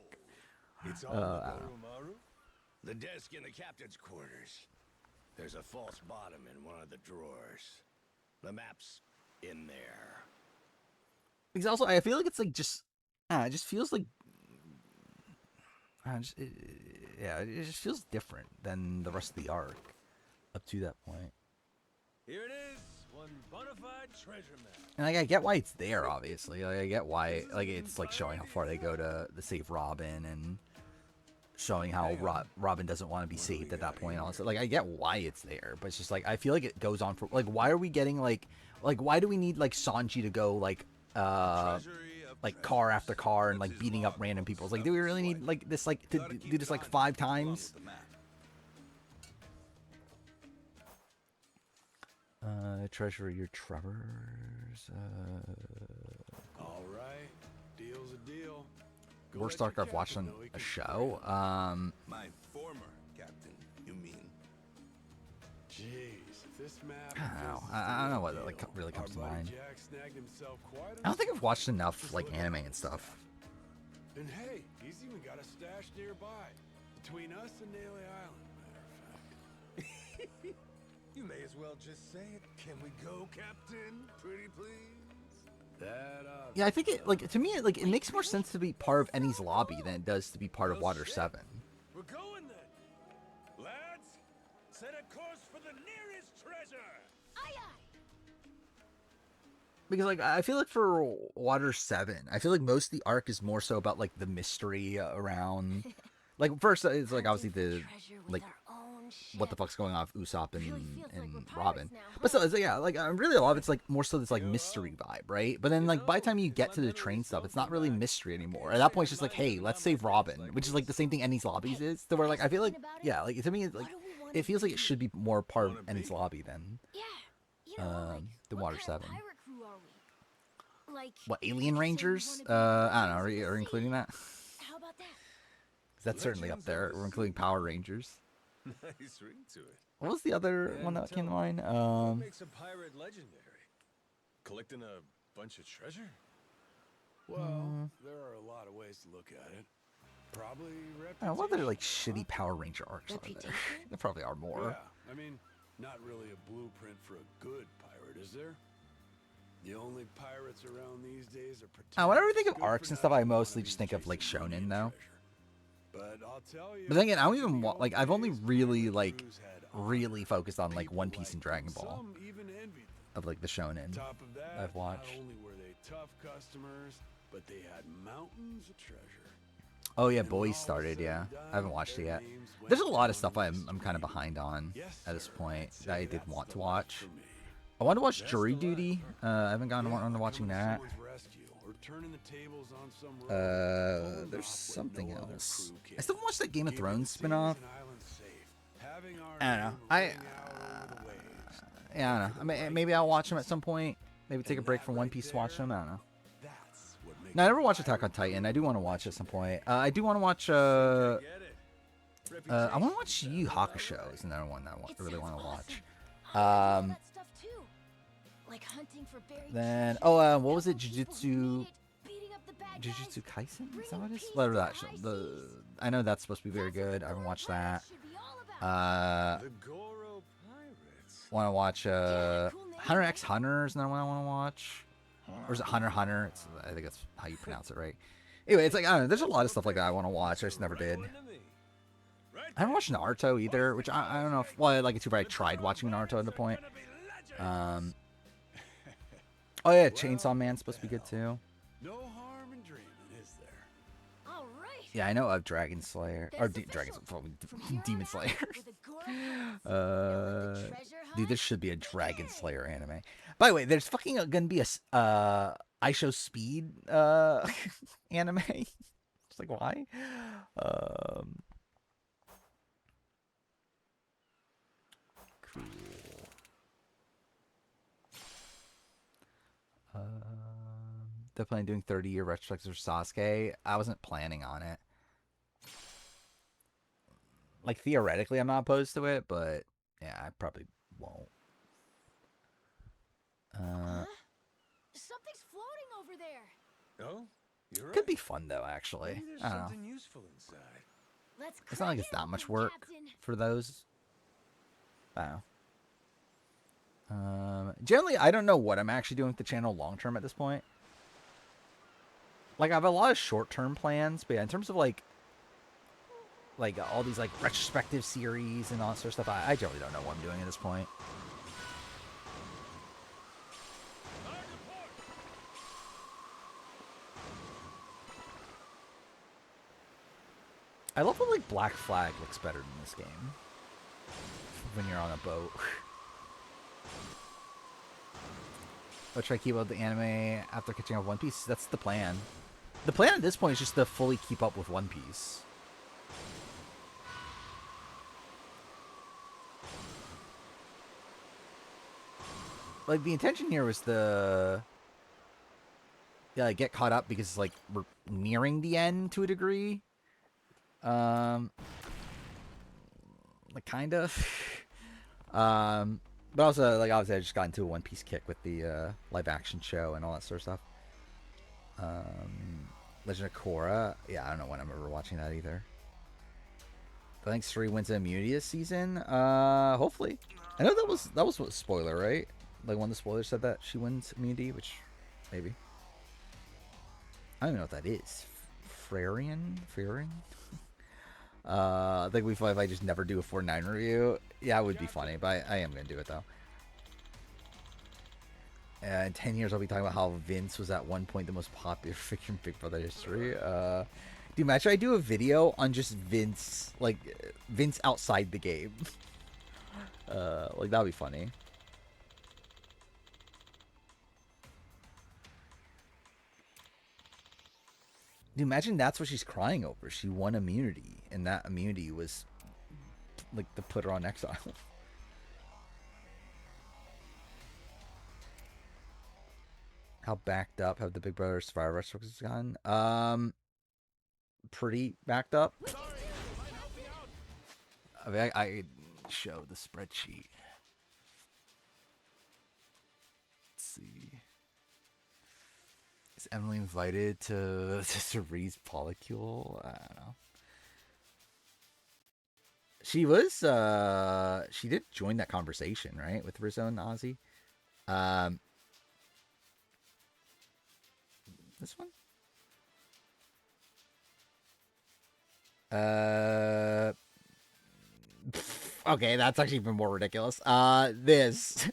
It's on I the don't know. Goromaru? The desk in the captain's quarters. There's a false bottom in one of the drawers. The map's in there. Because also, I feel like it's like just, it just feels like, it just feels different than the rest of the arc up to that point. Here it is, one bona fide treasure map. And like, I get why it's there, obviously. Like, I get why, like, it's like showing how far they go to save Robin and showing how Robin doesn't want to be saved at that point. Also, like, I get why it's there, but it's just like I feel like it goes on for like, why are we getting like why do we need like Sanji to go like car after car and like beating up random people? It's like, do we really need like this like to do this like 5 times? Treasure your Trevors. All right, deal's a deal. Worst arc I've watched on a show. My former captain, you mean? Jeez, if this map. I don't know what like really comes to mind. I don't think I've watched enough like anime and stuff. And hey, he's even got a stash nearby, between us and Naily Island, matter of fact. You may as well just say it. Can we go, Captain? Pretty please? Yeah, I think it like to me it makes more sense to be part of Ennie's lobby than it does to be part of Water 7. We're going then. Lads, set a course for the nearest treasure. Aye aye. Because like I feel like for Water 7, I feel like most of the arc is more so about like the mystery around like first it's like obviously the like what the fuck's going on with Usopp and Robin. But still, it's, yeah, like really a lot of it's like more so this like mystery vibe, right? But then like by the time you get to the train stuff, it's not really mystery anymore. At that point, it's just like, hey, let's save Robin, which is like the same thing Ennie's lobbies is. So where like I feel like like to me like it feels like it should be more part of Ennie's lobby than the Water 7. Like What, Alien Rangers? I don't know. Are you including that? How about that? That's certainly up there. We're including Power Rangers. Nice ring to it. What was the other one that came to mind? What makes a pirate legendary? Collecting a bunch of treasure? Well, there are a lot of ways to look at it. Probably what other like shitty Power Ranger arcs are there? There probably are more. Yeah, I mean, not really a blueprint for a good pirate, is there? The only pirates around these days are Whenever I think of arcs and stuff, I mostly just think of like shonen though. But I'll tell you. But then again, I don't even like. I've only really really focused on like One Piece and Dragon Ball of like the shonen Top of that, I've watched. Not only were they tough customers, but they had mountains of treasure. Oh yeah, Boys started. Yeah, I haven't watched it yet. There's a lot of stuff I'm kind of behind on at this point that I did want to watch. I want to watch Jury Duty. I haven't gotten around to watching that. There's something else. I still haven't watched that Game of Thrones spinoff. I don't know. I don't know. Maybe I'll watch them at some point. Maybe take a break from One Piece to watch them. I don't know. No, I never watched Attack on Titan. I do want to watch at some point. I do want to watch. I want to watch Yu Yu Hakusho. Is another one that I really want to watch. Then what was it? Jujutsu Kaisen? Is that what it is? Whatever that show. I know that's supposed to be very good. I haven't watched that. Want to watch Hunter x Hunter is another one I want to watch. Or is it Hunter x Hunter? I think that's how you pronounce it, right? Anyway, it's like I don't know. There's a lot of stuff like that I want to watch. I just never did. I haven't watched Naruto either, which I don't know if well I like it too, but I tried watching Naruto at the point. Oh yeah, Chainsaw Man's supposed to be good too. No harm in dreaming, is there? All right. Yeah, I know of Dragon Slayer or Demon Slayer. Dude, there should be a Dragon Slayer anime. By the way, there's fucking gonna be a I Show Speed anime. It's like why? Cool. They're planning doing 30-year retrospectives for Sasuke. I wasn't planning on it. Like theoretically, I'm not opposed to it, but yeah, I probably won't. Something's floating over there. Oh, You're right. Could be fun though, actually. Maybe there's I don't know. something useful inside. Let's It's not like it's that much work for those. I don't know. Generally, I don't know what I'm actually doing with the channel long term at this point. Like, I have a lot of short term plans, but yeah, in terms of like all these like retrospective series and all that sort of stuff, I generally don't know what I'm doing at this point. I love when like Black Flag looks better than this game when you're on a boat. I'll try to keep up with the anime after catching up with One Piece. That's the plan. The plan at this point is just to fully keep up with One Piece. Like, the intention here was to get caught up because, like, we're nearing the end to a degree. Like, kind of. But also, like, obviously I just got into a One Piece kick with the live action show and all that sort of stuff. Legend of Korra. Yeah, I don't know when I'm ever watching that either. I think Suri wins immunity this season. Hopefully. I know that was a spoiler, right? Like, one of the spoilers said that she wins immunity, which maybe. I don't even know what that is. Frarian? I think we thought if I just never do a 4-9 review, yeah, it would be funny, but I am going to do it, though. In 10 years, I'll be talking about how Vince was at one point the most popular figure in Big Brother history. Dude, imagine I do a video on just Vince, like, Vince outside the game. Like, that would be funny. Dude, imagine that's what she's crying over. She won immunity, and that immunity was, like, to put her on exile. How backed up have the Big Brother Survivor restrictions gone? Pretty backed up. I mean, I show the spreadsheet. Let's see. Is Emily invited to Cerie's polycule? I don't know. She was, she did join that conversation, right? With Rizzo and Ozzy. This one? Okay, that's actually even more ridiculous. This.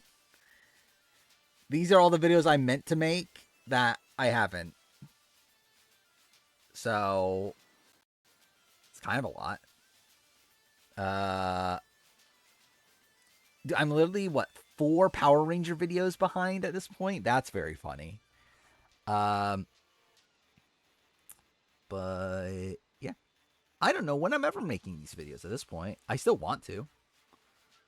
These are all the videos I meant to make that I haven't. So, it's kind of a lot. I'm literally, what, 4 Power Ranger videos behind at this point? That's very funny. But, yeah. I don't know when I'm ever making these videos at this point. I still want to.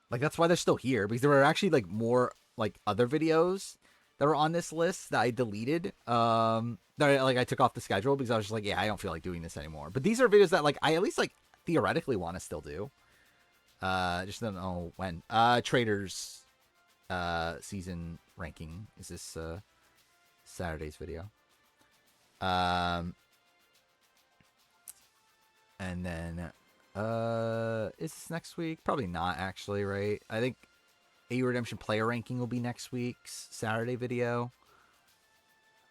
Like, that's why they're still here. Because there were actually, like, more, like, other videos that were on this list that I deleted. That I took off the schedule because I was just like, yeah, I don't feel like doing this anymore. But these are videos that, like, I at least, like, theoretically want to still do. Just don't know when. Traders season ranking is this Saturday's video. And then is this next week? Probably not, actually, right? I think AU Redemption player ranking will be next week's Saturday video.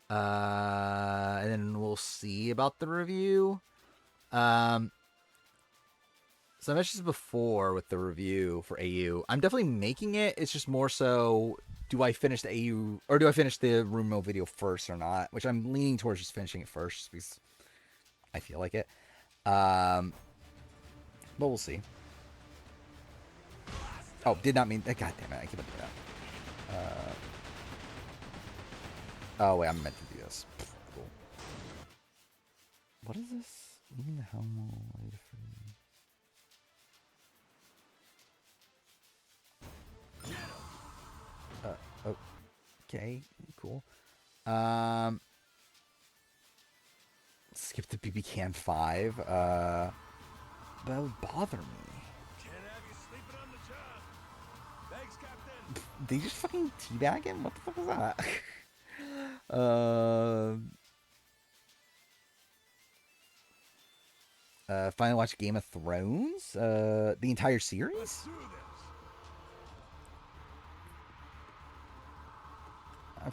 And then we'll see about the review. So I mentioned this before with the review for AU. I'm definitely making it. It's just more so, do I finish the AU, or do I finish the Rumo video first or not? Which I'm leaning towards just finishing it first because I feel like it. But we'll see. Oh, did not mean. God damn it! I keep on doing that. Oh wait, I'm meant to do this. Cool. What is this? Leaving the helm later for. Okay, cool. Skip the BB Can 5. That would bother me. They just fucking teabag him? What the fuck is that? Finally watched Game of Thrones. The entire series.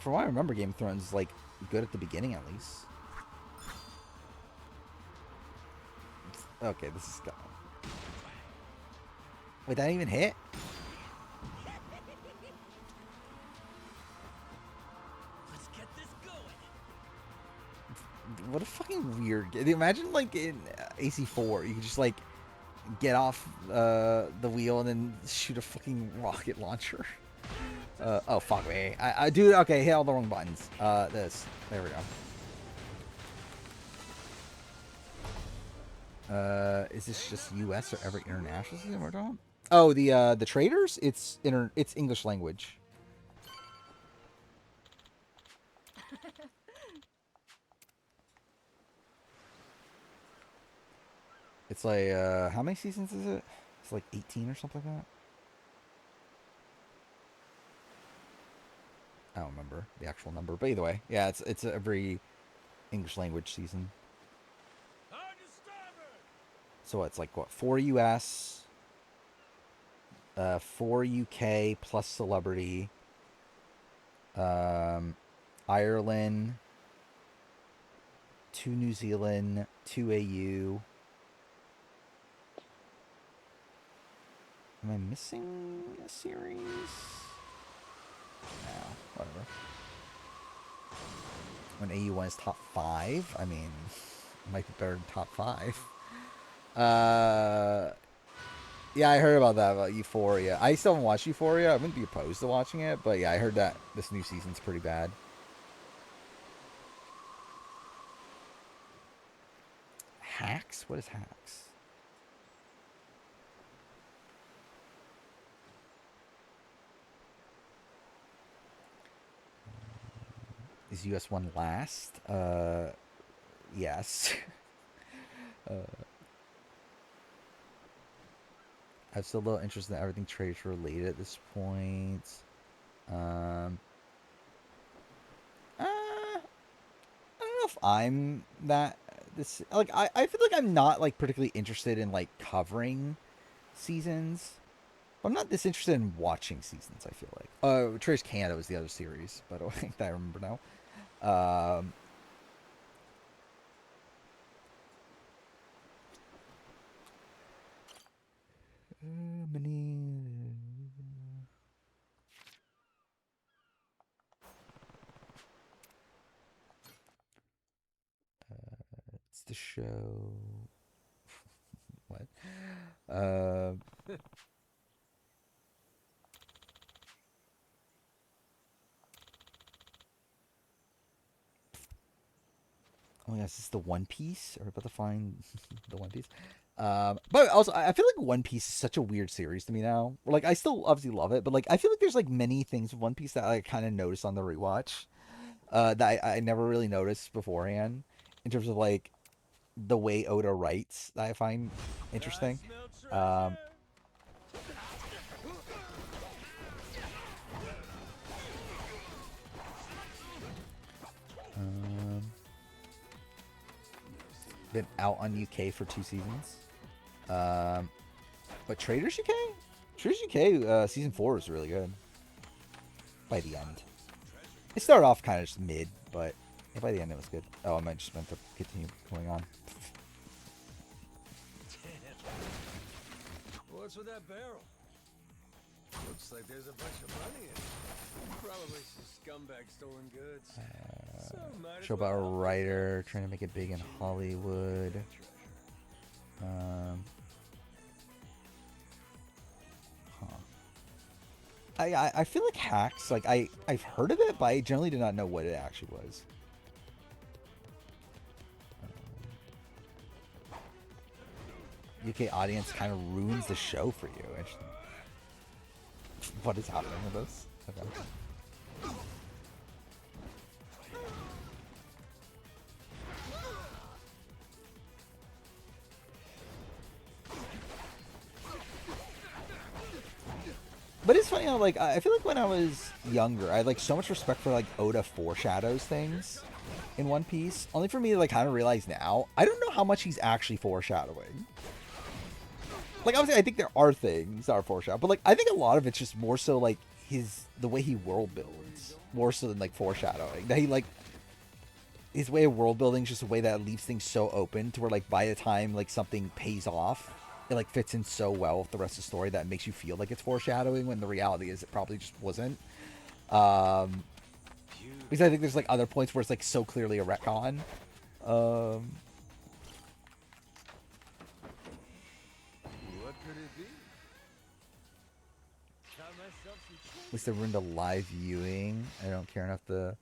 From what I remember, Game of Thrones is like good at the beginning at least. Okay, this is gone. Wait, that didn't even hit? Let's get this going. What a fucking weird game. Imagine like in AC4, you could just like get off the wheel and then shoot a fucking rocket launcher. Oh, fuck me. I do, okay, hit all the wrong buttons. This. There we go. Is this just US or every international season we're talking? Oh, the traders? It's English language. It's like, how many seasons is it? It's like 18 or something like that. I don't remember the actual number, but either way, yeah, it's every English language season. So it's like what, 4 US, 4 UK plus Celebrity, Ireland, 2 New Zealand, 2 AU. Am I missing a series? No, whatever. When AU1 is top 5, I mean, it might be better than top 5. Yeah, I heard about that, about Euphoria. I still haven't watched Euphoria. I wouldn't be opposed to watching it, but yeah, I heard that this new season's pretty bad. Hacks? What is Hacks? Is US one last? Yes. I'm still a little interested in everything trade related at this point. I don't know if I'm that this like I feel like I'm not like particularly interested in like covering seasons. I'm not this interested in watching seasons, I feel like. Trace Canada was the other series, by the way, that I remember now. It's the show. What? Oh yes, this is the One Piece. Are we about to find the One Piece? But also, I feel like One Piece is such a weird series to me now. Like, I still obviously love it, but like, I feel like there's like many things with One Piece that I kind of noticed on the rewatch, that I never really noticed beforehand, in terms of like the way Oda writes that I find interesting. Been out on UK for 2 seasons. But Traders UK? Traders UK season 4 was really good. By the end. It started off kind of just mid, but yeah, by the end it was good. Oh, I might just meant to continue going on. What's with that barrel? Looks like there's a bunch of money in it. Probably some scumbag stolen goods. Show about a writer trying to make it big in Hollywood. I feel like Hacks, like I've heard of it, but I generally did not know what it actually was. UK audience kind of ruins the show for you. What is happening with this? Okay. But it's funny how, like, I feel like when I was younger, I had, like, so much respect for, like, Oda foreshadows things. in One Piece. Only for me to like kind of realize now, I don't know how much he's actually foreshadowing. Like obviously I think there are things that are foreshadowing, but like I think a lot of it's just more so like the way he world builds, more so than like foreshadowing. That he like his way of world building is just a way that leaves things so open to where like by the time like something pays off, it like fits in so well with the rest of the story that it makes you feel like it's foreshadowing when the reality is it probably just wasn't. Because I think there's like other points where it's like so clearly a retcon. What could it be? At least they ruined a live viewing. I don't care enough to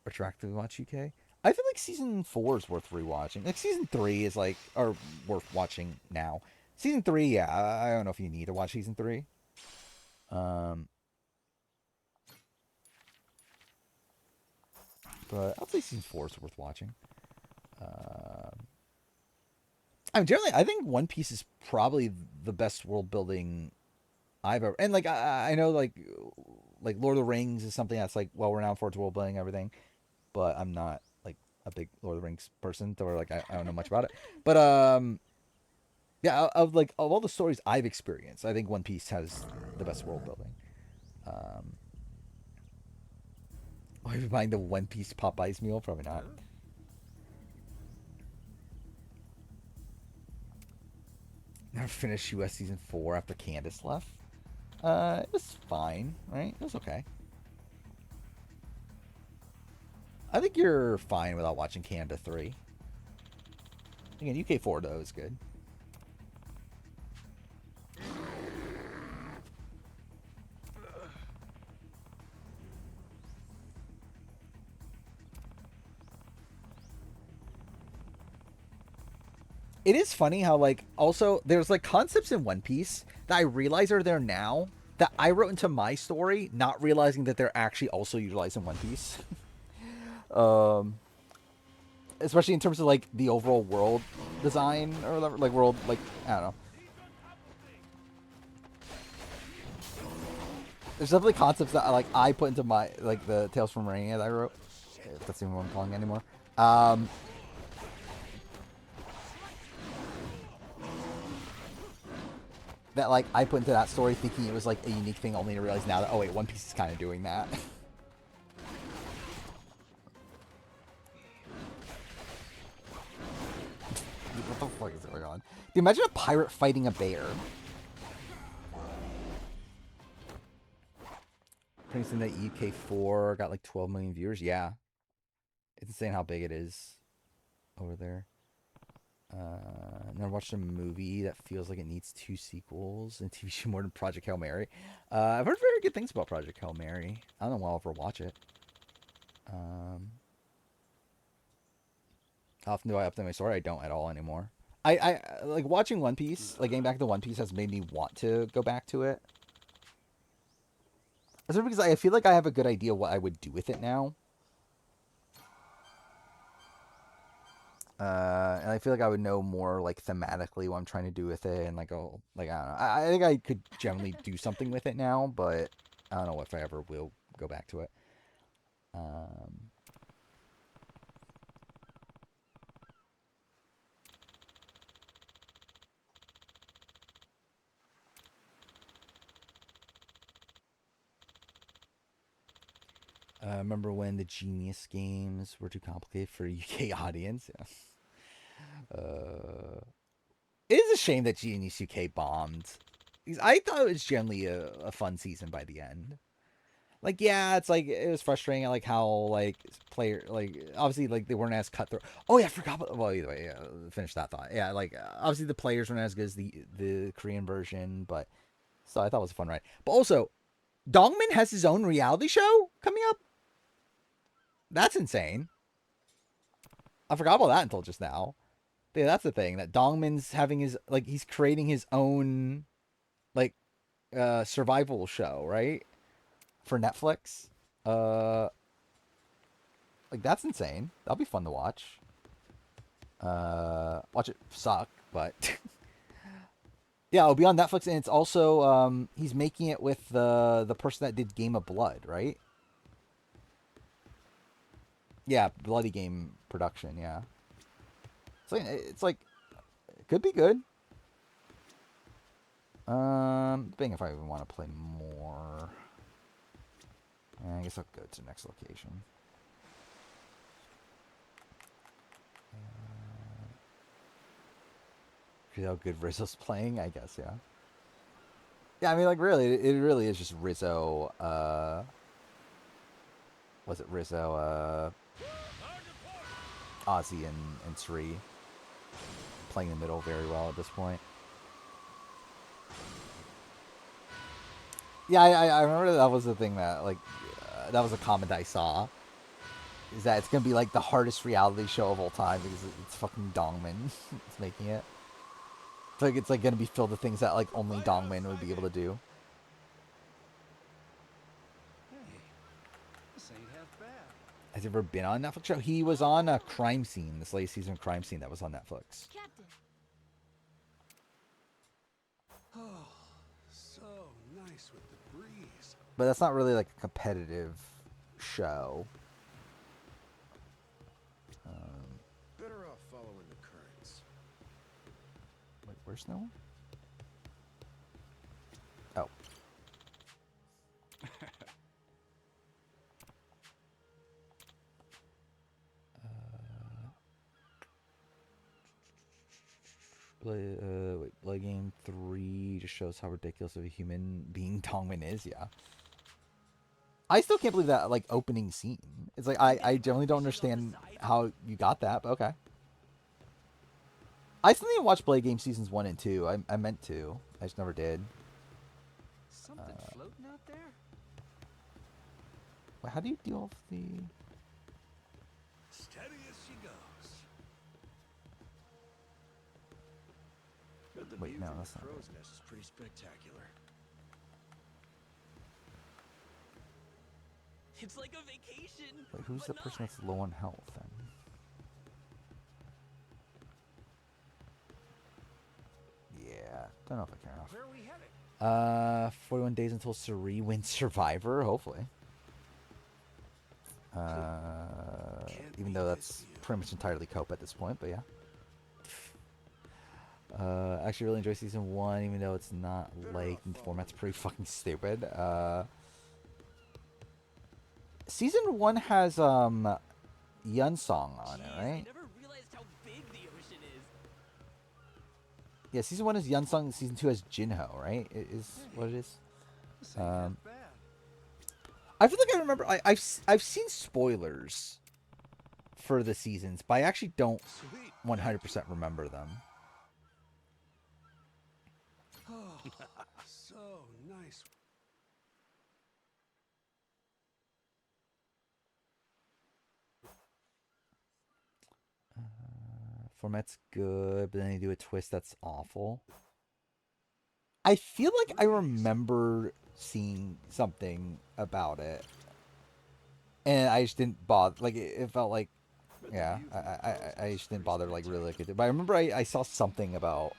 retroactively watch UK. I feel like season 4 is worth rewatching. Like season 3 is like, or worth watching now. Season 3, yeah, I don't know if you need to watch season 3. But I'll say season 4 is worth watching. I mean, generally, I think One Piece is probably the best world building I've ever. And like, I know like Lord of the Rings is something that's like well renowned for its world building and everything, but I'm not like a big Lord of the Rings person, or like I don't know much about it. But yeah, of all the stories I've experienced, I think One Piece has the best world building. Are you buying the One Piece Popeyes meal? Probably not. Never finished US season 4 after Candace left. It was fine, right? It was okay. I think you're fine without watching Canada 3. Again, UK 4 though is good. It is funny how, like, also, there's, like, concepts in One Piece that I realize are there now that I wrote into my story, not realizing that they're actually also utilized in One Piece. Especially in terms of, like, the overall world design or whatever, like, world, like, I don't know. There's definitely concepts that, like, I put into my, like, the Tales from Marine that I wrote, if that's even what I'm calling it anymore. That, like, I put into that story thinking it was, like, a unique thing, only to realize now that, oh, wait, One Piece is kind of doing that. What the fuck is going on? Dude, imagine a pirate fighting a bear. Pretty soon that UK4 got, like, 12 million viewers. Yeah. It's insane how big it is over there. Never watched a movie that feels like it needs 2 sequels and TV show more than Project Hail Mary. I've heard very good things about Project Hail Mary. I don't know why I'll ever watch it. How often do I update my story? I don't at all anymore. I like watching One Piece, like getting back to One Piece has made me want to go back to it. That's because I feel like I have a good idea what I would do with it now. And I feel like I would know more, like, thematically what I'm trying to do with it, and, like, oh, like, I don't know. I think I could generally do something with it now, but I don't know if I ever will go back to it. I remember when the Genius games were too complicated for a UK audience. Yeah. It is a shame that Genius UK bombed. Because I thought it was generally a fun season by the end. Like, yeah, it's like, it was frustrating, like, how, like, obviously, like, they weren't as cutthroat. Oh, yeah, I forgot about, well, either way, yeah, finish that thought. Yeah, like, obviously the players weren't as good as the Korean version, but, so I thought it was a fun ride. But also, Dongmin has his own reality show coming up? That's insane. I forgot about that until just now. Yeah, that's the thing, that Dongmin's having his, like, he's creating his own, like, survival show, right? For Netflix. Like, that's insane. That'll be fun to watch. Watch it suck, but yeah, it'll be on Netflix, and it's also he's making it with the person that did Game of Blood, right? Yeah, Bloody Game production. Yeah. It's like it could be good. Debating if I even want to play more. Yeah, I guess I'll go to the next location. See how good Rizzo's playing, I guess, yeah. Yeah, I mean, like, really, it really is just Rizzo, was it Rizzo, Ozzy and Sri playing the middle very well at this point. Yeah, I remember that was the thing that, like, that was a comment I saw. Is that it's going to be, like, the hardest reality show of all time because it's fucking Dongman. It's making it. It's like going to be filled with things that, like, only Dongman would be able to do. Hey, this ain't half bad. Has he ever been on a Netflix show? He was on a Crime Scene, this latest season of Crime Scene that was on Netflix. Captain. Oh, so nice with the breeze. But that's not really like a competitive show. Better off following the currents. Wait, where's no one? Oh. Blood Game 3 just shows how ridiculous of a human being Dongman is, yeah. I still can't believe that, like, opening scene. It's like, I generally don't understand how you got that, but okay. I still need to watch Blade Game Seasons 1 and 2. I meant to. I just never did. Something floating out there? Wait, how do you deal with the... Steady as she goes. The Wait, view no, from that's the not crow's nest is pretty spectacular. It's like a vacation. Wait, who's the person that's low on health, then? Yeah, don't know if I care enough. Where are we headed? 41 days until Suri wins Survivor, hopefully. Even though that's pretty much entirely cope at this point, but yeah. Actually really enjoy season 1, even though it's not like the format's pretty fucking stupid. Season 1 has Yun Song on it, right? I never realized how big the ocean is. Yeah, season 1 is Yun Song, season 2 has Jinho, right? It is what it is. I feel like I remember I've seen spoilers for the seasons, but I actually don't 100% remember them. Oh, so nice. Format's good, but then they do a twist that's awful. I feel like I remember seeing something about it, and I just didn't bother. Like it felt like, yeah, I just didn't bother like really look at it. But I remember I saw something about,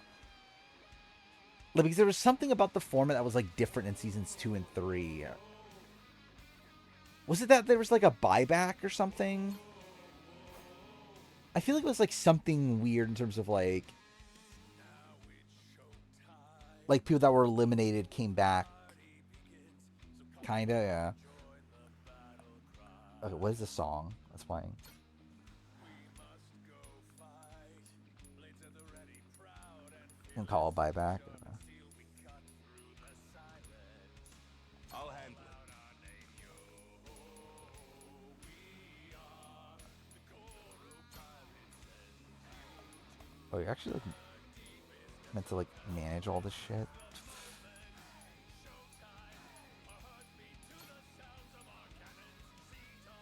like, because there was something about the format that was like different in seasons 2 and 3. Was it that there was like a buyback or something? I feel like it was like something weird in terms of like people that were eliminated came back. Kinda, yeah. Okay, what is the song that's playing? You can call a buyback. I'll handle it. Oh, you're actually like meant to like manage all this shit.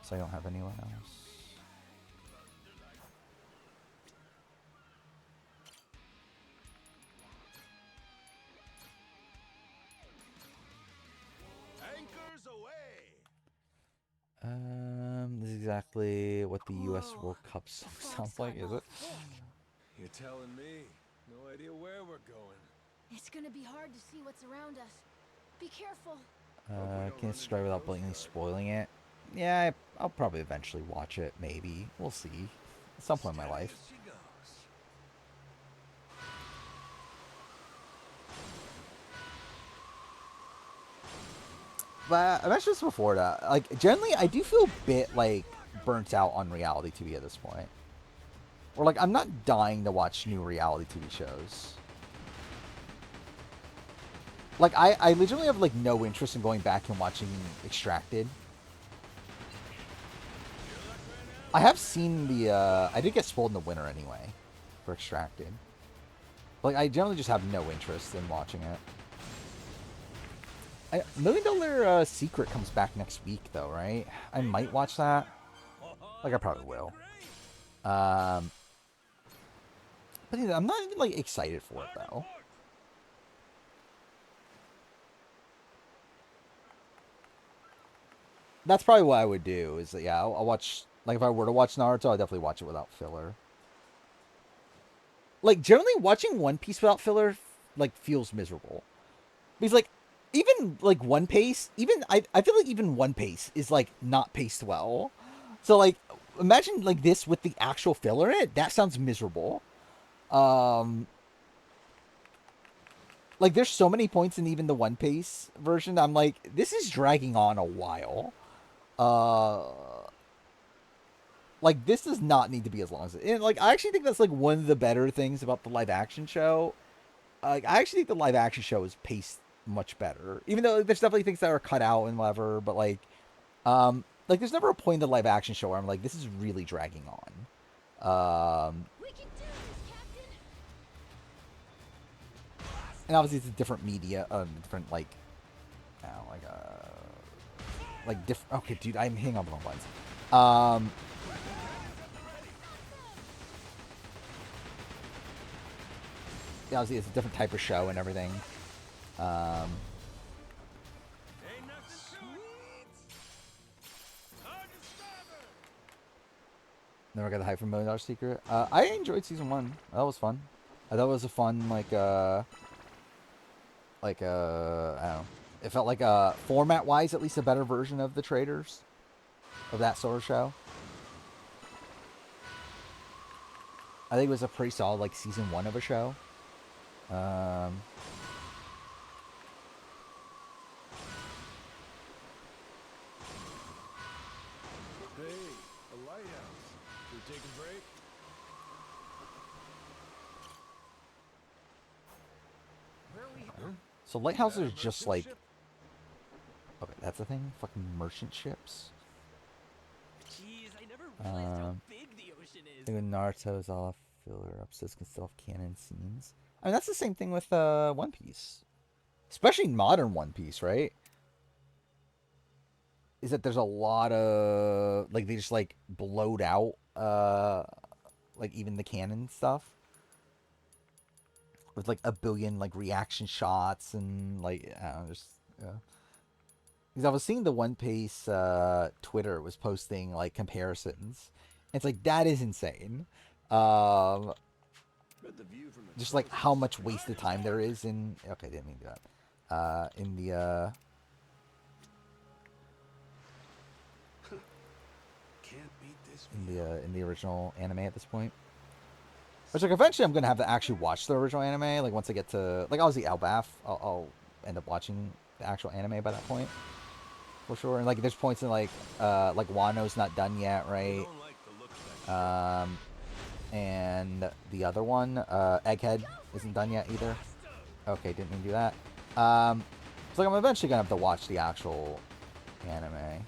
So I don't have anyone else. Anchors away. This is exactly what the U.S. World Cup song sounds like, is it? You're telling me. No idea where we're going. It's gonna be hard to see what's around us. Be careful. Can't describe without blatantly spoiling it. Yeah, I'll probably eventually watch it. Maybe we'll see. At some point in my life. But I mentioned this before that, like, generally, I do feel a bit, like, burnt out on reality TV at this point. Or, like, I'm not dying to watch new reality TV shows. Like, I legitimately have, like, no interest in going back and watching Extracted. I have seen the, I did get spoiled in the winter anyway, for Extracted. Like, I generally just have no interest in watching it. $1 Million Secret comes back next week, though, right? I might watch that. Like, I probably will. But I'm not even, like, excited for it, though. That's probably what I would do, is that, yeah, I'll watch... Like, if I were to watch Naruto, I'd definitely watch it without filler. Like, generally, watching One Piece without filler, like, feels miserable. Because, like, even, like, One Piece, even... I feel like even One Piece is, like, not paced well. So, like, imagine, like, this with the actual filler in it. That sounds miserable. Like, there's so many points in even the One Piece version. I'm like, this is dragging on a while. Like, this does not need to be as long as it. And, like, I actually think that's, like, one of the better things about the live action show. Like, I actually think the live action show is paced much better. Even though there's definitely things that are cut out and whatever. But, like, there's never a point in the live action show where I'm like, this is really dragging on. We can do this, Captain. And obviously it's a different media, different, like, different. Okay, dude, I'm hitting on the wrong ones. Yeah, obviously it's a different type of show and everything. Never got the hype from $1 Million Secret. I enjoyed season 1. That was fun. I thought it was a fun, I don't know. It felt like, format-wise, at least a better version of the Traders. Of that sort of show. I think it was a pretty solid, like, season 1 of a show. Hey, a lighthouse. Should we take a break? Where are we? So lighthouses are just like... Okay, that's the thing? Fucking merchant ships? Jeez, I never realized how big the ocean is. I think Naruto's all filler episodes can still have canon scenes. I mean, that's the same thing with One Piece. Especially modern One Piece, right? Is that there's a lot of... Like, they just, like, blowed out, like, even the canon stuff. With, like, 1 billion, like, reaction shots and, like, I don't know, just... Yeah. Because I was seeing the One Piece Twitter was posting, like, comparisons. And it's like, that is insane. Just, like, how much wasted time there is in... Okay, didn't mean to do that. In the, in the original anime at this point. Which, like, eventually I'm going to have to actually watch the original anime. Like, once I get to... Like, obviously, Elbaf, I'll end up watching the actual anime by that point. For sure. And, like, there's points in, like Wano's not done yet, right? And the other one, Egghead, isn't done yet either. Okay, didn't mean to do that. So, like, I'm eventually going to have to watch the actual anime.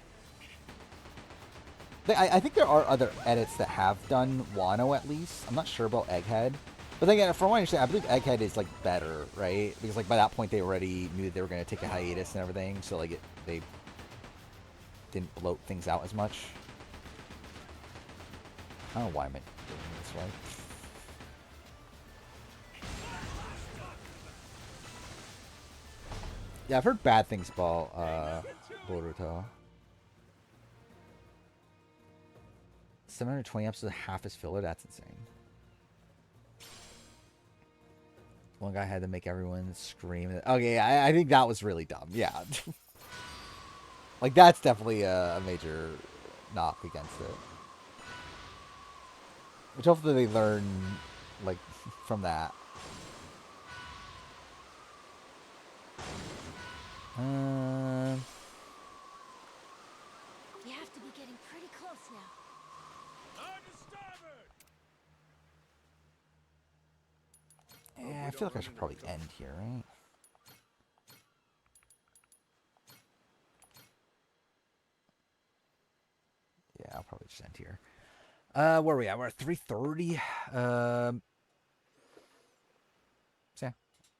I think there are other edits that have done Wano, at least. I'm not sure about Egghead. But then again, from what I understand, I believe Egghead is, like, better, right? Because, like, by that point, they already knew they were going to take a hiatus and everything. So, like, they didn't bloat things out as much. I don't know why I'm doing it this way. Yeah, I've heard bad things about Boruto. 720 episodes, half is filler. That's insane. One guy had to make everyone scream. Okay, I think that was really dumb. Yeah. Like, that's definitely a major knock against it. Which hopefully they learn, like, from that. You have to be getting pretty close now. Yeah, I feel like I should probably end here, right? Yeah, I'll probably just end here. Where are we at? We're at 3:30. So yeah,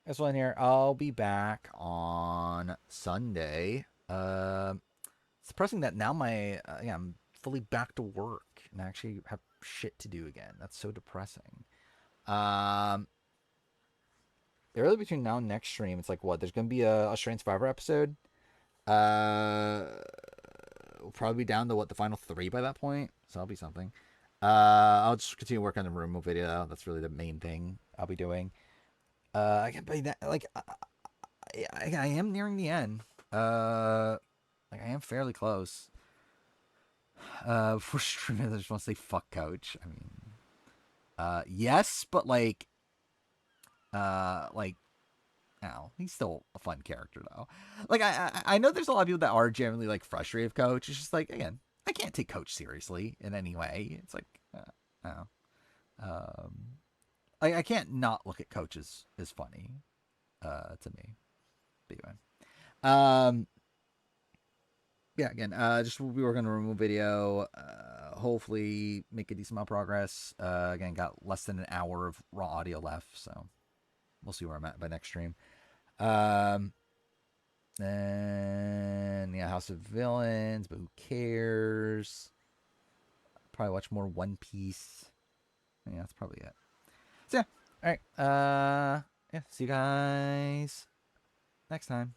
that's one here. I'll be back on Sunday. It's depressing that now I'm fully back to work and I actually have shit to do again. That's so depressing. Early between now and next stream, it's like what? There's gonna be a Australian Survivor episode. We'll probably be down to the final 3 by that point, so that'll be something. I'll just continue working on the removal video. That's really the main thing I'll be doing. I can play that. Like, I am nearing the end. Like, I am fairly close. Before streaming, I just want to say fuck Coach. I mean, yes, but like, oh, he's still a fun character though. Like, I know there's a lot of people that are generally like frustrated with Coach. It's just like, again, I can't take Coach seriously in any way. It's like, no. I can't not look at Coach as funny, to me. But anyway, yeah, again, just we'll be working on a removal video. Hopefully make a decent amount of progress. Again, got less than an hour of raw audio left, so we'll see where I'm at by next stream. Then yeah, House of Villains, but who cares? Probably watch more One Piece. Yeah, that's probably it. So yeah, all right. Yeah, see you guys next time.